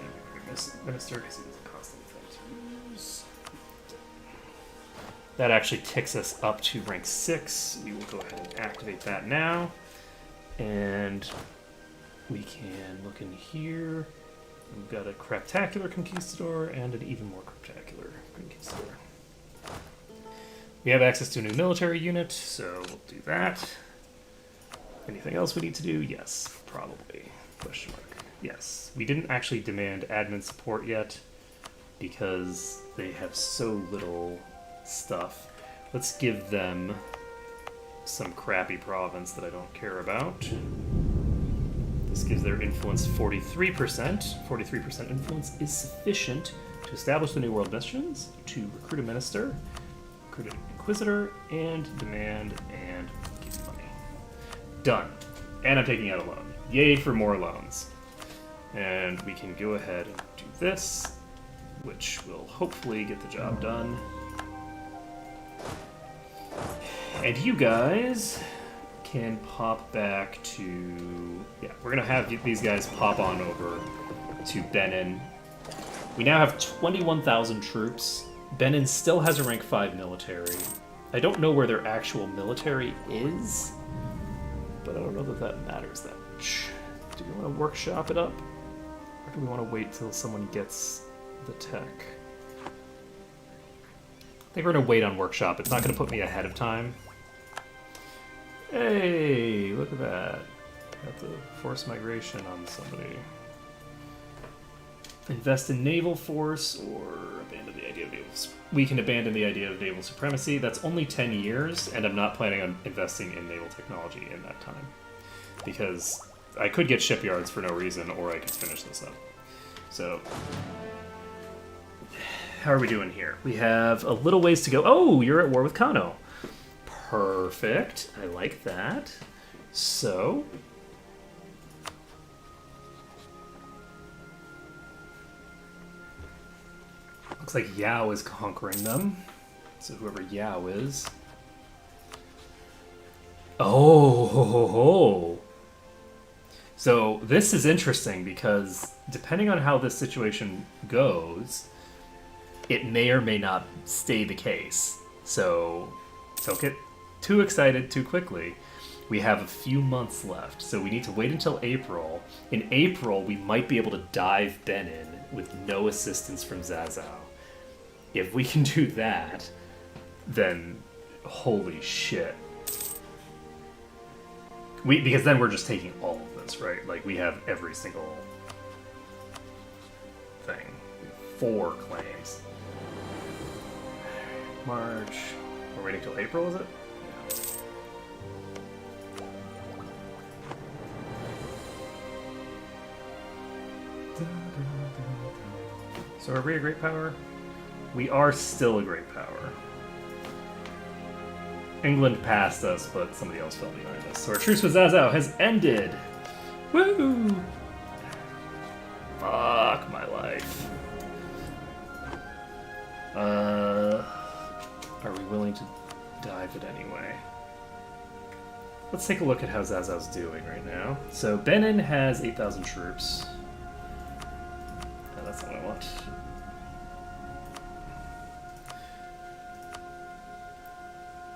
And recruit a minister, because he doesn't cost anything to use. That actually ticks us up to rank 6. We will go ahead and activate that now. And we can look in here. We've got a craptacular conquistador and an even more craptacular conquistador. We have access to a new military unit, so we'll do that. Anything else we need to do? Yes, probably. Question mark. Yes. We didn't actually demand admin support yet because they have so little stuff. Let's give them some crappy province that I don't care about. This gives their influence 43%. 43% influence is sufficient to establish the New World missions, to recruit a minister, recruit an inquisitor, and demand and give money. Done. And I'm taking out a loan. Yay for more loans. And we can go ahead and do this, which will hopefully get the job done. And you guys can pop back to... Yeah, we're going to have these guys pop on over to Benin. We now have 21,000 troops. Benin still has a rank 5 military. I don't know where their actual military is, but I don't know that that matters that much. Do we want to workshop it up? Or do we want to wait till someone gets the tech? I think we're going to wait on workshop. It's not going to put me ahead of time. Hey, look at that. Got the force migration on somebody. Invest in naval force or abandon the idea of naval. We can abandon the idea of naval supremacy. That's only 10 years, and I'm not planning on investing in naval technology in that time. Because I could get shipyards for no reason, or I could finish this up. So, how are we doing here? We have a little ways to go. Oh, you're at war with Kano. Perfect. I like that. So, looks like Yao is conquering them. So whoever Yao is. Oh, ho, ho, ho. So this is interesting because depending on how this situation goes, it may or may not stay the case. So don't get too excited too quickly. We have a few months left, so we need to wait until April. In April, we might be able to dive Benin with no assistance from Zazao. If we can do that, then holy shit. Because then we're just taking all of this, right? Like, we have every single thing. 4 claims. March. We're waiting till April, is it? Yeah. So are we a great power? We are still a great power. England passed us, but somebody else fell behind us. So our truce with Zazao has ended! Woo! Fuck my life. Are we willing to dive it anyway? Let's take a look at how Zazao's doing right now. So Benin has 8,000 troops. No, that's not what I want.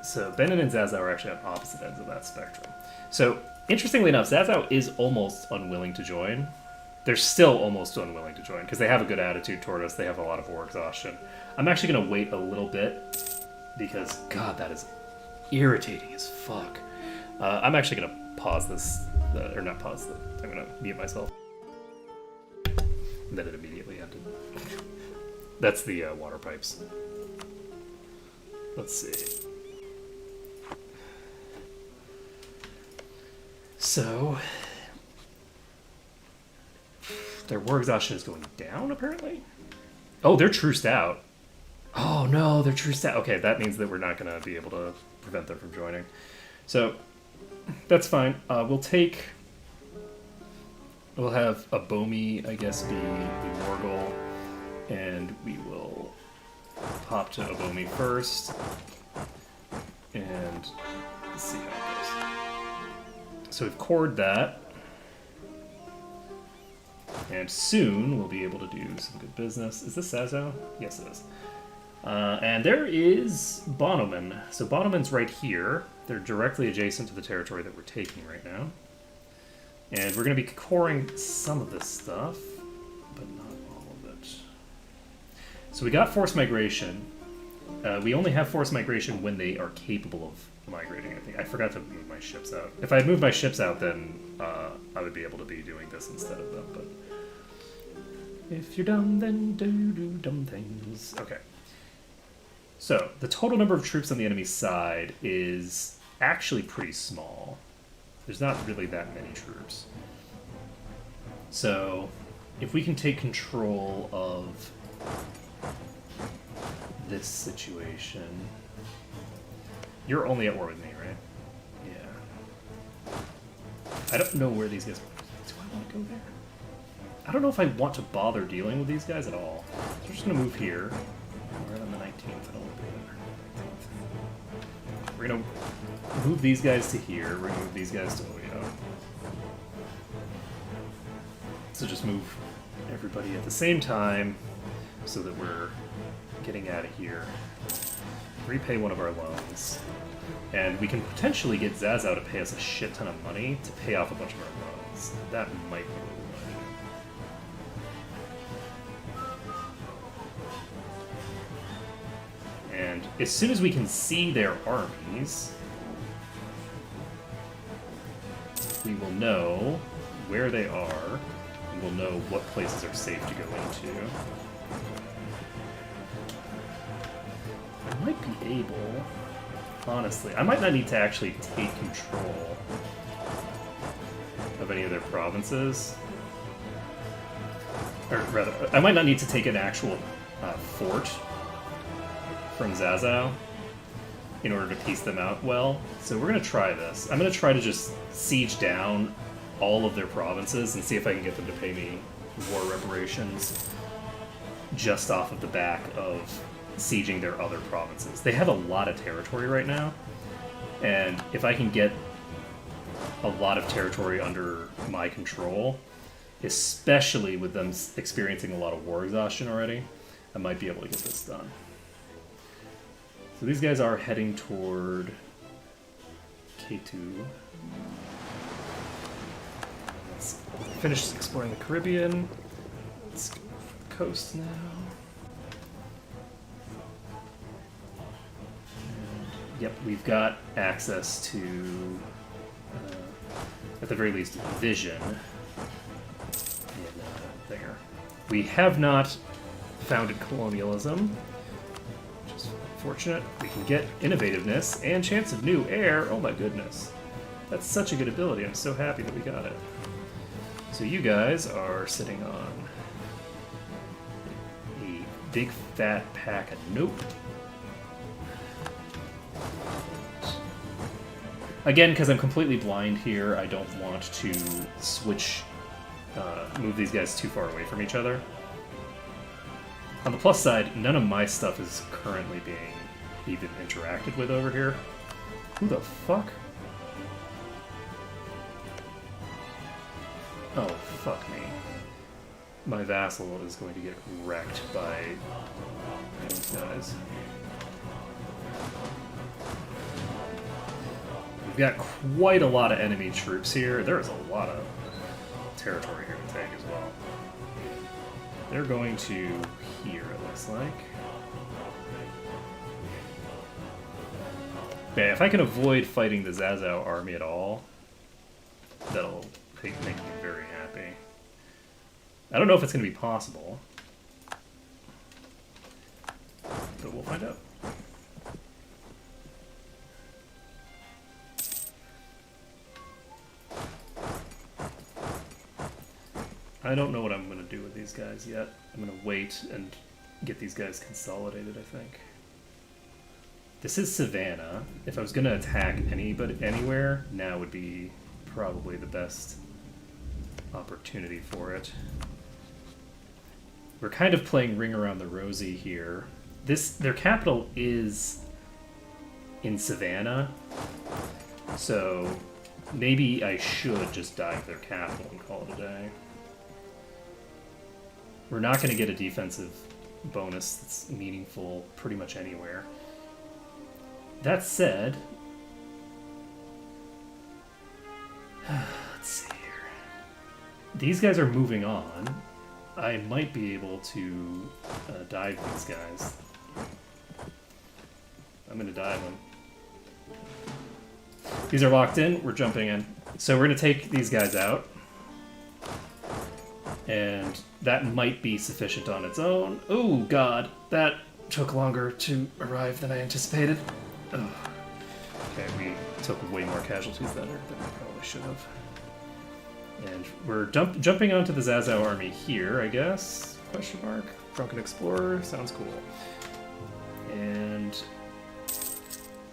So Benin and Zazao are actually on opposite ends of that spectrum. So interestingly enough, Zazao is almost unwilling to join. They're still almost unwilling to join because they have a good attitude toward us. They have a lot of war exhaustion. I'm actually going to wait a little bit because, God, that is irritating as fuck. I'm actually going to pause this, or not pause it. I'm going to mute myself. And then it immediately ended. That's the water pipes. Let's see. So, their war exhaustion is going down, apparently? Oh, they're truced out. Oh, no, they're truced out. Okay, that means that we're not going to be able to prevent them from joining. So, that's fine. We'll have a Bomi, I guess, be the Morgul, and we will pop to Abomi first, and see how it goes. So we've cored that, and soon we'll be able to do some good business. Is this Zazao? Yes, it is. And there is Bonoman. So Bonoman's right here. They're directly adjacent to the territory that we're taking right now. And we're going to be coring some of this stuff, but not all of it. So we got forced migration. We only have forced migration when they are capable of migrating, I think. I forgot to move my ships out. If I had moved my ships out, then I would be able to be doing this instead of them, but... If you're dumb, then do dumb things. Okay. So, the total number of troops on the enemy's side is actually pretty small. There's not really that many troops. So, if we can take control of this situation... You're only at war with me, right? Yeah. I don't know where these guys... Do I want to go there? I don't know if I want to bother dealing with these guys at all. So we're just going to move here. We're on the 19th. I don't want to be there. We're going to move these guys to here. We're going to move these guys to Oyo. So just move everybody at the same time so that we're getting out of here repay one of our loans. And we can potentially get Zazao to pay us a shit ton of money to pay off a bunch of our loans. That might be what we want to do. And as soon as we can see their armies, we will know where they are, and we'll know what places are safe to go into. I might be able, honestly, I might not need to actually take control of any of their provinces. Or rather, I might not need to take an actual fort from Zazao in order to piece them out well. So we're going to try this. I'm going to try to just siege down all of their provinces and see if I can get them to pay me war reparations just off of the back of sieging their other provinces. They have a lot of territory right now, and if I can get a lot of territory under my control, especially with them experiencing a lot of war exhaustion already, I might be able to get this done. So these guys are heading toward K2. Let's finish exploring the Caribbean. Let's go for the coast now. Yep, we've got access to, at the very least, vision in there. We have not founded colonialism, which is fortunate. We can get innovativeness and chance of new air. Oh my goodness. That's such a good ability. I'm so happy that we got it. So you guys are sitting on a big fat pack of nope. Again, because I'm completely blind here, I don't want to switch, move these guys too far away from each other. On the plus side, none of my stuff is currently being even interacted with over here. Who the fuck? Oh, fuck me. My vassal is going to get wrecked by these guys. We've got quite a lot of enemy troops here. There's a lot of territory here to take as well. They're going to here, it looks like. Okay, if I can avoid fighting the Zazao army at all, that'll make me very happy. I don't know if it's going to be possible, but we'll find out. I don't know what I'm going to do with these guys yet. I'm going to wait and get these guys consolidated, I think. This is Savannah. If I was going to attack anybody anywhere, now would be probably the best opportunity for it. We're kind of playing Ring Around the Rosie here. Their capital is in Savannah, so maybe I should just dive their capital and call it a day. We're not going to get a defensive bonus that's meaningful pretty much anywhere. That said, let's see here. These guys are moving on. I might be able to dive these guys. I'm going to dive them. These are locked in. We're jumping in. So we're going to take these guys out. And that might be sufficient on its own. Oh, God. That took longer to arrive than I anticipated. Ugh. Okay, we took way more casualties than we probably should have. And we're jumping onto the Zazao army here, I guess? Question mark. Drunken Explorer. Sounds cool. And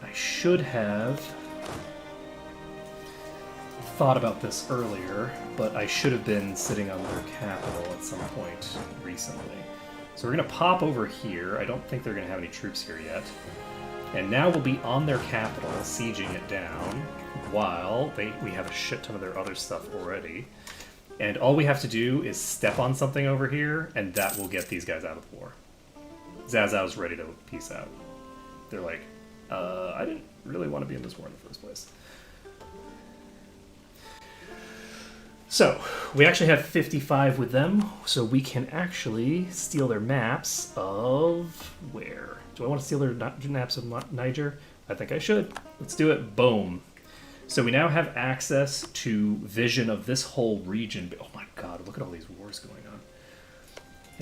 I should have thought about this earlier, but I should have been sitting on their capital at some point recently. So we're going to pop over here. I don't think they're going to have any troops here yet. And now we'll be on their capital, sieging it down, while we have a shit ton of their other stuff already. And all we have to do is step on something over here, and that will get these guys out of the war. Zazao's ready to peace out. they're like, I didn't really want to be in this war in the first place. So, we actually have 55 with them, so we can actually steal their maps of where? Do I want to steal their maps of Niger? I think I should. Let's do it. Boom. So we now have access to vision of this whole region. Oh my god, look at all these wars going on.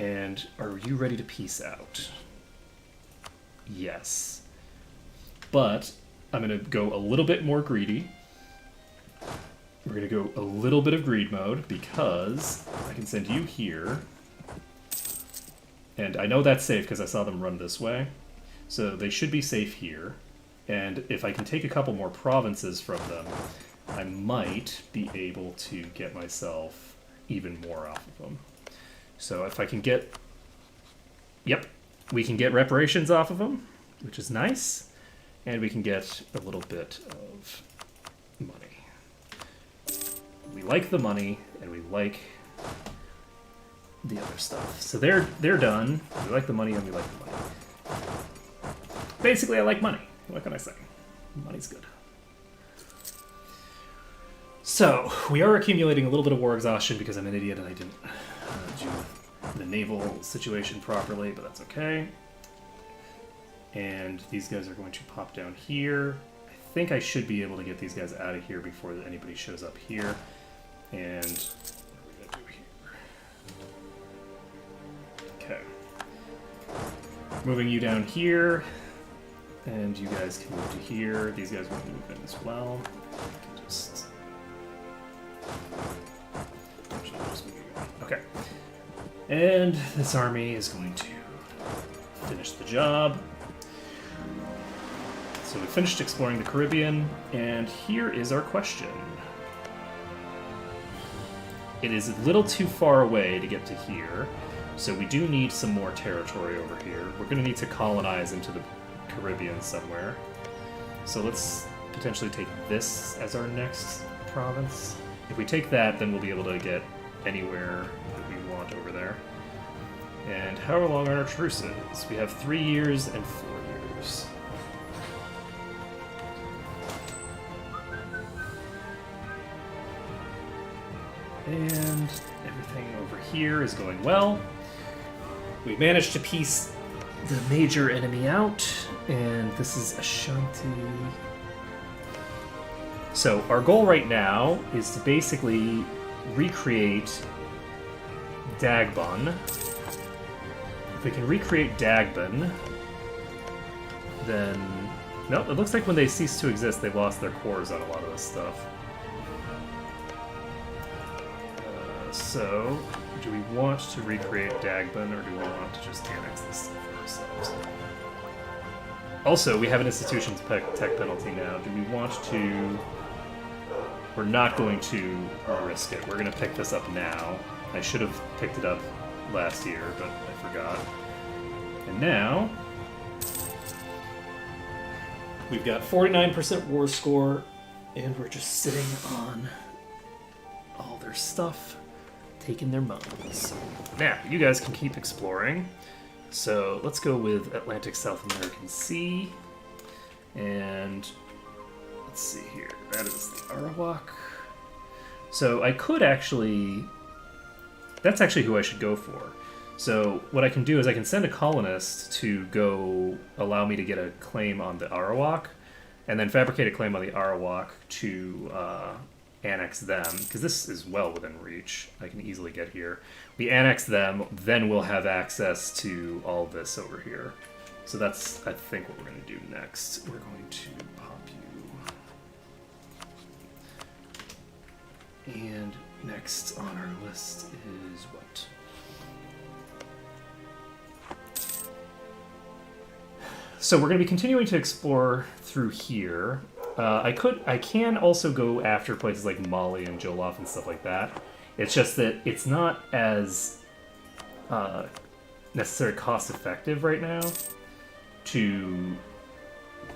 And are you ready to peace out? Yes. But I'm going to go a little bit more greedy. We're going to go a little bit of greed mode because I can send you here. And I know that's safe because I saw them run this way. So they should be safe here. And if I can take a couple more provinces from them, I might be able to get myself even more off of them. So if I can get... Yep, we can get reparations off of them, which is nice. And we can get a little bit of money. We like the money, and we like the other stuff. So they're done. We like the money, and we like the money. Basically, I like money. What can I say? Money's good. So, we are accumulating a little bit of war exhaustion because I'm an idiot and I didn't do the naval situation properly, but that's okay. And these guys are going to pop down here. I think I should be able to get these guys out of here before anybody shows up here. And what are we going to do here? Okay. Moving you down here. And you guys can move to here. These guys will move in as well. I can just... Okay. And this army is going to finish the job. So we finished exploring the Caribbean, and here is our question. It is a little too far away to get to here, so we do need some more territory over here. We're going to need to colonize into the Caribbean somewhere. So let's potentially take this as our next province. If we take that, then we'll be able to get anywhere that we want over there. And how long are our truces? We have 3 years and 4 years. And everything over here is going well. We managed to piece the major enemy out, and this is Ashanti. So our goal right now is to basically recreate Dagbon. If we can recreate Dagbon, then... No, it looks like when they cease to exist, they've lost their cores on a lot of this stuff. So, do we want to recreate Dagbon, or do we want to just annex this stuff for ourselves? Also, we have an institutions tech penalty now. Do we want to... We're not going to risk it. We're going to pick this up now. I should have picked it up last year, but I forgot. And now... We've got 49% war score, and we're just sitting on all their stuff. Taking their modes. Now, you guys can keep exploring. So let's go with Atlantic South American Sea. And let's see here. That is the Arawak. So I could actually... That's actually who I should go for. So what I can do is I can send a colonist to go allow me to get a claim on the Arawak, and then fabricate a claim on the Arawak to... annex them, because this is well within reach. I can easily get here. We annex them, then we'll have access to all this over here. So that's, I think, what we're going to do next. We're going to pop you. And next on our list is what? So we're going to be continuing to explore through here. I can also go after places like Mali and Jolof and stuff like that. It's just that it's not as necessarily cost-effective right now to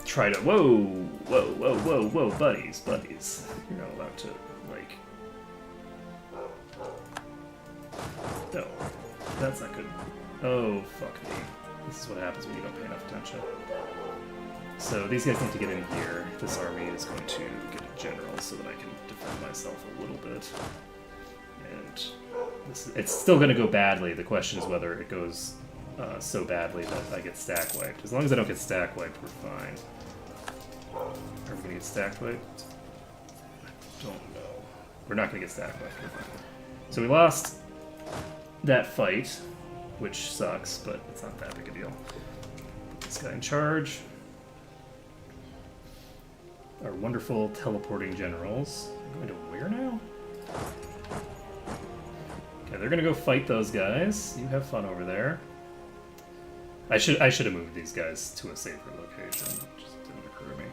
try to... Whoa, buddies. You're not allowed to, like... No, that's not good. Oh, fuck me. This is what happens when you don't pay enough attention. So these guys need to get in here. This army is going to get a general so that I can defend myself a little bit. And it's still going to go badly. The question is whether it goes so badly that I get stack wiped. As long as I don't get stack wiped, we're fine. Are we going to get stack wiped? I don't know. We're not going to get stack wiped. We're fine. So we lost that fight, which sucks, but it's not that big a deal. Put this guy in charge. Our wonderful teleporting generals. Going to where now? Okay, they're gonna go fight those guys. You have fun over there. I should have moved these guys to a safer location. It just didn't occur to me.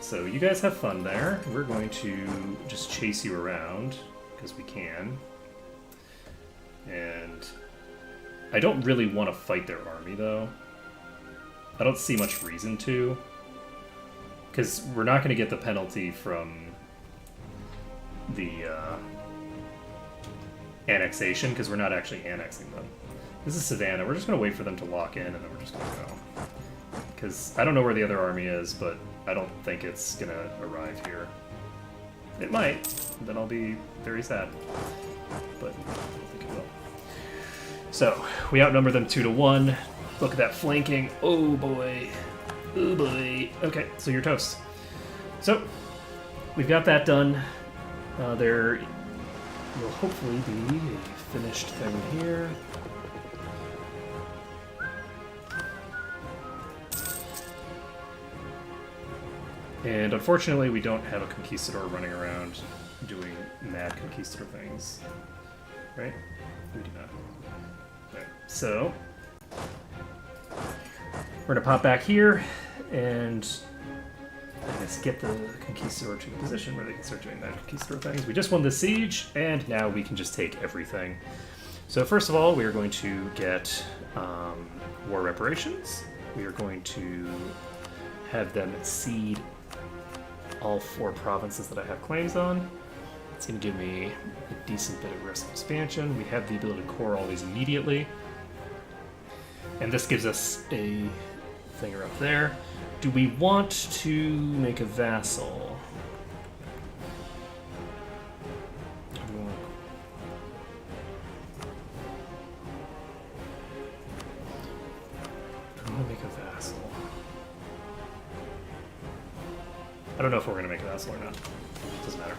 So you guys have fun there. We're going to just chase you around because we can. And I don't really want to fight their army though. I don't see much reason to. Because we're not going to get the penalty from the annexation, because we're not actually annexing them. This is Savannah. We're just going to wait for them to lock in, and then we're just going to go. Because I don't know where the other army is, but I don't think it's going to arrive here. It might. Then I'll be very sad. But I don't think it will. So, we outnumber them 2-1. Look at that flanking. Oh, boy. Oh boy. Okay, so you're toast. So, we've got that done. There will hopefully be a finished thing here. And unfortunately, we don't have a conquistador running around doing mad conquistador things. Right? We do not. Okay, so we're going to pop back here and let's get the conquistador to a position where they can start doing that conquistador things. We just won the siege, and now we can just take everything. So first of all, we are going to get war reparations. We are going to have them cede all 4 provinces that I have claims on. It's going to give me a decent bit of risk of expansion. We have the ability to core all these immediately. And this gives us a thinger up there. Do we want to make a vassal? Do we want to make a vassal? I don't know if we're going to make a vassal or not. Doesn't matter.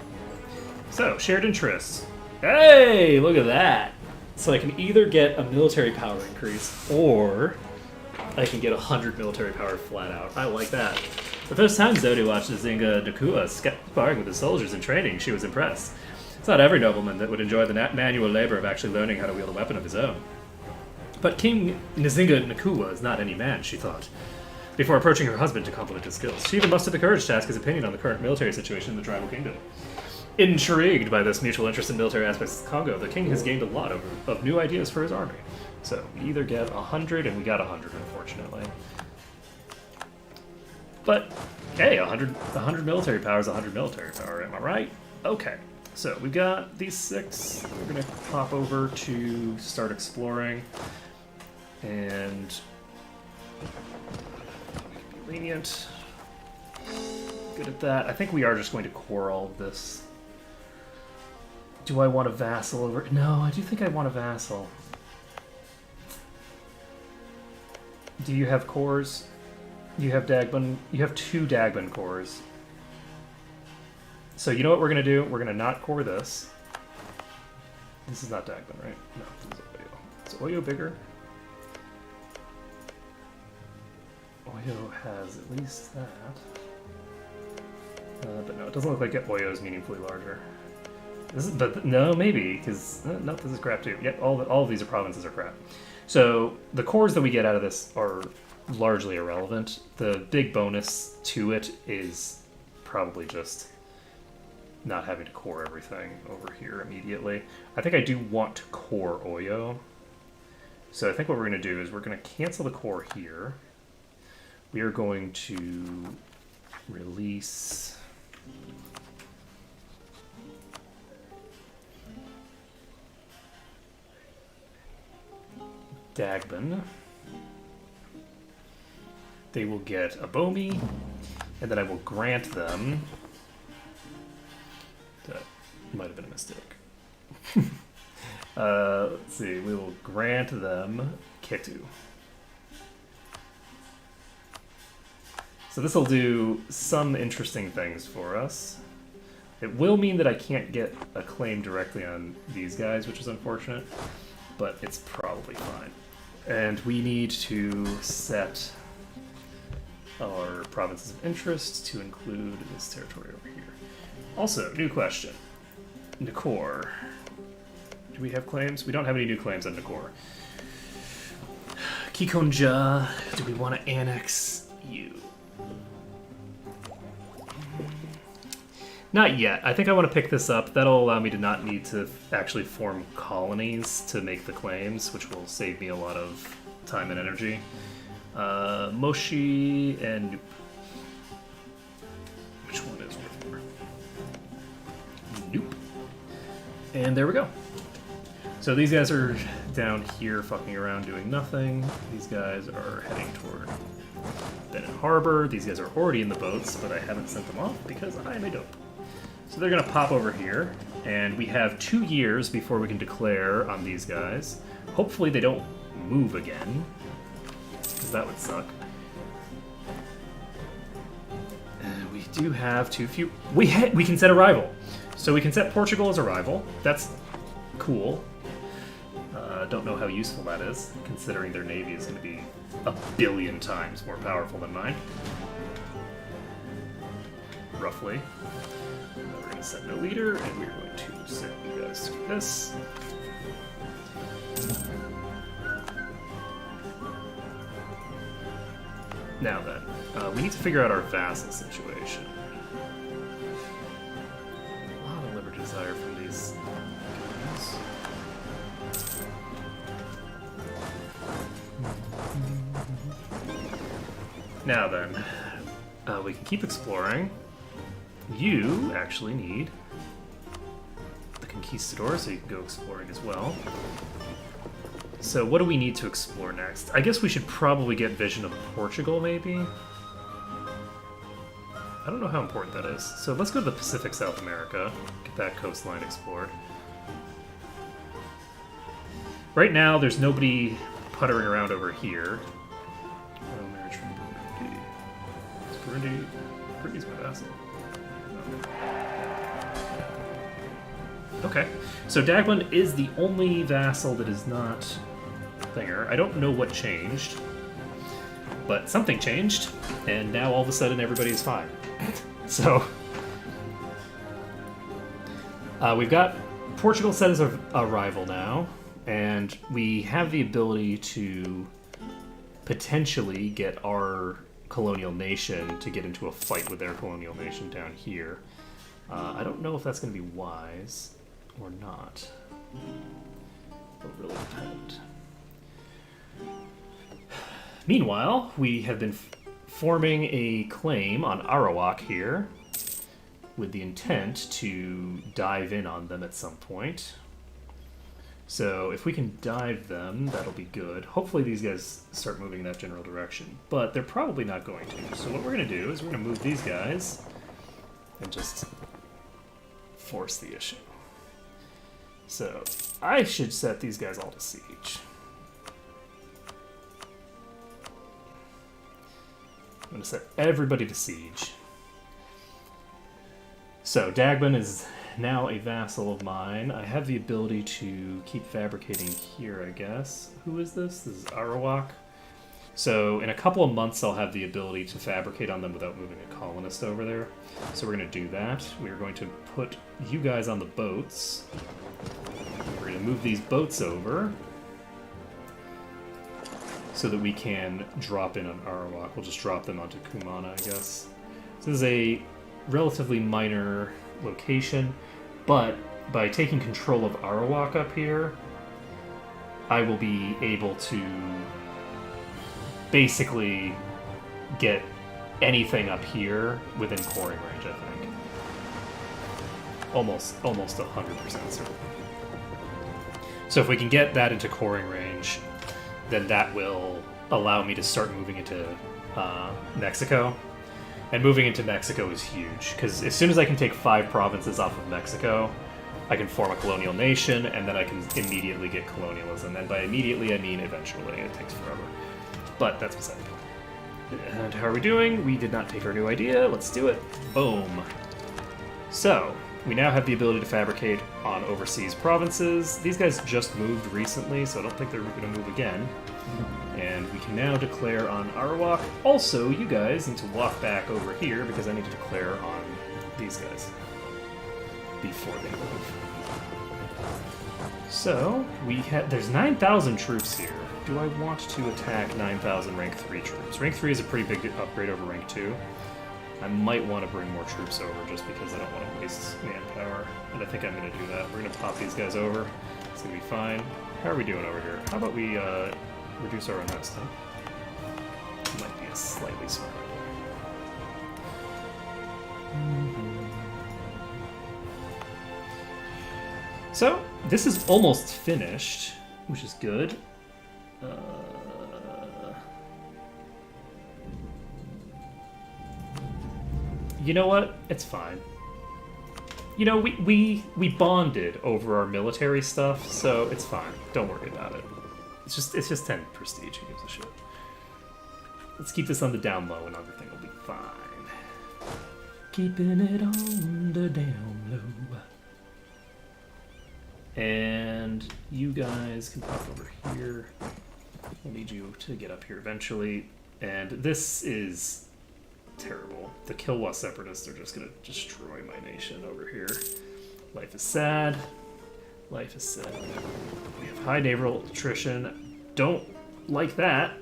So, shared interests. Hey, look at that. So I can either get a military power increase, or I can get 100 military power flat out. I like that. The first time Zodi watched Nzinga Nakua sparring with his soldiers in training, she was impressed. It's not every nobleman that would enjoy the manual labor of actually learning how to wield a weapon of his own. But King Nzinga Nakua is not any man, she thought, before approaching her husband to compliment his skills. She even mustered the courage to ask his opinion on the current military situation in the tribal kingdom. Intrigued by this mutual interest in military aspects of Congo, the king has gained a lot of new ideas for his army. So we either get 100, and we got 100, unfortunately. But hey, 100 military power is 100 military power. Am I right? Okay. So we've got these 6. We're gonna pop over to start exploring, and be lenient. Good at that. I think we are just going to core all of this. Do I want a vassal over? No, I do think I want a vassal. Do you have cores? You have Dagbon. You have 2 Dagbon cores. So you know what we're gonna do? We're gonna not core this. This is not Dagbon, right? No, this is Oyo. Is Oyo bigger? Oyo has at least that. But no, it doesn't look like Oyo is meaningfully larger. This is, but no, maybe, because no, this is crap too. Yep, all of these provinces are crap. So the cores that we get out of this are largely irrelevant. The big bonus to it is probably just not having to core everything over here immediately. I think I do want to core Oyo. So I think what we're going to do is we're going to cancel the core here. We are going to release Dagbon. they will get a Bomi, and then I will grant them. That might have been a mistake. Let's see, we will grant them Ketu. So this will do some interesting things for us. It will mean that I can't get a claim directly on these guys, which is unfortunate, but it's probably fine. And we need to set our provinces of interest to include this territory over here. Also, new question. Nakor. Do we have claims? We don't have any new claims on Nakor. Kikonja, do we want to annex you? Not yet. I think I want to pick this up. That'll allow me to not need to actually form colonies to make the claims, which will save me a lot of time and energy. Moshi and... Which one is worth more? Nope. And there we go. So these guys are down here fucking around doing nothing. These guys are heading toward Bennett Harbor. These guys are already in the boats, but I haven't sent them off because I am a dope. So they're going to pop over here, and we have 2 years before we can declare on these guys. Hopefully they don't move again, because that would suck. And we do have too few... We can set a rival. So we can set Portugal as a rival. That's cool. Don't know how useful that is, considering their navy is going to be 1 billion times more powerful than mine. Roughly. We're going to set no leader, and we're going to set you guys to this. Now then, we need to figure out our vassal situation. A lot of liberty desire from these guys. Now then, we can keep exploring. You actually need the Conquistador, so you can go exploring as well. So what do we need to explore next? I guess we should probably get Vision of Portugal, maybe? I don't know how important that is. So let's go to the Pacific South America, get that coastline explored. Right now, there's nobody puttering around over here. Oh, marriage from Burundi. Is Burundi's my vassal. Okay, so Dagblin is the only vassal that is not Thinger. I don't know what changed, but something changed, and now all of a sudden everybody is fine. So, we've got Portugal set as a rival now, and we have the ability to potentially get our colonial nation to get into a fight with their colonial nation down here. I don't know if that's going to be wise or not. It'll really depend. Meanwhile, we have been forming a claim on Arawak here with the intent to dive in on them at some point. So if we can dive them, that'll be good. Hopefully these guys start moving in that general direction, but they're probably not going to. So what we're going to do is we're going to move these guys and just force the issue. So I should set these guys all to siege. I'm going to set everybody to siege. So Dagban is now a vassal of mine. I have the ability to keep fabricating here, I guess. Who is this? This is Arawak. So in a couple of months, I'll have the ability to fabricate on them without moving a colonist over there. So we're going to do that. We're going to put you guys on the boats. We're going to move these boats over so that we can drop in on Arawak. We'll just drop them onto Kumana, I guess. So this is a relatively minor location, but by taking control of Arawak up here, I will be able to basically get anything up here within coring range, I think. Almost 100% certain. So if we can get that into coring range, then that will allow me to start moving into Mexico. And moving into Mexico is huge, because as soon as I can take 5 provinces off of Mexico, I can form a colonial nation, and then I can immediately get colonialism. And by immediately, I mean eventually. It takes forever. But that's beside the point. And how are we doing? We did not take our new idea. Let's do it. Boom. So, we now have the ability to fabricate on overseas provinces. These guys just moved recently, so I don't think they're going to move again. And we can now declare on Arawak. Also, you guys need to walk back over here, because I need to declare on these guys before they move. So, there's 9,000 troops here. Do I want to attack 9,000 rank 3 troops? Rank 3 is a pretty big upgrade over rank 2. I might want to bring more troops over just because I don't want to waste manpower. And I think I'm going to do that. We're going to pop these guys over. It's going to be fine. How are we doing over here? How about we reduce our unrest, huh? Might be a slightly smarter way. So, this is almost finished, which is good. You know what? It's fine. You know, we bonded over our military stuff, so it's fine. Don't worry about it. It's just 10 prestige. Who gives a shit? Let's keep this on the down low, and everything will be fine. Keeping it on the down low. And you guys can pop over here. I'll need you to get up here eventually. And this is terrible. The Kilwa separatists are just going to destroy my nation over here. Life is sad. Life is sad. We have high naval attrition. Don't like that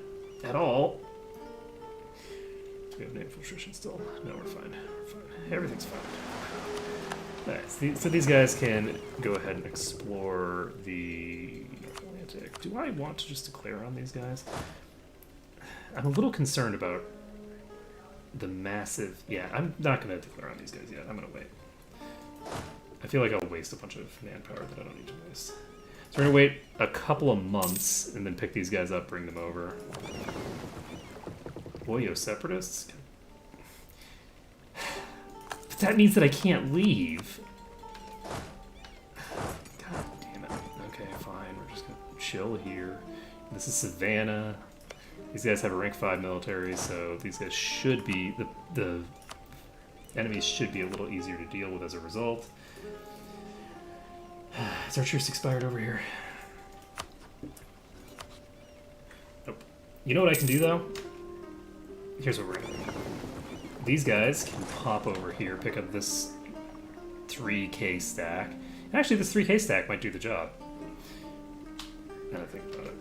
at all. Do we have naval attrition still? No, we're fine. We're fine. Everything's fine. Alright, so these guys can go ahead and explore the Atlantic. Do I want to just declare on these guys? I'm a little concerned about the massive... Yeah, I'm not going to declare on these guys yet. I'm going to wait. I feel like I'll waste a bunch of manpower that I don't need to waste. So we're going to wait a couple of months and then pick these guys up, bring them over. Boyo separatists? But that means that I can't leave. God damn it. Okay, fine. We're just going to chill here. This is Savannah. These guys have a rank 5 military, so these guys should be... The enemies should be a little easier to deal with as a result. Is our truce expired over here? Nope. You know what I can do, though? Here's what we're going to do. These guys can pop over here, pick up this 3k stack. Actually, this 3k stack might do the job. Now I think about it.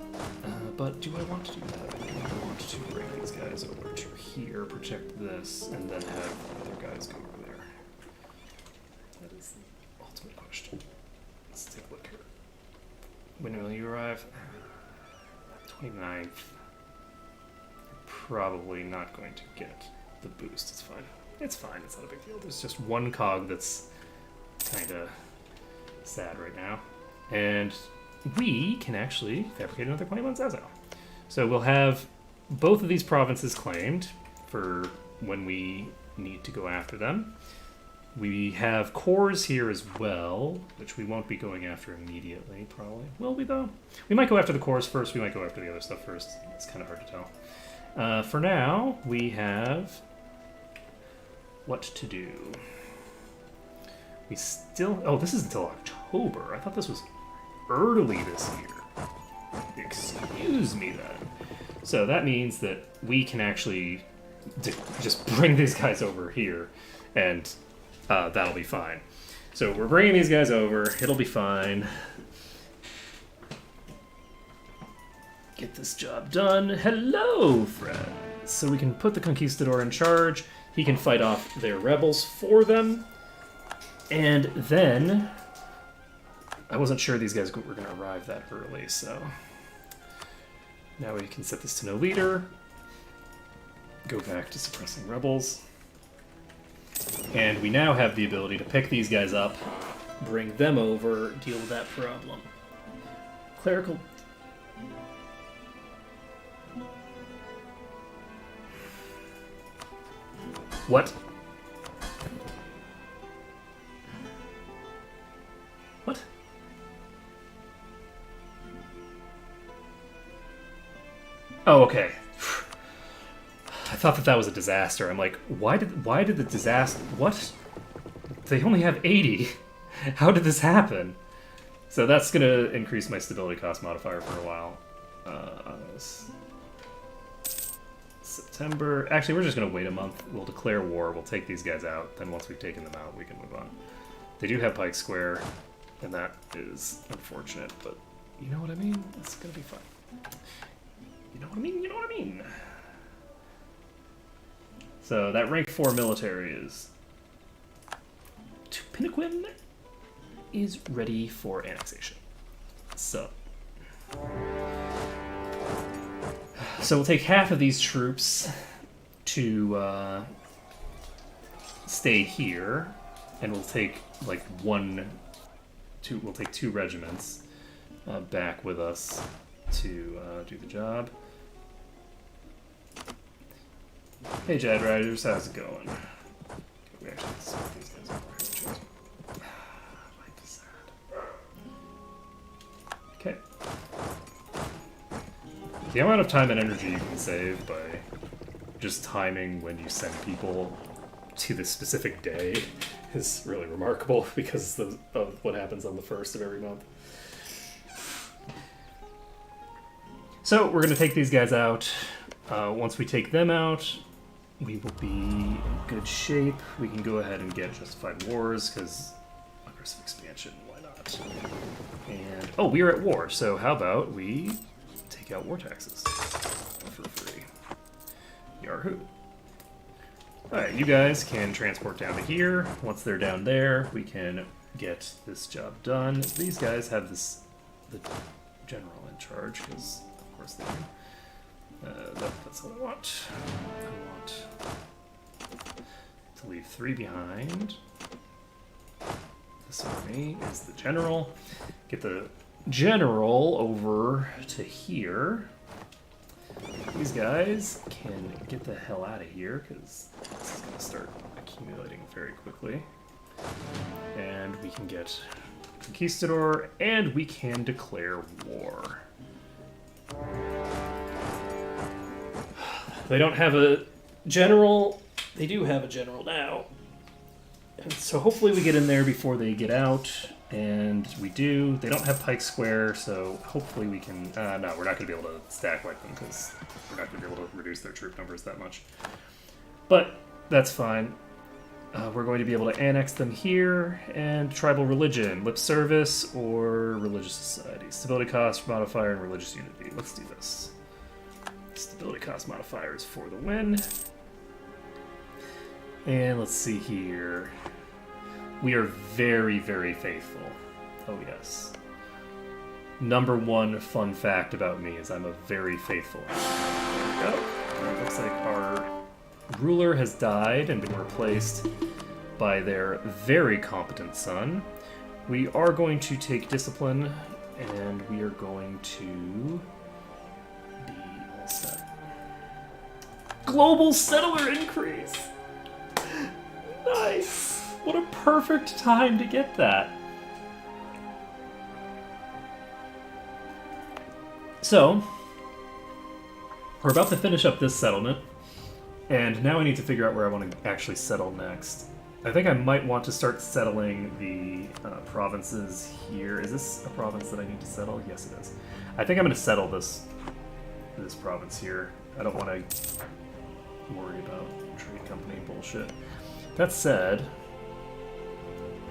But do I want to do that? I want to bring these guys over to here, protect this, and then have other guys go over there. That is the ultimate question. Let's take a look here. When will you arrive? 29th. Probably not going to get the boost. It's fine. It's fine. It's not a big deal. There's just one cog that's kind of sad right now. And we can actually fabricate another claim on Zazo. So we'll have both of these provinces claimed for when we need to go after them. We have cores here as well, which we won't be going after immediately, probably. Will we, though? We might go after the cores first. We might go after the other stuff first. It's kind of hard to tell. For now, we have what to do. We still... Oh, this is until October. I thought this was early this year. Excuse me, then. So that means that we can actually just bring these guys over here, and that'll be fine. So we're bringing these guys over. It'll be fine. Get this job done. Hello, friends. So we can put the Conquistador in charge. He can fight off their rebels for them. And then... I wasn't sure these guys were going to arrive that early, so... Now we can set this to no leader. Go back to suppressing rebels. And we now have the ability to pick these guys up, bring them over, deal with that problem. Clerical... What? What? Oh, okay. I thought that was a disaster. I'm like, why did the disaster... What? They only have 80. How did this happen? So that's going to increase my stability cost modifier for a while. September... Actually, we're just going to wait a month. We'll declare war. We'll take these guys out. Then once we've taken them out, we can move on. They do have Pike Square, and that is unfortunate, but you know what I mean? It's going to be fine. You know what I mean? You know what I mean? So that rank 4 military is... Tupiniquim is ready for annexation. So we'll take half of these troops to stay here, and we'll take like we'll take 2 regiments back with us to do the job. Hey Jad Riders, how's it going? We actually split these guys over here. Life is sad. Okay. The amount of time and energy you can save by just timing when you send people to the specific day is really remarkable because of what happens on the 1st of every month. So we're going to take these guys out. Once we take them out, we will be in good shape. We can go ahead and get Justified Wars, because aggressive expansion, why not? And, oh, we are at war, so how about we take out war taxes for free. Yahoo. Alright, you guys can transport down to here. Once they're down there, we can get this job done. These guys have the general in charge, because of course they do. That's what I want. I want to leave 3 behind. This army is the general. Get the general over to here. These guys can get the hell out of here because this is going to start accumulating very quickly. And we can get Conquistador, and we can declare war. They don't have a general. They do have a general now. And so hopefully we get in there before they get out. And we do. They don't have Pike Square, so hopefully we can... no, we're not going to be able to stack like them because we're not going to be able to reduce their troop numbers that much. But that's fine. We're going to be able to annex them here. And tribal religion, lip service, or religious society. Stability cost modifier and religious unity. Let's do this. Stability cost modifier is for the win. And let's see here. We are very, very faithful. Oh, yes. Number 1 fun fact about me is I'm a very faithful. There we go. It looks like our ruler has died and been replaced by their very competent son. We are going to take discipline, and we are going to be all set. Global settler increase! Nice! What a perfect time to get that. So, we're about to finish up this settlement, and now I need to figure out where I want to actually settle next. I think I might want to start settling the provinces here. Is this a province that I need to settle? Yes, it is. I think I'm going to settle this province here. I don't want to worry about trade company bullshit. That said,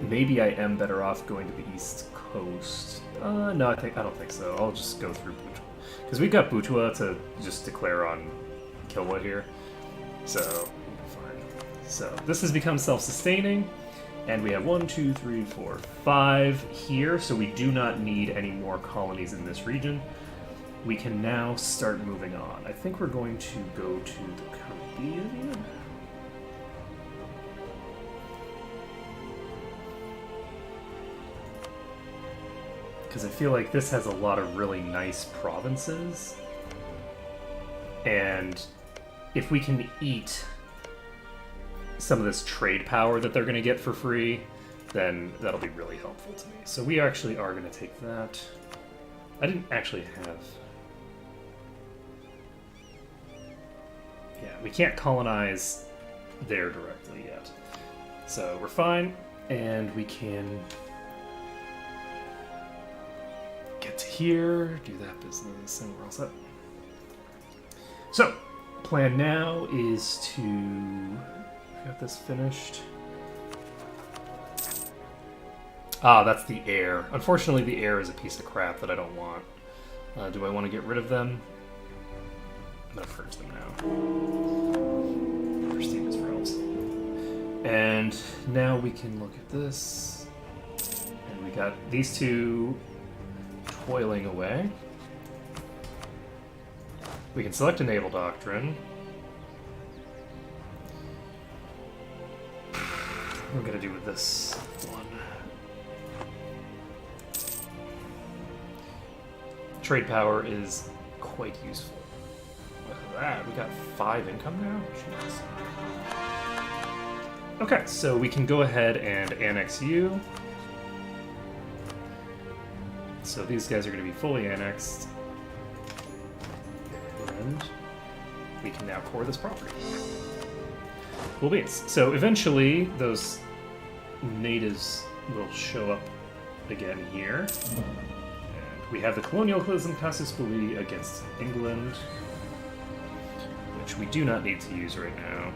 maybe I am better off going to the East Coast. No, I don't think so. I'll just go through Butua. Because we've got Butua to just declare on Kilwa here. So, fine. So, this has become self-sustaining. And we have 1, 2, 3, 4, 5 here. So we do not need any more colonies in this region. We can now start moving on. I think we're going to go to the Caribbean. Because I feel like this has a lot of really nice provinces. And if we can eat some of this trade power that they're going to get for free, then that'll be really helpful to me. So we actually are going to take that. I didn't actually have... Yeah, we can't colonize there directly yet. So we're fine, and we can get to here, do that business, and we're all set. So, plan now is to get this finished. Ah, that's the air. Unfortunately, the air is a piece of crap that I don't want. Do I want to get rid of them? I'm going to purge them now. Pristine as realms. And now we can look at this. And we got these two toiling away. We can select a naval doctrine. What am I going to do with this one? Trade power is quite useful. Look at that. We got 5 income now? Jeez. Okay, so we can go ahead and annex you. So these guys are going to be fully annexed. And we can now core this property. Cool beans. So eventually, those natives will show up again here. And we have the colonialism casus belli against England, which we do not need to use right now.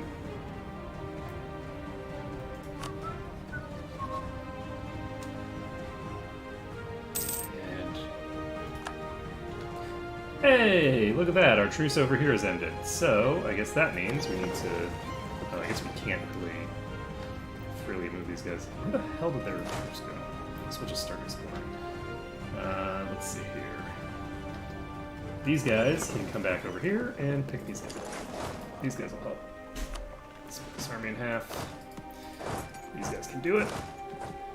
Hey, look at that. Our truce over here has ended. So, I guess that means we need to... Oh, I guess we can't really freely move these guys. Where the hell did their troops go? I guess we'll just start exploring. Let's see here. These guys can come back over here and pick these guys up. These guys will help. Split this army in half. These guys can do it.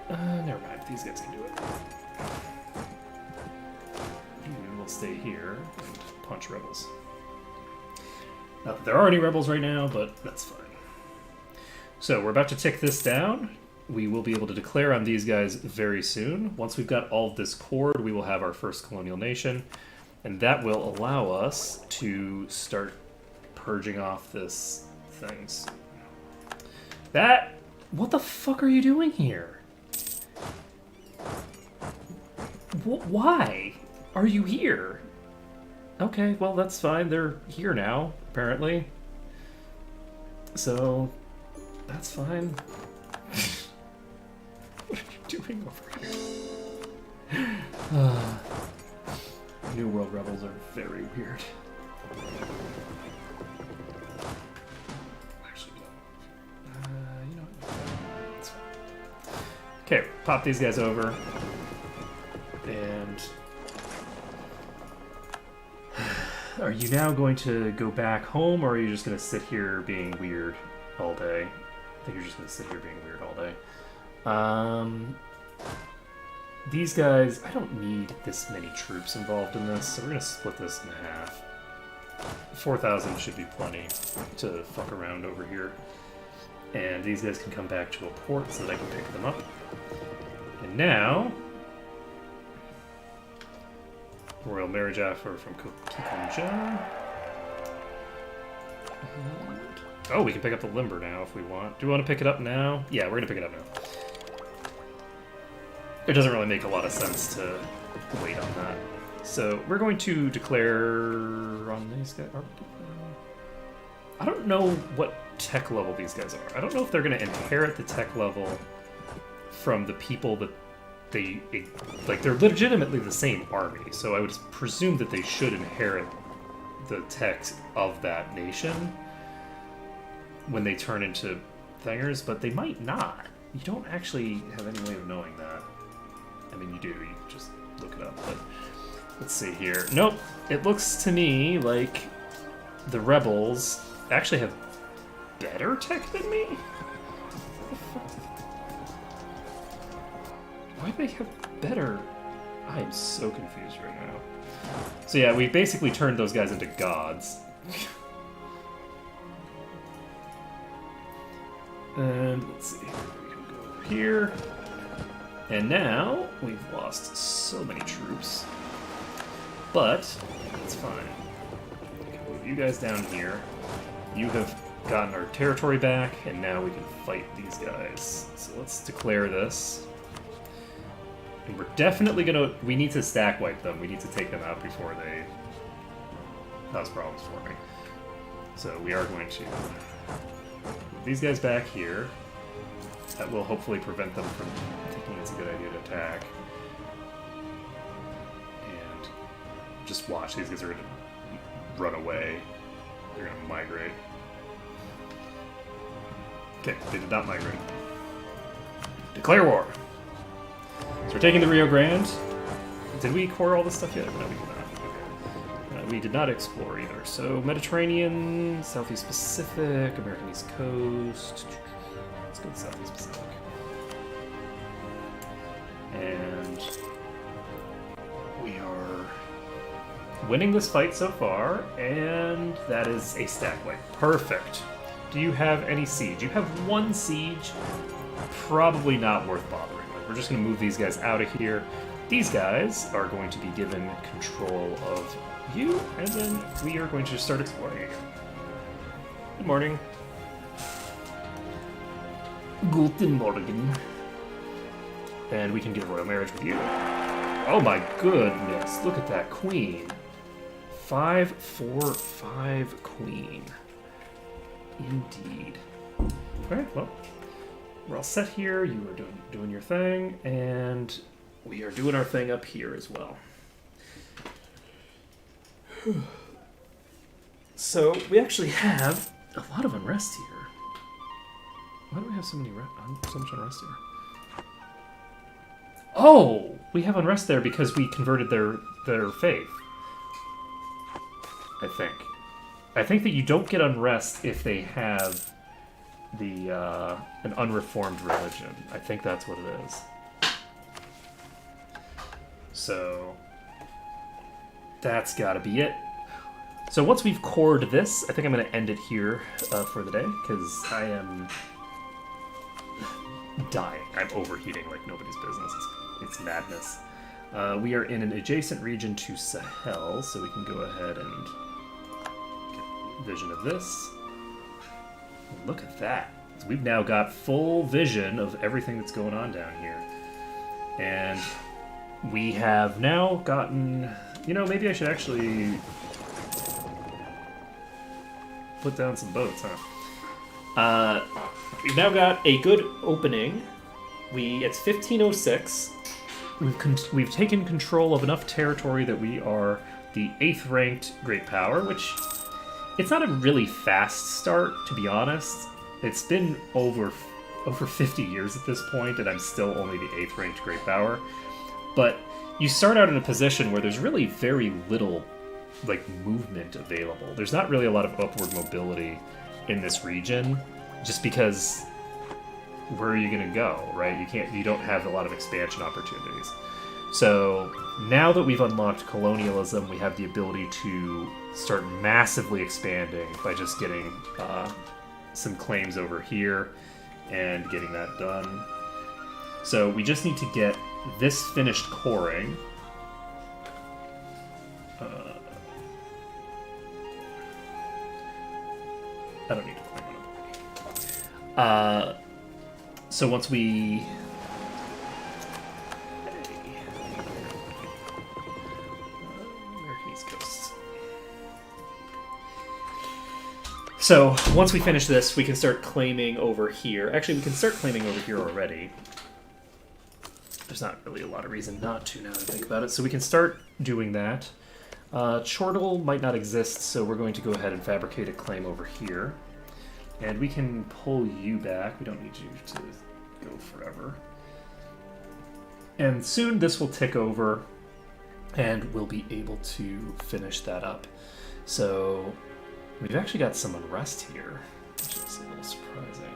Never mind. These guys can do it. Stay here and punch rebels. Not that there are any rebels right now, but that's fine. So we're about to tick this down. We will be able to declare on these guys very soon. Once we've got all of this cored, we will have our first colonial nation, and that will allow us to start purging off this things. That... What the fuck are you doing here? Why? Are you here? Okay, well, that's fine. They're here now, apparently. So, that's fine. What are you doing over here? New World Rebels are very weird. Actually, you know what? That's fine. Okay, pop these guys over. And... Are you now going to go back home, or are you just going to sit here being weird all day? I think you're just going to sit here being weird all day. These guys, I don't need this many troops involved in this, so we're going to split this in half. 4,000 should be plenty to fuck around over here. And these guys can come back to a port so that I can pick them up. And now... Royal marriage offer from Kikonja. Oh, we can pick up the limber now if we want. Do we want to pick it up now? Yeah, we're going to pick it up now. It doesn't really make a lot of sense to wait on that. So we're going to declare on these guys. I don't know what tech level these guys are. I don't know if they're going to inherit the tech level from the people that they're legitimately the same army, so I would presume that they should inherit the text of that nation when they turn into thingers, but they might not. You don't actually have any way of knowing that. I mean, you do, you just look it up, but let's see here. Nope, it looks to me like the rebels actually have better tech than me? What the fuck? Why do they have better? I am so confused right now. So yeah, we basically turned those guys into gods. And let's see, we can go over here. And now we've lost so many troops. But it's fine. We can move you guys down here. You have gotten our territory back, and now we can fight these guys. So let's declare this. And we're definitely gonna... We need to stack wipe them. We need to take them out before they cause problems for me. So we are going to move these guys back here. That will hopefully prevent them from thinking it's a good idea to attack. And just watch. These guys are going to run away. They're going to migrate. Okay, they did not migrate. Declare war! So we're taking the Rio Grande. Did we core all this stuff yet? No, we did not. Okay. We did not explore either. So Mediterranean, Southeast Pacific, American East Coast. Let's go to Southeast Pacific. And we are winning this fight so far, and that is a stack wipe. Perfect. Do you have any siege? You have one siege. Probably not worth bothering with. We're just going to move these guys out of here. These guys are going to be given control of you, and then we are going to start exploring again. Good morning. Guten Morgen. And we can get a royal marriage with you. Oh my goodness, look at that queen. 5/4/5 queen. Indeed. Alright, well, we're all set here. You are doing your thing, and we are doing our thing up here as well. So, we actually have a lot of unrest here. Why do we have so much unrest here? Oh! We have unrest there because we converted their faith. I think. I think that you don't get unrest if they have an unreformed religion. I think that's what it is. So that's gotta be it. So once we've cored this, I think I'm gonna end it here for the day, because I am dying. I'm overheating like nobody's business. It's madness. We are in an adjacent region to Sahel, so we can go ahead and get vision of this. Look at that. So we've now got full vision of everything that's going on down here. And we have now gotten... You know, maybe I should actually put down some boats, huh? We've now got a good opening. It's 1506. We've taken control of enough territory that we are the 8th ranked great power, which it's not a really fast start, to be honest. It's been over 50 years at this point, and I'm still only the 8th ranked great power. But you start out in a position where there's really very little movement available. There's not really a lot of upward mobility in this region, just because where are you going to go, right? You don't have a lot of expansion opportunities. So now that we've unlocked colonialism, we have the ability to start massively expanding by just getting some claims over here and getting that done. So we just need to get this finished coring. I don't need to claim it. So once we... American East Coast. So once we finish this, we can start claiming over here. Actually, we can start claiming over here already. There's not really a lot of reason not to now that I think about it. So we can start doing that. Chortle might not exist, so we're going to go ahead and fabricate a claim over here. And we can pull you back. We don't need you to go forever. And soon this will tick over, and we'll be able to finish that up. So we've actually got some unrest here, which is a little surprising.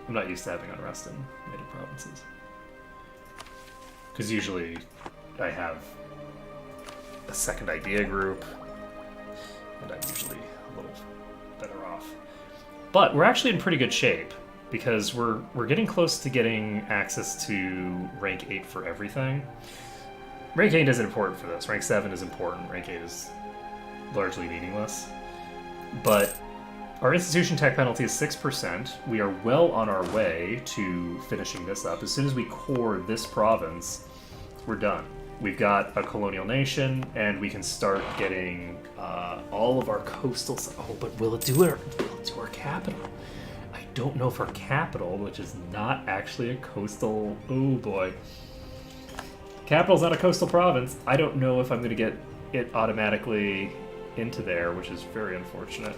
I'm not used to having unrest in native provinces. Because usually I have a second idea group, and I'm usually a little better off. But we're actually in pretty good shape because we're getting close to getting access to rank 8 for everything. Rank 8 isn't important for this. Rank 7 is important. Rank 8 is largely meaningless. But our institution tech penalty is 6%. We are well on our way to finishing this up. As soon as we core this province, we're done. We've got a colonial nation, and we can start getting all of our coastal... Oh, but will it do our capital? I don't know if our capital, which is not actually a coastal... Oh, boy. Capital's not a coastal province. I don't know if I'm going to get it automatically into there, which is very unfortunate.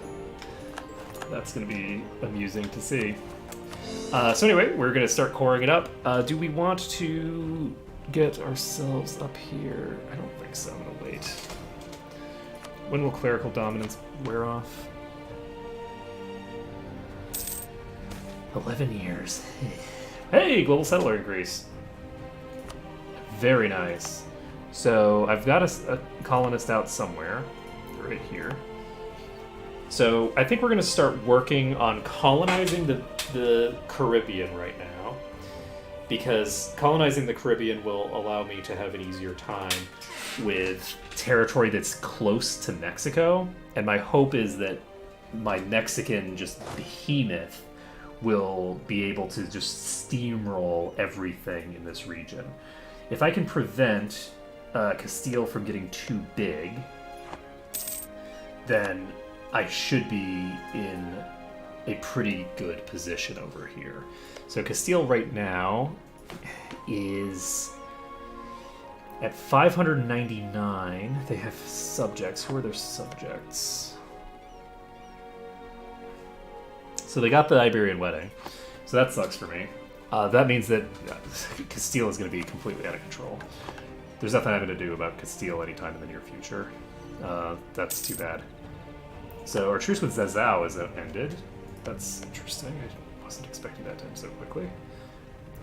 That's going to be amusing to see. So anyway, we're going to start coring it up. Do we want to get ourselves up here? I don't think so. I'm going to wait. When will clerical dominance wear off? 11 years. Hey, global settler increase. Very nice. So I've got a colonist out somewhere. Right here. So I think we're going to start working on colonizing the Caribbean right now, because colonizing the Caribbean will allow me to have an easier time with territory that's close to Mexico, and my hope is that my Mexican just behemoth will be able to just steamroll everything in this region. If I can prevent Castile from getting too big, then I should be in a pretty good position over here. So Castile right now is at 599. They have subjects. Who are their subjects? So they got the Iberian wedding. So that sucks for me. That means that Castile is going to be completely out of control. There's nothing I'm going to do about Castile anytime in the near future. That's too bad. So our truce with Zazao is ended. That's interesting. I wasn't expecting that to end so quickly.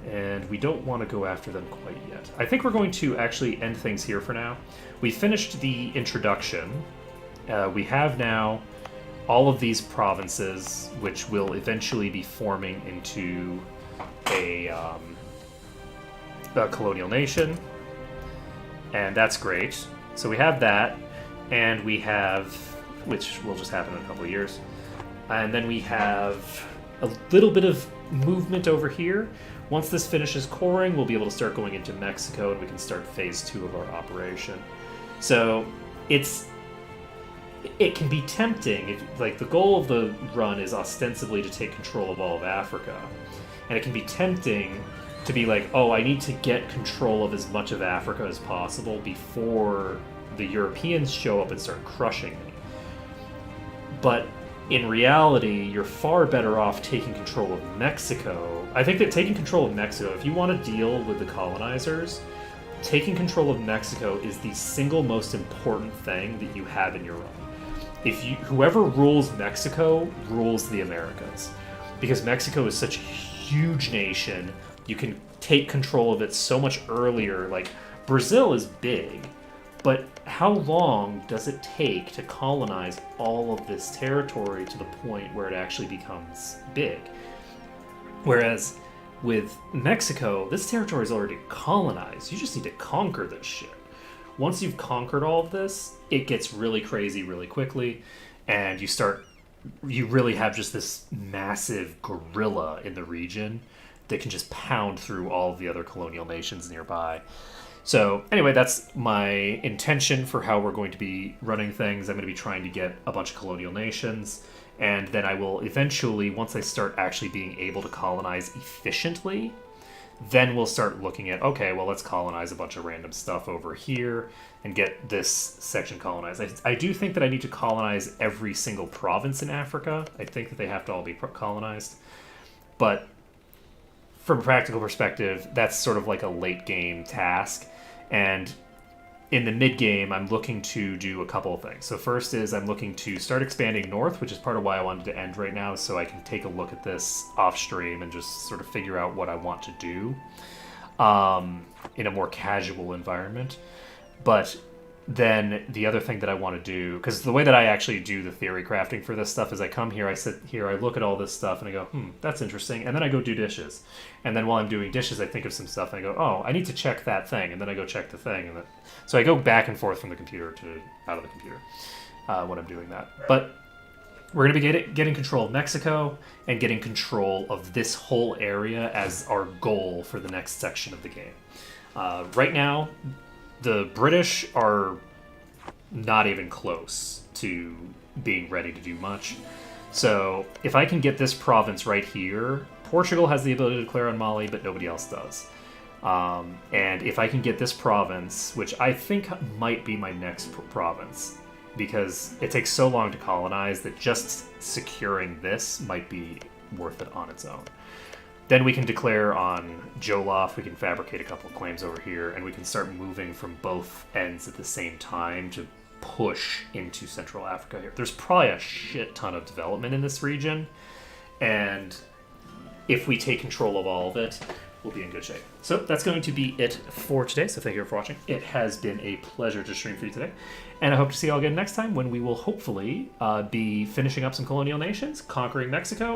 And we don't want to go after them quite yet. I think we're going to actually end things here for now. We finished the introduction. We have now all of these provinces, which will eventually be forming into a colonial nation. And that's great. So we have that, and we have... which will just happen in a couple of years. And then we have a little bit of movement over here. Once this finishes coring, we'll be able to start going into Mexico, and we can start phase 2 of our operation. So it can be tempting. Like, the goal of the run is ostensibly to take control of all of Africa. And it can be tempting to be like, oh, I need to get control of as much of Africa as possible before the Europeans show up and start crushing me. But in reality, you're far better off taking control of Mexico. I think that taking control of Mexico, if you want to deal with the colonizers, taking control of Mexico is the single most important thing that you have in your run. Whoever rules Mexico rules the Americas. Because Mexico is such a huge nation, you can take control of it so much earlier. Like, Brazil is big, but how long does it take to colonize all of this territory to the point where it actually becomes big? Whereas with Mexico, this territory is already colonized. You just need to conquer this shit. Once you've conquered all of this, it gets really crazy really quickly, and you really have just this massive gorilla in the region that can just pound through all of the other colonial nations nearby. So anyway, that's my intention for how we're going to be running things. I'm going to be trying to get a bunch of colonial nations, and then I will eventually, once I start actually being able to colonize efficiently, then we'll start looking at, okay, well, let's colonize a bunch of random stuff over here and get this section colonized. I do think that I need to colonize every single province in Africa. I think that they have to all be colonized. But from a practical perspective, that's sort of like a late game task. And in the mid game, I'm looking to do a couple of things. So first is I'm looking to start expanding north, which is part of why I wanted to end right now, so I can take a look at this off stream and just sort of figure out what I want to do in a more casual environment. But then the other thing that I want to do, because the way that I actually do the theory crafting for this stuff is I come here, I sit here, I look at all this stuff, and I go, that's interesting, and then I go do dishes. And then while I'm doing dishes, I think of some stuff, and I go, oh, I need to check that thing, and then I go check the thing. And then, so I go back and forth from the computer to out of the computer when I'm doing that. But we're going to be getting control of Mexico and getting control of this whole area as our goal for the next section of the game. Right now, the British are not even close to being ready to do much. So if I can get this province right here, Portugal has the ability to declare on Mali, but nobody else does. And if I can get this province, which I think might be my next province, because it takes so long to colonize that just securing this might be worth it on its own. Then we can declare on Jolof, we can fabricate a couple of claims over here, and we can start moving from both ends at the same time to push into Central Africa here. There's probably a shit ton of development in this region, and if we take control of all of it, we'll be in good shape. So that's going to be it for today, so thank you for watching. It has been a pleasure to stream for you today, and I hope to see you all again next time when we will hopefully be finishing up some colonial nations, conquering Mexico,